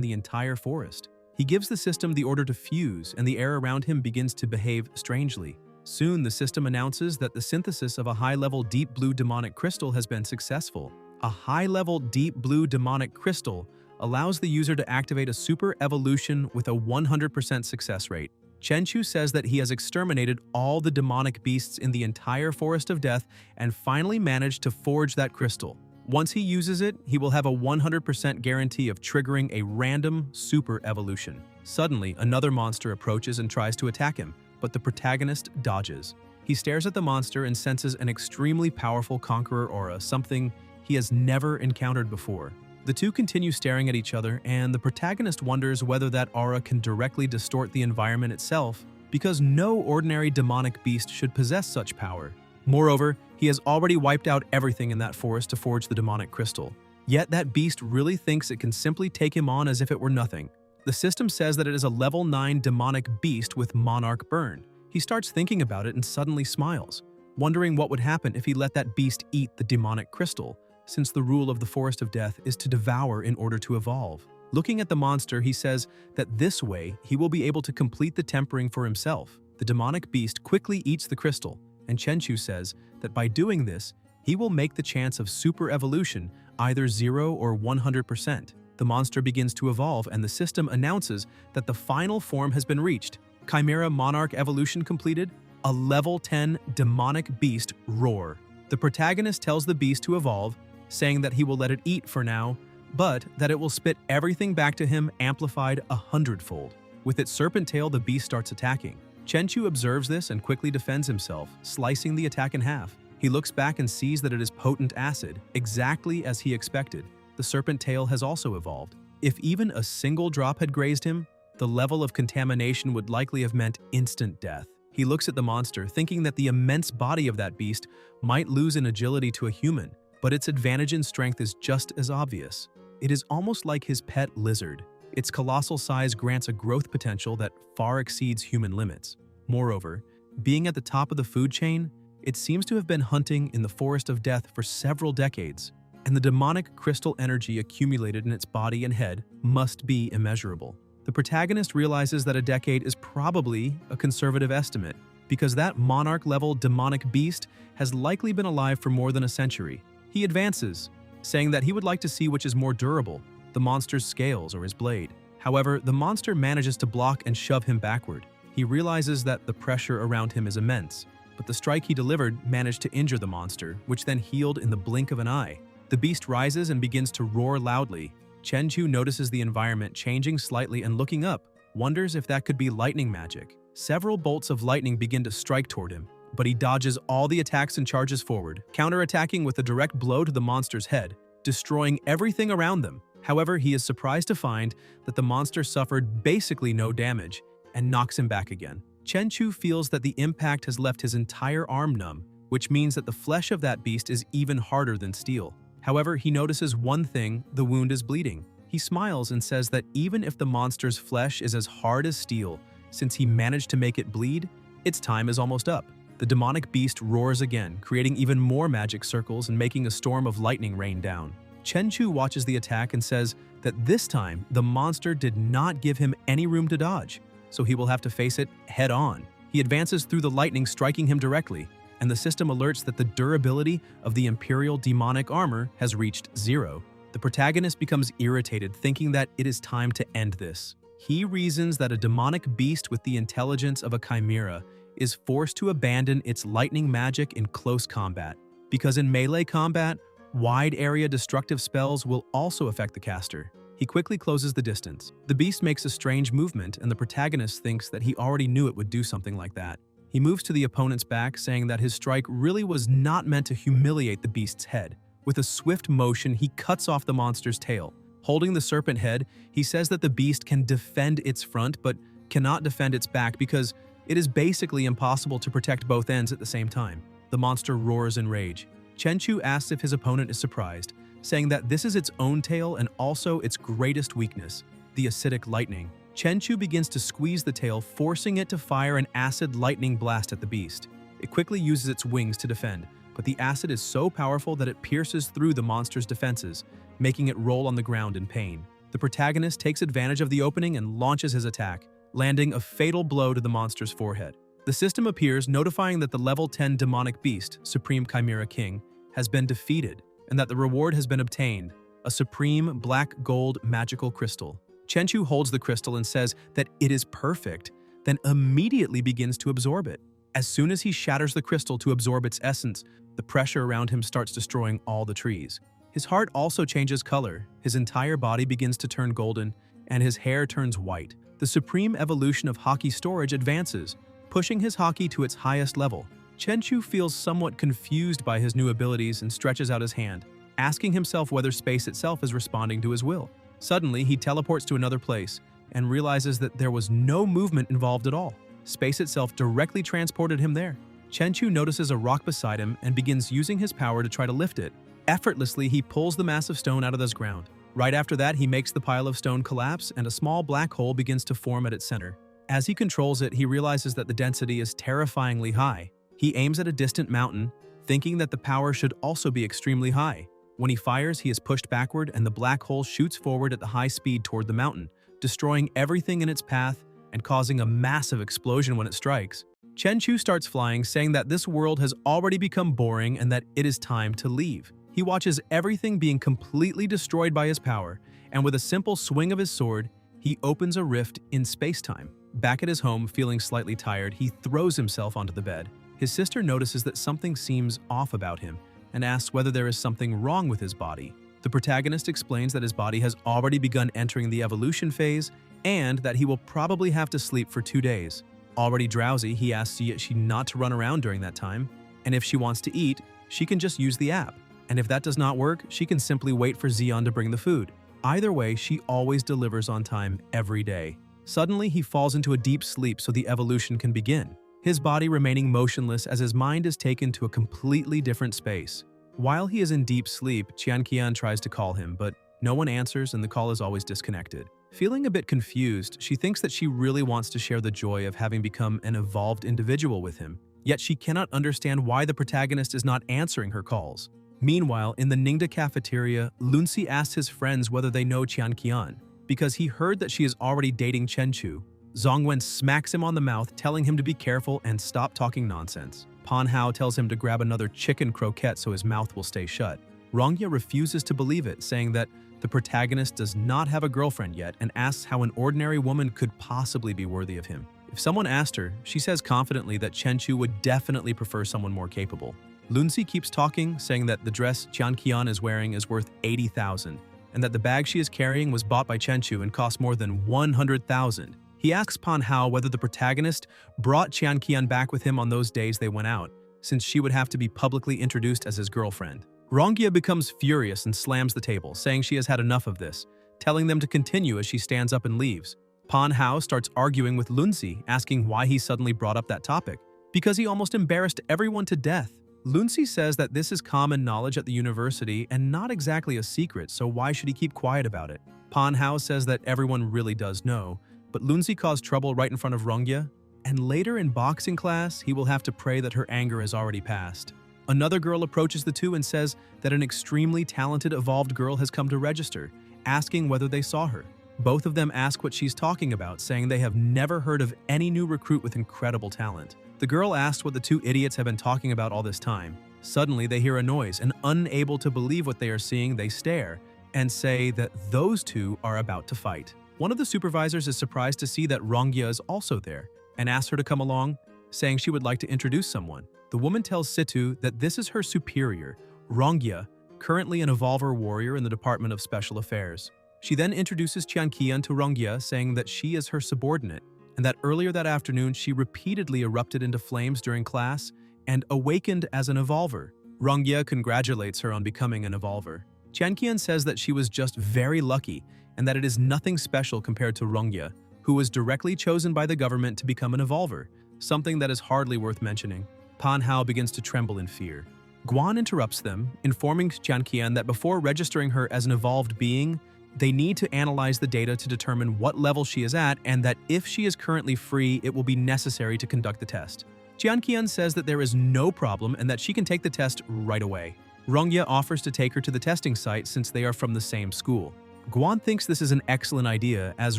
the entire forest. He gives the system the order to fuse, and the air around him begins to behave strangely. Soon, the system announces that the synthesis of a high-level deep blue demonic crystal has been successful. A high-level deep blue demonic crystal allows the user to activate a super evolution with a 100% success rate. Chenchu says that he has exterminated all the demonic beasts in the entire Forest of Death and finally managed to forge that crystal. Once he uses it, he will have a 100% guarantee of triggering a random super evolution. Suddenly, another monster approaches and tries to attack him, but the protagonist dodges. He stares at the monster and senses an extremely powerful conqueror aura, something he has never encountered before. The two continue staring at each other, and the protagonist wonders whether that aura can directly distort the environment itself, because no ordinary demonic beast should possess such power. Moreover, he has already wiped out everything in that forest to forge the demonic crystal. Yet that beast really thinks it can simply take him on as if it were nothing. The system says that it is a level 9 demonic beast with monarch burn. He starts thinking about it and suddenly smiles, wondering what would happen if he let that beast eat the demonic crystal, since the rule of the Forest of Death is to devour in order to evolve. Looking at the monster, he says that this way he will be able to complete the tempering for himself. The demonic beast quickly eats the crystal, and Chenchu says that by doing this, he will make the chance of super evolution either 0 or 100%. The monster begins to evolve, and the system announces that the final form has been reached. Chimera Monarch evolution completed, a level 10 demonic beast roar. The protagonist tells the beast to evolve, saying that he will let it eat for now, but that it will spit everything back to him amplified 100-fold. With its serpent tail, the beast starts attacking. Chenchu observes this and quickly defends himself, slicing the attack in half. He looks back and sees that it is potent acid, exactly as he expected. The serpent tail has also evolved. If even a single drop had grazed him, the level of contamination would likely have meant instant death. He looks at the monster, thinking that the immense body of that beast might lose in agility to a human, but its advantage in strength is just as obvious. It is almost like his pet lizard. Its colossal size grants a growth potential that far exceeds human limits. Moreover, being at the top of the food chain, it seems to have been hunting in the forest of death for several decades, and the demonic crystal energy accumulated in its body and head must be immeasurable. The protagonist realizes that a decade is probably a conservative estimate, because that monarch-level demonic beast has likely been alive for more than a century. He advances, saying that he would like to see which is more durable, the monster's scales or his blade. However, the monster manages to block and shove him backward. He realizes that the pressure around him is immense, but the strike he delivered managed to injure the monster, which then healed in the blink of an eye. The beast rises and begins to roar loudly. Chenchu notices the environment changing slightly and looking up, wonders if that could be lightning magic. Several bolts of lightning begin to strike toward him, but he dodges all the attacks and charges forward, counterattacking with a direct blow to the monster's head, destroying everything around them. However, he is surprised to find that the monster suffered basically no damage and knocks him back again. Chenchu feels that the impact has left his entire arm numb, which means that the flesh of that beast is even harder than steel. However, he notices one thing: the wound is bleeding. He smiles and says that even if the monster's flesh is as hard as steel, since he managed to make it bleed, its time is almost up. The demonic beast roars again, creating even more magic circles and making a storm of lightning rain down. Chenchu watches the attack and says that this time the monster did not give him any room to dodge, so he will have to face it head-on. He advances through the lightning, striking him directly, and the system alerts that the durability of the Imperial demonic armor has reached 0. The protagonist becomes irritated, thinking that it is time to end this. He reasons that a demonic beast with the intelligence of a chimera is forced to abandon its lightning magic in close combat, because in melee combat, wide-area destructive spells will also affect the caster. He quickly closes the distance. The beast makes a strange movement, and the protagonist thinks that he already knew it would do something like that. He moves to the opponent's back, saying that his strike really was not meant to humiliate the beast's head. With a swift motion, he cuts off the monster's tail. Holding the serpent head, he says that the beast can defend its front but cannot defend its back because it is basically impossible to protect both ends at the same time. The monster roars in rage. Chenchu asks if his opponent is surprised, saying that this is its own tail and also its greatest weakness, the acidic lightning. Chenchu begins to squeeze the tail, forcing it to fire an acid lightning blast at the beast. It quickly uses its wings to defend, but the acid is so powerful that it pierces through the monster's defenses, making it roll on the ground in pain. The protagonist takes advantage of the opening and launches his attack, landing a fatal blow to the monster's forehead. The system appears, notifying that the level 10 demonic beast, Supreme Chimera King, has been defeated, and that the reward has been obtained, a supreme black gold magical crystal. Chenchu holds the crystal and says that it is perfect, then immediately begins to absorb it. As soon as he shatters the crystal to absorb its essence, the pressure around him starts destroying all the trees. His heart also changes color, his entire body begins to turn golden, and his hair turns white. The supreme evolution of Haki storage advances, pushing his Haki to its highest level. Chenchu feels somewhat confused by his new abilities and stretches out his hand, asking himself whether space itself is responding to his will. Suddenly, he teleports to another place and realizes that there was no movement involved at all. Space itself directly transported him there. Chenchu notices a rock beside him and begins using his power to try to lift it. Effortlessly, he pulls the massive stone out of the ground. Right after that, he makes the pile of stone collapse and a small black hole begins to form at its center. As he controls it, he realizes that the density is terrifyingly high. He aims at a distant mountain, thinking that the power should also be extremely high. When he fires, he is pushed backward and the black hole shoots forward at the high speed toward the mountain, destroying everything in its path and causing a massive explosion when it strikes. Chenchu starts flying, saying that this world has already become boring and that it is time to leave. He watches everything being completely destroyed by his power, and with a simple swing of his sword, he opens a rift in space-time. Back at his home, feeling slightly tired, he throws himself onto the bed. His sister notices that something seems off about him and asks whether there is something wrong with his body. The protagonist explains that his body has already begun entering the evolution phase and that he will probably have to sleep for 2 days. Already drowsy, he asks she not to run around during that time, and if she wants to eat, she can just use the app. And if that does not work, she can simply wait for Zeon to bring the food. Either way, she always delivers on time every day. Suddenly, he falls into a deep sleep so the evolution can begin, his body remaining motionless as his mind is taken to a completely different space. While he is in deep sleep, Qianqian tries to call him, but no one answers and the call is always disconnected. Feeling a bit confused, she thinks that she really wants to share the joy of having become an evolved individual with him, yet she cannot understand why the protagonist is not answering her calls. Meanwhile, in the Ningda cafeteria, Lunsi asks his friends whether they know Qian, because he heard that she is already dating Chenchu. Zongwen smacks him on the mouth, telling him to be careful and stop talking nonsense. Pan Hao tells him to grab another chicken croquette so his mouth will stay shut. Rongya refuses to believe it, saying that the protagonist does not have a girlfriend yet and asks how an ordinary woman could possibly be worthy of him. If someone asked her, she says confidently that Chenchu would definitely prefer someone more capable. Lunsi keeps talking, saying that the dress Qian is wearing is worth 80,000, and that the bag she is carrying was bought by Chenchu and cost more than 100,000. He asks Pan Hao whether the protagonist brought Qian back with him on those days they went out, since she would have to be publicly introduced as his girlfriend. Rongya becomes furious and slams the table, saying she has had enough of this, telling them to continue as she stands up and leaves. Pan Hao starts arguing with Lunsi, asking why he suddenly brought up that topic. Because he almost embarrassed everyone to death. Lunsi says that this is common knowledge at the university and not exactly a secret, so why should he keep quiet about it? Pan Hao says that everyone really does know, but Lunsi caused trouble right in front of Rongya, and later in boxing class, he will have to pray that her anger has already passed. Another girl approaches the two and says that an extremely talented evolved girl has come to register, asking whether they saw her. Both of them ask what she's talking about, saying they have never heard of any new recruit with incredible talent. The girl asks what the two idiots have been talking about all this time. Suddenly, they hear a noise, and unable to believe what they are seeing, they stare and say that those two are about to fight. One of the supervisors is surprised to see that Rongya is also there and asks her to come along, saying she would like to introduce someone. The woman tells Situ that this is her superior, Rongya, currently an evolver warrior in the Department of Special Affairs. She then introduces Qian to Rongya, saying that she is her subordinate, and that earlier that afternoon she repeatedly erupted into flames during class and awakened as an evolver. Rongya congratulates her on becoming an evolver. Qian says that she was just very lucky and that it is nothing special compared to Rongya, who was directly chosen by the government to become an evolver, something that is hardly worth mentioning. Pan Hao begins to tremble in fear. Guan interrupts them, informing Qian that before registering her as an evolved being, they need to analyze the data to determine what level she is at, and that if she is currently free, it will be necessary to conduct the test. Qian says that there is no problem and that she can take the test right away. Rongya offers to take her to the testing site since they are from the same school. Guan thinks this is an excellent idea, as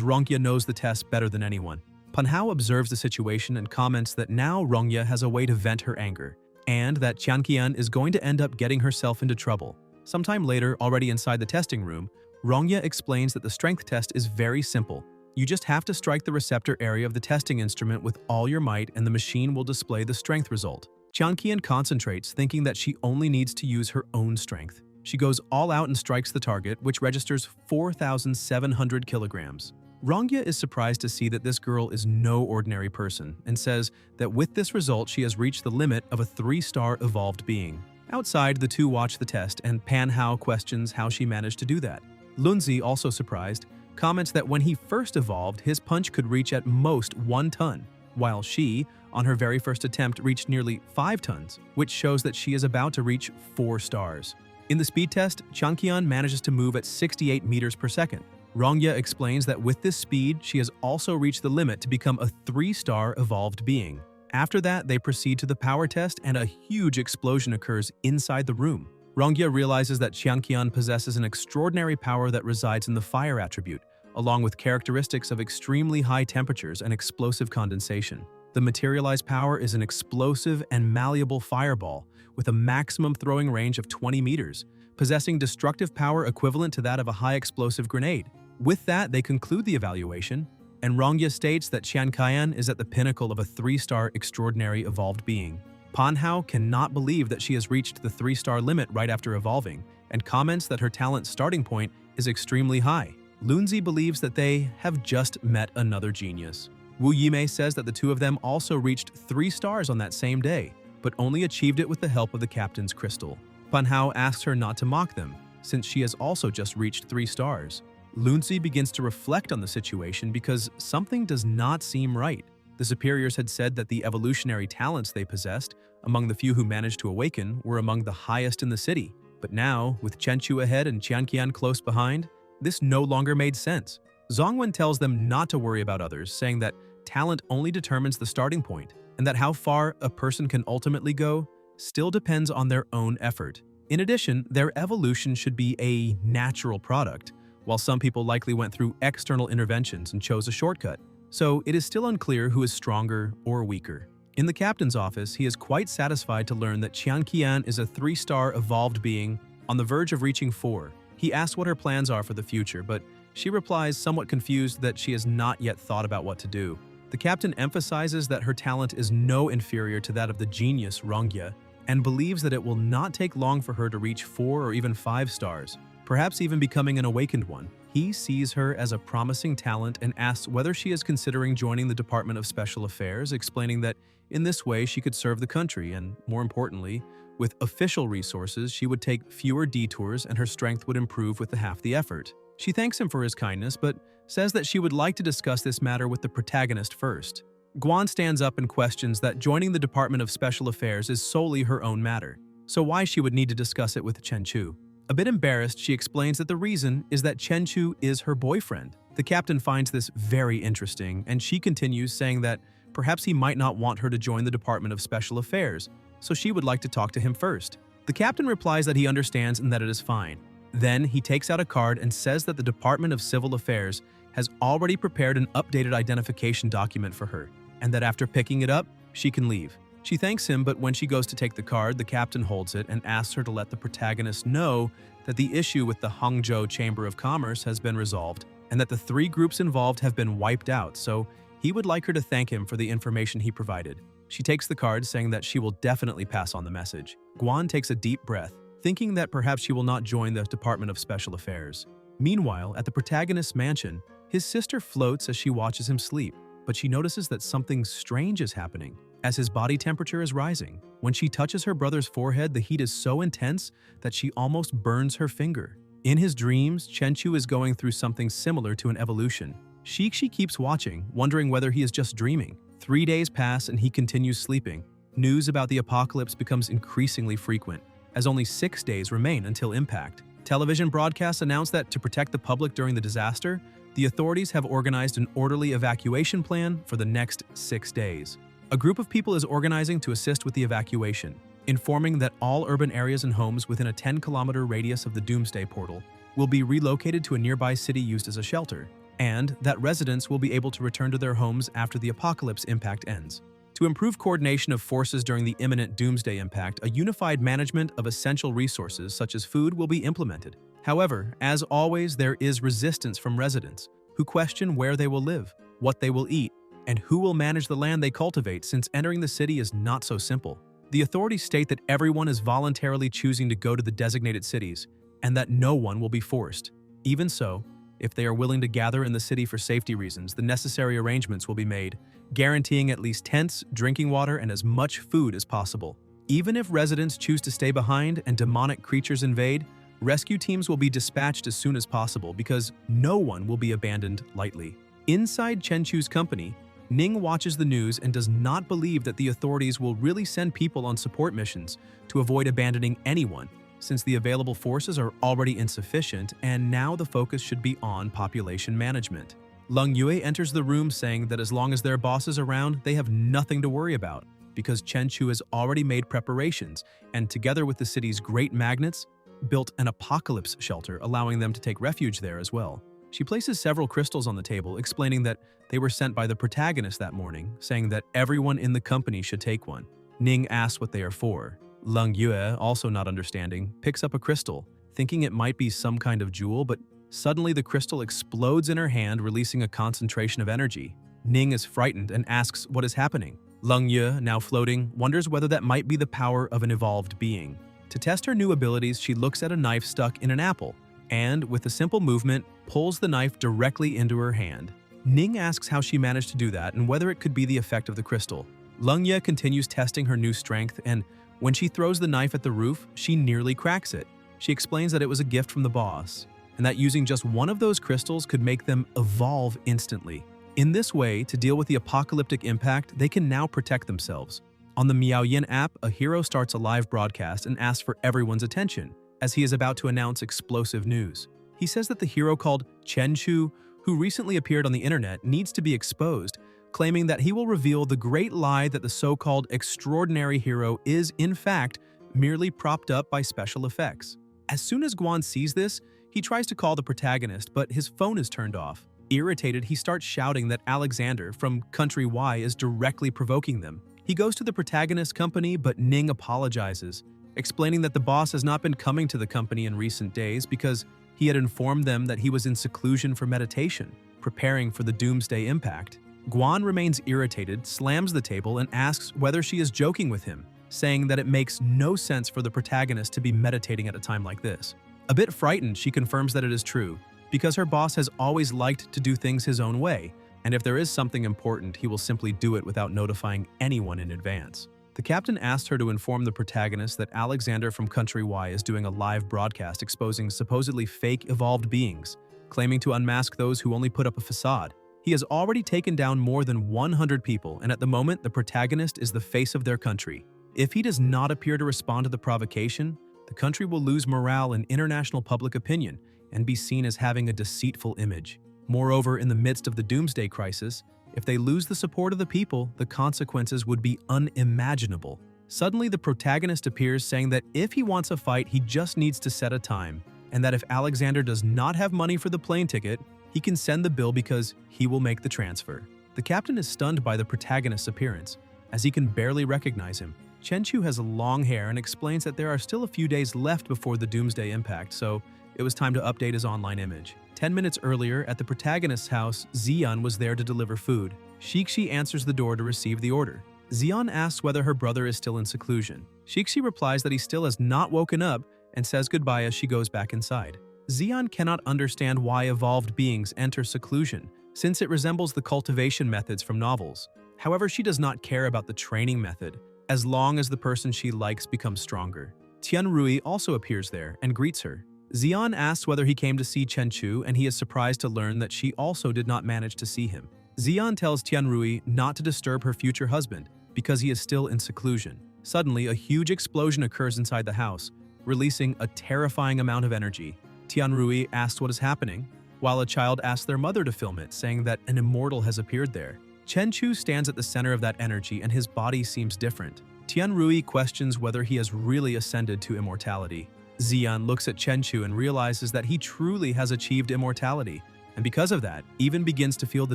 Rongya knows the test better than anyone. Pan Hao observes the situation and comments that now Rongya has a way to vent her anger, and that Qian is going to end up getting herself into trouble. Sometime later, already inside the testing room, Rongya explains that the strength test is very simple. You just have to strike the receptor area of the testing instrument with all your might and the machine will display the strength result. Qian concentrates, thinking that she only needs to use her own strength. She goes all out and strikes the target, which registers 4,700 kilograms. Rongya is surprised to see that this girl is no ordinary person and says that with this result she has reached the limit of a 3-star evolved being. Outside, the two watch the test and Pan Hao questions how she managed to do that. Lunzi, also surprised, comments that when he first evolved, his punch could reach at most 1 ton, while she, on her very first attempt, reached nearly 5 tons, which shows that she is about to reach 4 stars. In the speed test, Qian manages to move at 68 meters per second. Rongya explains that with this speed, she has also reached the limit to become a 3-star evolved being. After that, they proceed to the power test and a huge explosion occurs inside the room. Rongya realizes that Qian possesses an extraordinary power that resides in the fire attribute, along with characteristics of extremely high temperatures and explosive condensation. The materialized power is an explosive and malleable fireball with a maximum throwing range of 20 meters, possessing destructive power equivalent to that of a high explosive grenade. With that, they conclude the evaluation, and Rongya states that Qian is at the pinnacle of a 3-star extraordinary evolved being. Pan Hao cannot believe that she has reached the 3-star limit right after evolving, and comments that her talent starting point is extremely high. Lunzi believes that they have just met another genius. Wu Yimei says that the two of them also reached 3 stars on that same day, but only achieved it with the help of the captain's crystal. Pan Hao asks her not to mock them, since she has also just reached 3 stars. Lunzi begins to reflect on the situation because something does not seem right. The superiors had said that the evolutionary talents they possessed, among the few who managed to awaken, were among the highest in the city. But now, with Chenchu ahead and Qian close behind, this no longer made sense. Zongwen tells them not to worry about others, saying that talent only determines the starting point, and that how far a person can ultimately go still depends on their own effort. In addition, their evolution should be a natural product, while some people likely went through external interventions and chose a shortcut. So it is still unclear who is stronger or weaker. In the captain's office, he is quite satisfied to learn that Qian Qian is a 3-star evolved being on the verge of reaching 4. He asks what her plans are for the future, but she replies somewhat confused that she has not yet thought about what to do. The captain emphasizes that her talent is no inferior to that of the genius Rongye, and believes that it will not take long for her to reach 4 or even 5 stars, perhaps even becoming an awakened one. He sees her as a promising talent and asks whether she is considering joining the Department of Special Affairs, explaining that in this way she could serve the country and, more importantly, with official resources she would take fewer detours and her strength would improve with half the effort. She thanks him for his kindness, but says that she would like to discuss this matter with the protagonist first. Guan stands up and questions that joining the Department of Special Affairs is solely her own matter, so why she would need to discuss it with Chen Chu. A bit embarrassed, she explains that the reason is that Chen Chu is her boyfriend. The captain finds this very interesting, and she continues saying that perhaps he might not want her to join the Department of Special Affairs, so she would like to talk to him first. The captain replies that he understands and that it is fine. Then he takes out a card and says that the Department of Civil Affairs has already prepared an updated identification document for her, and that after picking it up, she can leave. She thanks him, but when she goes to take the card, the captain holds it and asks her to let the protagonist know that the issue with the Hangzhou Chamber of Commerce has been resolved and that the 3 groups involved have been wiped out, so he would like her to thank him for the information he provided. She takes the card, saying that she will definitely pass on the message. Guan takes a deep breath, thinking that perhaps she will not join the Department of Special Affairs. Meanwhile, at the protagonist's mansion, his sister floats as she watches him sleep, but she notices that something strange is happening, as his body temperature is rising. When she touches her brother's forehead, the heat is so intense that she almost burns her finger. In his dreams, Chen Chu is going through something similar to an evolution. She keeps watching, wondering whether he is just dreaming. 3 days pass and he continues sleeping. News about the apocalypse becomes increasingly frequent, as only 6 days remain until impact. Television broadcasts announce that to protect the public during the disaster, the authorities have organized an orderly evacuation plan for the next 6 days. A group of people is organizing to assist with the evacuation, informing that all urban areas and homes within a 10-kilometer radius of the Doomsday Portal will be relocated to a nearby city used as a shelter, and that residents will be able to return to their homes after the apocalypse impact ends. To improve coordination of forces during the imminent Doomsday impact, a unified management of essential resources such as food will be implemented. However, as always, there is resistance from residents who question where they will live, what they will eat, and who will manage the land they cultivate, since entering the city is not so simple. The authorities state that everyone is voluntarily choosing to go to the designated cities, and that no one will be forced. Even so, if they are willing to gather in the city for safety reasons, the necessary arrangements will be made, guaranteeing at least tents, drinking water, and as much food as possible. Even if residents choose to stay behind and demonic creatures invade, rescue teams will be dispatched as soon as possible because no one will be abandoned lightly. Inside Chen Chu's company, Ning watches the news and does not believe that the authorities will really send people on support missions to avoid abandoning anyone, since the available forces are already insufficient and now the focus should be on population management. Leng Yue enters the room saying that as long as their boss is around, they have nothing to worry about, because Chen Chu has already made preparations and, together with the city's great magnates, built an apocalypse shelter, allowing them to take refuge there as well. She places several crystals on the table, explaining that they were sent by the protagonist that morning, saying that everyone in the company should take one. Ning asks what they are for. Leng Yue, also not understanding, picks up a crystal, thinking it might be some kind of jewel, but suddenly the crystal explodes in her hand, releasing a concentration of energy. Ning is frightened and asks what is happening. Leng Yue, now floating, wonders whether that might be the power of an evolved being. To test her new abilities, she looks at a knife stuck in an apple, and, with a simple movement, pulls the knife directly into her hand. Ning asks how she managed to do that and whether it could be the effect of the crystal. Leng Yue continues testing her new strength, and when she throws the knife at the roof, she nearly cracks it. She explains that it was a gift from the boss, and that using just one of those crystals could make them evolve instantly. In this way, to deal with the apocalyptic impact, they can now protect themselves. On the Miaoyin app, a hero starts a live broadcast and asks for everyone's attention, as he is about to announce explosive news. He says that the hero called Chen Chu who recently appeared on the internet, needs to be exposed, claiming that he will reveal the great lie that the so-called extraordinary hero is, in fact, merely propped up by special effects. As soon as Guan sees this, he tries to call the protagonist, but his phone is turned off. Irritated, he starts shouting that Alexander from Country Y is directly provoking them. He goes to the protagonist's company, but Ning apologizes, explaining that the boss has not been coming to the company in recent days because he had informed them that he was in seclusion for meditation, preparing for the doomsday impact. Guan remains irritated, slams the table, and asks whether she is joking with him, saying that it makes no sense for the protagonist to be meditating at a time like this. A bit frightened, she confirms that it is true, because her boss has always liked to do things his own way, and if there is something important, he will simply do it without notifying anyone in advance. The captain asked her to inform the protagonist that Alexander from Country Y is doing a live broadcast exposing supposedly fake evolved beings, claiming to unmask those who only put up a facade. He has already taken down more than 100 people, and at the moment, the protagonist is the face of their country. If he does not appear to respond to the provocation, the country will lose morale in international public opinion and be seen as having a deceitful image. Moreover, in the midst of the doomsday crisis, if they lose the support of the people, the consequences would be unimaginable. Suddenly, the protagonist appears saying that if he wants a fight, he just needs to set a time, and that if Alexander does not have money for the plane ticket, he can send the bill because he will make the transfer. The captain is stunned by the protagonist's appearance, as he can barely recognize him. Chenchu has long hair and explains that there are still a few days left before the doomsday impact, so it was time to update his online image. 10 minutes earlier, at the protagonist's house, Xian was there to deliver food. Shixi answers the door to receive the order. Xian asks whether her brother is still in seclusion. Shixi replies that he still has not woken up and says goodbye as she goes back inside. Xian cannot understand why evolved beings enter seclusion, since it resembles the cultivation methods from novels. However, she does not care about the training method, as long as the person she likes becomes stronger. Tianrui also appears there and greets her. Xian asks whether he came to see Chenchu, and he is surprised to learn that she also did not manage to see him. Xian tells Tianrui not to disturb her future husband because he is still in seclusion. Suddenly, a huge explosion occurs inside the house, releasing a terrifying amount of energy. Tianrui asks what is happening, while a child asks their mother to film it, saying that an immortal has appeared there. Chenchu stands at the center of that energy and his body seems different. Tianrui questions whether he has really ascended to immortality. Xian looks at Chenchu and realizes that he truly has achieved immortality, and because of that, even begins to feel the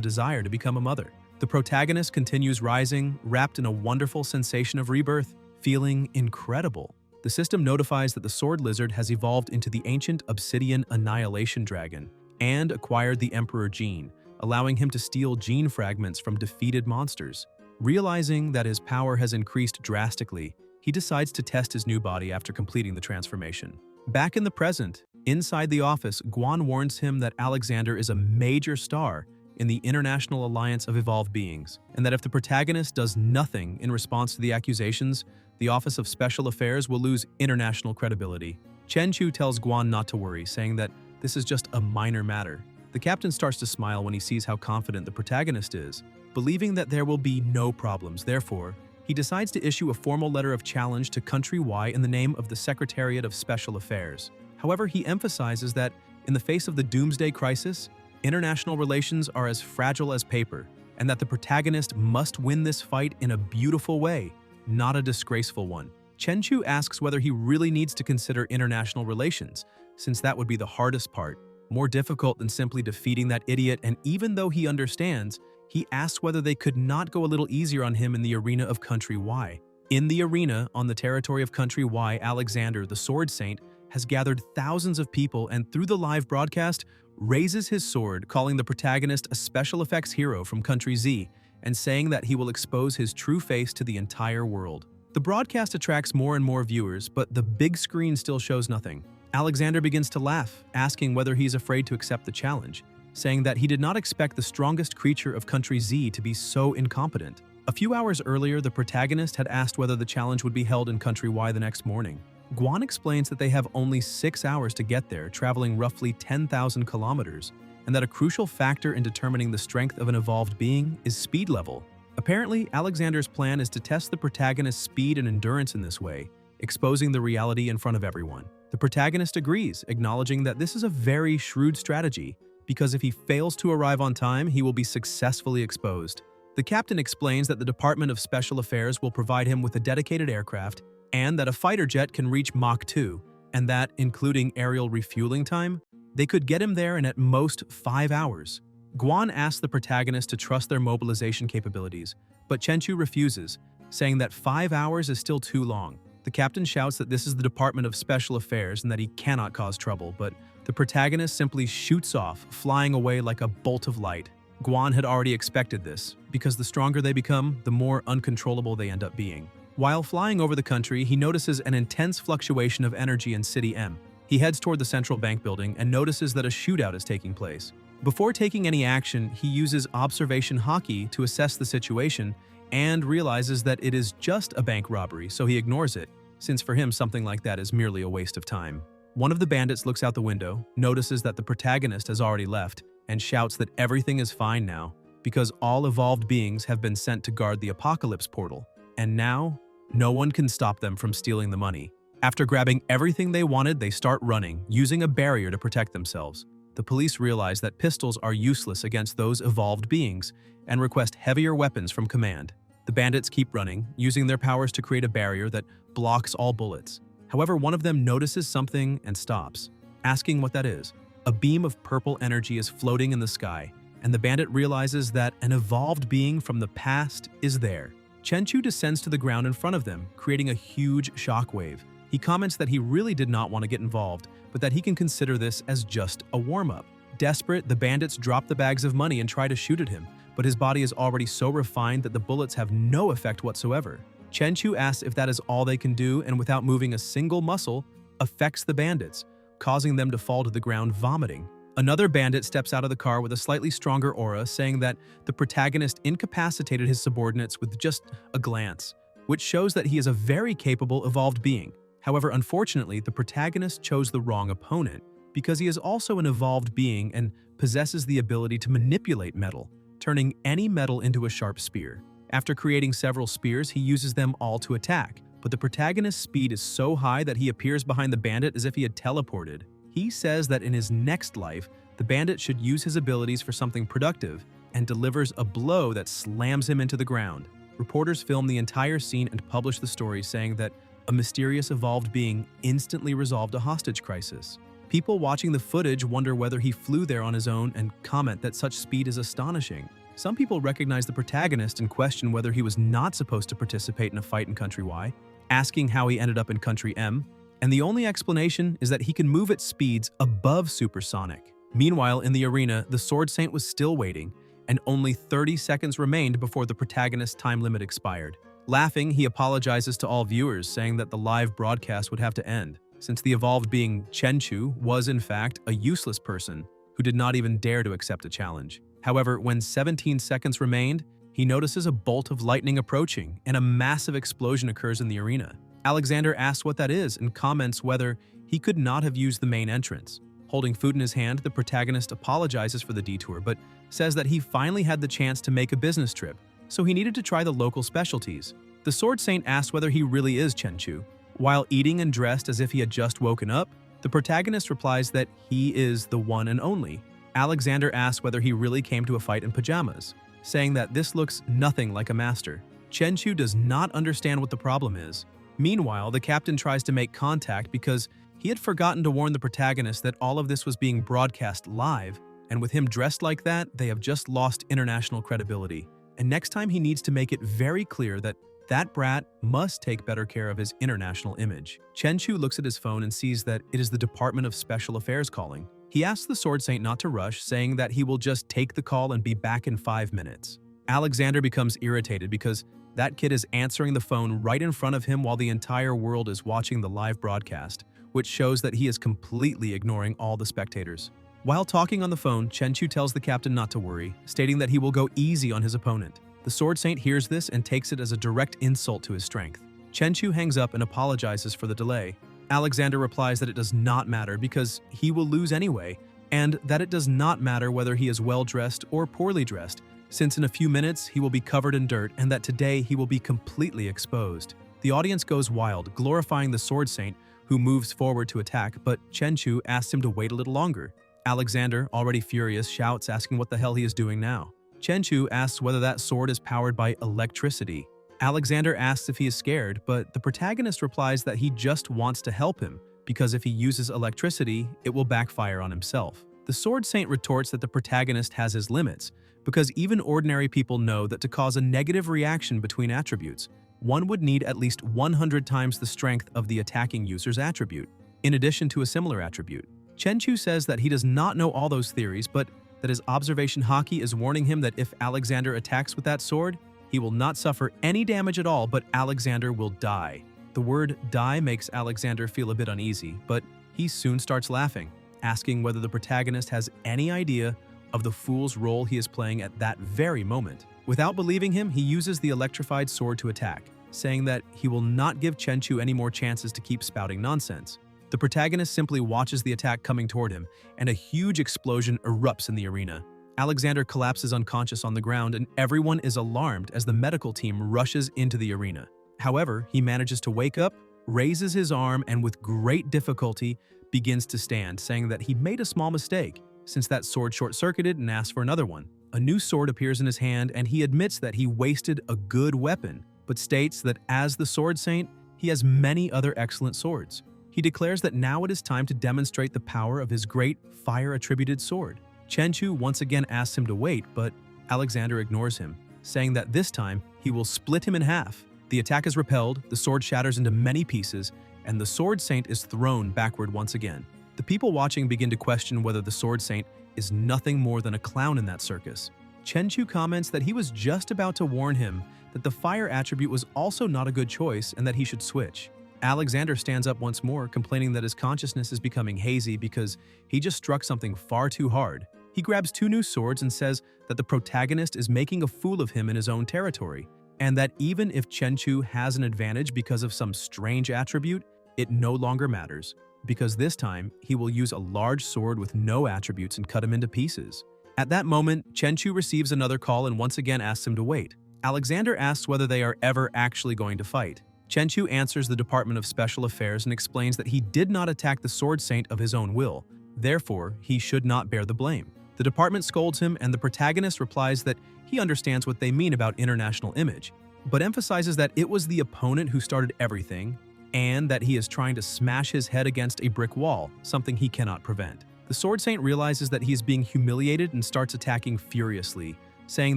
desire to become a mother. The protagonist continues rising, wrapped in a wonderful sensation of rebirth, feeling incredible. The system notifies that the sword lizard has evolved into the ancient obsidian annihilation dragon and acquired the Emperor gene, allowing him to steal gene fragments from defeated monsters. Realizing that his power has increased drastically, he decides to test his new body after completing the transformation. Back in the present, inside the office, Guan warns him that Alexander is a major star in the International Alliance of Evolved Beings, and that if the protagonist does nothing in response to the accusations, the Office of Special Affairs will lose international credibility. Chenchu tells Guan not to worry, saying that this is just a minor matter. The captain starts to smile when he sees how confident the protagonist is, believing that there will be no problems. Therefore, he decides to issue a formal letter of challenge to Country Y in the name of the Secretariat of Special Affairs. However, he emphasizes that, in the face of the doomsday crisis, international relations are as fragile as paper, and that the protagonist must win this fight in a beautiful way, not a disgraceful one. Chenchu asks whether he really needs to consider international relations, since that would be the hardest part, more difficult than simply defeating that idiot, and even though he understands, he asks whether they could not go a little easier on him in the arena of Country Y. In the arena, on the territory of Country Y, Alexander, the Sword Saint, has gathered thousands of people and through the live broadcast, raises his sword, calling the protagonist a special effects hero from Country Z, and saying that he will expose his true face to the entire world. The broadcast attracts more and more viewers, but the big screen still shows nothing. Alexander begins to laugh, asking whether he's afraid to accept the challenge, saying that he did not expect the strongest creature of Country Z to be so incompetent. A few hours earlier, the protagonist had asked whether the challenge would be held in Country Y the next morning. Guan explains that they have only 6 hours to get there, traveling roughly 10,000 kilometers, and that a crucial factor in determining the strength of an evolved being is speed level. Apparently, Alexander's plan is to test the protagonist's speed and endurance in this way, exposing the reality in front of everyone. The protagonist agrees, acknowledging that this is a very shrewd strategy, because if he fails to arrive on time, he will be successfully exposed. The captain explains that the Department of Special Affairs will provide him with a dedicated aircraft and that a fighter jet can reach Mach 2, and that, including aerial refueling time, they could get him there in at most 5 hours. Guan asks the protagonist to trust their mobilization capabilities, but Chenchu refuses, saying that 5 hours is still too long. The captain shouts that this is the Department of Special Affairs and that he cannot cause trouble, but the protagonist simply shoots off, flying away like a bolt of light. Guan had already expected this, because the stronger they become, the more uncontrollable they end up being. While flying over the country, he notices an intense fluctuation of energy in City M. He heads toward the central bank building and notices that a shootout is taking place. Before taking any action, he uses observation haki to assess the situation and realizes that it is just a bank robbery, so he ignores it, since for him something like that is merely a waste of time. One of the bandits looks out the window, notices that the protagonist has already left, and shouts that everything is fine now, because all evolved beings have been sent to guard the apocalypse portal, and now, no one can stop them from stealing the money. After grabbing everything they wanted, they start running, using a barrier to protect themselves. The police realize that pistols are useless against those evolved beings and request heavier weapons from command. The bandits keep running, using their powers to create a barrier that blocks all bullets. However, one of them notices something and stops, asking what that is. A beam of purple energy is floating in the sky, and the bandit realizes that an evolved being from the past is there. Chenchu descends to the ground in front of them, creating a huge shockwave. He comments that he really did not want to get involved, but that he can consider this as just a warm-up. Desperate, the bandits drop the bags of money and try to shoot at him, but his body is already so refined that the bullets have no effect whatsoever. Chenchu asks if that is all they can do, and without moving a single muscle, affects the bandits, causing them to fall to the ground vomiting. Another bandit steps out of the car with a slightly stronger aura, saying that the protagonist incapacitated his subordinates with just a glance, which shows that he is a very capable evolved being. However, unfortunately, the protagonist chose the wrong opponent, because he is also an evolved being and possesses the ability to manipulate metal, turning any metal into a sharp spear. After creating several spears, he uses them all to attack, but the protagonist's speed is so high that he appears behind the bandit as if he had teleported. He says that in his next life, the bandit should use his abilities for something productive and delivers a blow that slams him into the ground. Reporters film the entire scene and publish the story, saying that a mysterious evolved being instantly resolved a hostage crisis. People watching the footage wonder whether he flew there on his own and comment that such speed is astonishing. Some people recognize the protagonist and question whether he was not supposed to participate in a fight in Country Y, asking how he ended up in Country M, and the only explanation is that he can move at speeds above supersonic. Meanwhile, in the arena, the Sword Saint was still waiting, and only 30 seconds remained before the protagonist's time limit expired. Laughing, he apologizes to all viewers, saying that the live broadcast would have to end, since the evolved being Chenchu was in fact a useless person who did not even dare to accept a challenge. However, when 17 seconds remained, he notices a bolt of lightning approaching, and a massive explosion occurs in the arena. Alexander asks what that is and comments whether he could not have used the main entrance. Holding food in his hand, the protagonist apologizes for the detour, but says that he finally had the chance to make a business trip, so he needed to try the local specialties. The Sword Saint asks whether he really is Chenchu. While eating and dressed as if he had just woken up, the protagonist replies that he is the one and only. Alexander asks whether he really came to a fight in pajamas, saying that this looks nothing like a master. Chenchu does not understand what the problem is. Meanwhile, the captain tries to make contact because he had forgotten to warn the protagonist that all of this was being broadcast live, and with him dressed like that, they have just lost international credibility. And next time he needs to make it very clear that that brat must take better care of his international image. Chenchu looks at his phone and sees that it is the Department of Special Affairs calling. He asks the Sword Saint not to rush, saying that he will just take the call and be back in 5 minutes. Alexander becomes irritated because that kid is answering the phone right in front of him while the entire world is watching the live broadcast, which shows that he is completely ignoring all the spectators. While talking on the phone, Chenchu tells the captain not to worry, stating that he will go easy on his opponent. The Sword Saint hears this and takes it as a direct insult to his strength. Chenchu hangs up and apologizes for the delay. Alexander replies that it does not matter because he will lose anyway, and that it does not matter whether he is well-dressed or poorly dressed, since in a few minutes he will be covered in dirt and that today he will be completely exposed. The audience goes wild, glorifying the Sword Saint, who moves forward to attack, but Chenchu asks him to wait a little longer. Alexander, already furious, shouts, asking what the hell he is doing now. Chenchu asks whether that sword is powered by electricity. Alexander asks if he is scared, but the protagonist replies that he just wants to help him, because if he uses electricity, it will backfire on himself. The Sword Saint retorts that the protagonist has his limits, because even ordinary people know that to cause a negative reaction between attributes, one would need at least 100 times the strength of the attacking user's attribute, in addition to a similar attribute. Chenchu says that he does not know all those theories, but that his observation haki is warning him that if Alexander attacks with that sword, he will not suffer any damage at all, but Alexander will die. The word die makes Alexander feel a bit uneasy, but he soon starts laughing, asking whether the protagonist has any idea of the fool's role he is playing at that very moment. Without believing him, he uses the electrified sword to attack, saying that he will not give Chenchu any more chances to keep spouting nonsense. The protagonist simply watches the attack coming toward him, and a huge explosion erupts in the arena. Alexander collapses unconscious on the ground, and everyone is alarmed as the medical team rushes into the arena. However, he manages to wake up, raises his arm, and with great difficulty begins to stand, saying that he made a small mistake, since that sword short-circuited, and asks for another one. A new sword appears in his hand, and he admits that he wasted a good weapon, but states that as the Sword Saint, he has many other excellent swords. He declares that now it is time to demonstrate the power of his great fire-attributed sword. Chenchu once again asks him to wait, but Alexander ignores him, saying that this time he will split him in half. The attack is repelled, the sword shatters into many pieces, and the Sword Saint is thrown backward once again. The people watching begin to question whether the Sword Saint is nothing more than a clown in that circus. Chenchu comments that he was just about to warn him that the fire attribute was also not a good choice and that he should switch. Alexander stands up once more, complaining that his consciousness is becoming hazy because he just struck something far too hard. He grabs two new swords and says that the protagonist is making a fool of him in his own territory, and that even if Chenchu has an advantage because of some strange attribute, it no longer matters, because this time he will use a large sword with no attributes and cut him into pieces. At that moment, Chenchu receives another call and once again asks him to wait. Alexander asks whether they are ever actually going to fight. Chenchu answers the Department of Special Affairs and explains that he did not attack the Sword Saint of his own will, therefore he should not bear the blame. The department scolds him, and the protagonist replies that he understands what they mean about international image, but emphasizes that it was the opponent who started everything, and that he is trying to smash his head against a brick wall, something he cannot prevent. The Sword Saint realizes that he is being humiliated and starts attacking furiously, saying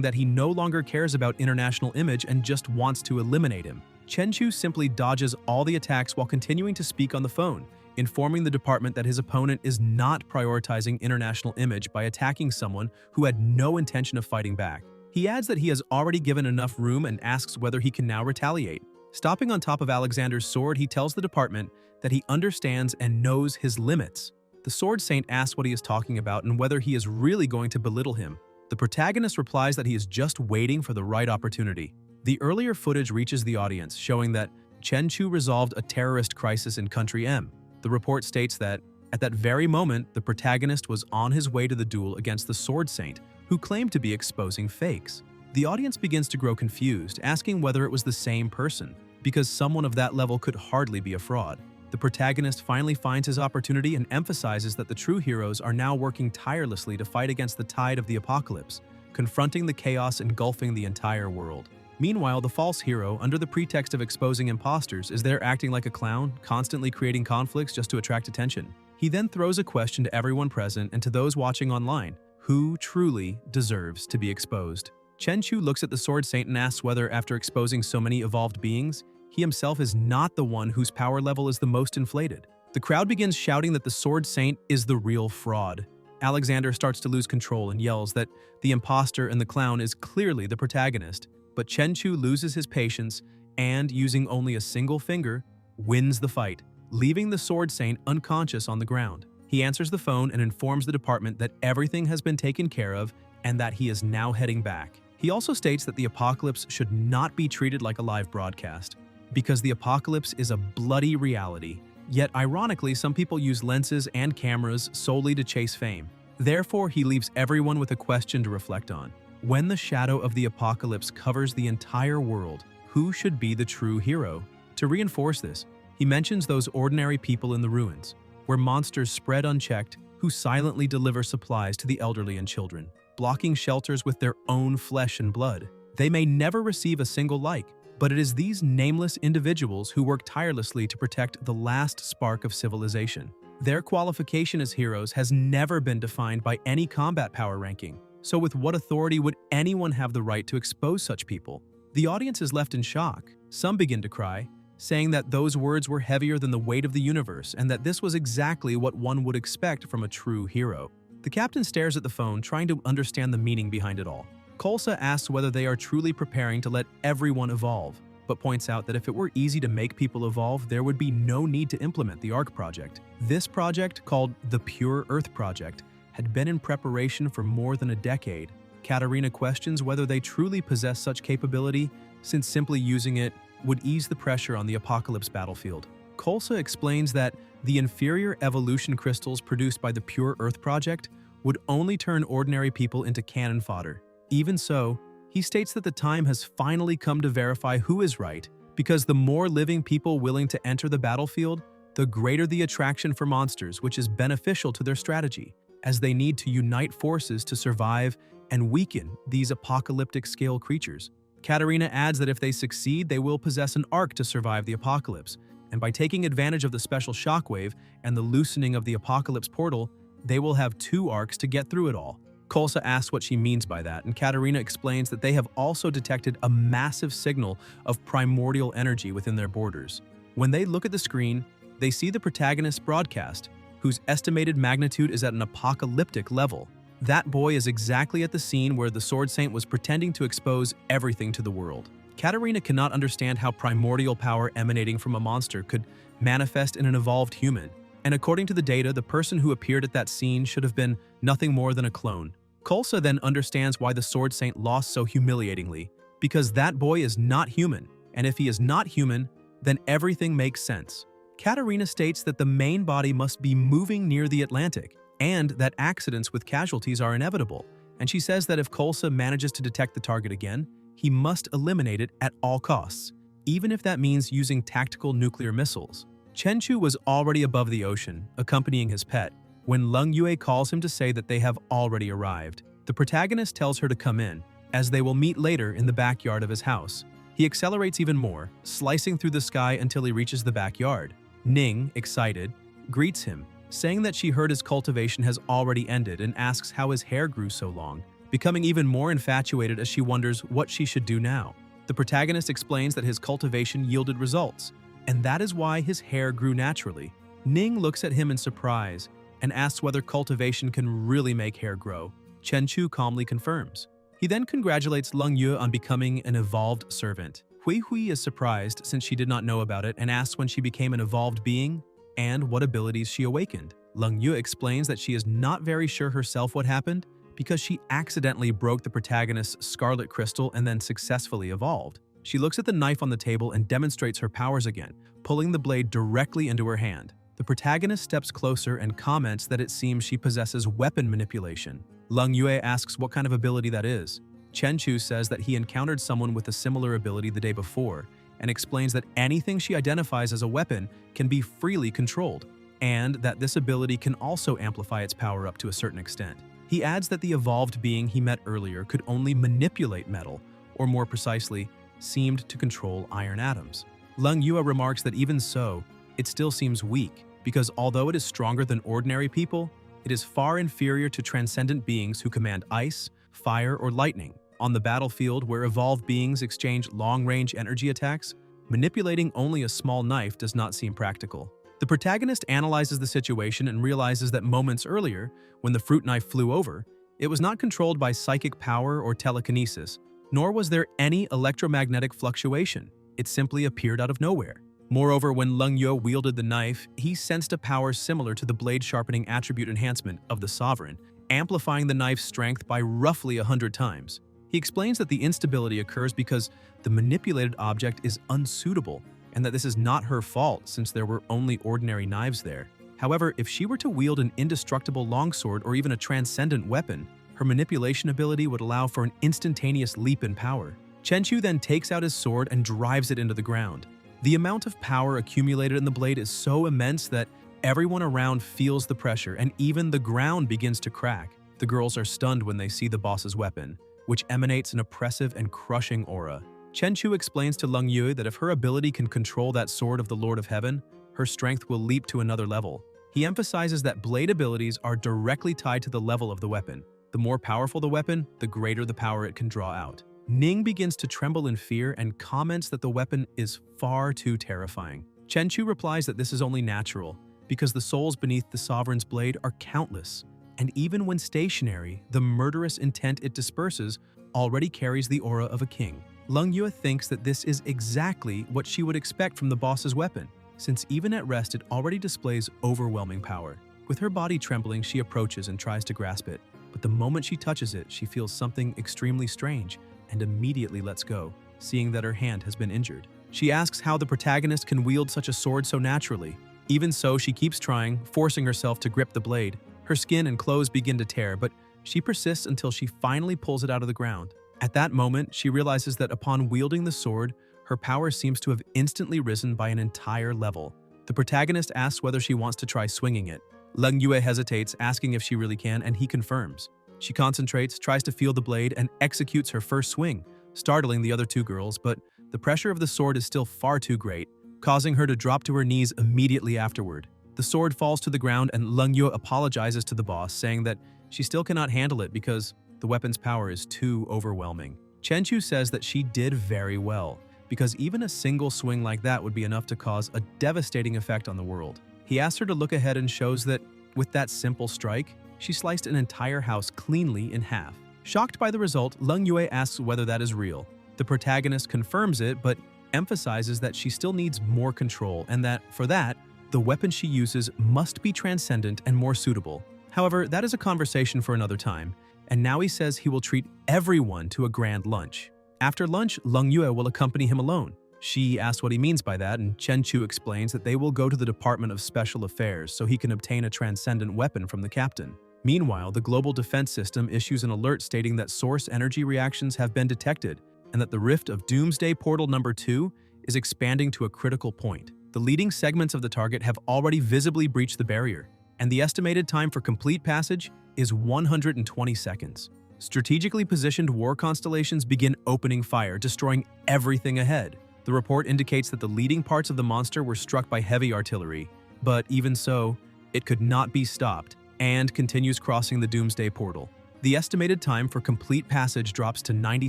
that he no longer cares about international image and just wants to eliminate him. Chenchu simply dodges all the attacks while continuing to speak on the phone, informing the department that his opponent is not prioritizing international image by attacking someone who had no intention of fighting back. He adds that he has already given enough room and asks whether he can now retaliate. Stopping on top of Alexander's sword, he tells the department that he understands and knows his limits. The Sword Saint asks what he is talking about and whether he is really going to belittle him. The protagonist replies that he is just waiting for the right opportunity. The earlier footage reaches the audience, showing that Chenchu resolved a terrorist crisis in Country M. The report states that, at that very moment, the protagonist was on his way to the duel against the Sword Saint, who claimed to be exposing fakes. The audience begins to grow confused, asking whether it was the same person, because someone of that level could hardly be a fraud. The protagonist finally finds his opportunity and emphasizes that the true heroes are now working tirelessly to fight against the tide of the apocalypse, confronting the chaos engulfing the entire world. Meanwhile, the false hero, under the pretext of exposing imposters, is there acting like a clown, constantly creating conflicts just to attract attention. He then throws a question to everyone present and to those watching online: who truly deserves to be exposed? Chenchu looks at the Sword Saint and asks whether, after exposing so many evolved beings, he himself is not the one whose power level is the most inflated. The crowd begins shouting that the Sword Saint is the real fraud. Alexander starts to lose control and yells that the imposter and the clown is clearly the protagonist, but Chenchu loses his patience and, using only a single finger, wins the fight, leaving the Sword Saint unconscious on the ground. He answers the phone and informs the department that everything has been taken care of and that he is now heading back. He also states that the apocalypse should not be treated like a live broadcast, because the apocalypse is a bloody reality. Yet, ironically, some people use lenses and cameras solely to chase fame. Therefore, he leaves everyone with a question to reflect on. When the shadow of the apocalypse covers the entire world, who should be the true hero? To reinforce this, he mentions those ordinary people in the ruins, where monsters spread unchecked, who silently deliver supplies to the elderly and children, blocking shelters with their own flesh and blood. They may never receive a single like, but it is these nameless individuals who work tirelessly to protect the last spark of civilization. Their qualification as heroes has never been defined by any combat power ranking, so with what authority would anyone have the right to expose such people? The audience is left in shock. Some begin to cry, saying that those words were heavier than the weight of the universe and that this was exactly what one would expect from a true hero. The captain stares at the phone, trying to understand the meaning behind it all. Kolsa asks whether they are truly preparing to let everyone evolve, but points out that if it were easy to make people evolve, there would be no need to implement the ARC project. This project, called the Pure Earth Project, had been in preparation for more than a decade. Katarina questions whether they truly possess such capability, since simply using it would ease the pressure on the apocalypse battlefield. Kolsa explains that the inferior evolution crystals produced by the Pure Earth Project would only turn ordinary people into cannon fodder. Even so, he states that the time has finally come to verify who is right, because the more living people willing to enter the battlefield, the greater the attraction for monsters, which is beneficial to their strategy, as they need to unite forces to survive and weaken these apocalyptic-scale creatures. Katarina adds that if they succeed, they will possess an arc to survive the apocalypse, and by taking advantage of the special shockwave and the loosening of the apocalypse portal, they will have 2 arcs to get through it all. Kolsa asks what she means by that, and Katarina explains that they have also detected a massive signal of primordial energy within their borders. When they look at the screen, they see the protagonist's broadcast, whose estimated magnitude is at an apocalyptic level. That boy is exactly at the scene where the Sword Saint was pretending to expose everything to the world. Katarina cannot understand how primordial power emanating from a monster could manifest in an evolved human, and according to the data, the person who appeared at that scene should have been nothing more than a clone. Kolsa then understands why the Sword Saint lost so humiliatingly, because that boy is not human, and if he is not human, then everything makes sense. Katarina states that the main body must be moving near the Atlantic, and that accidents with casualties are inevitable, and she says that if Kolsa manages to detect the target again, he must eliminate it at all costs, even if that means using tactical nuclear missiles. Chenchu was already above the ocean, accompanying his pet, when Lung Yue calls him to say that they have already arrived. The protagonist tells her to come in, as they will meet later in the backyard of his house. He accelerates even more, slicing through the sky until he reaches the backyard. Ning, excited, greets him, saying that she heard his cultivation has already ended and asks how his hair grew so long, becoming even more infatuated as she wonders what she should do now. The protagonist explains that his cultivation yielded results, and that is why his hair grew naturally. Ning looks at him in surprise and asks whether cultivation can really make hair grow. Chenchu calmly confirms. He then congratulates Lung Yue on becoming an evolved servant. Hui Hui is surprised since she did not know about it and asks when she became an evolved being and what abilities she awakened. Lung Yue explains that she is not very sure herself what happened because she accidentally broke the protagonist's scarlet crystal and then successfully evolved. She looks at the knife on the table and demonstrates her powers again, pulling the blade directly into her hand. The protagonist steps closer and comments that it seems she possesses weapon manipulation. Lung Yue asks what kind of ability that is. Chenchu says that he encountered someone with a similar ability the day before, and explains that anything she identifies as a weapon can be freely controlled, and that this ability can also amplify its power up to a certain extent. He adds that the evolved being he met earlier could only manipulate metal, or more precisely, seemed to control iron atoms. Lung Yue remarks that even so, it still seems weak, because although it is stronger than ordinary people, it is far inferior to transcendent beings who command ice, fire, or lightning. On the battlefield, where evolved beings exchange long-range energy attacks, manipulating only a small knife does not seem practical. The protagonist analyzes the situation and realizes that moments earlier, when the fruit knife flew over, it was not controlled by psychic power or telekinesis, nor was there any electromagnetic fluctuation. It simply appeared out of nowhere. Moreover, when Lung Yue wielded the knife, he sensed a power similar to the blade sharpening attribute enhancement of the Sovereign, amplifying the knife's strength by roughly 100 times. He explains that the instability occurs because the manipulated object is unsuitable, and that this is not her fault since there were only ordinary knives there. However, if she were to wield an indestructible longsword or even a transcendent weapon, her manipulation ability would allow for an instantaneous leap in power. Chenchu then takes out his sword and drives it into the ground. The amount of power accumulated in the blade is so immense that Everyone around feels the pressure, and even the ground begins to crack. The girls are stunned when they see the boss's weapon, which emanates an oppressive and crushing aura. Chenchu explains to Leng Yue that if her ability can control that sword of the Lord of Heaven, her strength will leap to another level. He emphasizes that blade abilities are directly tied to the level of the weapon. The more powerful the weapon, the greater the power it can draw out. Ning begins to tremble in fear and comments that the weapon is far too terrifying. Chenchu replies that this is only natural, because the souls beneath the sovereign's blade are countless, and even when stationary, the murderous intent it disperses already carries the aura of a king. Leng Yue thinks that this is exactly what she would expect from the boss's weapon, since even at rest it already displays overwhelming power. With her body trembling, she approaches and tries to grasp it, but the moment she touches it, she feels something extremely strange and immediately lets go, seeing that her hand has been injured. She asks how the protagonist can wield such a sword so naturally. Even so, she keeps trying, forcing herself to grip the blade. Her skin and clothes begin to tear, but she persists until she finally pulls it out of the ground. At that moment, she realizes that upon wielding the sword, her power seems to have instantly risen by an entire level. The protagonist asks whether she wants to try swinging it. Leng Yue hesitates, asking if she really can, and he confirms. She concentrates, tries to feel the blade, and executes her first swing, startling the other two girls, but the pressure of the sword is still far too great, causing her to drop to her knees immediately afterward. The sword falls to the ground and Leng Yue apologizes to the boss, saying that she still cannot handle it because the weapon's power is too overwhelming. Chenchu says that she did very well, because even a single swing like that would be enough to cause a devastating effect on the world. He asks her to look ahead and shows that, with that simple strike, she sliced an entire house cleanly in half. Shocked by the result, Leng Yue asks whether that is real. The protagonist confirms it, but emphasizes that she still needs more control and that, for that, the weapon she uses must be transcendent and more suitable. However, that is a conversation for another time, and now he says he will treat everyone to a grand lunch. After lunch, Leng Yue will accompany him alone. She asks what he means by that, and Chenchu explains that they will go to the Department of Special Affairs so he can obtain a transcendent weapon from the captain. Meanwhile, the global defense system issues an alert stating that source energy reactions have been detected, and that the rift of Doomsday Portal number 2 is expanding to a critical point. The leading segments of the target have already visibly breached the barrier, and the estimated time for complete passage is 120 seconds. Strategically positioned war constellations begin opening fire, destroying everything ahead. The report indicates that the leading parts of the monster were struck by heavy artillery, but even so, it could not be stopped and continues crossing the Doomsday Portal. The estimated time for complete passage drops to 90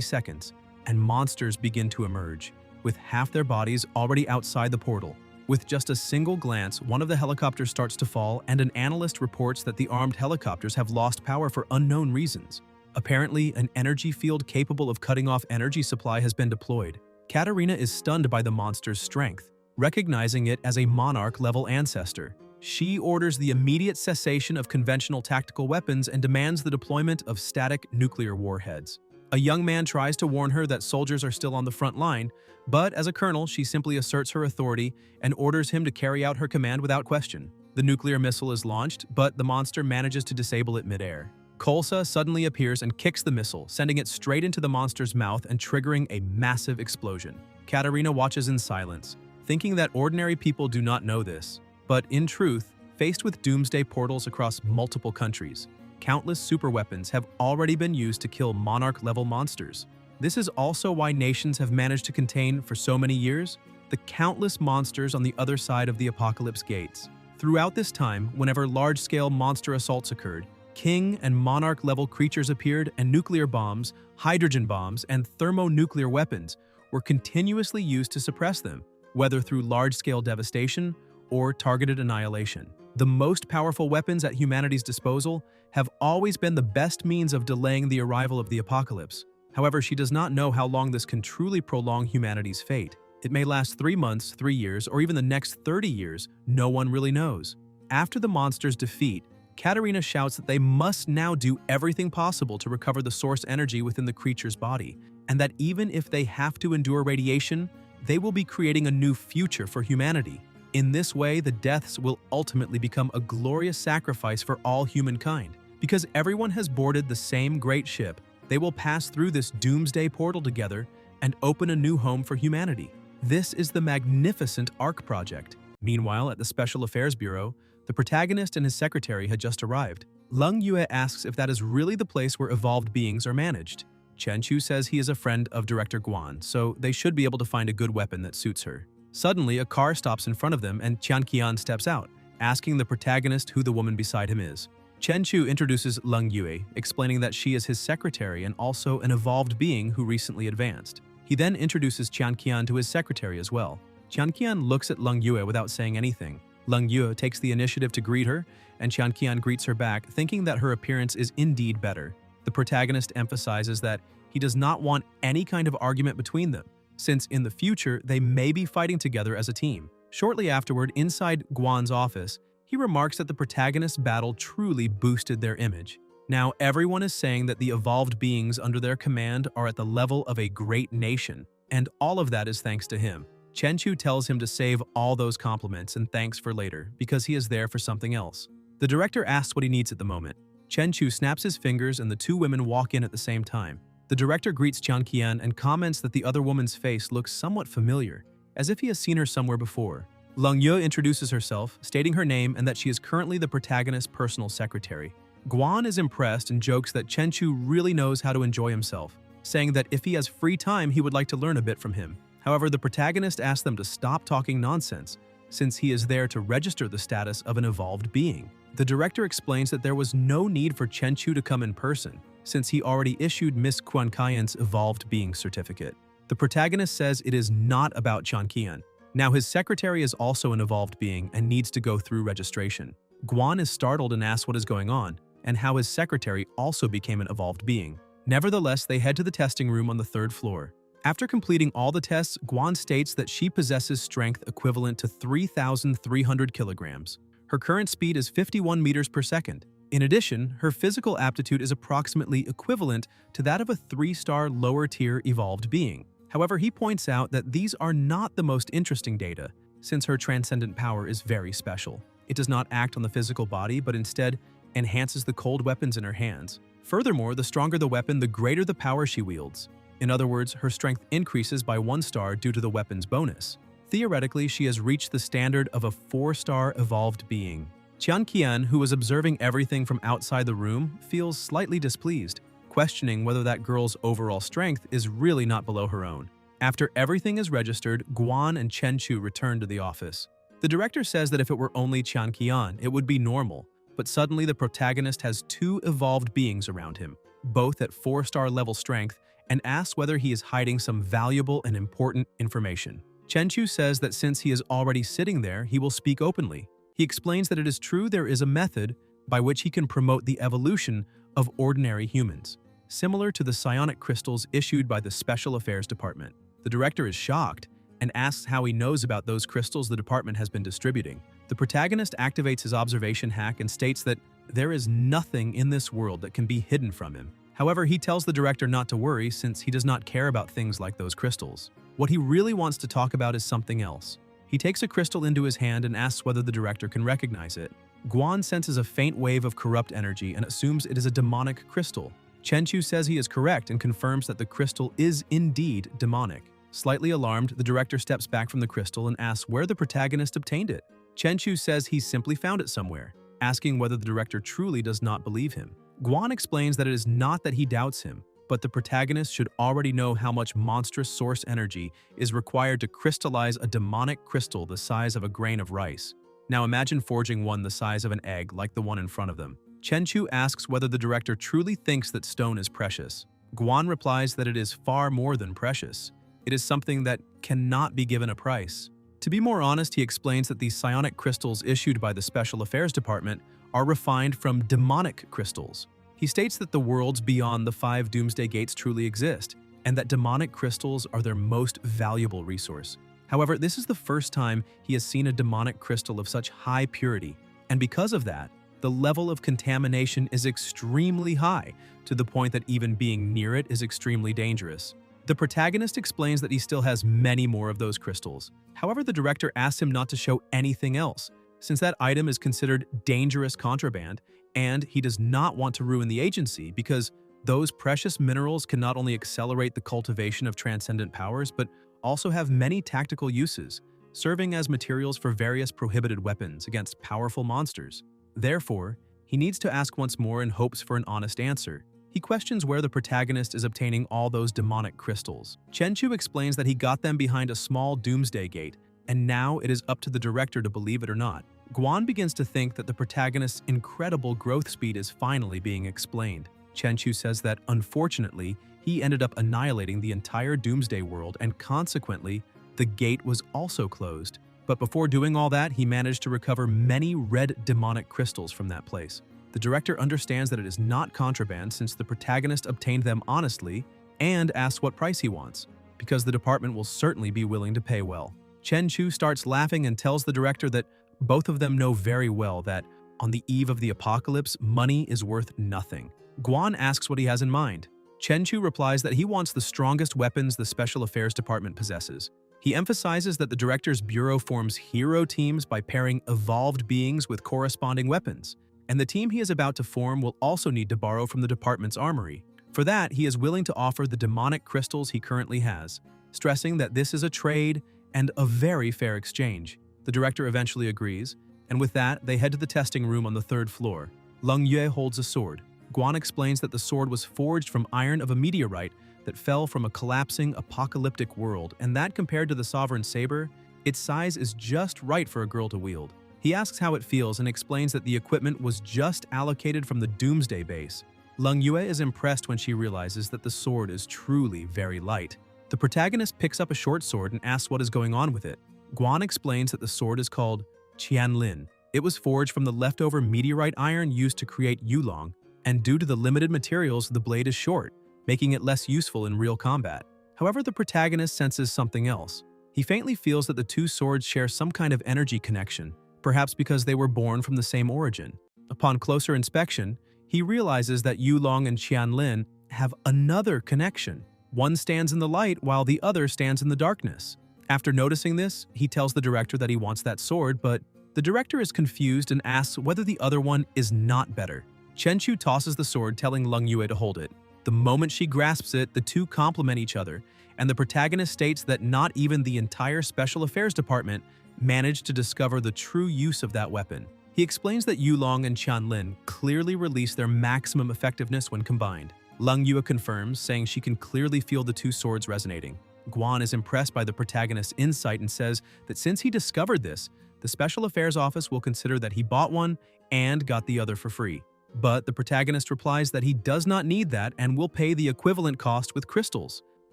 seconds, and monsters begin to emerge, with half their bodies already outside the portal. With just a single glance, one of the helicopters starts to fall, and an analyst reports that the armed helicopters have lost power for unknown reasons. Apparently, an energy field capable of cutting off energy supply has been deployed. Katarina is stunned by the monster's strength, recognizing it as a monarch-level ancestor. She orders the immediate cessation of conventional tactical weapons and demands the deployment of static nuclear warheads. A young man tries to warn her that soldiers are still on the front line, but as a colonel, she simply asserts her authority and orders him to carry out her command without question. The nuclear missile is launched, but the monster manages to disable it midair. Kolsa suddenly appears and kicks the missile, sending it straight into the monster's mouth and triggering a massive explosion. Katarina watches in silence, thinking that ordinary people do not know this. But in truth, faced with doomsday portals across multiple countries, countless superweapons have already been used to kill monarch-level monsters. This is also why nations have managed to contain, for so many years, the countless monsters on the other side of the apocalypse gates. Throughout this time, whenever large-scale monster assaults occurred, king and monarch-level creatures appeared, and nuclear bombs, hydrogen bombs, and thermonuclear weapons were continuously used to suppress them, whether through large-scale devastation or targeted annihilation. The most powerful weapons at humanity's disposal have always been the best means of delaying the arrival of the apocalypse. However, she does not know how long this can truly prolong humanity's fate. It may last 3 months, 3 years, or even the next 30 years, no one really knows. After the monster's defeat, Katarina shouts that they must now do everything possible to recover the source energy within the creature's body, and that even if they have to endure radiation, they will be creating a new future for humanity. In this way, the deaths will ultimately become a glorious sacrifice for all humankind. Because everyone has boarded the same great ship, they will pass through this doomsday portal together and open a new home for humanity. This is the magnificent ARC project. Meanwhile, at the Special Affairs Bureau, The protagonist and his secretary had just arrived. Lung Yue asks if that is really the place where evolved beings are managed. Chen Chu says he is a friend of Director Guan, so they should be able to find a good weapon that suits her. Suddenly, a car stops in front of them and Qian Qian steps out, asking the protagonist who the woman beside him is. Chen Chu introduces Lung Yue, explaining that she is his secretary and also an evolved being who recently advanced. He then introduces Qian Qian to his secretary as well. Qian Qian looks at Lung Yue without saying anything. Lung Yue takes the initiative to greet her, and Qian Qian greets her back, thinking that her appearance is indeed better. The protagonist emphasizes that he does not want any kind of argument between them, since in the future they may be fighting together as a team. Shortly afterward, inside Guan's office, he remarks that the protagonist's battle truly boosted their image. Now everyone is saying that the evolved beings under their command are at the level of a great nation, and all of that is thanks to him. Chen Chu tells him to save all those compliments and thanks for later, because he is there for something else. The director asks what he needs at the moment. Chen Chu snaps his fingers and the two women walk in at the same time. The director greets Qian Qian and comments that the other woman's face looks somewhat familiar, as if he has seen her somewhere before. Lung Yue introduces herself, stating her name and that she is currently the protagonist's personal secretary. Guan is impressed and jokes that Chen Chu really knows how to enjoy himself, saying that if he has free time he would like to learn a bit from him. However, the protagonist asks them to stop talking nonsense, since he is there to register the status of an evolved being. The director explains that there was no need for Chen Chu to come in person, since he already issued Miss Quan Kaiyan's evolved being certificate. The protagonist says it is not about Qian Qian. Now his secretary is also an evolved being and needs to go through registration. Guan is startled and asks what is going on, and how his secretary also became an evolved being. Nevertheless, they head to the testing room on the 3rd floor. After completing all the tests, Guan states that she possesses strength equivalent to 3,300 kilograms. Her current speed is 51 meters per second. In addition, her physical aptitude is approximately equivalent to that of a 3-star lower-tier evolved being. However, he points out that these are not the most interesting data, since her transcendent power is very special. It does not act on the physical body, but instead enhances the cold weapons in her hands. Furthermore, the stronger the weapon, the greater the power she wields. In other words, her strength increases by 1 star due to the weapon's bonus. Theoretically, she has reached the standard of a 4-star evolved being. Qian Qian, who was observing everything from outside the room, feels slightly displeased, questioning whether that girl's overall strength is really not below her own. After everything is registered, Guan and Chen Chu return to the office. The director says that if it were only Qian Qian, it would be normal, but suddenly the protagonist has 2 evolved beings around him, both at 4-star level strength, and asks whether he is hiding some valuable and important information. Chen Chu says that since he is already sitting there, he will speak openly. He explains that it is true there is a method by which he can promote the evolution of ordinary humans, similar to the psionic crystals issued by the Special Affairs Department. The director is shocked and asks how he knows about those crystals the department has been distributing. The protagonist activates his observation hack and states that there is nothing in this world that can be hidden from him. However, he tells the director not to worry since he does not care about things like those crystals. What he really wants to talk about is something else. He takes a crystal into his hand and asks whether the director can recognize it. Guan senses a faint wave of corrupt energy and assumes it is a demonic crystal. Chen Chu says he is correct and confirms that the crystal is indeed demonic. Slightly alarmed, the director steps back from the crystal and asks where the protagonist obtained it. Chen Chu says he simply found it somewhere, asking whether the director truly does not believe him. Guan explains that it is not that he doubts him, but the protagonist should already know how much monstrous source energy is required to crystallize a demonic crystal the size of a grain of rice. Now imagine forging one the size of an egg like the one in front of them. Chen Chu asks whether the director truly thinks that stone is precious. Guan replies that it is far more than precious. It is something that cannot be given a price. To be more honest, he explains that these psionic crystals issued by the Special Affairs Department are refined from demonic crystals. He states that the worlds beyond the 5 Doomsday Gates truly exist, and that demonic crystals are their most valuable resource. However, this is the first time he has seen a demonic crystal of such high purity, and because of that, the level of contamination is extremely high, to the point that even being near it is extremely dangerous. The protagonist explains that he still has many more of those crystals. However, the director asks him not to show anything else, since that item is considered dangerous contraband, and he does not want to ruin the agency because those precious minerals can not only accelerate the cultivation of transcendent powers, but also have many tactical uses, serving as materials for various prohibited weapons against powerful monsters. Therefore, he needs to ask once more in hopes for an honest answer. He questions where the protagonist is obtaining all those demonic crystals. Chenchu explains that he got them behind a small doomsday gate, and now it is up to the director to believe it or not. Guan begins to think that the protagonist's incredible growth speed is finally being explained. Chenchu says that, unfortunately, he ended up annihilating the entire doomsday world, and consequently, the gate was also closed. But before doing all that, he managed to recover many red demonic crystals from that place. The director understands that it is not contraband since the protagonist obtained them honestly and asks what price he wants, because the department will certainly be willing to pay well. Chenchu starts laughing and tells the director that both of them know very well that, on the eve of the apocalypse, money is worth nothing. Guan asks what he has in mind. Chenchu replies that he wants the strongest weapons the Special Affairs Department possesses. He emphasizes that the director's bureau forms hero teams by pairing evolved beings with corresponding weapons, and the team he is about to form will also need to borrow from the department's armory. For that, he is willing to offer the demonic crystals he currently has, stressing that this is a trade and a very fair exchange. The director eventually agrees, and with that, they head to the testing room on the 3rd floor. Leng Yue holds a sword. Guan explains that the sword was forged from iron of a meteorite that fell from a collapsing apocalyptic world, and that compared to the Sovereign Saber, its size is just right for a girl to wield. He asks how it feels and explains that the equipment was just allocated from the Doomsday base. Leng Yue is impressed when she realizes that the sword is truly very light. The protagonist picks up a short sword and asks what is going on with it. Guan explains that the sword is called Qianlin. It was forged from the leftover meteorite iron used to create Yulong, and due to the limited materials, the blade is short, making it less useful in real combat. However, the protagonist senses something else. He faintly feels that the two swords share some kind of energy connection, perhaps because they were born from the same origin. Upon closer inspection, he realizes that Yulong and Qianlin have another connection. One stands in the light while the other stands in the darkness. After noticing this, he tells the director that he wants that sword, but the director is confused and asks whether the other one is not better. Chenchu tosses the sword, telling Leng Yue to hold it. The moment she grasps it, the two complement each other, and the protagonist states that not even the entire Special Affairs Department managed to discover the true use of that weapon. He explains that Yulong and Qianlin clearly release their maximum effectiveness when combined. Leng Yue confirms, saying she can clearly feel the two swords resonating. Guan is impressed by the protagonist's insight and says that since he discovered this, the Special Affairs Office will consider that he bought one and got the other for free. But the protagonist replies that he does not need that and will pay the equivalent cost with crystals,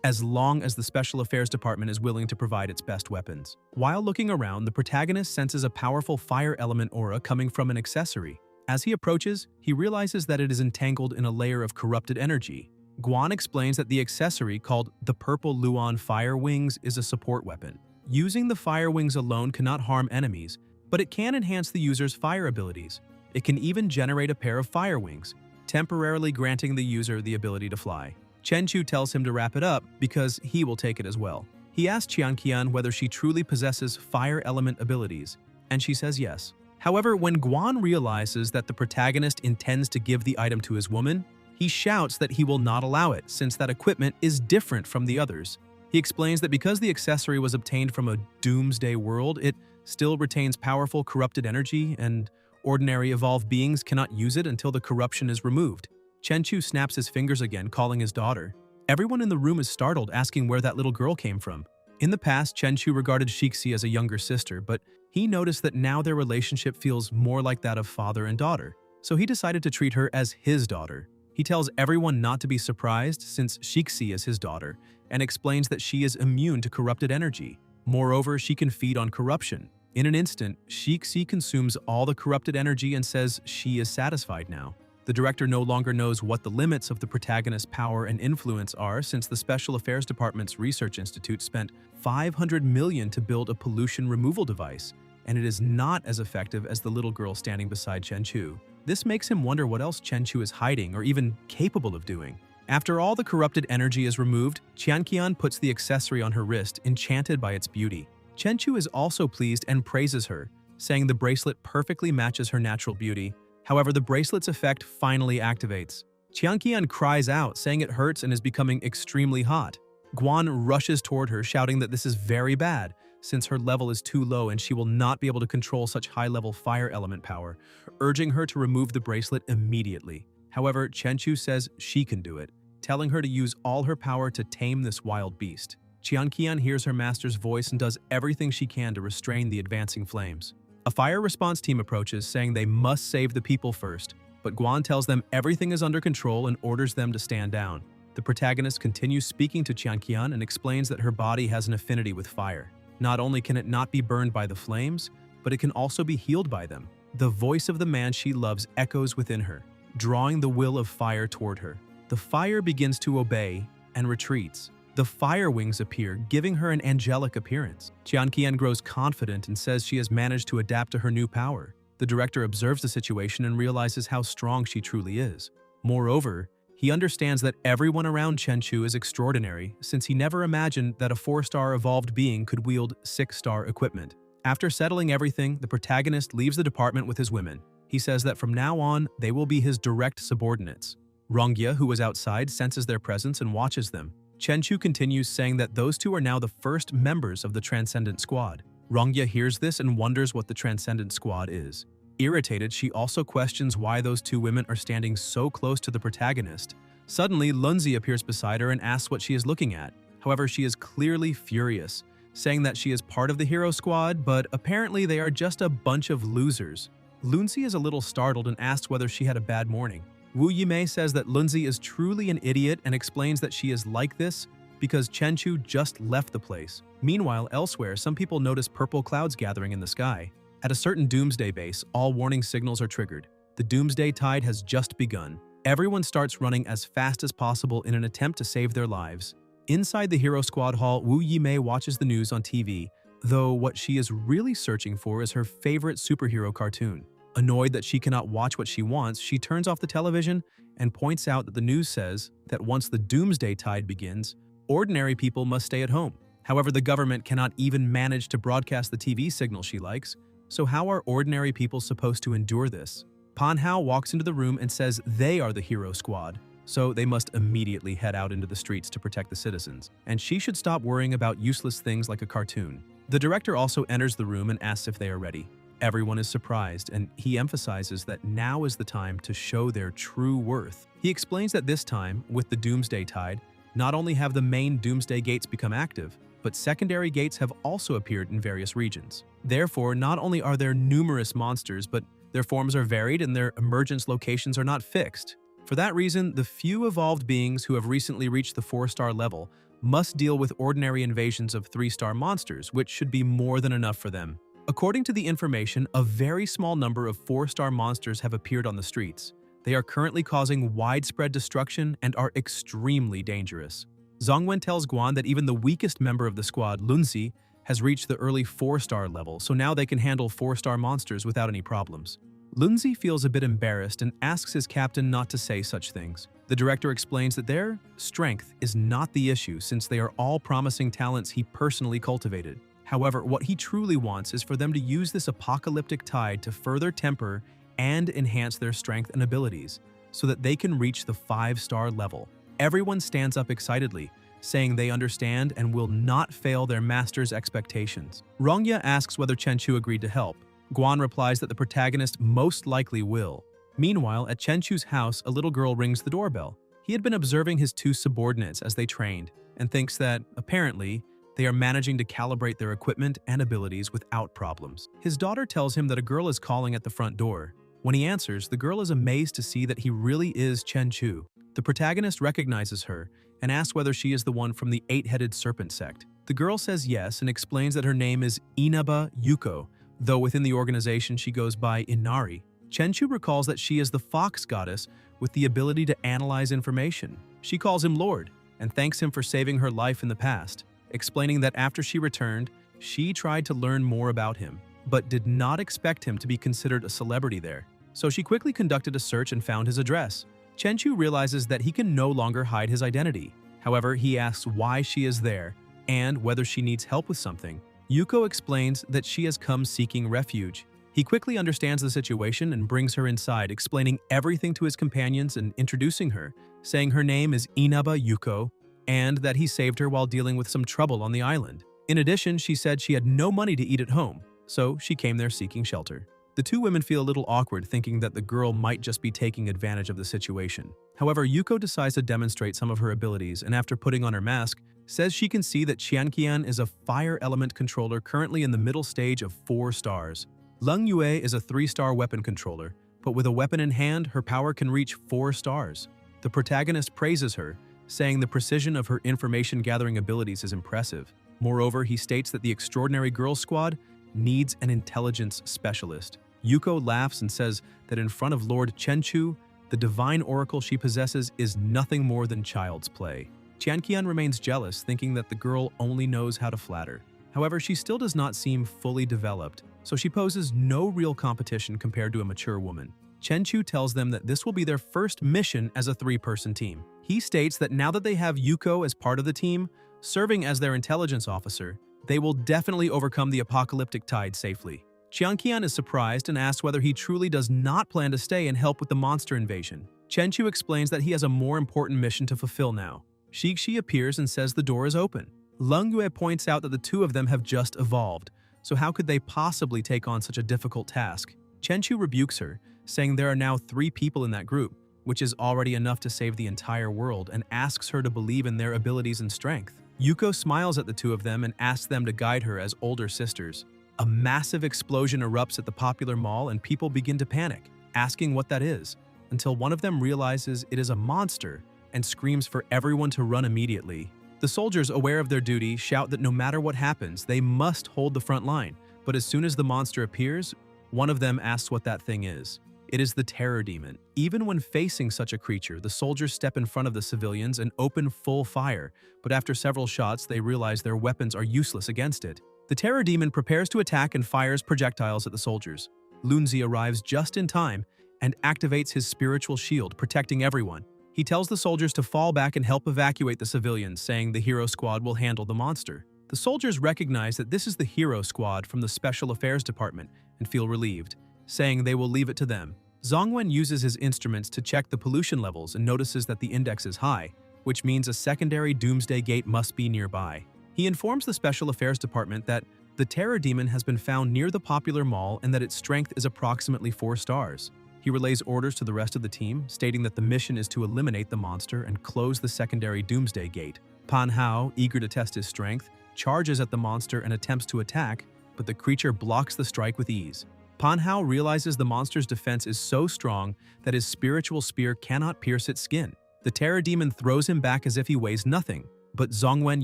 as long as the Special Affairs Department is willing to provide its best weapons. While looking around, the protagonist senses a powerful fire element aura coming from an accessory. As he approaches, he realizes that it is entangled in a layer of corrupted energy. Guan explains that the accessory, called the Purple Luan Fire Wings, is a support weapon. Using the fire wings alone cannot harm enemies, but it can enhance the user's fire abilities. It can even generate a pair of fire wings, temporarily granting the user the ability to fly. Chenchu tells him to wrap it up because he will take it as well. He asks Qianqian whether she truly possesses fire element abilities, and she says yes. However, when Guan realizes that the protagonist intends to give the item to his woman, he shouts that he will not allow it since that equipment is different from the others. He explains that because the accessory was obtained from a doomsday world, it still retains powerful corrupted energy, and ordinary evolved beings cannot use it until the corruption is removed. Chenchu snaps his fingers again, calling his daughter. Everyone in the room is startled, asking where that little girl came from. In the past, Chenchu regarded Shixi as a younger sister, but he noticed that now their relationship feels more like that of father and daughter, so he decided to treat her as his daughter. He tells everyone not to be surprised since Shixi is his daughter, and explains that she is immune to corrupted energy. Moreover, she can feed on corruption. In an instant, Shixi consumes all the corrupted energy and says she is satisfied now. The director no longer knows what the limits of the protagonist's power and influence are since the Special Affairs Department's Research Institute spent $500 million to build a pollution removal device, and it is not as effective as the little girl standing beside Chenchu. This makes him wonder what else Chenchu is hiding or even capable of doing. After all the corrupted energy is removed, Qianqian puts the accessory on her wrist, enchanted by its beauty. Chenchu is also pleased and praises her, saying the bracelet perfectly matches her natural beauty. However, the bracelet's effect finally activates. Qianqian cries out, saying it hurts and is becoming extremely hot. Guan rushes toward her, shouting that this is very bad, since her level is too low and she will not be able to control such high-level fire element power, urging her to remove the bracelet immediately. However, Chenchu says she can do it, telling her to use all her power to tame this wild beast. Qianqian hears her master's voice and does everything she can to restrain the advancing flames. A fire response team approaches, saying they must save the people first, but Guan tells them everything is under control and orders them to stand down. The protagonist continues speaking to Qianqian and explains that her body has an affinity with fire. Not only can it not be burned by the flames, but it can also be healed by them. The voice of the man she loves echoes within her, drawing the will of fire toward her. The fire begins to obey and retreats. The fire wings appear, giving her an angelic appearance. Qianqian grows confident and says she has managed to adapt to her new power. The director observes the situation and realizes how strong she truly is. Moreover, he understands that everyone around Chenchu is extraordinary, since he never imagined that a 4-star evolved being could wield 6-star equipment. After settling everything, the protagonist leaves the department with his women. He says that from now on, they will be his direct subordinates. Rongya, who was outside, senses their presence and watches them. Chenchu continues, saying that those two are now the first members of the Transcendent Squad. Rongya hears this and wonders what the Transcendent Squad is. Irritated, she also questions why those two women are standing so close to the protagonist. Suddenly, Lunzi appears beside her and asks what she is looking at. However, she is clearly furious, saying that she is part of the hero squad, but apparently they are just a bunch of losers. Lunzi is a little startled and asks whether she had a bad morning. Wu Yimei says that Lunzi is truly an idiot and explains that she is like this because Chenchu just left the place. Meanwhile, elsewhere, some people notice purple clouds gathering in the sky. At a certain doomsday base, all warning signals are triggered. The doomsday tide has just begun. Everyone starts running as fast as possible in an attempt to save their lives. Inside the Hero Squad hall, Wu Yimei watches the news on TV, though what she is really searching for is her favorite superhero cartoon. Annoyed that she cannot watch what she wants, she turns off the television and points out that the news says that once the doomsday tide begins, ordinary people must stay at home. However, the government cannot even manage to broadcast the TV signal she likes, so how are ordinary people supposed to endure this? Pan Hao walks into the room and says they are the hero squad, so they must immediately head out into the streets to protect the citizens, and she should stop worrying about useless things like a cartoon. The director also enters the room and asks if they are ready. Everyone is surprised, and he emphasizes that now is the time to show their true worth. He explains that this time, with the Doomsday Tide, not only have the main Doomsday Gates become active, but secondary gates have also appeared in various regions. Therefore, not only are there numerous monsters, but their forms are varied and their emergence locations are not fixed. For that reason, the few evolved beings who have recently reached the 4-star level must deal with ordinary invasions of 3-star monsters, which should be more than enough for them. According to the information, a very small number of 4-star monsters have appeared on the streets. They are currently causing widespread destruction and are extremely dangerous. Zhongwen tells Guan that even the weakest member of the squad, Lunzi, has reached the early 4-star level, so now they can handle 4-star monsters without any problems. Lunzi feels a bit embarrassed and asks his captain not to say such things. The director explains that their strength is not the issue, since they are all promising talents he personally cultivated. However, what he truly wants is for them to use this apocalyptic tide to further temper and enhance their strength and abilities, so that they can reach the 5-star level. Everyone stands up excitedly, saying they understand and will not fail their master's expectations. Rongya asks whether Chenchu agreed to help. Guan replies that the protagonist most likely will. Meanwhile, at Chenchu's house, a little girl rings the doorbell. He had been observing his two subordinates as they trained, and thinks that, apparently, they are managing to calibrate their equipment and abilities without problems. His daughter tells him that a girl is calling at the front door. When he answers, the girl is amazed to see that he really is Chenchu. The protagonist recognizes her and asks whether she is the one from the 8-headed serpent sect. The girl says yes and explains that her name is Inaba Yuko, though within the organization she goes by Inari. Chenchu recalls that she is the fox goddess with the ability to analyze information. She calls him Lord and thanks him for saving her life in the past, explaining that after she returned, she tried to learn more about him, but did not expect him to be considered a celebrity there. So she quickly conducted a search and found his address. Chenchu realizes that he can no longer hide his identity. However, he asks why she is there and whether she needs help with something. Yuko explains that she has come seeking refuge. He quickly understands the situation and brings her inside, explaining everything to his companions and introducing her, saying her name is Inaba Yuko and that he saved her while dealing with some trouble on the island. In addition, she said she had no money to eat at home, so she came there seeking shelter. The two women feel a little awkward, thinking that the girl might just be taking advantage of the situation. However, Yuko decides to demonstrate some of her abilities, and after putting on her mask, says she can see that Qianqian is a fire element controller currently in the middle stage of 4 stars. Leng Yue is a 3-star weapon controller, but with a weapon in hand, her power can reach 4 stars. The protagonist praises her, saying the precision of her information-gathering abilities is impressive. Moreover, he states that the Extraordinary Girls Squad needs an intelligence specialist. Yuko laughs and says that in front of Lord Chenchu, the divine oracle she possesses is nothing more than child's play. Qianqian remains jealous, thinking that the girl only knows how to flatter. However, she still does not seem fully developed, so she poses no real competition compared to a mature woman. Chenchu tells them that this will be their first mission as a 3-person team. He states that now that they have Yuko as part of the team, serving as their intelligence officer, they will definitely overcome the apocalyptic tide safely. Qianqian is surprised and asks whether he truly does not plan to stay and help with the monster invasion. Chenchu explains that he has a more important mission to fulfill now. Shixi appears and says the door is open. Leng Yue points out that the two of them have just evolved, so how could they possibly take on such a difficult task? Chenchu rebukes her, saying there are now 3 people in that group, which is already enough to save the entire world, and asks her to believe in their abilities and strength. Yuko smiles at the two of them and asks them to guide her as older sisters. A massive explosion erupts at the popular mall and people begin to panic, asking what that is, until one of them realizes it is a monster and screams for everyone to run immediately. The soldiers, aware of their duty, shout that no matter what happens, they must hold the front line, but as soon as the monster appears, one of them asks what that thing is. It is the terror demon. Even when facing such a creature, the soldiers step in front of the civilians and open full fire, but after several shots, they realize their weapons are useless against it. The terror demon prepares to attack and fires projectiles at the soldiers. Lunzi arrives just in time and activates his spiritual shield, protecting everyone. He tells the soldiers to fall back and help evacuate the civilians, saying the hero squad will handle the monster. The soldiers recognize that this is the hero squad from the Special Affairs Department and feel relieved, saying they will leave it to them. Zongwen uses his instruments to check the pollution levels and notices that the index is high, which means a secondary doomsday gate must be nearby. He informs the Special Affairs Department that the terror demon has been found near the popular mall and that its strength is approximately 4 stars. He relays orders to the rest of the team, stating that the mission is to eliminate the monster and close the secondary doomsday gate. Pan Hao, eager to test his strength, charges at the monster and attempts to attack, but the creature blocks the strike with ease. Pan Hao realizes the monster's defense is so strong that his spiritual spear cannot pierce its skin. The terror demon throws him back as if he weighs nothing, but Zongwen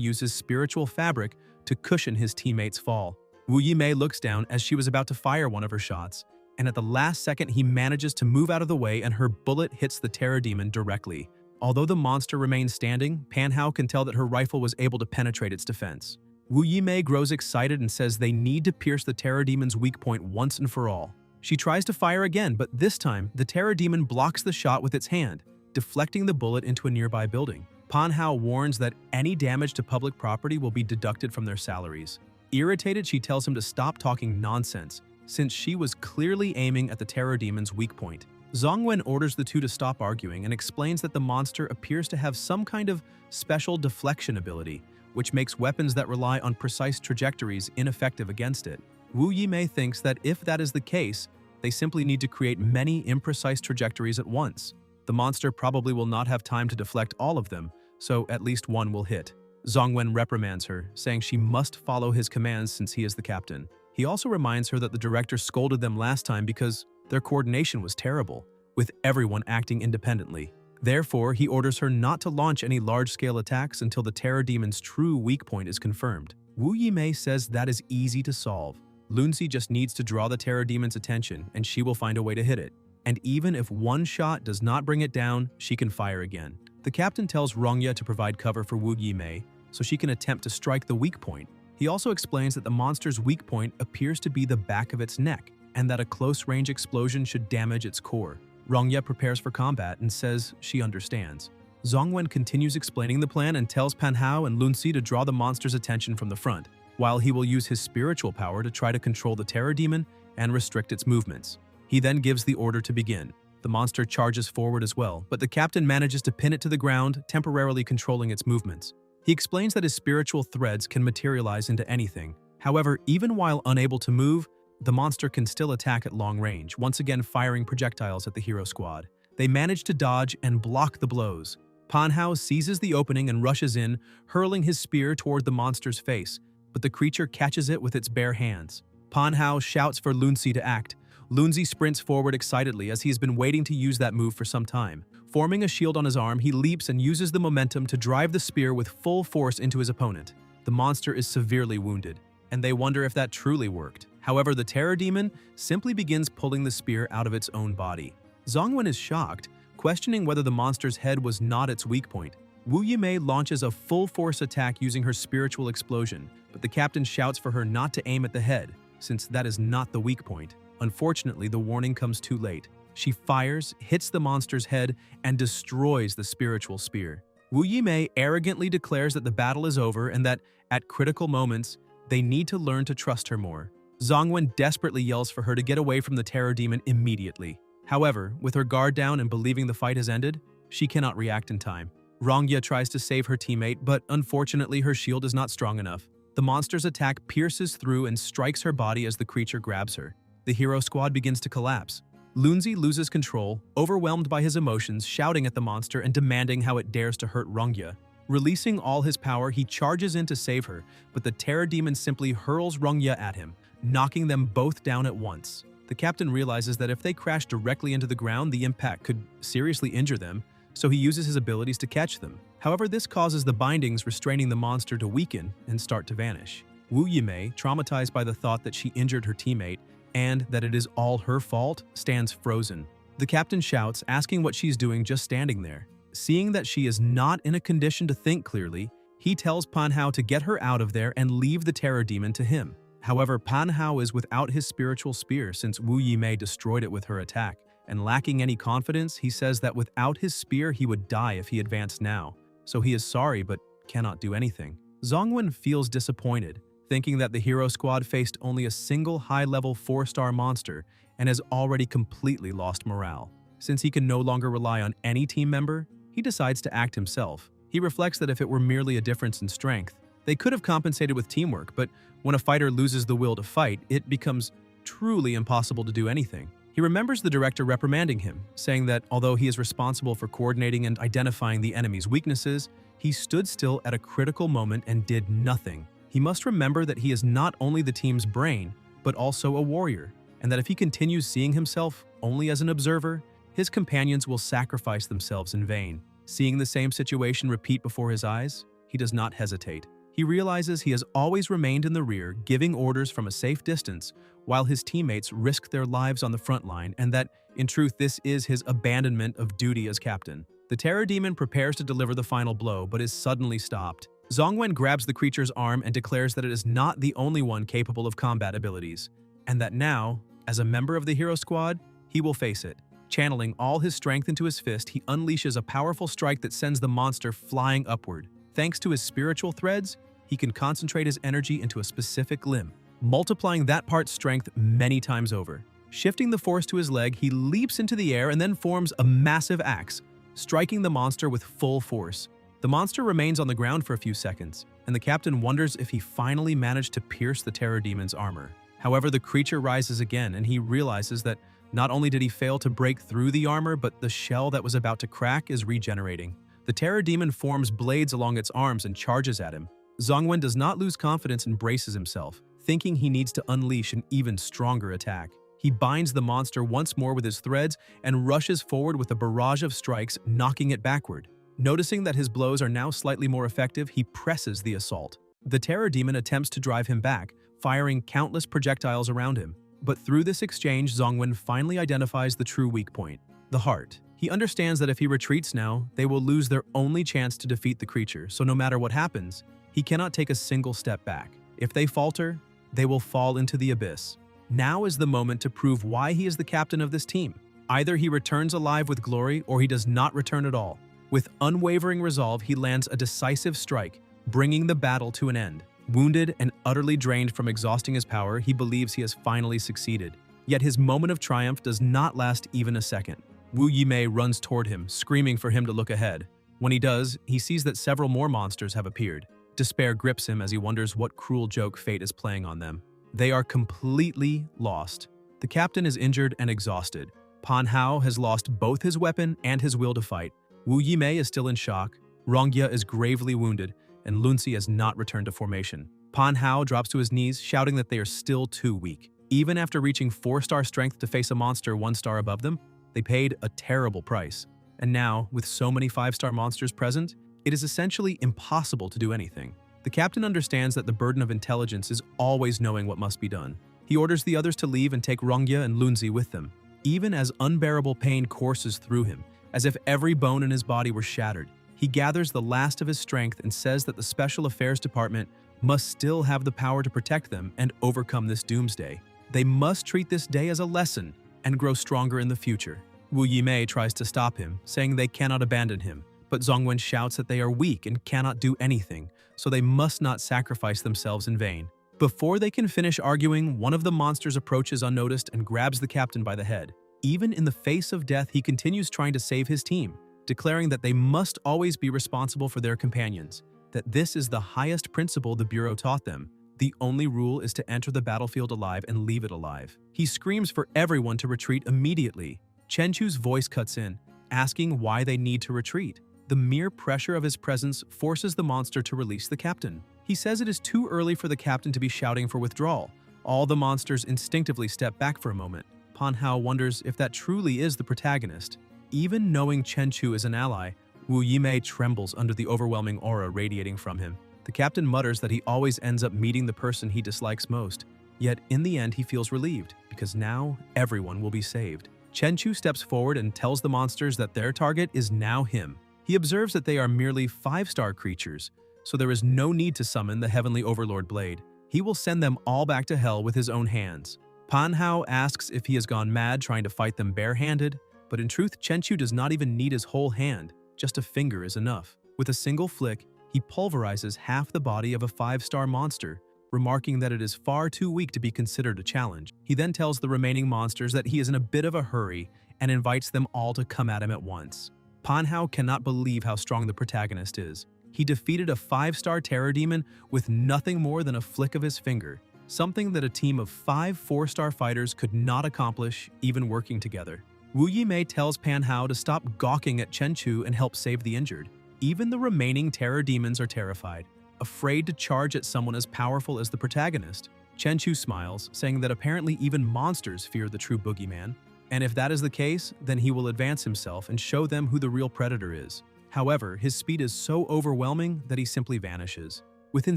uses spiritual fabric to cushion his teammate's fall. Wu Yimei looks down as she was about to fire one of her shots, and at the last second he manages to move out of the way and her bullet hits the terror demon directly. Although the monster remains standing, Pan Hao can tell that her rifle was able to penetrate its defense. Wu Yimei grows excited and says they need to pierce the terror demon's weak point once and for all. She tries to fire again, but this time the terror demon blocks the shot with its hand, deflecting the bullet into a nearby building. Pan Hao warns that any damage to public property will be deducted from their salaries. Irritated, she tells him to stop talking nonsense, since she was clearly aiming at the terror demon's weak point. Zongwen orders the two to stop arguing and explains that the monster appears to have some kind of special deflection ability, which makes weapons that rely on precise trajectories ineffective against it. Wu Yimei thinks that if that is the case, they simply need to create many imprecise trajectories at once. The monster probably will not have time to deflect all of them, so at least one will hit. Zongwen reprimands her, saying she must follow his commands since he is the captain. He also reminds her that the director scolded them last time because their coordination was terrible, with everyone acting independently. Therefore, he orders her not to launch any large-scale attacks until the terror demon's true weak point is confirmed. Wu Yimei says that is easy to solve. Lunzi just needs to draw the terror demon's attention and she will find a way to hit it. And even if one shot does not bring it down, she can fire again. The captain tells Rongya to provide cover for Wu Yimei so she can attempt to strike the weak point. He also explains that the monster's weak point appears to be the back of its neck and that a close-range explosion should damage its core. Rongya prepares for combat and says she understands. Zongwen continues explaining the plan and tells Pan Hao and Lunzi to draw the monster's attention from the front, while he will use his spiritual power to try to control the terror demon and restrict its movements. He then gives the order to begin. The monster charges forward as well, but the captain manages to pin it to the ground, temporarily controlling its movements. He explains that his spiritual threads can materialize into anything. However, even while unable to move, the monster can still attack at long range, once again firing projectiles at the hero squad. They manage to dodge and block the blows. Manhwa seizes the opening and rushes in, hurling his spear toward the monster's face, but the creature catches it with its bare hands. Manhwa shouts for Lunzi to act. Lunzi sprints forward excitedly as he has been waiting to use that move for some time. Forming a shield on his arm, he leaps and uses the momentum to drive the spear with full force into his opponent. The monster is severely wounded, and they wonder if that truly worked. However, the terror demon simply begins pulling the spear out of its own body. Zongwen is shocked, questioning whether the monster's head was not its weak point. Wu Yimei launches a full-force attack using her spiritual explosion, but the captain shouts for her not to aim at the head, since that is not the weak point. Unfortunately, the warning comes too late. She fires, hits the monster's head, and destroys the spiritual spear. Wu Yimei arrogantly declares that the battle is over and that, at critical moments, they need to learn to trust her more. Zongwen desperately yells for her to get away from the terror demon immediately. However, with her guard down and believing the fight has ended, she cannot react in time. Rongya tries to save her teammate, but unfortunately her shield is not strong enough. The monster's attack pierces through and strikes her body as the creature grabs her. The hero squad begins to collapse. Lunzi loses control, overwhelmed by his emotions, shouting at the monster and demanding how it dares to hurt Rongya. Releasing all his power, he charges in to save her, but the terror demon simply hurls Rongya at him, knocking them both down at once. The captain realizes that if they crash directly into the ground, the impact could seriously injure them, so he uses his abilities to catch them. However, this causes the bindings restraining the monster to weaken and start to vanish. Wu Yimei, traumatized by the thought that she injured her teammate and that it is all her fault, stands frozen. The captain shouts, asking what she's doing just standing there. Seeing that she is not in a condition to think clearly, he tells Manhwa to get her out of there and leave the terror demon to him. However, Manhwa is without his spiritual spear since Wu Yimei destroyed it with her attack, and lacking any confidence, he says that without his spear he would die if he advanced now, so he is sorry but cannot do anything. Zongwen feels disappointed, thinking that the hero squad faced only a single high-level 4-star monster and has already completely lost morale. Since he can no longer rely on any team member, he decides to act himself. He reflects that if it were merely a difference in strength, they could have compensated with teamwork, but when a fighter loses the will to fight, it becomes truly impossible to do anything. He remembers the director reprimanding him, saying that although he is responsible for coordinating and identifying the enemy's weaknesses, he stood still at a critical moment and did nothing. He must remember that he is not only the team's brain, but also a warrior, and that if he continues seeing himself only as an observer, his companions will sacrifice themselves in vain. Seeing the same situation repeat before his eyes, he does not hesitate. He realizes he has always remained in the rear, giving orders from a safe distance, while his teammates risk their lives on the front line, and that, in truth, this is his abandonment of duty as captain. The terror demon prepares to deliver the final blow, but is suddenly stopped. Zongwen grabs the creature's arm and declares that it is not the only one capable of combat abilities, and that now, as a member of the hero squad, he will face it. Channeling all his strength into his fist, he unleashes a powerful strike that sends the monster flying upward. Thanks to his spiritual threads, he can concentrate his energy into a specific limb, multiplying that part's strength many times over. Shifting the force to his leg, he leaps into the air and then forms a massive axe, striking the monster with full force. The monster remains on the ground for a few seconds, and the captain wonders if he finally managed to pierce the terror demon's armor. However, the creature rises again, and he realizes that not only did he fail to break through the armor, but the shell that was about to crack is regenerating. The terror demon forms blades along its arms and charges at him. Zongwen does not lose confidence and braces himself, thinking he needs to unleash an even stronger attack. He binds the monster once more with his threads and rushes forward with a barrage of strikes, knocking it backward. Noticing that his blows are now slightly more effective, he presses the assault. The terror demon attempts to drive him back, firing countless projectiles around him. But through this exchange, Zongwen finally identifies the true weak point, the heart. He understands that if he retreats now, they will lose their only chance to defeat the creature, so no matter what happens, he cannot take a single step back. If they falter, they will fall into the abyss. Now is the moment to prove why he is the captain of this team. Either he returns alive with glory, or he does not return at all. With unwavering resolve, he lands a decisive strike, bringing the battle to an end. Wounded and utterly drained from exhausting his power, he believes he has finally succeeded. Yet his moment of triumph does not last even a second. Wu Yimei runs toward him, screaming for him to look ahead. When he does, he sees that several more monsters have appeared. Despair grips him as he wonders what cruel joke fate is playing on them. They are completely lost. The captain is injured and exhausted. Pan Hao has lost both his weapon and his will to fight. Wu Yimei is still in shock. Rongya is gravely wounded, and Lunzi has not returned to formation. Pan Hao drops to his knees, shouting that they are still too weak. Even after reaching 4-star strength to face a monster 1 star above them, they paid a terrible price. And now, with so many 5-star monsters present, it is essentially impossible to do anything. The captain understands that the burden of intelligence is always knowing what must be done. He orders the others to leave and take Rongya and Lunzi with them, even as unbearable pain courses through him, as if every bone in his body were shattered. He gathers the last of his strength and says that the Special Affairs Department must still have the power to protect them and overcome this doomsday. They must treat this day as a lesson and grow stronger in the future. Wu Yimei tries to stop him, saying they cannot abandon him, but Zhongwen shouts that they are weak and cannot do anything, so they must not sacrifice themselves in vain. Before they can finish arguing, one of the monsters approaches unnoticed and grabs the captain by the head. Even in the face of death, he continues trying to save his team, declaring that they must always be responsible for their companions, that this is the highest principle the Bureau taught them. The only rule is to enter the battlefield alive and leave it alive. He screams for everyone to retreat immediately. Chenchu's voice cuts in, asking why they need to retreat. The mere pressure of his presence forces the monster to release the captain. He says it is too early for the captain to be shouting for withdrawal. All the monsters instinctively step back for a moment. Pan Hao wonders if that truly is the protagonist. Even knowing Chenchu is an ally, Wu Yimei trembles under the overwhelming aura radiating from him. The captain mutters that he always ends up meeting the person he dislikes most. Yet in the end he feels relieved, because now everyone will be saved. Chenchu steps forward and tells the monsters that their target is now him. He observes that they are merely 5-star creatures, so there is no need to summon the Heavenly Overlord Blade. He will send them all back to hell with his own hands. Pan Hao asks if he has gone mad trying to fight them barehanded, but in truth Chenchu does not even need his whole hand, just a finger is enough. With a single flick, he pulverizes half the body of a 5-star monster, remarking that it is far too weak to be considered a challenge. He then tells the remaining monsters that he is in a bit of a hurry and invites them all to come at him at once. Pan Hao cannot believe how strong the protagonist is. He defeated a 5-star terror demon with nothing more than a flick of his finger, something that a team of 5 4-star fighters could not accomplish even working together. Wu Yimei tells Pan Hao to stop gawking at Chenchu and help save the injured. Even the remaining terror demons are terrified, afraid to charge at someone as powerful as the protagonist. Chenchu smiles, saying that apparently even monsters fear the true boogeyman, and if that is the case, then he will advance himself and show them who the real predator is. However, his speed is so overwhelming that he simply vanishes. Within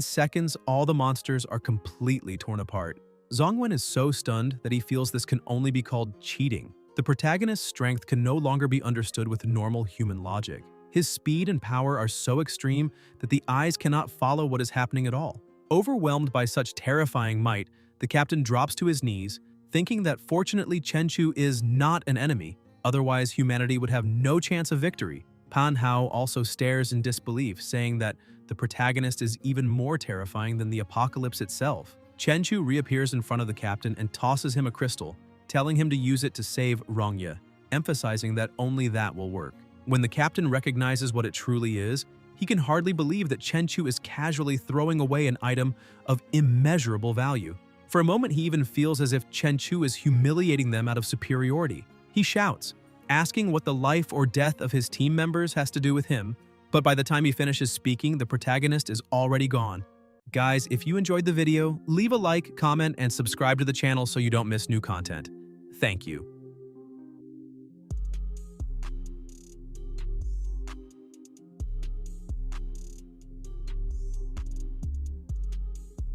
seconds, all the monsters are completely torn apart. Zhongwen is so stunned that he feels this can only be called cheating. The protagonist's strength can no longer be understood with normal human logic. His speed and power are so extreme that the eyes cannot follow what is happening at all. Overwhelmed by such terrifying might, the captain drops to his knees, thinking that fortunately Chenchu is not an enemy, otherwise humanity would have no chance of victory. Pan Hao also stares in disbelief, saying that the protagonist is even more terrifying than the apocalypse itself. Chenchu reappears in front of the captain and tosses him a crystal, telling him to use it to save Rongya, emphasizing that only that will work. When the captain recognizes what it truly is, he can hardly believe that Chenchu is casually throwing away an item of immeasurable value. For a moment, he even feels as if Chenchu is humiliating them out of superiority. He shouts, asking what the life or death of his team members has to do with him, but by the time he finishes speaking, the protagonist is already gone. Guys, if you enjoyed the video, leave a like, comment, and subscribe to the channel so you don't miss new content. Thank you.